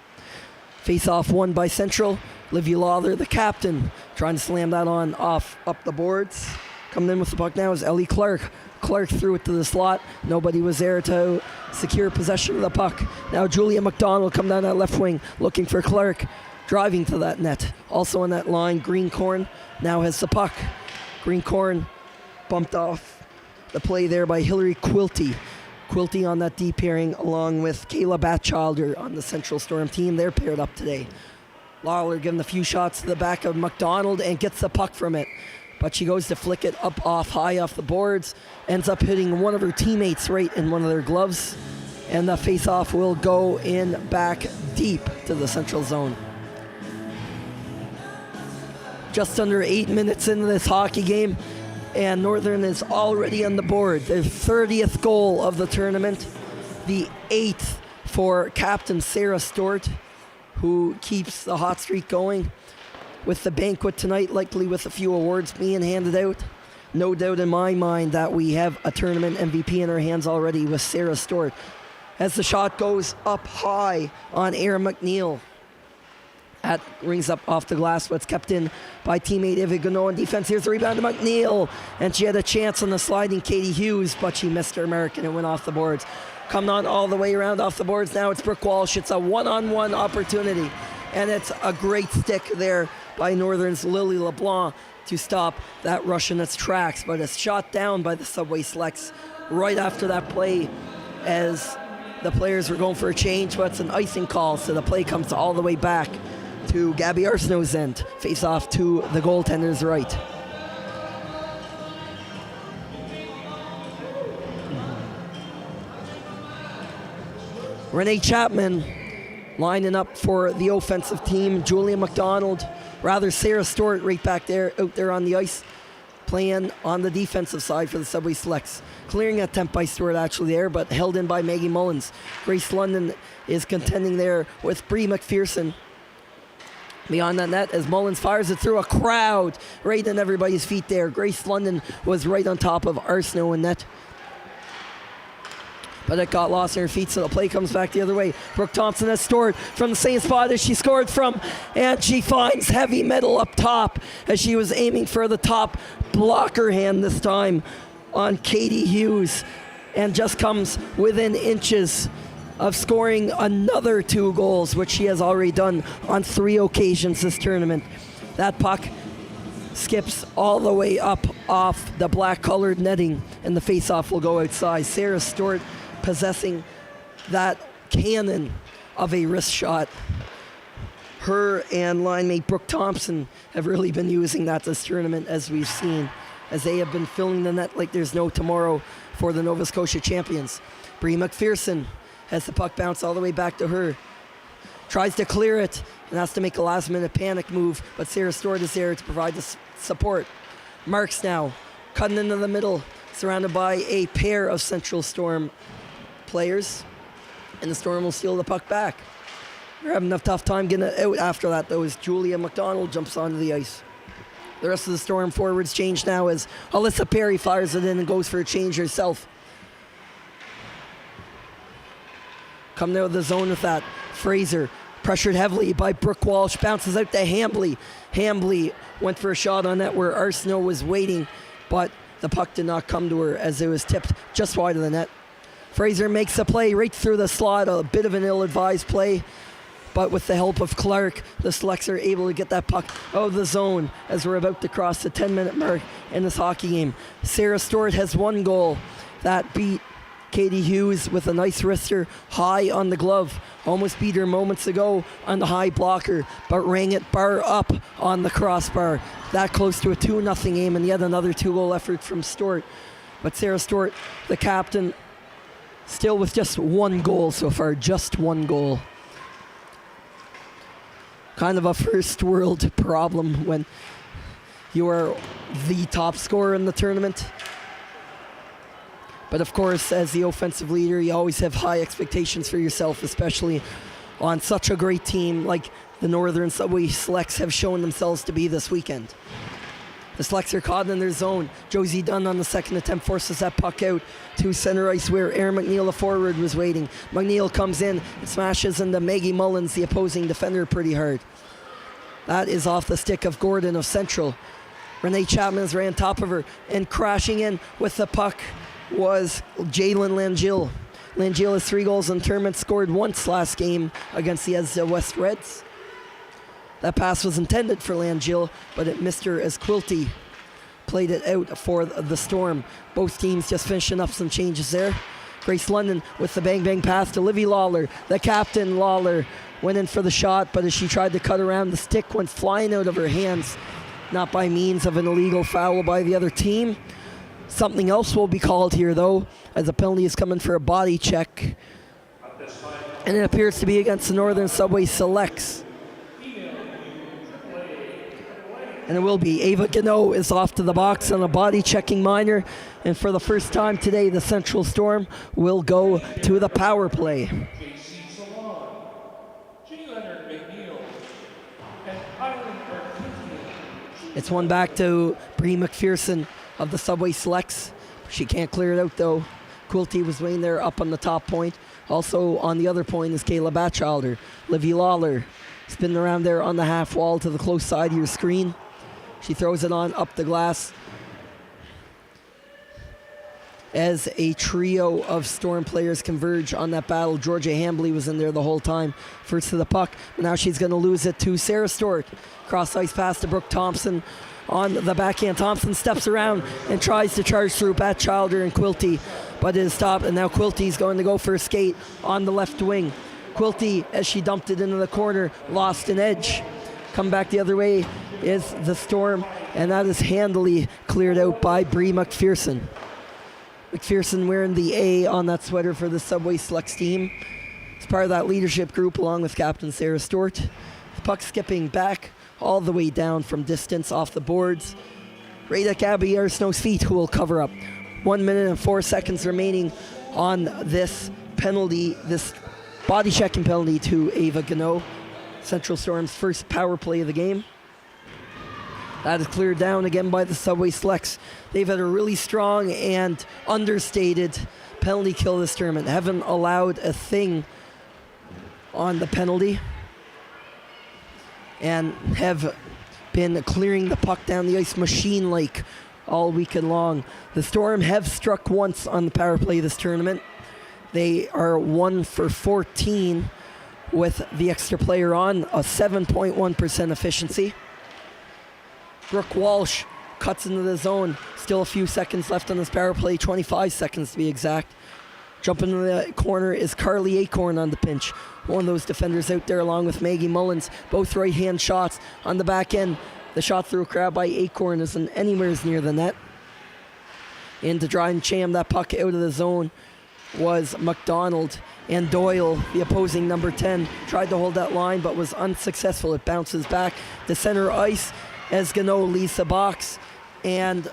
Face-off won by Central. Livy Lawler, the captain, trying to slam that on off up the boards. Coming in with the puck now is Ellie Clark. Clark threw it to the slot. Nobody was there to secure possession of the puck. Now Julia McDonald come down that left wing looking for Clark. Driving to that net. Also on that line, Greencorn now has the puck. Greencorn bumped off the play there by Hillary Quilty. Quilty on that deep pairing along with Kayla Batchelder on the Central Storm team. They're paired up today. Lawler giving a few shots to the back of McDonald and gets the puck from it. But she goes to flick it up off high off the boards. Ends up hitting one of her teammates right in one of their gloves. And the face-off will go in back deep to the Central zone. Just under 8 minutes into this hockey game, and Northern is already on the board. Their 30th goal of the tournament, the 8th for captain Sarah Stewart, who keeps the hot streak going. With the banquet tonight, likely with a few awards being handed out. No doubt in my mind that we have a tournament MVP in our hands already with Sarah Stewart. As the shot goes up high on Erin McNeil. That rings up off the glass, but it's kept in by teammate Ivy Gano on defense. Here's the rebound to McNeil, and she had a chance on the sliding Katie Hughes, but she missed her mark and it went off the boards. Coming on all the way around off the boards now, it's Brooke Walsh. It's a one-on-one opportunity, and it's a great stick there by Northern's Lily LeBlanc to stop that rush in its tracks, but it's shot down by the Subway Selects right after that play as the players were going for a change, but it's an icing call, so the play comes all the way back to Gabby Arsenault's end. Face off to the goaltender's right. Renee Chapman lining up for the offensive team. Julia McDonald, rather Sarah Stewart right back there, out there on the ice, playing on the defensive side for the Subway Selects. Clearing attempt by Stewart actually there, but held in by Maggie Mullins. Grace London is contending there with Bree McPherson. Beyond that net as Mullins fires it through a crowd right in everybody's feet there. Grace London was right on top of Arsenault in net. But it got lost in her feet, so the play comes back the other way. Brooke Thompson has scored from the same spot as she scored from, and she finds heavy metal up top as she was aiming for the top blocker hand this time on Katie Hughes. and just comes within inches of scoring another 2 goals, which she has already done on 3 occasions this tournament. That puck skips all the way up off the black-colored netting, and the face-off will go outside. Sarah Stewart possessing that cannon of a wrist shot. Her and line mate Brooke Thompson have really been using that this tournament, as we've seen, as they have been filling the net like there's no tomorrow for the Nova Scotia champions. Brie McPherson has the puck bounce all the way back to her. Tries to clear it and has to make a last-minute panic move, but Sarah Stewart is there to provide the support. Marks now, cutting into the middle, surrounded by a pair of Central Storm players, and the Storm will steal the puck back. They're having a tough time getting it out after that, though, as Julia McDonald jumps onto the ice. The rest of the Storm forwards change now as Alyssa Perry fires it in and goes for a change herself. Coming out of the zone with that, Fraser, pressured heavily by Brooke Walsh, bounces out to Hambly. Hambly went for a shot on net where Arsenault was waiting, but the puck did not come to her as it was tipped just wide of the net. Fraser makes a play right through the slot, a bit of an ill-advised play, but with the help of Clark, the Selects are able to get that puck out of the zone as we're about to cross the 10-minute mark in this hockey game. Sarah Stewart has 1 goal. That beat Katie Hughes with a nice wrister high on the glove. Almost beat her moments ago on the high blocker, but rang it bar up on the crossbar. That close to a 2-0 game, and yet another 2-goal effort from Stewart. But Sarah Stewart, the captain, still with just 1 goal so far, just 1 goal. Kind of a first world problem when you are the top scorer in the tournament. But of course, as the offensive leader, you always have high expectations for yourself, especially on such a great team like the Northern Subway Selects have shown themselves to be this weekend. The Selects are caught in their zone. Josie Dunn on the second attempt forces that puck out to center ice where Erin McNeil, the forward, was waiting. McNeil comes in and smashes into Maggie Mullins, the opposing defender, pretty hard. That is off the stick of Gordon of Central. Renee Chapman is right on top of her, and crashing in with the puck was Jalen Langill. Langill has 3 goals in the tournament, scored once last game against the Esda West Reds. That pass was intended for Langill, but it missed her as Quilty played it out for the Storm. Both teams just finishing up some changes there. Grace London with the bang-bang pass to Livy Lawler. The captain, Lawler, went in for the shot, but as she tried to cut around, the stick went flying out of her hands, not by means of an illegal foul by the other team. Something else will be called here, though, as a penalty is coming for a body check. And it appears to be against the Northern Subway Selects. And it will be. Ava Gano is off to the box on a body-checking minor. And for the first time today, the Central Storm will go to the power play. It's one back to Brie McPherson of the Subway Selects. She can't clear it out, though. Quilty was waiting there up on the top point. Also on the other point is Kayla Batchelder. Livy Lawler spinning around there on the half wall to the close side of your screen. She throws it on up the glass as a trio of Storm players converge on that battle. Georgia Hambly was in there the whole time. First to the puck, but now she's going to lose it to Sarah Stewart. Cross ice pass to Brooke Thompson on the backhand. Thompson steps around and tries to charge through Batchelder and Quilty, but it is stopped, and now Quilty's going to go for a skate on the left wing. Quilty, as she dumped it into the corner, lost an edge. Come back the other way is the Storm, and that is handily cleared out by Brie McPherson. McPherson wearing the A on that sweater for the Subway Selects team. It's part of that leadership group along with Captain Sarah Stewart. The puck skipping back all the way down from distance off the boards. Right at Gabby Arsenault's feet, who will cover up. 1 minute and 4 seconds remaining on this penalty, this body checking penalty to Ava Gano. Central Storm's first power play of the game. That is cleared down again by the Subway Selects. They've had a really strong and understated penalty kill this tournament. Haven't allowed a thing on the penalty and have been clearing the puck down the ice machine-like all weekend long. The Storm have struck once on the power play this tournament. They are 1 for 14 with the extra player on, a 7.1% efficiency. Brooke Walsh cuts into the zone. Still a few seconds left on this power play, 25 seconds to be exact. Jumping in the corner is Carly Acorn on the pinch. One of those defenders out there along with Maggie Mullins. Both right-hand shots on the back end. The shot through a crowd by Acorn isn't anywhere near the net. In to try and jam that puck out of the zone was McDonald. And Doyle, the opposing number 10, tried to hold that line but was unsuccessful. It bounces back to center ice as Gano leads the box. And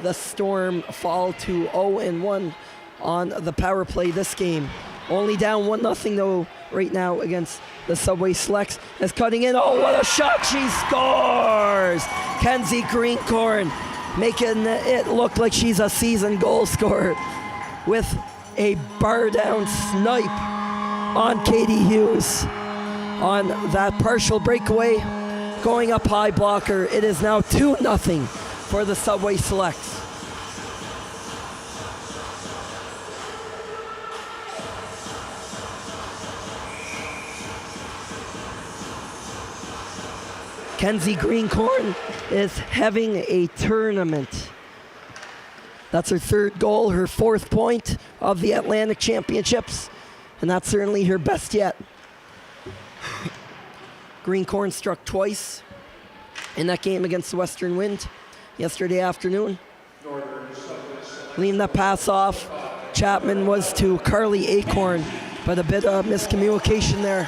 the Storm fall to 0-1 on the power play this game. Only down 1-0 though right now against the Subway Selects. As cutting in, oh what a shot, she scores! Kenzie Greencorn making it look like she's a seasoned goal scorer with a bar down snipe on Katie Hughes on that partial breakaway. Going up high blocker, it is now 2-0 for the Subway Selects. Kenzie Greencorn is having a tournament. That's her third goal, her 4th point of the Atlantic Championships, and that's certainly her best yet. Greencorn struck twice in that game against the Western Wind yesterday afternoon. Leading that pass off, Chapman was to Carly Acorn, but a bit of miscommunication there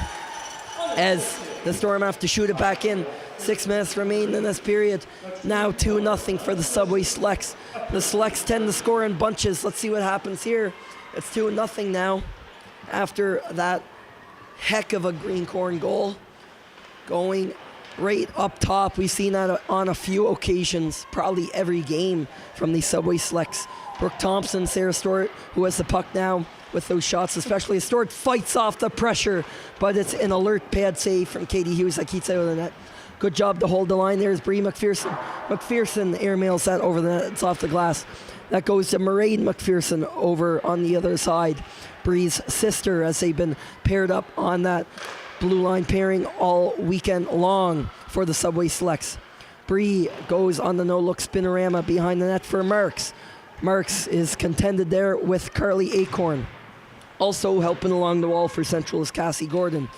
as the Storm have to shoot it back in. 6 minutes remain in this period. Now 2-0 for the Subway Selects. The Selects tend to score in bunches. Let's see what happens here. It's 2-0 now after that heck of a Greencorn goal. Going right up top. We've seen that on a few occasions, probably every game from the Subway Selects. Brooke Thompson, Sarah Stewart, who has the puck now with those shots, especially. Stewart fights off the pressure, but it's an alert pad save from Katie Hughes that keeps out of the net. Good job to hold the line. There's Bree McPherson. McPherson airmails that over the net. It's off the glass. That goes to Mairead McPherson over on the other side. Bree's sister, as they've been paired up on that blue line pairing all weekend long for the Subway Selects. Bree goes on the no-look spinorama behind the net for Marks. Marks is contended there with Carly Acorn. Also helping along the wall for Central is Cassie Gordon.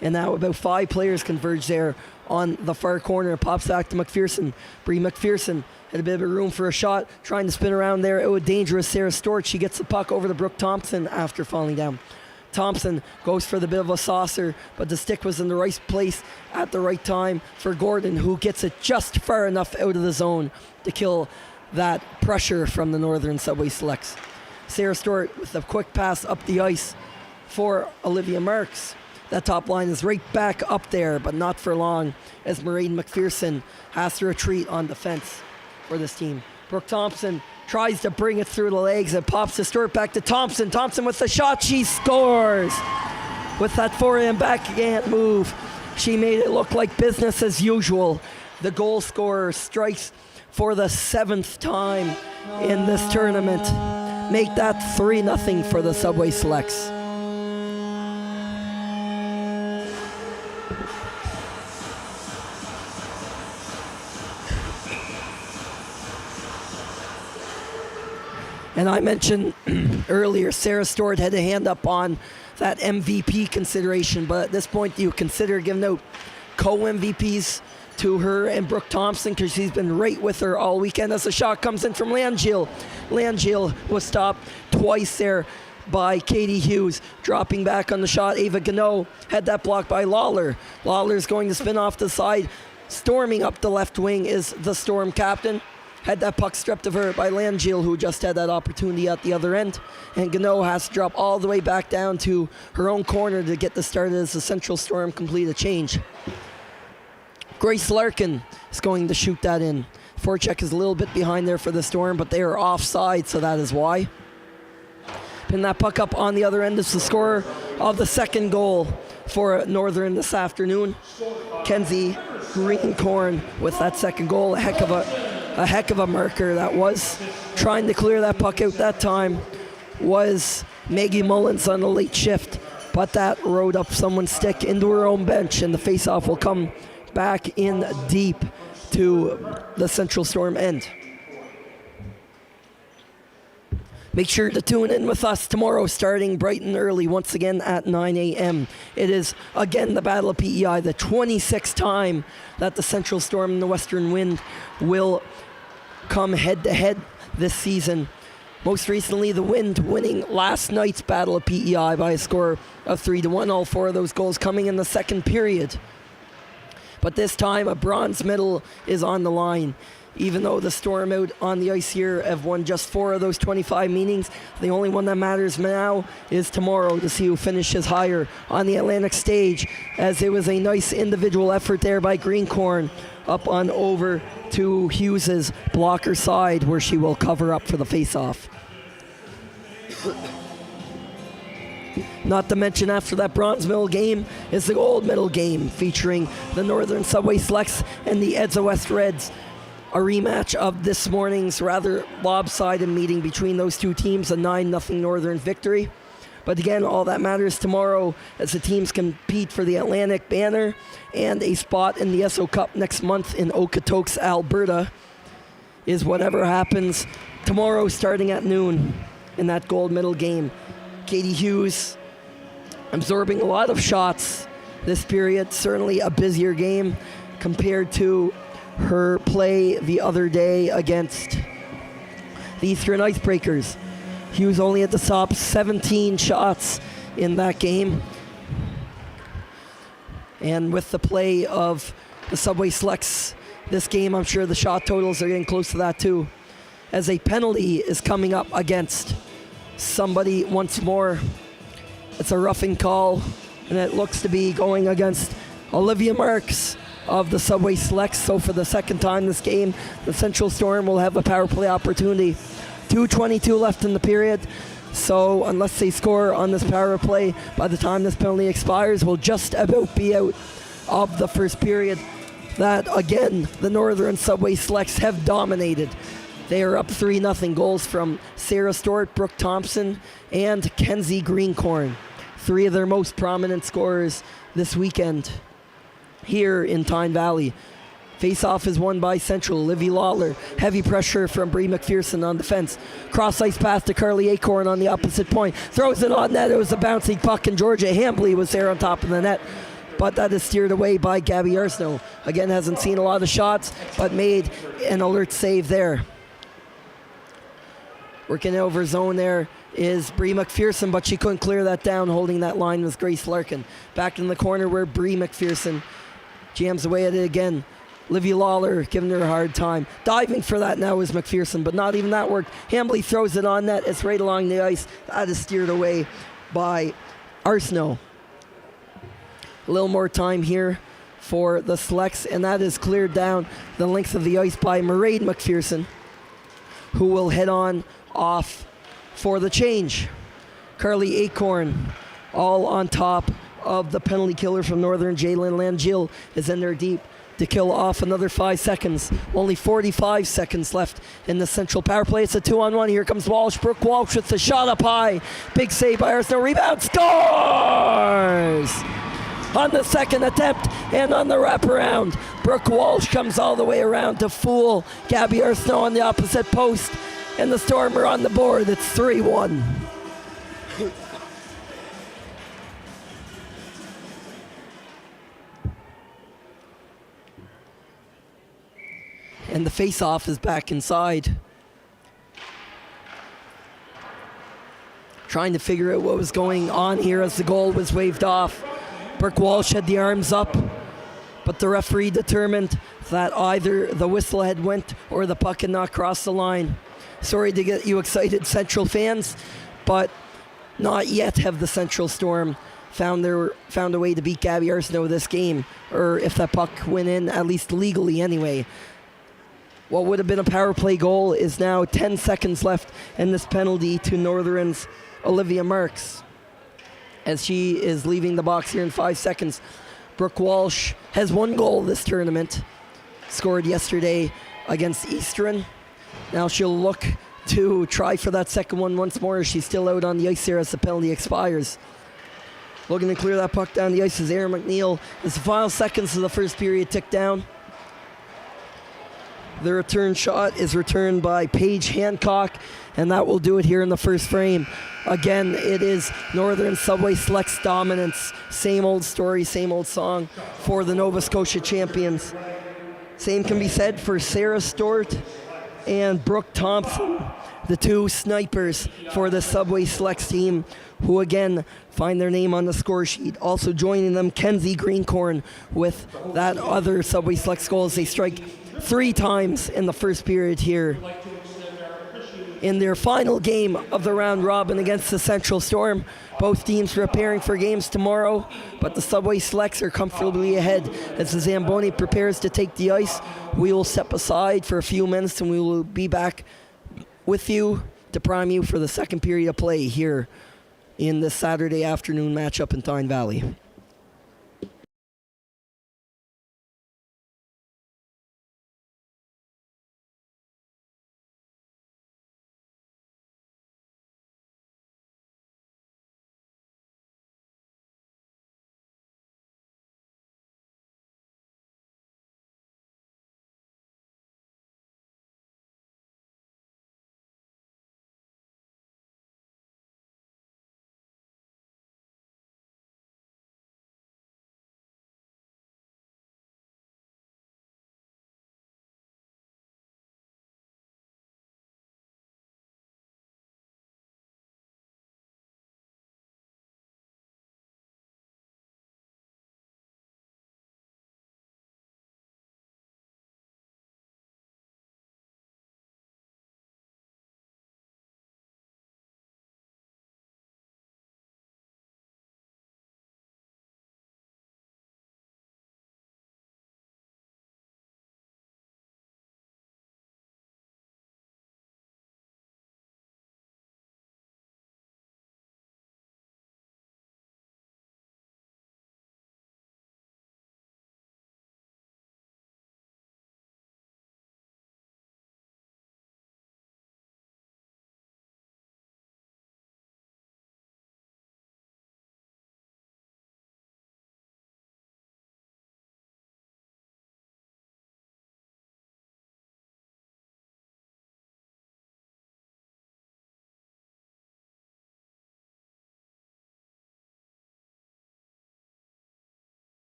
And now about 5 players converge there on the far corner. It pops back to McPherson. Bree McPherson had a bit of a room for a shot, trying to spin around there. It was dangerous. Sarah Stewart, she gets the puck over to Brooke Thompson after falling down. Thompson goes for the bit of a saucer, but the stick was in the right place at the right time for Gordon, who gets it just far enough out of the zone to kill that pressure from the Northern Subway Selects. Sarah Stewart with a quick pass up the ice for Olivia Marks. That top line is right back up there, but not for long, as Mairead McPherson has to retreat on defense for this team. Brooke Thompson tries to bring it through the legs and pops the Stewart back to Thompson. Thompson with the shot, she scores! With that forehand backhand move, she made it look like business as usual. The goal scorer strikes for the 7th time in this tournament. Make that 3-0 for the Subway Selects. And I mentioned earlier, Sarah Stewart had a hand up on that MVP consideration, but at this point, do you consider giving out co-MVPs to her and Brooke Thompson, because she's been right with her all weekend as the shot comes in from Langill. Langill was stopped twice there by Katie Hughes, dropping back on the shot. Ava Gano had that blocked by Lawler. Lawler's going to spin off the side. Storming up the left wing is the Storm captain. Had that puck stripped of her by Langill, who just had that opportunity at the other end. And Gano has to drop all the way back down to her own corner to get the start as the Central Storm complete a change. Grace Larkin is going to shoot that in. Forecheck is a little bit behind there for the Storm, but they are offside, so that is why. Pin that puck up on the other end is the scorer of the second goal for Northern this afternoon. Kenzie Greencorn with that second goal. A heck of a heck of a marker that was. Trying to clear that puck out that time was Maggie Mullins on a late shift, but that rode up someone's stick into her own bench, and the face-off will come back in deep to the Central Storm end. Make sure to tune in with us tomorrow, starting bright and early, once again at 9 a.m. It is, again, the Battle of PEI, the 26th time that the Central Storm and the Western Wind will come head-to-head this season. Most recently, the Wind winning last night's Battle of PEI by a score of 3-1, all four of those goals coming in the second period. But this time, a bronze medal is on the line. Even though the Storm out on the ice here have won just 4 of those 25 meetings, the only one that matters now is tomorrow to see who finishes higher on the Atlantic stage, as it was a nice individual effort there by Greencorn up on over to Hughes's blocker side, where she will cover up for the face-off. Not to mention, after that bronze medal game is the gold medal game, featuring the Northern Subway Selects and the Edsa West Reds. A rematch of this morning's rather lopsided meeting between those two teams, a 9-0 Northern victory. But again, all that matters tomorrow as the teams compete for the Atlantic banner and a spot in the SO Cup next month in Okotoks, Alberta, is whatever happens tomorrow starting at noon in that gold medal game. Katie Hughes absorbing a lot of shots this period, certainly a busier game compared to her play the other day against the Eastern Icebreakers. Hughes only had to stop 17 shots in that game. And with the play of the Subway Selects this game, I'm sure the shot totals are getting close to that too, as a penalty is coming up against somebody once more. It's a roughing call, and it looks to be going against Olivia Marks of the Subway Selects. So for the second time this game, the Central Storm will have a power play opportunity. 2:22 left in the period, so unless they score on this power play by the time this penalty expires, we'll just about be out of the first period. That, again, the Northern Subway Selects have dominated. They are up 3-0. Goals from Sarah Stewart, Brooke Thompson, and Kenzie Greencorn. 3 of their most prominent scorers this weekend here in Tyne Valley. Face-off is won by Central. Livy Lawler. Heavy pressure from Bree McPherson on defense. Cross-ice pass to Carly Acorn on the opposite point. Throws it on net. It was a bouncing puck, and Georgia Hambley was there on top of the net. But that is steered away by Gabby Arsenault. Again, hasn't seen a lot of shots, but made an alert save there. Working over zone there is Bree McPherson, but she couldn't clear that down. Holding that line was Grace Larkin. Back in the corner where Bree McPherson jams away at it again. Livy Lawler giving her a hard time. Diving for that now is McPherson, but not even that worked. Hambley throws it on net. It's right along the ice. That is steered away by Arsenault. A little more time here for the Selects, and that is cleared down the length of the ice by Mairead McPherson, who will head on off for the change. Carly Acorn all on top of the penalty killer from Northern. Jalen Langill is in there deep to kill off another 5 seconds. Only 45 seconds left in the Central power play. It's a 2-on-1. Here comes Walsh. Brooke Walsh with the shot up high. Big save by Arsenault. Rebound. Scores! On the second attempt and on the wraparound, Brooke Walsh comes all the way around to fool Gabby Arsenault on the opposite post, and the Storm are on the board. It's 3-1. And the face-off is back inside. Trying to figure out what was going on here as the goal was waved off. Brooke Walsh had the arms up, but the referee determined that either the whistle had went or the puck had not crossed the line. Sorry to get you excited, Central fans, but not yet have the Central Storm found a way to beat Gabby Arsenault this game, or if that puck went in, at least legally anyway. What would have been a power play goal is now 10 seconds left in this penalty to Northern's Olivia Marks, as she is leaving the box here in 5 seconds. Brooke Walsh has 1 goal this tournament, scored yesterday against Eastern. Now she'll look to try for that second one once more as she's still out on the ice here as the penalty expires. Looking to clear that puck down the ice is Aaron McNeil as the final seconds of the first period tick down. The return shot is returned by Paige Hancock, and that will do it here in the first frame. Again, it is Northern Subway Select's dominance. Same old story, same old song for the Nova Scotia champions. Same can be said for Sarah Stort and Brooke Thompson, the two snipers for the Subway Selects team, who again find their name on the score sheet. Also joining them, Kenzie Greencorn with that other Subway Selects goal as they strike 3 times in the first period here in their final game of the round robin against the Central Storm. Both teams preparing for games tomorrow, but the Subway Selects are comfortably ahead as the Zamboni prepares to take the ice. We will step aside for a few minutes and we will be back with you to prime you for the second period of play here in this Saturday afternoon matchup in Tyne Valley.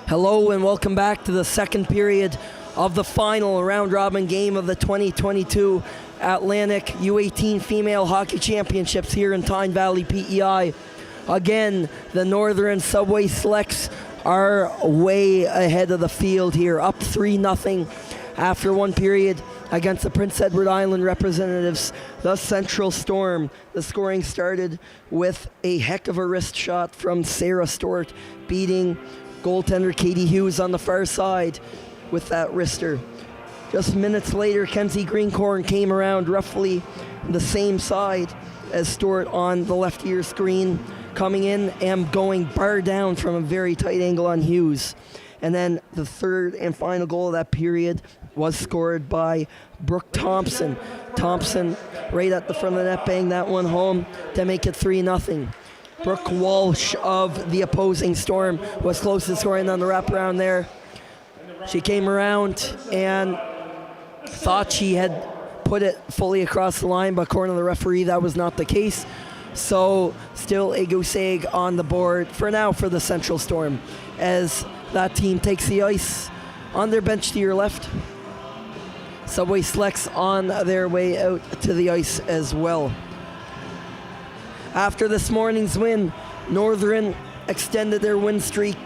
Hello and welcome back to the second period of the final round-robin game of the 2022 Atlantic U18 Female Hockey Championships here in Tyne Valley, PEI. Again, the Northern Subway Selects are way ahead of the field here, up 3-0 after one period against the Prince Edward Island representatives, the Central Storm. The scoring started with a heck of a wrist shot from Sarah Stewart, beating goaltender Katie Hughes on the far side with that wrister. Just minutes later, Kenzie Greencorn came around roughly the same side as Stewart on the left ear screen, coming in and going bar down from a very tight angle on Hughes. And then the third and final goal of that period was scored by Brooke Thompson. Thompson, right at the front of the net, banged that one home to make it 3-0. Brooke Walsh of the opposing Storm was close to scoring on the wraparound there. She came around and thought she had put it fully across the line, but according to the referee, that was not the case. So still a goose egg on the board for now for the Central Storm, as that team takes the ice on their bench to your left. Subway Selects on their way out to the ice as well. After this morning's win, Northern extended their win streak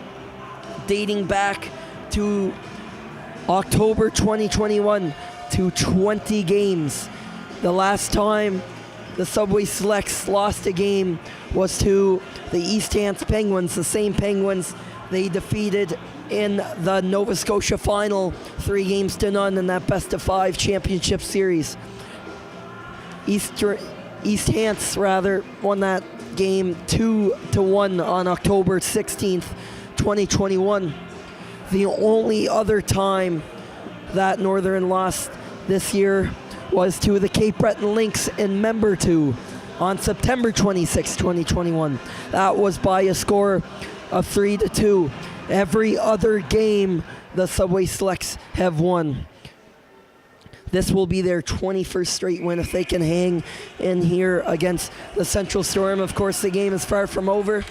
dating back to October 2021 to 20 games. The last time the Subway Selects lost a game was to the East Hants Penguins, the same Penguins they defeated in the Nova Scotia final 3-0 in that best-of-5 championship series. East Hants won that game 2-1 on October 16th, 2021. The only other time that Northern lost this year was to the Cape Breton Lynx in Membertou on September 26, 2021. That was by a score of 3-2. Every other game the Subway Selects have won. This will be their 21st straight win if they can hang in here against the Central Storm. Of course, the game is far from over.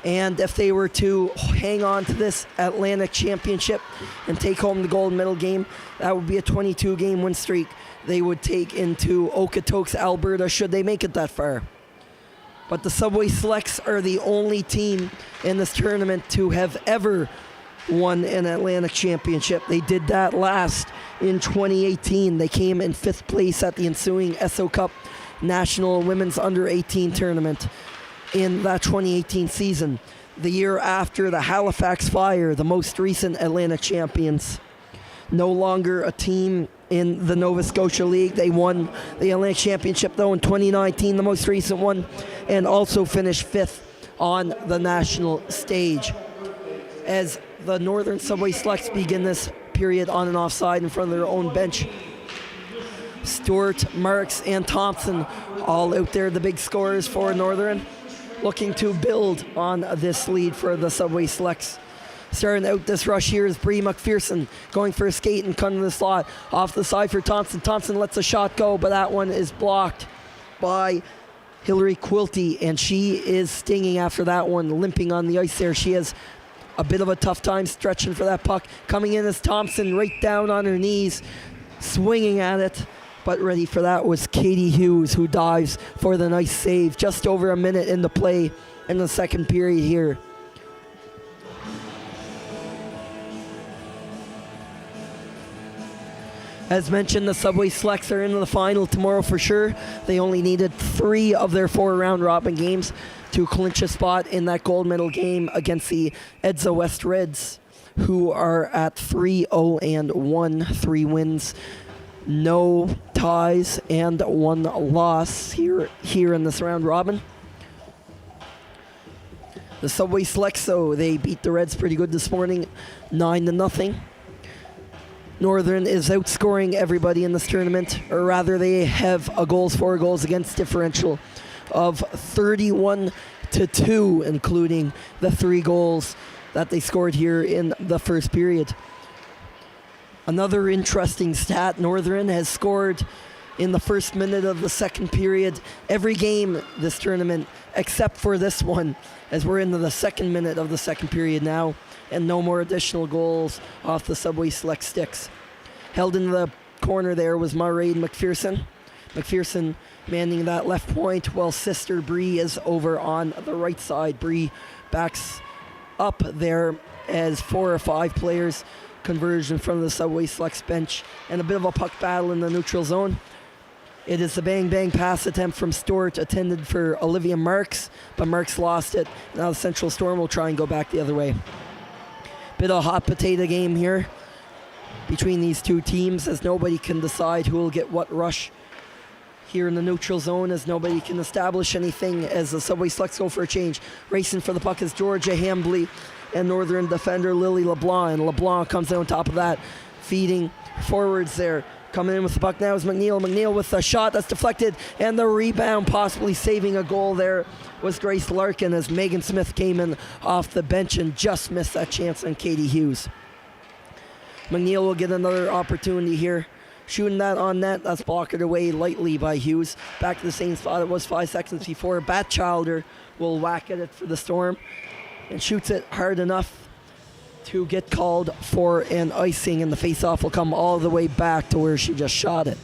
And if they were to hang on to this Atlantic Championship and take home the gold medal game, that would be a 22-game win streak they would take into Okotoks, Alberta, should they make it that far. But the Subway Selects are the only team in this tournament to have ever won an Atlantic Championship. They did that last in 2018. They came in 5th place at the ensuing SO Cup National Women's Under-18 tournament in that 2018 season. The year after, the Halifax Fire, the most recent Atlantic champions, no longer a team in the Nova Scotia League. They won the Atlantic Championship, though, in 2019, the most recent one, and also finished 5th on the national stage. As the Northern Subway Selects begin this period on and offside in front of their own bench, Stewart, Marks, and Thompson all out there, the big scorers for Northern, looking to build on this lead for the Subway Selects. Starting out this rush here is Bree McPherson going for a skate and cutting the slot. Off the side for Thompson. Thompson lets a shot go, but that one is blocked by Hillary Quilty, and she is stinging after that one, limping on the ice there. She has a bit of a tough time stretching for that puck. Coming in is Thompson, right down on her knees, swinging at it. But ready for that was Katie Hughes, who dives for the nice save. Just over a minute in the play in the second period here. As mentioned, the Subway Selects are into the final tomorrow for sure. They only needed 3 of their 4 round-robin games to clinch a spot in that gold medal game against the Edsa West Reds, who are at 3-0-1, 3 wins, no ties, and 1 loss here in this round-robin. The Subway Selects, though, they beat the Reds pretty good this morning, 9-0. Northern is outscoring everybody in this tournament, or rather they have a goals for goals against differential of 31-2, including the 3 goals that they scored here in the first period. Another interesting stat, Northern has scored in the first minute of the second period. Every game this tournament, except for this one, as we're into the second minute of the second period now, and no more additional goals off the Subway Select sticks. Held into the corner there was Mairead McPherson. McPherson manning that left point, while sister Bree is over on the right side. Bree backs up there as 4 or 5 players converge in front of the Subway Selects bench, and a bit of a puck battle in the neutral zone. It is the bang-bang pass attempt from Stewart, intended for Olivia Marks, but Marks lost it. Now the Central Storm will try and go back the other way. Bit of a hot potato game here between these two teams, as nobody can decide who will get what rush here in the neutral zone, as nobody can establish anything as the Subway Selects go for a change. Racing for the puck is Georgia Hambley and Northern defender Lily LeBlanc, and LeBlanc comes in on top of that, feeding forwards there. Coming in with the puck now is McNeil. McNeil with a shot that's deflected, and the rebound, possibly saving a goal there, was Grace Larkin, as Megan Smith came in off the bench and just missed that chance on Katie Hughes. McNeil will get another opportunity here. Shooting that on net, that's blocked away lightly by Hughes. Back to the same spot it was 5 seconds before. Batchelder will whack at it for the Storm and shoots it hard enough to get called for an icing, and the face-off will come all the way back to where she just shot it.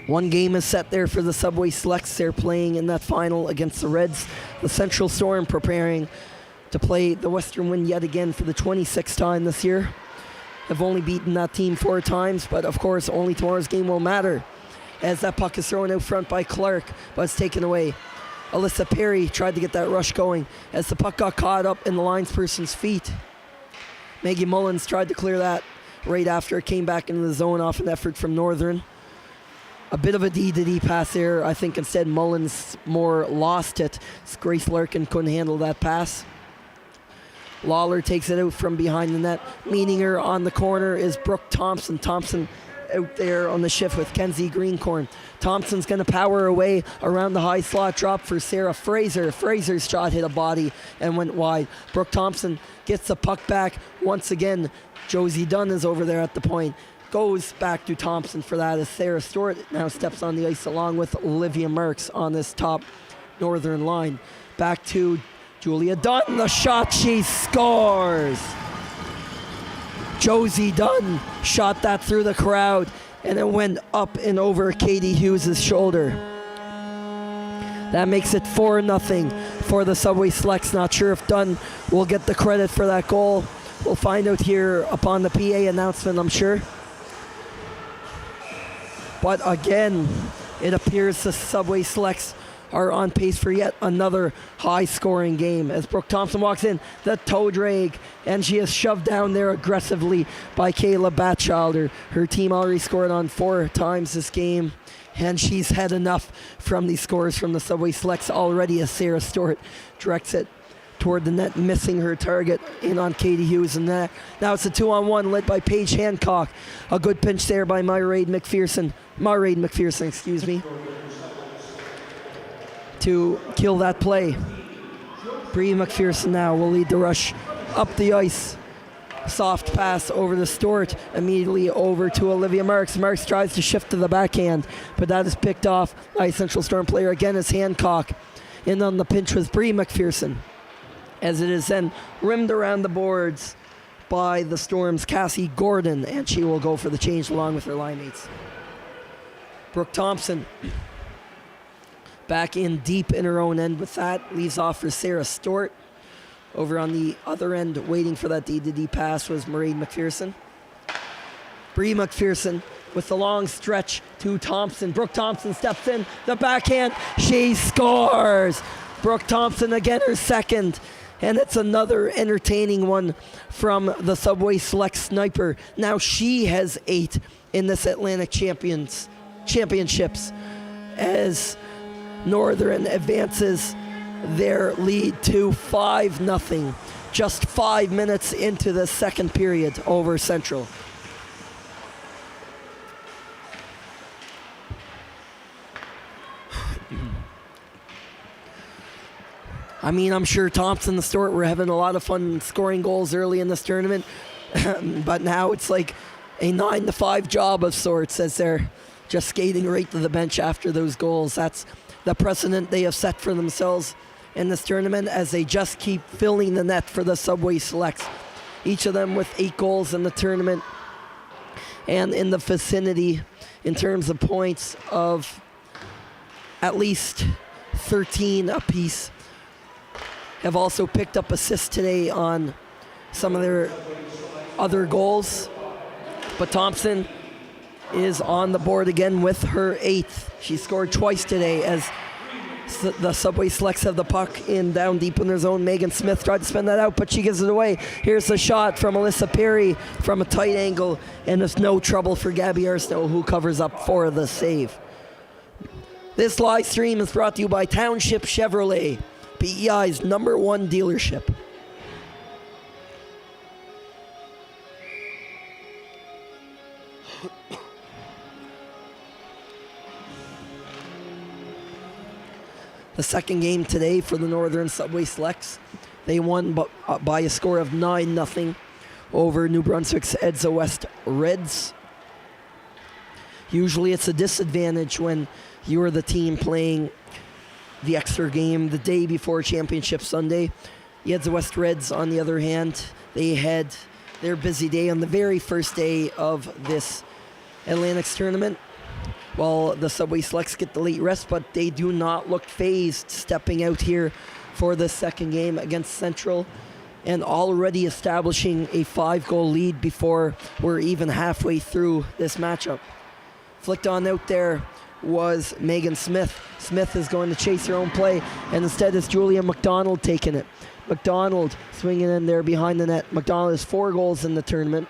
One game is set there for the Subway Selects. They're playing in that final against the Reds. The Central Storm preparing to play the Western Wind yet again for the 26th time this year. Have only beaten that team 4 times, but of course only tomorrow's game will matter, as that puck is thrown out front by Clark, but it's taken away. Alyssa Perry tried to get that rush going as the puck got caught up in the linesperson's feet. Maggie Mullins tried to clear that right after it came back into the zone off an effort from Northern. A bit of a D-to-D pass there. I think instead Mullins more lost it. Grace Larkin couldn't handle that pass. Lawler takes it out from behind the net. Meeting her on the corner is Brooke Thompson. Thompson out there on the shift with Kenzie Greencorn. Thompson's going to power away around the high slot drop for Sarah Fraser. Fraser's shot hit a body and went wide. Brooke Thompson gets the puck back once again. Josie Dunn is over there at the point. Goes back to Thompson for that, as Sarah Stewart now steps on the ice along with Olivia Marks on this top Northern line. Back to Julia Dunn. The shot, she scores! Josie Dunn shot that through the crowd, and it went up and over Katie Hughes' shoulder. That makes it 4-0 for the Subway Selects. Not sure if Dunn will get the credit for that goal. We'll find out here upon the PA announcement, I'm sure. But again, it appears the Subway Selects are on pace for yet another high-scoring game. As Brooke Thompson walks in, the toe drag, and she is shoved down there aggressively by Kayla Batchelder. Her team already scored on 4 times this game, and she's had enough from these scores from the Subway Selects already, as Sarah Stewart directs it toward the net, missing her target in on Katie Hughes. And that now it's a 2-on-1 led by Paige Hancock. A good pinch there by Mairead McPherson, to kill that play. Bree McPherson now will lead the rush up the ice. Soft pass over to Stewart, immediately over to Olivia Marks. Marks tries to shift to the backhand, but that is picked off by Central Storm player again as Hancock. In on the pinch was Bree McPherson, as it is then rimmed around the boards by the Storm's Cassie Gordon, and she will go for the change along with her line mates. Brooke Thompson back in deep in her own end with that. Leaves off for Sarah Stewart. Over on the other end, waiting for that D-to-D pass, was Mairead McPherson. Bree McPherson with the long stretch to Thompson. Brooke Thompson steps in, the backhand, she scores! Brooke Thompson again, her second. And it's another entertaining one from the Subway Select sniper. Now she has 8 in this Atlantic Championships as Northern advances their lead to 5-0. Just 5 minutes into the second period over Central. I mean, I'm sure Thompson and Stewart were having a lot of fun scoring goals early in this tournament, but now it's like a 9-to-5 job of sorts as they're just skating right to the bench after those goals. That's the precedent they have set for themselves in this tournament as they just keep filling the net for the Subway Selects. Each of them with 8 goals in the tournament and in the vicinity in terms of points of at least 13 apiece. Have also picked up assists today on some of their other goals. But Thompson is on the board again with her 8th. She scored twice today as the Subway Selects have the puck in down deep in their zone. Megan Smith tried to spin that out, but she gives it away. Here's the shot from Alyssa Perry from a tight angle, and it's no trouble for Gabby Arsenault, who covers up for the save. This live stream is brought to you by Township Chevrolet, PEI's #1 dealership. The second game today for the Northern Subway Selects. They won by a score of 9-0 over New Brunswick's Edsa West Reds. Usually it's a disadvantage when you're the team playing the extra game the day before Championship Sunday. The Edsa West Reds, on the other hand, they had their busy day on the very first day of this Atlantics tournament. While the Subway Selects get the late rest, but they do not look phased stepping out here for the second game against Central and already establishing a 5-goal lead before we're even halfway through this matchup. Flicked on out there was Megan Smith. Smith is going to chase her own play, and instead it's Julia McDonald taking it. McDonald swinging in there behind the net. McDonald has 4 goals in the tournament.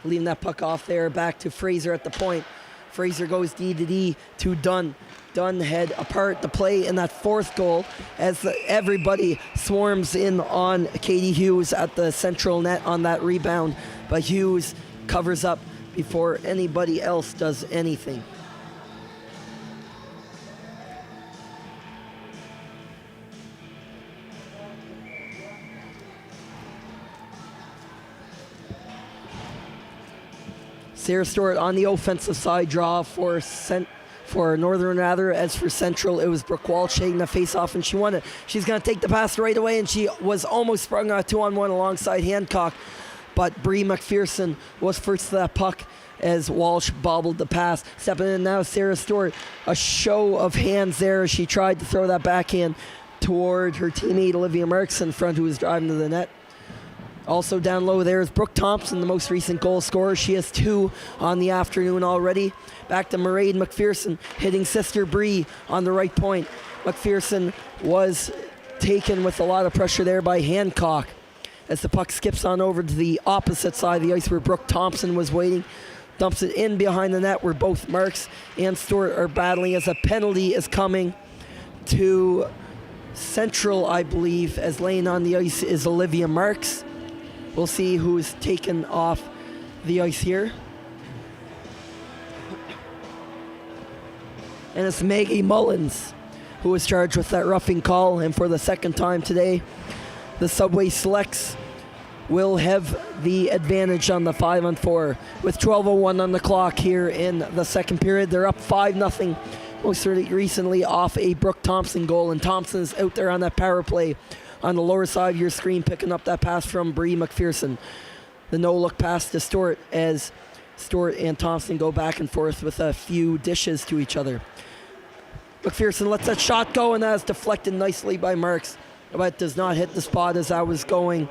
Leaving that puck off there, back to Fraser at the point. Fraser goes D to Dunn. Dunn head apart the play in that 4th goal as everybody swarms in on Katie Hughes at the central net on that rebound. But Hughes covers up before anybody else does anything. Sarah Stewart on the offensive side draw for Northern rather. As for Central, it was Brooke Walsh taking the face-off, and she won it. She's going to take the pass right away, and she was almost sprung on a 2-on-1 alongside Hancock. But Bree McPherson was first to that puck as Walsh bobbled the pass. Stepping in now, Sarah Stewart. A show of hands there as she tried to throw that backhand toward her teammate Olivia Marks in front, who was driving to the net. Also down low there is Brooke Thompson, the most recent goal scorer. She has 2 on the afternoon already. Back to Mairead McPherson, hitting sister Bree on the right point. McPherson was taken with a lot of pressure there by Hancock as the puck skips on over to the opposite side of the ice where Brooke Thompson was waiting. Dumps it in behind the net where both Marks and Stewart are battling as a penalty is coming to Central, I believe, as laying on the ice is Olivia Marks. We'll see who's taken off the ice here. And it's Maggie Mullins who was charged with that roughing call. And for the second time today, the Subway Selects will have the advantage on the 5-on-4. With 12:01 on the clock here in the second period, they're up 5-0. Most recently off a Brooke Thompson goal. And Thompson is out there on that power play on the lower side of your screen, picking up that pass from Bree McPherson. The no-look pass to Stewart as Stewart and Thompson go back and forth with a few dishes to each other. McPherson lets that shot go, and that is deflected nicely by Marks, but does not hit the spot as I was going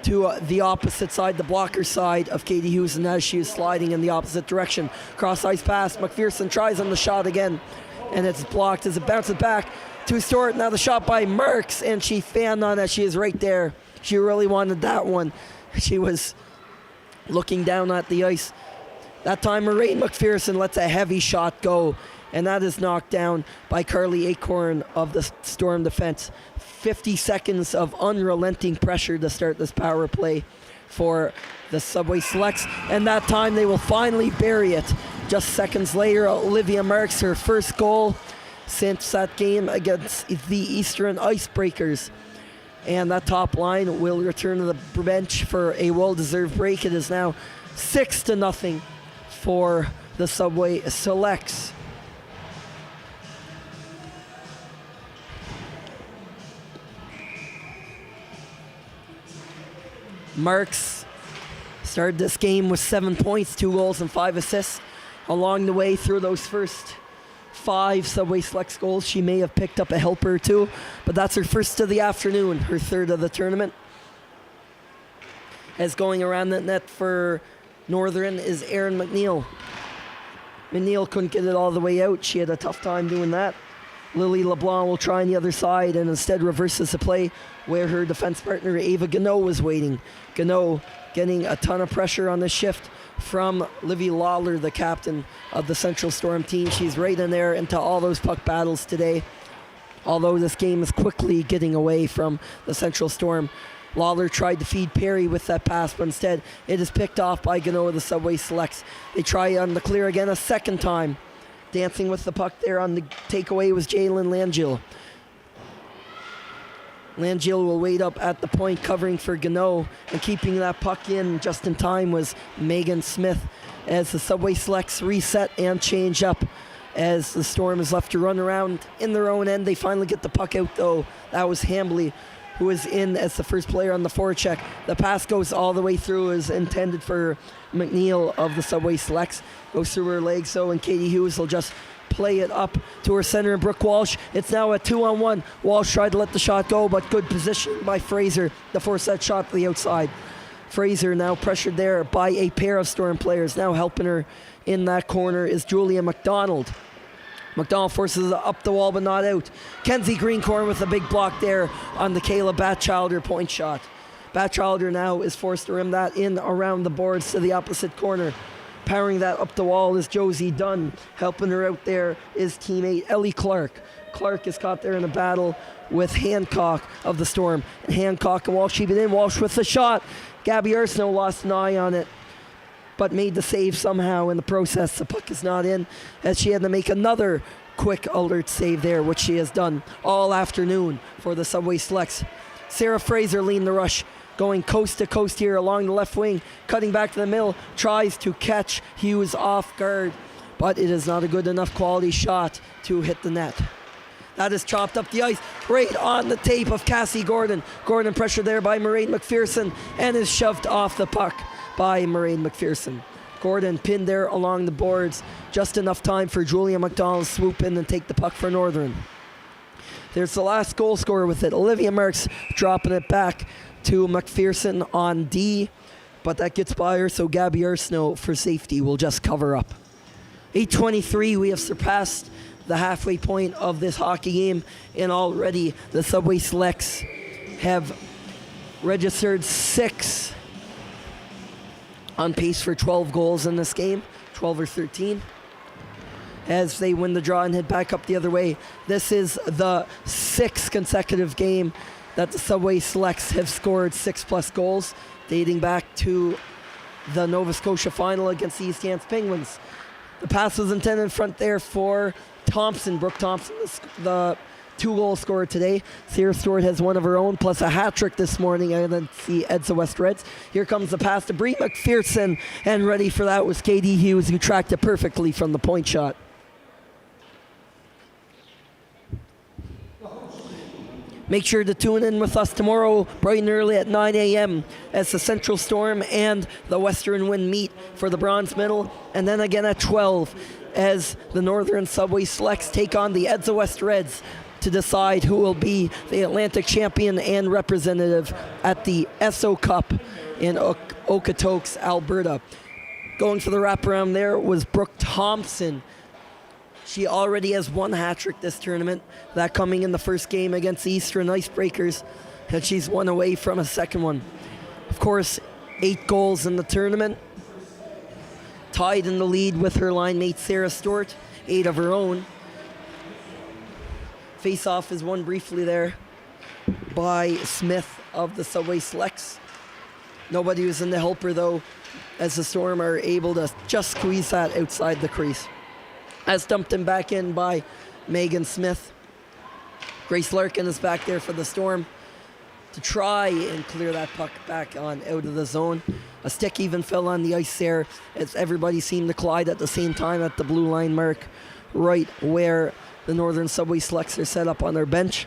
to the opposite side, the blocker side of Katie Hughes, and as she is sliding in the opposite direction. Cross-ice pass, McPherson tries on the shot again, and it's blocked as it bounces back to Stewart. Now the shot by Marks, and she fanned on it. She is right there. She really wanted that one. She was looking down at the ice. That time, Mairead McPherson lets a heavy shot go, and that is knocked down by Carly Acorn of the Storm defense. 50 seconds of unrelenting pressure to start this power play for the Subway Selects, and that time they will finally bury it. Just seconds later, Olivia Marks, her first goal, since that game against the Eastern Icebreakers. And that top line will return to the bench for a well-deserved break. It is now 6-0 for the Subway Selects. Marks started this game with 7 points, 2 goals, and 5 assists. Along the way through those first 5 Subway Selects goals, she may have picked up a helper or two, but that's her first of the afternoon, her third of the tournament. As going around the net for Northern is Erin McNeil. McNeil couldn't get it all the way out. She had a tough time doing that. Lily LeBlanc will try on the other side and instead reverses the play where her defense partner Ava Gano was waiting. Gano getting a ton of pressure on this shift from Livy Lawler, the captain of the Central Storm team. She's right in there into all those puck battles today. Although this game is quickly getting away from the Central Storm. Lawler tried to feed Perry with that pass, but instead it is picked off by Gano of the Subway Selects. They try on the clear again a second time. Dancing with the puck there on the takeaway was Jalen Langille. Langille will wait up at the point covering for Gano, and keeping that puck in just in time was Megan Smith as the Subway Selects reset and change up as the Storm is left to run around in their own end. They finally get the puck out though. That was Hambley who is in as the first player on the forecheck. The pass goes all the way through as intended for McNeil of the Subway Selects. Goes through her legs so, and Katie Hughes will just play it up to her center, Brooke Walsh. It's now a 2-on-1. Walsh tried to let the shot go, but good position by Fraser to force that shot to the outside. Fraser now pressured there by a pair of Storm players. Now helping her in that corner is Julia McDonald. McDonald forces it up the wall but not out. Kenzie Greencorn with a big block there on the Kayla Batchelder point shot. Batchelder now is forced to rim that in around the boards to the opposite corner. Powering that up the wall is Josie Dunn. Helping her out there is teammate Ellie Clark. Clark is caught there in a battle with Hancock of the Storm. Hancock and Walsh keep it in. Walsh with the shot. Gabby Arsenault lost an eye on it, but made the save somehow in the process. The puck is not in as she had to make another quick alert save there, which she has done all afternoon for the Subway Selects. Sarah Fraser leading the rush, going coast to coast here along the left wing, cutting back to the middle, tries to catch Hughes off guard, but it is not a good enough quality shot to hit the net. That is chopped up the ice right on the tape of Cassie Gordon. Gordon pressured there by Mairead McPherson and is shoved off the puck by Mairead McPherson. Gordon pinned there along the boards. Just enough time for Julia McDonald to swoop in and take the puck for Northern. There's the last goal scorer with it. Olivia Marks dropping it back to McPherson on D, but that gets by her, so Gabby Arsenault for safety will just cover up. 8:23, we have surpassed the halfway point of this hockey game, and already the Subway Selects have registered 6 on pace for 12 goals in this game, 12 or 13, as they win the draw and head back up the other way. This is the 6th consecutive game that the Subway Selects have scored 6+ goals, dating back to the Nova Scotia final against the East Hants Penguins. The pass was intended in front there for Thompson, Brooke Thompson, the 2-goal scorer today. Sarah Stewart has one of her own, plus a hat-trick this morning against the Edsa West Reds. Here comes the pass to Brie McPherson, and ready for that was Katie Hughes, who tracked it perfectly from the point shot. Make sure to tune in with us tomorrow, bright and early at 9 a.m. as the Central Storm and the Western Wind meet for the bronze medal, and then again at 12 as the Northern Subway Selects take on the Edsa West Reds to decide who will be the Atlantic champion and representative at the Esso Cup in Okotoks, Alberta. Going for the wraparound there was Brooke Thompson. She already has 1 hat-trick this tournament, that coming in the first game against the Eastern Icebreakers, and she's 1 away from a second one. Of course, 8 goals in the tournament, tied in the lead with her line mate Sarah Stewart, 8 of her own. Face-off is won briefly there by Smith of the Subway Selects. Nobody was in the helper though, as the Storm are able to just squeeze that outside the crease. As dumped in back in by Megan Smith. Grace Larkin is back there for the Storm to try and clear that puck back on out of the zone. A stick even fell on the ice there as everybody seemed to collide at the same time at the blue line mark, right where the Northern Subway Selects are set up on their bench.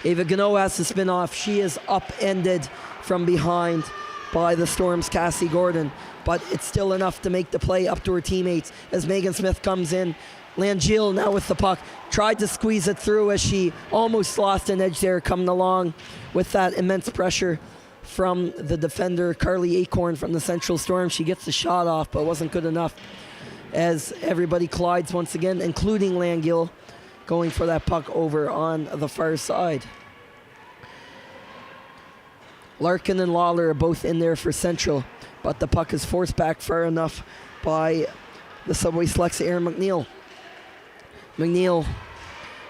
Ava Gano has to spin off. She is upended from behind by the Storm's Cassie Gordon, but it's still enough to make the play up to her teammates as Megan Smith comes in. Langill now with the puck, tried to squeeze it through as she almost lost an edge there, coming along with that immense pressure from the defender, Carly Acorn from the Central Storm. She gets the shot off, but wasn't good enough as everybody collides once again, including Langill, going for that puck over on the far side. Larkin and Lawler are both in there for Central, but the puck is forced back far enough by the Subway Selects' Erin McNeil. McNeil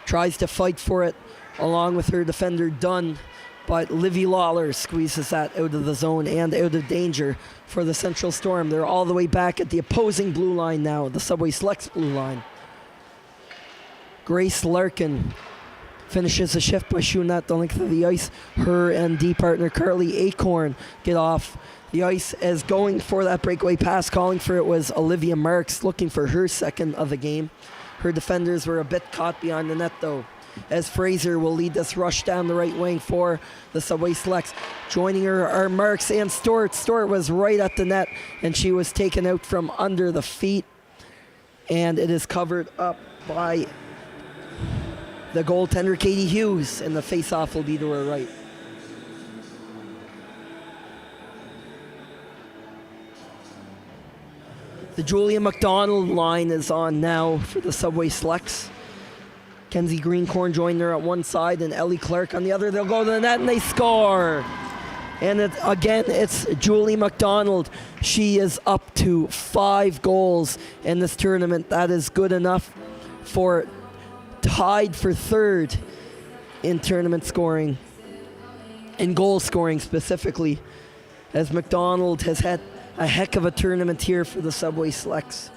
tries to fight for it along with her defender Dunn, but Livy Lawler squeezes that out of the zone and out of danger for the Central Storm. They're all the way back at the opposing blue line now, the Subway Selects blue line. Grace Larkin finishes the shift by shooting at the length of the ice. Her and D partner Carly Acorn get off the ice as going for that breakaway pass. Calling for it was Olivia Marks, looking for her second of the game. Her defenders were a bit caught behind the net though, as Fraser will lead this rush down the right wing for the Subway Selects. Joining her are Marks and Stewart. Stewart was right at the net and she was taken out from under the feet, and it is covered up by the goaltender Katie Hughes, and the face-off will be to her right. The Julia McDonald line is on now for the Subway Selects. Kenzie Greencorn joined her at one side and Ellie Clark on the other. They'll go to the net and they score. And it's Julie McDonald. She is up to 5 goals in this tournament. That is good enough for tied for third in tournament scoring, in goal scoring specifically, as McDonald has had a heck of a tournament here for the Subway Selects.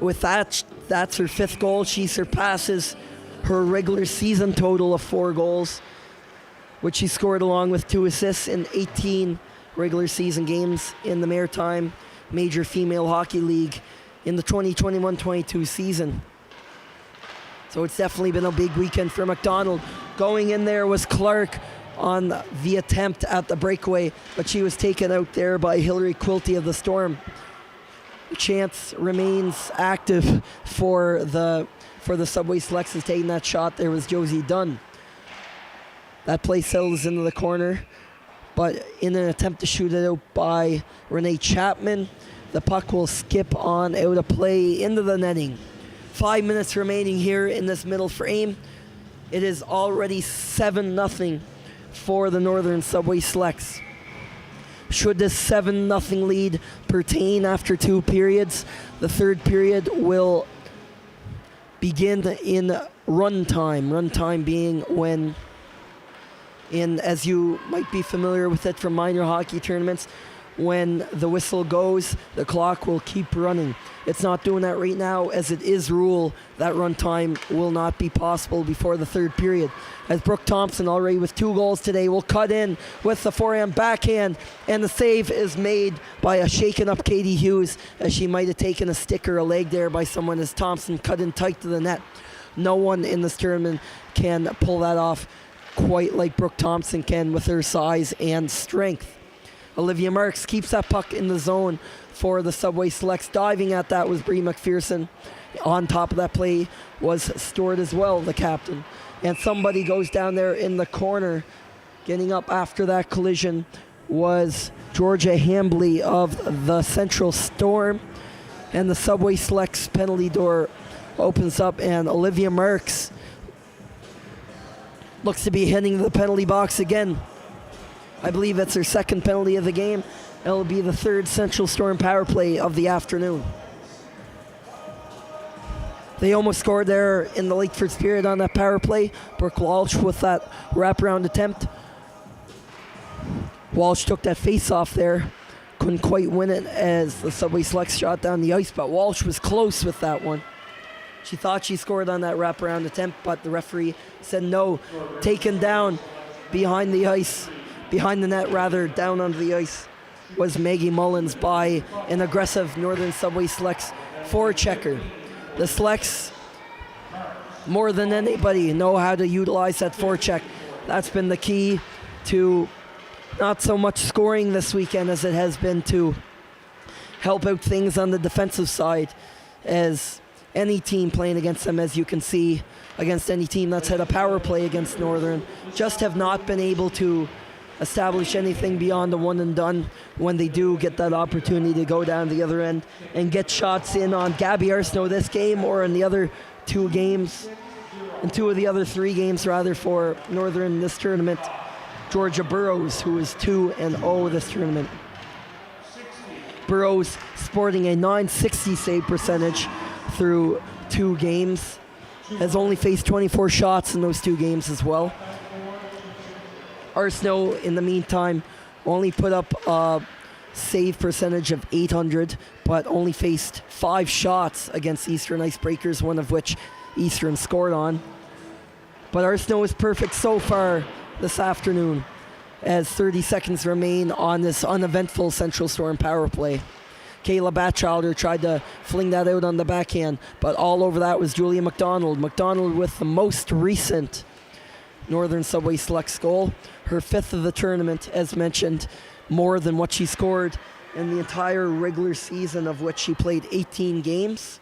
With that, that's her 5th goal. She surpasses her regular season total of 4 goals, which she scored along with 2 assists in 18 regular season games in the Maritime Major Female Hockey League in the 2021-22 season. So it's definitely been a big weekend for McDonald. Going in there was Clark on the attempt at the breakaway, but she was taken out there by Hillary Quilty of the Storm. The chance remains active for the Subway Selects is taking that shot. There was Josie Dunn. That play settles into the corner, but in an attempt to shoot it out by Renee Chapman, the puck will skip on out of play into the netting. 5 minutes remaining here in this middle frame. It is already 7-0 for the Northern Subway Selects. Should this 7-0 lead pertain after 2 periods, the third period will begin in run time. Run time being when, as you might be familiar with it from minor hockey tournaments, when the whistle goes, the clock will keep running. It's not doing that right now, as it is rule that run time will not be possible before the third period. As Brooke Thompson, already with 2 goals today, will cut in with the forehand backhand, and the save is made by a shaken up Katie Hughes, as she might have taken a stick or a leg there by someone as Thompson cut in tight to the net. No one in this tournament can pull that off quite like Brooke Thompson can with her size and strength. Olivia Marks keeps that puck in the zone for the Subway Selects. Diving at that was Bree McPherson. On top of that play was Stewart as well, the captain. And somebody goes down there in the corner. Getting up after that collision was Georgia Hambley of the Central Storm. And the Subway Selects penalty door opens up, and Olivia Marks looks to be heading to the penalty box again. I believe that's her 2nd penalty of the game. It'll be the 3rd Central Storm power play of the afternoon. They almost scored there in the late first period on that power play. Brooke Walsh with that wraparound attempt. Walsh took that face off there couldn't quite win it as the Subway Selects shot down the ice, but Walsh was close with that one. She thought she scored on that wraparound attempt, but the referee said no. Taken down behind the ice, behind the net rather, down onto the ice, was Maggie Mullins by an aggressive Northern Subway Selects forechecker. The Selects, more than anybody, know how to utilize that forecheck. That's been the key to not so much scoring this weekend as it has been to help out things on the defensive side, as any team playing against them, as you can see, against any team that's had a power play against Northern, just have not been able to establish anything beyond the one and done when they do get that opportunity to go down the other end and get shots in on Gabby Arsenault this game, or in the other two of the other three games rather for Northern this tournament. Georgia Burrows, who is 2-0 this tournament. Burrows sporting a .960 save percentage through 2 games. Has only faced 24 shots in those 2 games as well. Arsenault, in the meantime, only put up a save percentage of .800, but only faced 5 shots against Eastern Icebreakers, one of which Eastern scored on. But Arsenault is perfect so far this afternoon, as 30 seconds remain on this uneventful Central Storm power play. Kayla Batchelder tried to fling that out on the backhand, but all over that was Julia McDonald. McDonald with the most recent Northern Subway Selects goal, her 5th of the tournament, as mentioned, more than what she scored in the entire regular season, of which she played 18 games.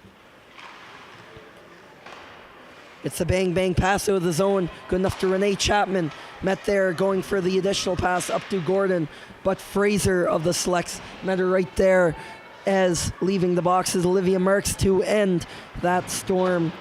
It's a bang-bang pass out of the zone, good enough to Renee Chapman. Met there, going for the additional pass up to Gordon, but Fraser of the Selects met her right there, as leaving the box is Olivia Marks to end that Storm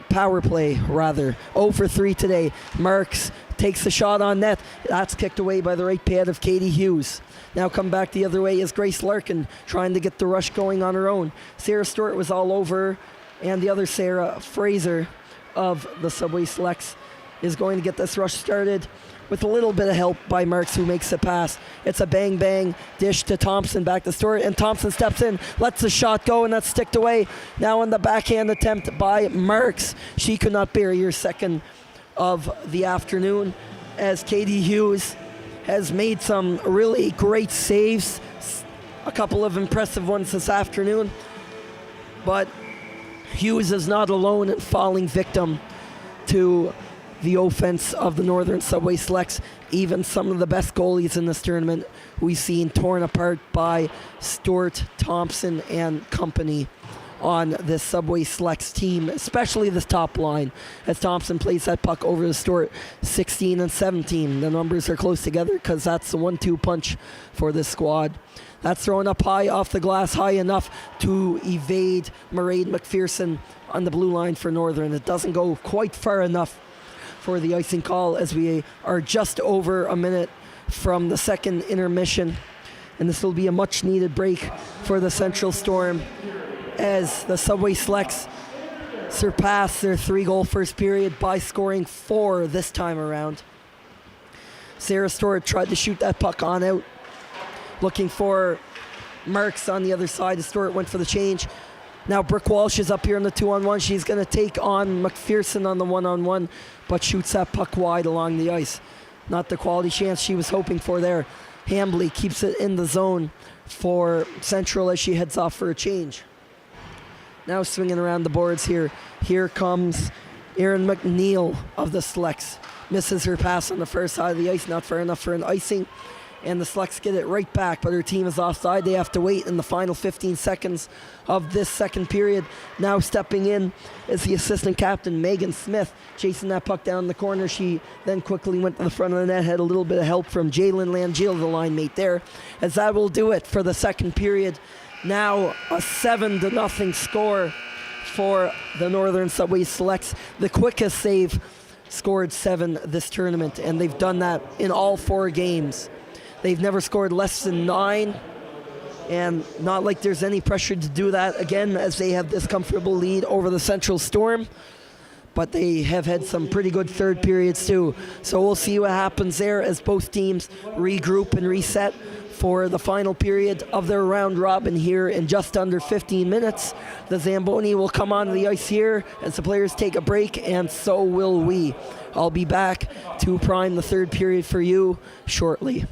power play, rather. 0 for 3 today. Marks takes the shot on net. That's kicked away by the right pad of Katie Hughes. Now come back the other way is Grace Larkin, trying to get the rush going on her own. Sarah Stewart was all over, and the other Sarah, Fraser of the Subway Selects, is going to get this rush started with a little bit of help by Marks, who makes the pass. It's a bang-bang dish to Thompson, back to Stewart, and Thompson steps in, lets the shot go, and that's sticked away. Now on the backhand attempt by Marks. She could not bury her second of the afternoon, as Katie Hughes has made some really great saves, a couple of impressive ones this afternoon. But Hughes is not alone in falling victim to the offense of the Northern Subway Selects. Even some of the best goalies in this tournament we've seen torn apart by Stewart, Thompson, and company on this Subway Selects team, especially this top line, as Thompson plays that puck over to Stewart. 16 and 17. The numbers are close together because that's the 1-2 punch for this squad. That's thrown up high off the glass, high enough to evade Mairead McPherson on the blue line for Northern. It doesn't go quite far enough for the icing call, as we are just over a minute from the second intermission. And this will be a much needed break for the Central Storm, as the Subway Selects surpass their 3-goal first period by scoring 4 this time around. Sarah Stewart tried to shoot that puck on out, looking for Marks on the other side. Stewart went for the change. Now Brooke Walsh is up here on the 2-on-1. She's going to take on McPherson on the 1-on-1, but shoots that puck wide along the ice. Not the quality chance she was hoping for there. Hambley keeps it in the zone for Central as she heads off for a change. Now swinging around the boards here. Here comes Erin McNeil of the Selects. Misses her pass on the first side of the ice, not far enough for an icing. And the Selects get it right back, but her team is offside. They have to wait in the final 15 seconds of this second period. Now stepping in is the assistant captain, Megan Smith, chasing that puck down the corner. She then quickly went to the front of the net, had a little bit of help from Jalen Langille, the line mate there, as that will do it for the second period. Now a 7-0 score for the Northern Subway Selects. The quickest they've scored 7 this tournament, and they've done that in all 4 games. They've never scored less than 9, and not like there's any pressure to do that again, as they have this comfortable lead over the Central Storm. but they have had some pretty good third periods too. So we'll see what happens there as both teams regroup and reset for the final period of their round robin here in just under 15 minutes. The Zamboni will come onto the ice here as the players take a break, and so will we. I'll be back to prime the third period for you shortly.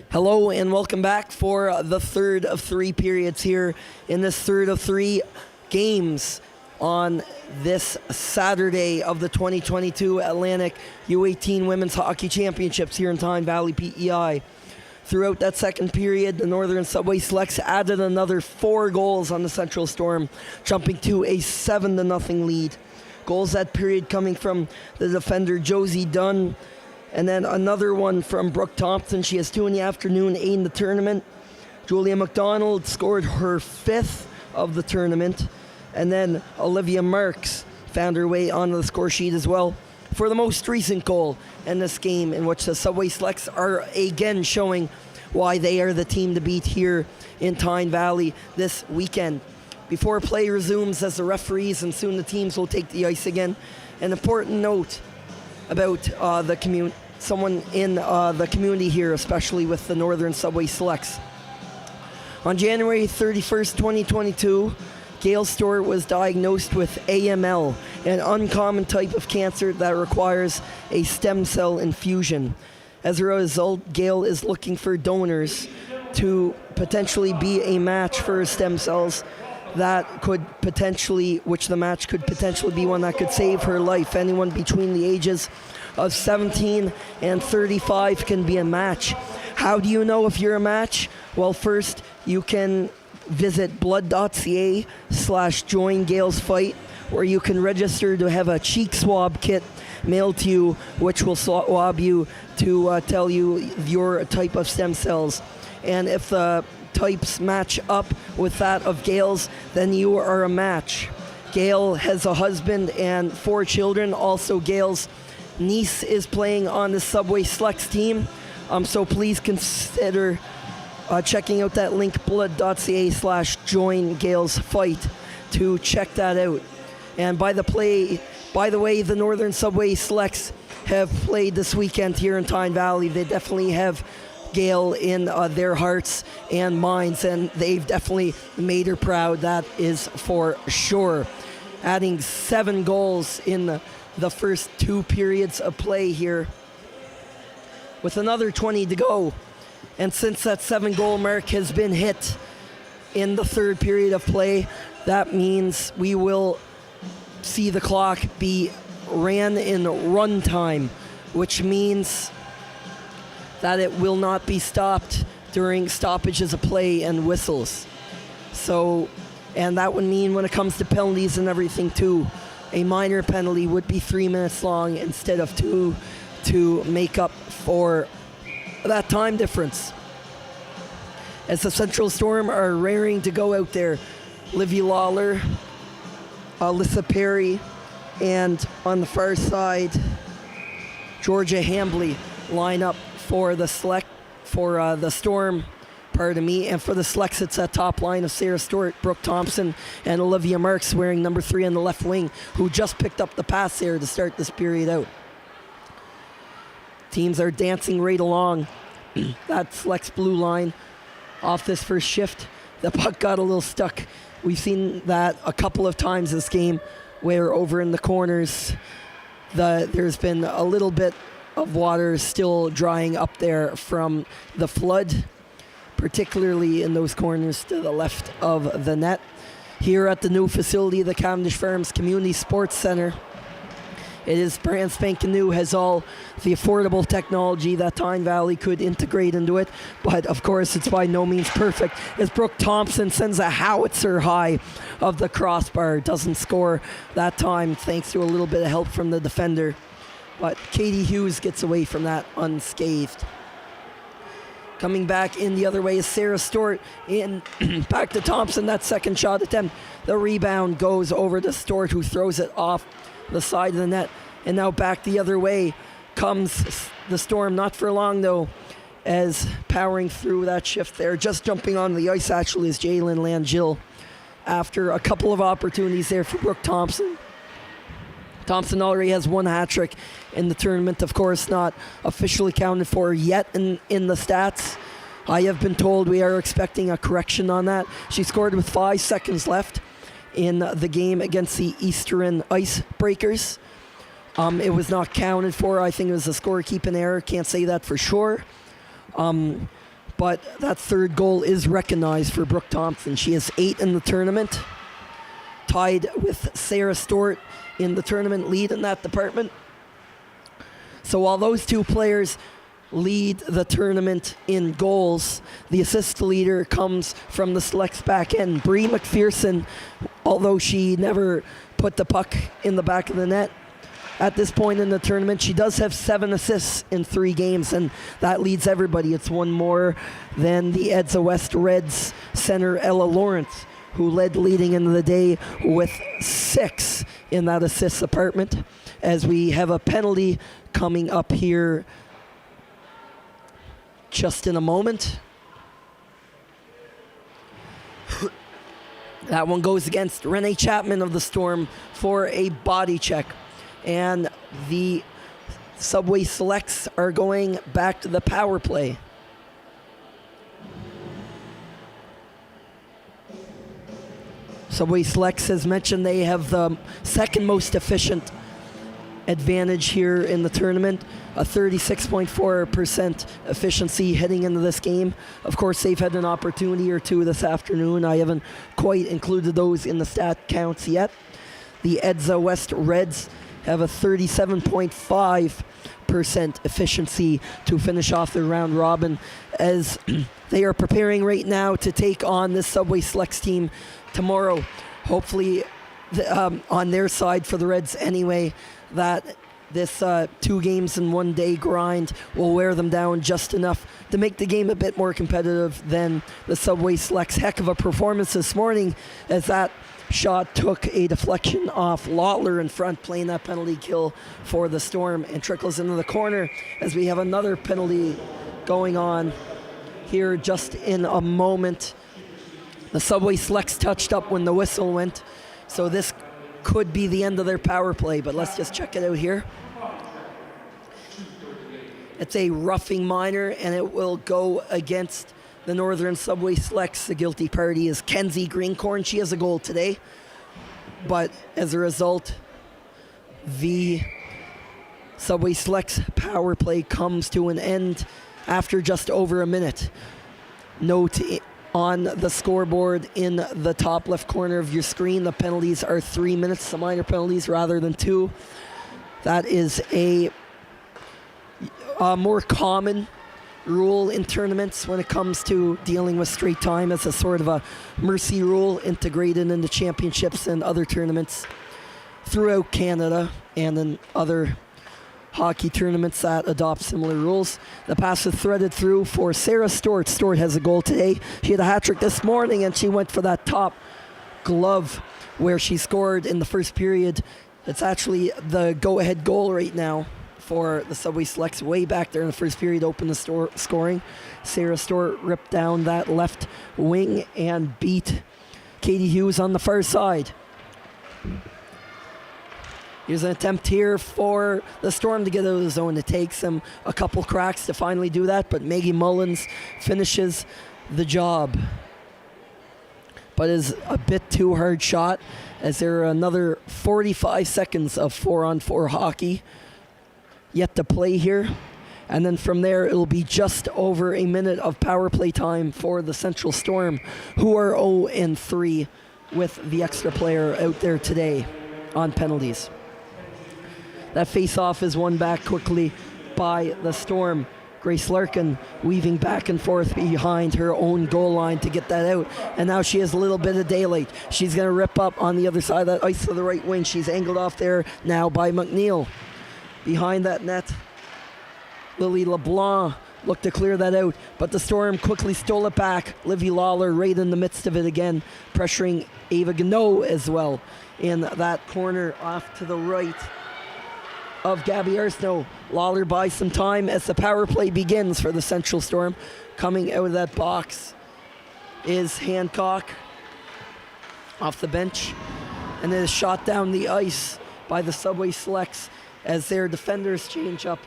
Hello and welcome back for the third of three periods here in this third of three games on this Saturday of the 2022 Atlantic U18 Women's Hockey Championships here in Tyne Valley, PEI. Throughout that second period, the Northern Subway Selects added another 4 goals on the Central Storm, jumping to a 7-0 lead. Goals that period coming from the defender Josie Dunn, and then another one from Brooke Thompson. She has 2 in the afternoon, 8 in the tournament. Julia McDonald scored her 5th of the tournament. And then Olivia Marks found her way onto the score sheet as well for the most recent goal in this game, in which the Subway Selects are again showing why they are the team to beat here in Tyne Valley this weekend. Before play resumes, as the referees and soon the teams will take the ice again, an important note about someone in the community here, especially with the Northern Subway Selects. On January 31st, 2022, Gail Stewart was diagnosed with AML, an uncommon type of cancer that requires a stem cell infusion. As a result, Gail is looking for donors to potentially be a match for her stem cells which the match could potentially be one that could save her life. Anyone between the ages of 17 and 35 can be a match. How do you know if you're a match? Well, first, you can visit blood.ca/join Gail's Fight, where you can register to have a cheek swab kit mailed to you, which will swab you to tell you your type of stem cells. And if the types match up with that of Gail's, then you are a match. Gail has a husband and 4 children. Also, Gail's niece is playing on the Subway Selects team. So please consider checking out that link, blood.ca/join Gail's Fight, to check that out. And by the way, the Northern Subway Selects have played this weekend here in Tyne Valley. They definitely have Gail in their hearts and minds, and they've definitely made her proud, that is for sure. Adding 7 goals in the first 2 periods of play here, with another 20 to go. And since that 7-goal mark has been hit in the third period of play, that means we will see the clock be ran in run time, which means that it will not be stopped during stoppages of play and whistles. So, and that would mean when it comes to penalties and everything too, a minor penalty would be 3 minutes long instead of 2 to make up for that time difference. As the Central Storm are raring to go out there, Livy Lawler, Alyssa Perry, and on the far side, Georgia Hambley line up for the Storm, and for the Selects, it's that top line of Sarah Stewart, Brooke Thompson, and Olivia Marks, wearing number 3 on the left wing, who just picked up the pass there to start this period out. Teams are dancing right along that Selects blue line. Off this first shift, the puck got a little stuck. We've seen that a couple of times this game, where over in the corners, there's been a little bit of water still drying up there from the flood, particularly in those corners to the left of the net. Here at the new facility, the Cavendish Farms Community Sports Center, it is brand spanking new, has all the affordable technology that Tyne Valley could integrate into it, but of course it's by no means perfect, as Brooke Thompson sends a howitzer high of the crossbar. Doesn't score that time thanks to a little bit of help from the defender, but Katie Hughes gets away from that unscathed. Coming back in the other way is Sarah Stewart, in back to Thompson. That second shot attempt, the rebound goes over to Stewart, who throws it off the side of the net. And now back the other way comes the Storm, not for long though, as powering through that shift there. Just jumping on the ice actually is Jalen Langill after a couple of opportunities there for Brooke Thompson. Thompson already has 1 hat trick in the tournament, of course not officially counted for yet in the stats. I have been told we are expecting a correction on that. She scored with 5 seconds left in the game against the Eastern Icebreakers. It was not counted for. I think it was a scorekeeping error. Can't say that for sure. but that third goal is recognized for Brooke Thompson. She has 8 in the tournament, tied with Sarah Stewart in the tournament lead in that department. So while those two players lead the tournament in goals, the assist leader comes from the selects back end. Bree McPherson, although she never put the puck in the back of the net at this point in the tournament, she does have 7 assists in 3 games, and that leads everybody. It's one more than the Edsa West Reds center Ella Lawrence, who led leading into the day with 6 in that assist department. As we have a penalty coming up here just in a moment. That one goes against Renee Chapman of the Storm for a body check. And the Subway Selects are going back to the power play. Subway Selects, as mentioned, they have the second most efficient advantage here in the tournament, a 36.4% efficiency heading into this game. Of course, they've had an opportunity or two this afternoon. I haven't quite included those in the stat counts yet. The Edsa West Reds have a 37.5% efficiency to finish off their round robin, as they are preparing right now to take on this Subway Selects team tomorrow. Hopefully, on their side for the Reds anyway, that this 2 games in 1 day grind will wear them down just enough to make the game a bit more competitive than the Subway Selects. Heck of a performance this morning, as that shot took a deflection off Lawler in front, playing that penalty kill for the Storm, and trickles into the corner as we have another penalty going on here just in a moment. The Subway Selects touched up when the whistle went, so this could be the end of their power play, but let's just check it out here. It's a roughing minor, and it will go against the Northern Subway Selects. The guilty party is Kenzie Greencorn. She has a goal today, but as a result, the Subway Selects power play comes to an end after just over a minute. Note on the scoreboard in the top left corner of your screen, the penalties are 3 minutes, the minor penalties rather than 2. That is a more common rule in tournaments when it comes to dealing with straight time, as a sort of a mercy rule integrated into championships and other tournaments throughout Canada and in other hockey tournaments that adopt similar rules. The pass is threaded through for Sarah Stewart. Stewart has a goal today. She had a hat trick this morning, and she went for that top glove where she scored in the first period. It's actually the go-ahead goal right now for the Subway Selects. Way back there in the first period, opened the scoring. Sarah Stewart ripped down that left wing and beat Katie Hughes on the far side. Here's an attempt here for the Storm to get out of the zone. It takes them a couple cracks to finally do that, but Maggie Mullins finishes the job. But is a bit too hard shot, as there are another 45 seconds of 4-on-4 hockey yet to play here. And then from there, it'll be just over a minute of power play time for the Central Storm, who are 0-3 with the extra player out there today on penalties. That face-off is won back quickly by the Storm. Grace Larkin weaving back and forth behind her own goal line to get that out. And now she has a little bit of daylight. She's going to rip up on the other side of that ice to the right wing. She's angled off there now by McNeil. Behind that net, Lily LeBlanc looked to clear that out, but the Storm quickly stole it back. Livy Lawler right in the midst of it again, pressuring Ava Gano as well in that corner off to the right of Gabby Arsenault. Lawler buys some time as the power play begins for the Central Storm. Coming out of that box is Hancock off the bench, and it is shot down the ice by the Subway Selects as their defenders change up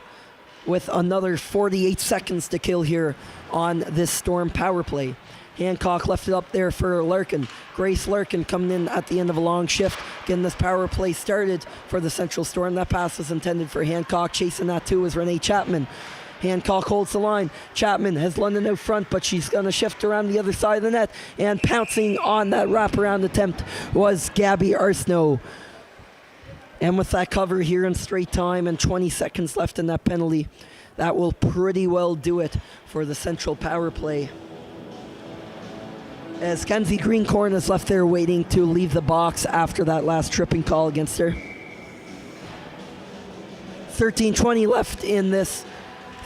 with another 48 seconds to kill here on this Storm power play. Hancock left it up there for Larkin. Grace Larkin coming in at the end of a long shift, getting this power play started for the Central Storm. That pass was intended for Hancock. Chasing that too is Renee Chapman. Hancock holds the line. Chapman has London out front, but she's going to shift around the other side of the net. And pouncing on that wraparound attempt was Gabby Arsenault. And with that cover here in straight time and 20 seconds left in that penalty, that will pretty well do it for the Central power play. As Kenzie Greencorn is left there waiting to leave the box after that last tripping call against her. 13:20 left in this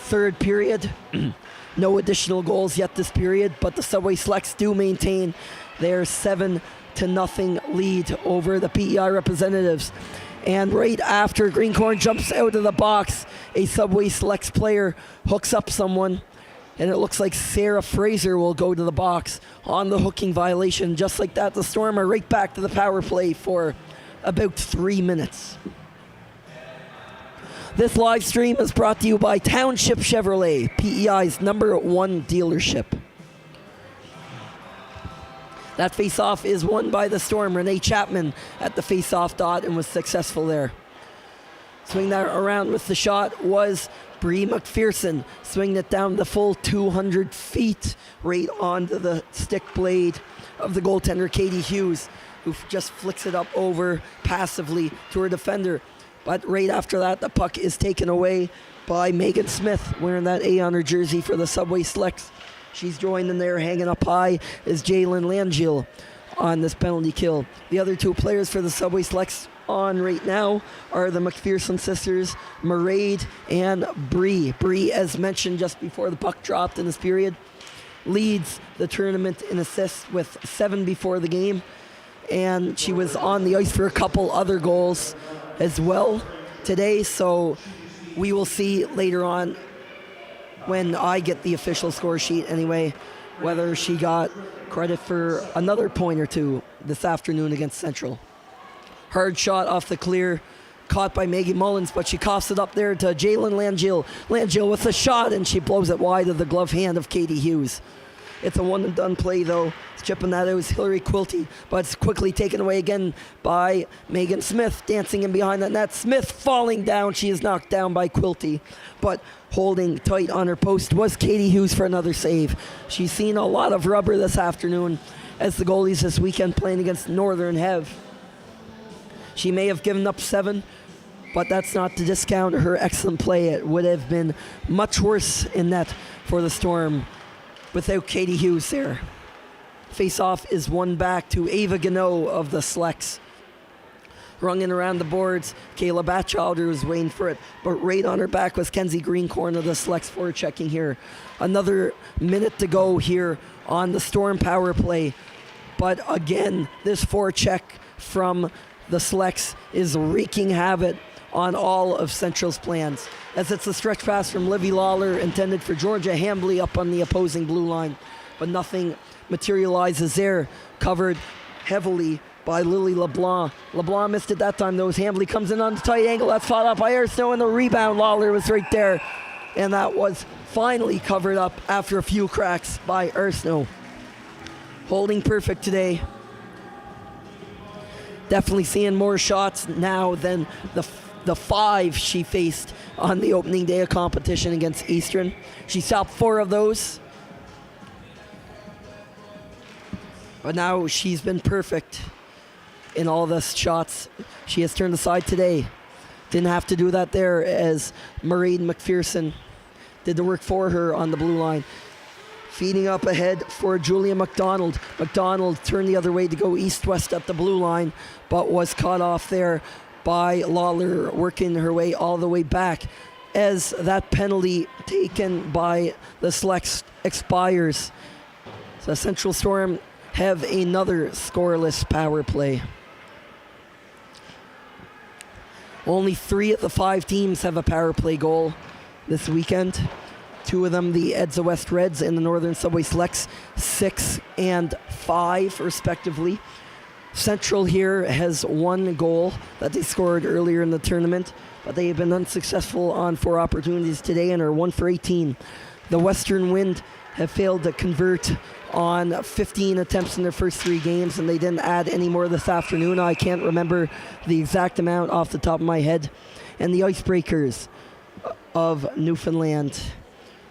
third period. No additional goals yet this period, but the Subway Selects do maintain their 7-0 lead over the PEI representatives. And right after Greencorn jumps out of the box, a Subway Selects player hooks up someone, and it looks like Sarah Fraser will go to the box on the hooking violation. Just like that, the Storm are right back to the power play for about 3 minutes. This live stream is brought to you by Township Chevrolet, PEI's #1 dealership. That face-off is won by the Storm. Renee Chapman at the face-off dot and was successful there. Swing that around with the shot was Bree McPherson. Swinging it down the full 200 feet right onto the stick blade of the goaltender Katie Hughes, who just flicks it up over passively to her defender. But right after that, the puck is taken away by Megan Smith, wearing that A on her jersey for the Subway Selects. She's joined in there, hanging up high, is Jalen Langill on this penalty kill. The other two players for the Subway Selects on right now are the McPherson sisters, Mairead and Bree. Bree, as mentioned just before the puck dropped in this period, leads the tournament in assists with 7 before the game. And she was on the ice for a couple other goals as well today. So we will see later on, when I get the official score sheet anyway, whether she got credit for another point or two this afternoon against Central. Hard shot off the clear, caught by Maggie Mullins, but she coughs it up there to Jalen Langill. Langill with a shot, and she blows it wide of the glove hand of Katie Hughes. It's a one-and-done play, though. Chipping that out was Hillary Quilty, but it's quickly taken away again by Megan Smith, dancing in behind that net. Smith falling down. She is knocked down by Quilty, but holding tight on her post was Katie Hughes for another save. She's seen a lot of rubber this afternoon as the goalies this weekend playing against Northern have. She may have given up 7, but that's not to discount her excellent play. It would have been much worse in net for the Storm without Katie Hughes there. Face-off is won back to Ava Gano of the Selects. Rung in around the boards, Kayla Batchelder was waiting for it, but right on her back was Kenzie Greencorn of the Selects forechecking here. Another minute to go here on the Storm power play, but again, this forecheck from the Selects is wreaking havoc on all of Central's plans, as it's a stretch pass from Livy Lawler intended for Georgia Hambley up on the opposing blue line, but nothing materializes there, covered heavily by Lily LeBlanc. LeBlanc missed it that time, though, as Hambley comes in on the tight angle. That's fought up by Arsenault, and the rebound, Lawler was right there, and that was finally covered up after a few cracks by Arsenault. Holding perfect today. Definitely seeing more shots now than the 5 she faced on the opening day of competition against Eastern. She stopped 4 of those. But now she's been perfect in all the shots she has turned aside today. Didn't have to do that there, as Mairead McPherson did the work for her on the blue line. Feeding up ahead for Julia McDonald. McDonald turned the other way to go east-west at the blue line, but was caught off there by Lawler, working her way all the way back as that penalty taken by the Selects expires. So Central Storm have another scoreless power play. Only 3 of the 5 teams have a power play goal this weekend. 2 of them, the Edsa West Reds and the Northern Subway Selects, 6 and 5 respectively. Central here has 1 goal that they scored earlier in the tournament, but they have been unsuccessful on 4 opportunities today and are 1 for 18. The Western Wind have failed to convert on 15 attempts in their first 3 games, and they didn't add any more this afternoon. I can't remember the exact amount off the top of my head. And the Icebreakers of Newfoundland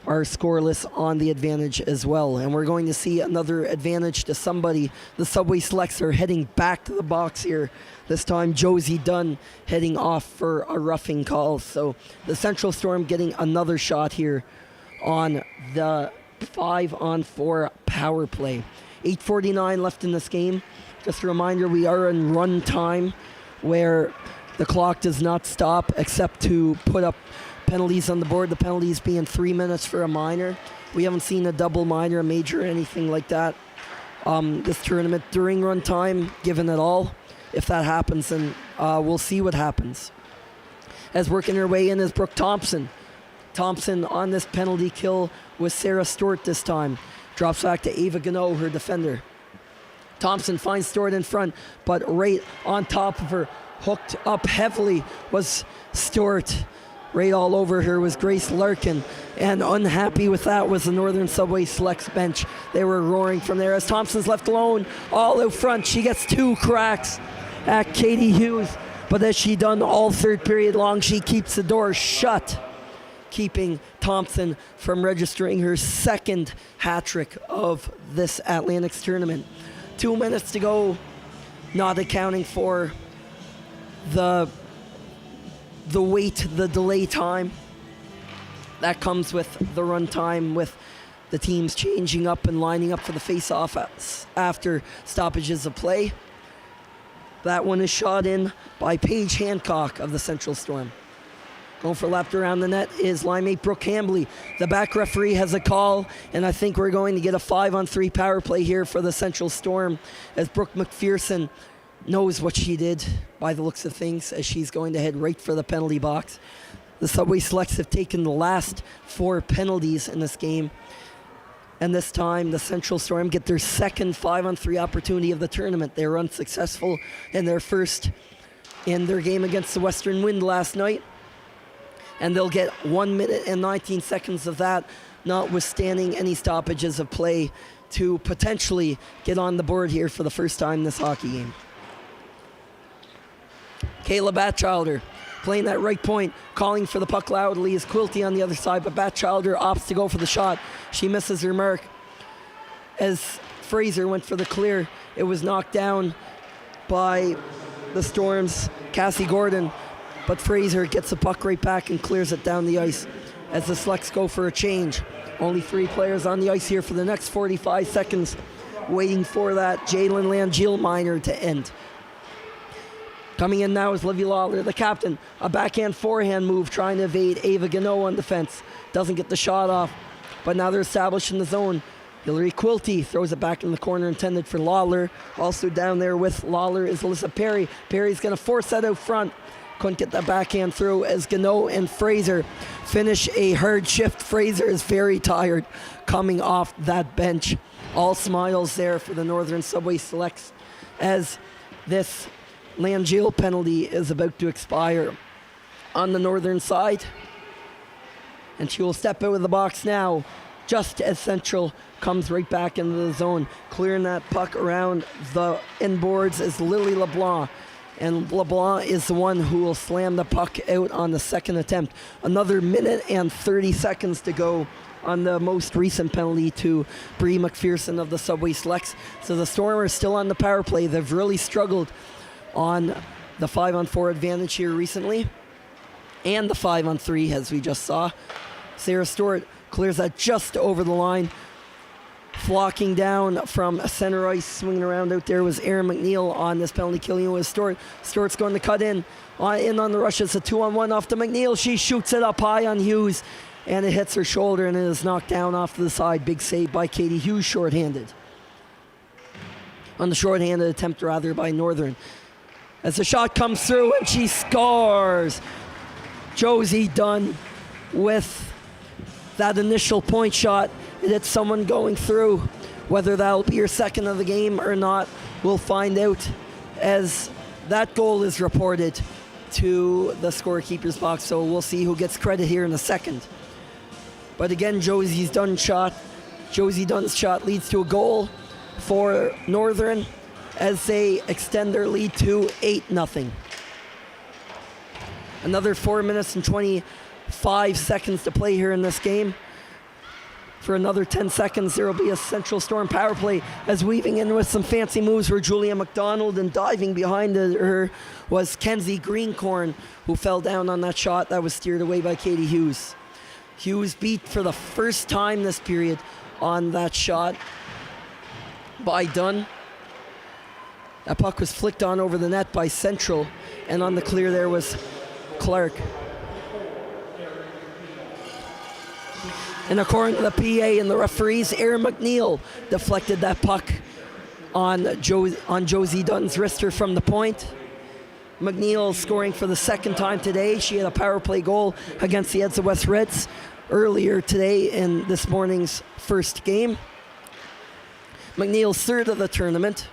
are scoreless on the advantage as well. And we're going to see another advantage to somebody. The Subway Selects are heading back to the box here. This time Josie Dunn heading off for a roughing call. So the Central Storm getting another shot here on the 5-on-4 power play. 8:49 left in this game. Just a reminder, we are in run time where the clock does not stop except to put up penalties on the board, the penalties being 3 minutes for a minor. We haven't seen a double minor, a major, anything like that this tournament during run time, given it all. If that happens, then we'll see what happens. As working her way in is Brooke Thompson. Thompson on this penalty kill with Sarah Stewart this time. Drops back to Ava Gano, her defender. Thompson finds Stewart in front, but right on top of her, hooked up heavily was Stewart. Right all over her was Grace Larkin, and unhappy with that was the Northern Subway Selects bench. They were roaring from there as Thompson's left alone all out front. She gets 2 cracks at Katie Hughes, but as she done all third period long, she keeps the door shut, keeping Thompson from registering her second hat trick of this Atlantics tournament. 2 minutes to go, not accounting for the wait, the delay time that comes with the run time, with the teams changing up and lining up for the face-off after stoppages of play. That one is shot in by Paige Hancock of the Central Storm. Going for a lap around the net is linemate Brooke Hambly. The back referee has a call, and I think we're going to get a 5-on-3 power play here for the Central Storm as Brooke McPherson knows what she did by the looks of things, as she's going to head right for the penalty box. The Subway Selects have taken the last 4 penalties in this game, and this time the Central Storm get their second 5-on-3 opportunity of the tournament. They were unsuccessful in their first in their game against the Western Wind last night, and they'll get 1 minute and 19 seconds of that, notwithstanding any stoppages of play, to potentially get on the board here for the first time this hockey game. Kayla Batchelder playing that right point, calling for the puck loudly is Quilty on the other side, but Batchelder opts to go for the shot. She misses her mark. As Fraser went for the clear, it was knocked down by the Storm's Cassie Gordon, but Fraser gets the puck right back and clears it down the ice as the Selects go for a change. Only 3 players on the ice here for the next 45 seconds, waiting for that Jalen Langill minor to end. Coming in now is Livy Lawler, the captain. A backhand forehand move trying to evade Ava Gano on defense. Doesn't get the shot off, but now they're established in the zone. Hillary Quilty throws it back in the corner intended for Lawler. Also down there with Lawler is Alyssa Perry. Perry's going to force that out front. Couldn't get that backhand through as Gano and Fraser finish a hard shift. Fraser is very tired coming off that bench. All smiles there for the Northern Subway Selects as this Langill penalty is about to expire on the Northern side. And she will step out of the box now, just as Central comes right back into the zone. Clearing that puck around the inboards is Lily LeBlanc. And LeBlanc is the one who will slam the puck out on the second attempt. Another minute and 30 seconds to go on the most recent penalty to Bree McPherson of the Subway Selects. So the Storm are still on the power play. They've really struggled on the 5-on-4 advantage here recently, and the 5-on-3 as we just saw. Sarah Stewart clears that just over the line. Flocking down from center ice, swinging around out there was Erin McNeil on this penalty killing with Stewart. Stewart's going to cut in on the rush. It's a 2-on-1 off to McNeil. She shoots it up high on Hughes, and it hits her shoulder and it is knocked down off to the side. Big save by Katie Hughes, shorthanded. On the shorthanded attempt rather by Northern. As the shot comes through and she scores. Josie Dunn with that initial point shot. It hits someone going through. Whether that'll be her second of the game or not, we'll find out as that goal is reported to the scorekeeper's box. So we'll see who gets credit here in a second. But again, Josie Dunn's shot leads to a goal for Northern as they extend their lead to 8-0. Another 4 minutes and 25 seconds to play here in this game. for another 10 seconds. There will be a Central Storm power play as weaving in with some fancy moves were Julia McDonald, and diving behind her was Kenzie Greencorn, who fell down on that shot that was steered away by Katie Hughes. Hughes beat for the first time this period on that shot by Dunn. That puck was flicked on over the net by Central, and on the clear there was Clark. And according to the PA and the referees, Erin McNeil deflected that puck on Josie Dunn's wrister from the point. McNeil scoring for the second time today. She had a power play goal against the Edsa West Reds earlier today in this morning's first game. McNeil's third of the tournament.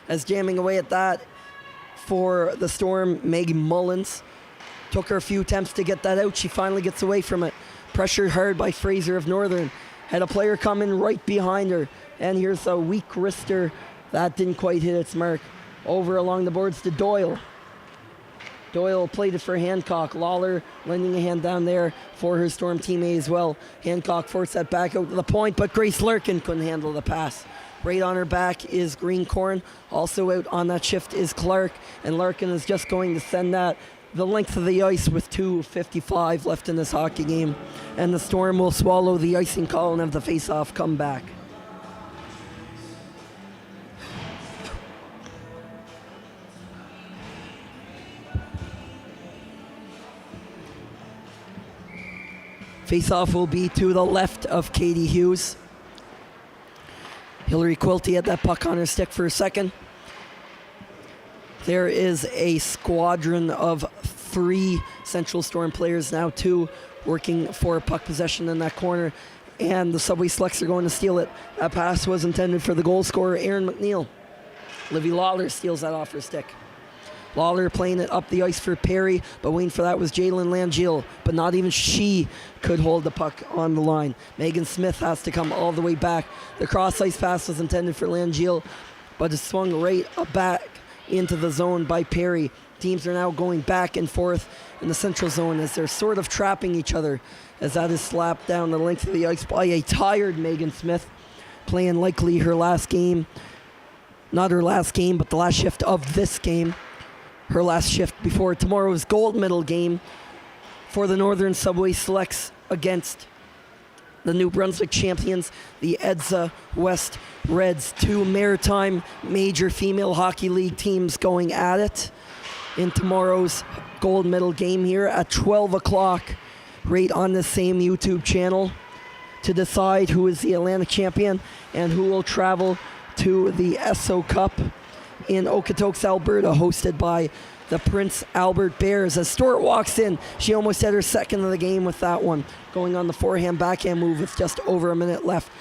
As jamming away at that for the Storm, Meg Mullins. Took her a few attempts to get that out. She finally gets away from it. Pressured hard by Fraser of Northern. Had a player come in right behind her. And here's a weak wrister. That didn't quite hit its mark. Over along the boards to Doyle. Doyle played it for Hancock. Lawler lending a hand down there for her Storm teammate as well. Hancock forced that back out to the point, but Grace Larkin couldn't handle the pass. Right on her back is Greencorn. Also out on that shift is Clark. And Larkin is just going to send that the length of the ice with 2:55 left in this hockey game. And the Storm will swallow the icing call and have the face-off come back. Face-off will be to the left of Katie Hughes. Hillary Quilty had that puck on her stick for a second. There is a squadron of 3 Central Storm players, now 2, working for puck possession in that corner. And the Subway Selects are going to steal it. That pass was intended for the goal scorer, Erin McNeil. Livy Lawler steals that off her stick. Lawler playing it up the ice for Perry, but waiting for that was Jalen Langill, but not even she could hold the puck on the line. Megan Smith has to come all the way back. The cross-ice pass was intended for Langill, but it's swung right back into the zone by Perry. Teams are now going back and forth in the central zone as they're sort of trapping each other, as that is slapped down the length of the ice by a tired Megan Smith, playing likely her last game. Not her last game, but the last shift of this game. Her last shift before tomorrow's gold medal game for the Northern Subway Selects against the New Brunswick champions, the Edsa West Reds. 2 maritime major female hockey league teams going at it in tomorrow's gold medal game here at 12 o'clock, right on the same YouTube channel, to decide who is the Atlantic champion and who will travel to the Esso Cup in Okotoks, Alberta, hosted by the Prince Albert Bears. As Stewart walks in, she almost had her second of the game with that one, going on the forehand backhand move with just over a minute left.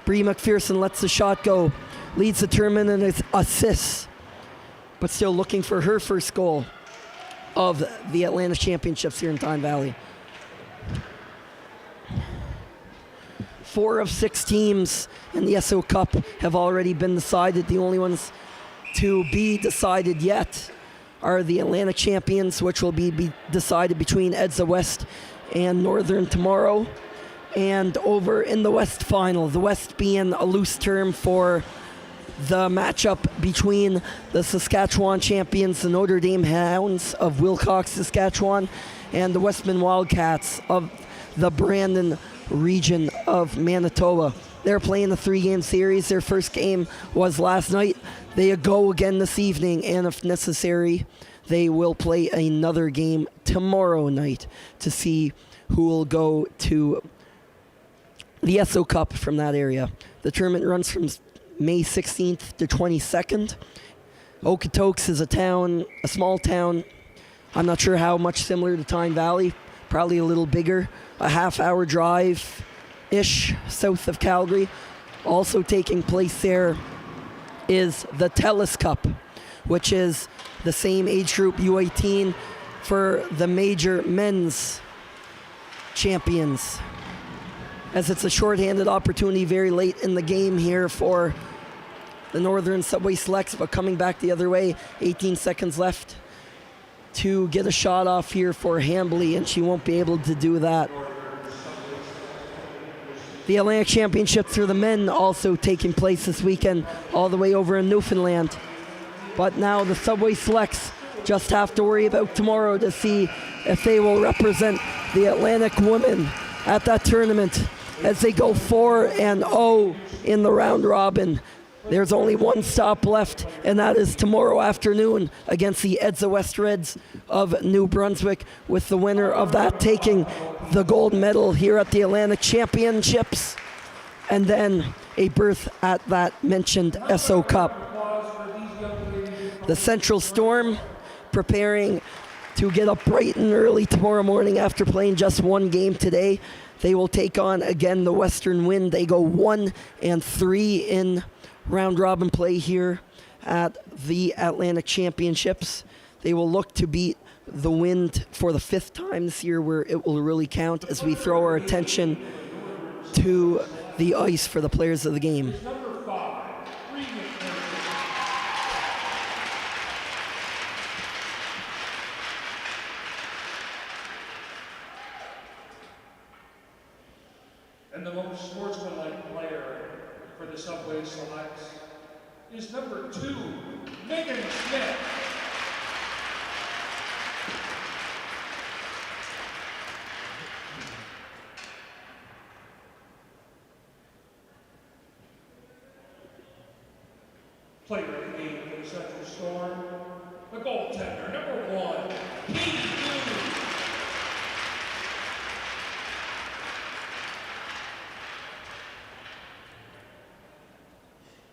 Bree McPherson lets the shot go, leads the tournament in assists, but still looking for her first goal of the Atlantic Championships here in Tyne Valley. 4 of 6 teams in the Esso Cup have already been decided. The only ones to be decided yet are the Atlantic champions, which will be decided between Edsa West and Northern tomorrow. And over in the West final, the West being a loose term for the matchup between the Saskatchewan champions, the Notre Dame Hounds of Wilcox, Saskatchewan, and the Westman Wildcats of the Brandon region of Manitoba. They're playing a 3-game series. Their first game was last night. They go again this evening, and if necessary, they will play another game tomorrow night to see who will go to the Esso Cup from that area. The tournament runs from May 16th to 22nd. Okotoks is a small town. I'm not sure how much similar to Tyne Valley, probably a little bigger, a half-hour drive-ish south of Calgary. Also taking place there is the TELUS Cup, which is the same age group, U18, for the major men's champions. As it's a shorthanded opportunity very late in the game here for the Northern Subway Selects, but coming back the other way, 18 seconds left to get a shot off here for Hambley, and she won't be able to do that. The Atlantic Championships for the men also taking place this weekend all the way over in Newfoundland. But now the Subway Selects just have to worry about tomorrow to see if they will represent the Atlantic women at that tournament as they go 4-0 in the round robin. There's only one stop left, and that is tomorrow afternoon against the Edsa West Reds of New Brunswick, with the winner of that taking the gold medal here at the Atlantic Championships, and then a berth at that mentioned SO Cup. The Central Storm preparing to get up bright and early tomorrow morning after playing just one game today. They will take on again the Western Wind. They go 1-3 in round robin play here at the Atlantic Championships. They will look to beat the Wind for the 5th time this year, where it will really count as we throw our attention to the ice for the players of the game. And the most sportsmanlike player for the Subway Selects is number 2, Megan Smith. Player of the game for the Central Storm, the goaltender, number 1, Katie Hughes.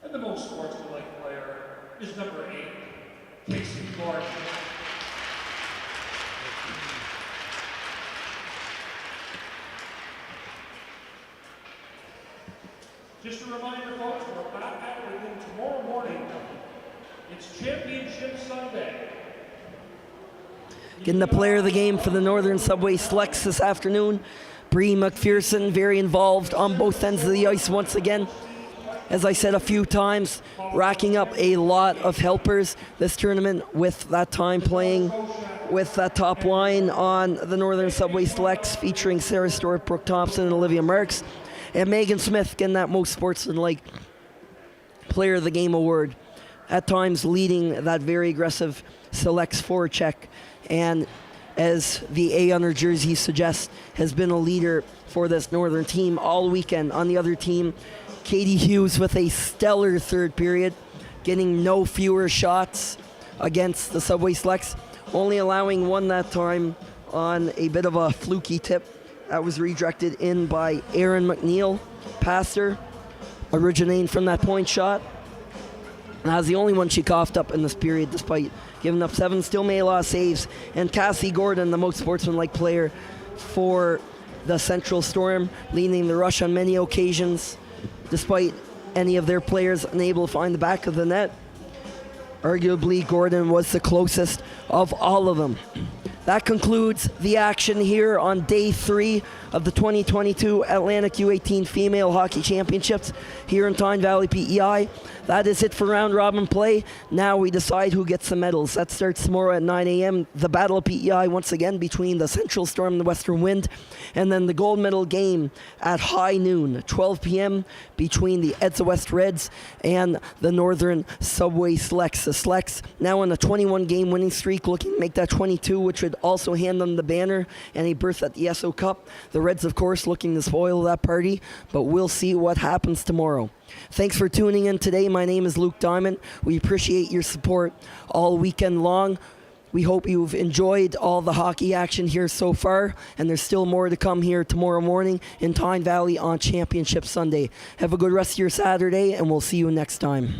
And the most sportsmanlike player is number 8, Casey Gordon. Just a reminder, folks, we're back at it again tomorrow morning. It's Championship Sunday. Getting the player of the game for the Northern Subway Selects this afternoon, Bree McPherson, very involved on both ends of the ice once again. As I said a few times, racking up a lot of helpers this tournament, with that time playing with that top line on the Northern Subway Selects, featuring Sarah Stewart, Brooke Thompson, and Olivia Marks, and Megan Smith getting that most sportsmanlike player of the game award, at times leading that very aggressive Selects forecheck, and as the A on her jersey suggests, has been a leader for this Northern team all weekend. On the other team, Katie Hughes with a stellar third period, getting no fewer shots against the Subway Selects, only allowing one that time on a bit of a fluky tip that was redirected in by Erin McNeil, past her, originating from that point shot. And that was the only one she coughed up in this period, despite giving up 7, still made a lot of saves. And Cassie Gordon, the most sportsmanlike player for the Central Storm, leading the rush on many occasions, despite any of their players unable to find the back of the net. Arguably, Gordon was the closest of all of them. That concludes the action here on day 3 of the 2022 Atlantic U18 Female Hockey Championships here in Tyne Valley, PEI. That is it for round robin play. Now we decide who gets the medals. That starts tomorrow at 9 a.m. The Battle of PEI once again between the Central Storm and the Western Wind. And then the gold medal game at high noon, 12 p.m. between the Edsa West Reds and the Northern Subway Selects. The Selects now on a 21-game winning streak, looking to make that 22, which would also hand them the banner and a berth at the SO Cup. The Reds, of course, looking to spoil that party, but we'll see what happens tomorrow. Thanks for tuning in today. My name is Luke Diamond. We appreciate your support all weekend long. We hope you've enjoyed all the hockey action here so far, and there's still more to come here tomorrow morning in Tyne Valley on Championship Sunday. Have a good rest of your Saturday, and we'll see you next time.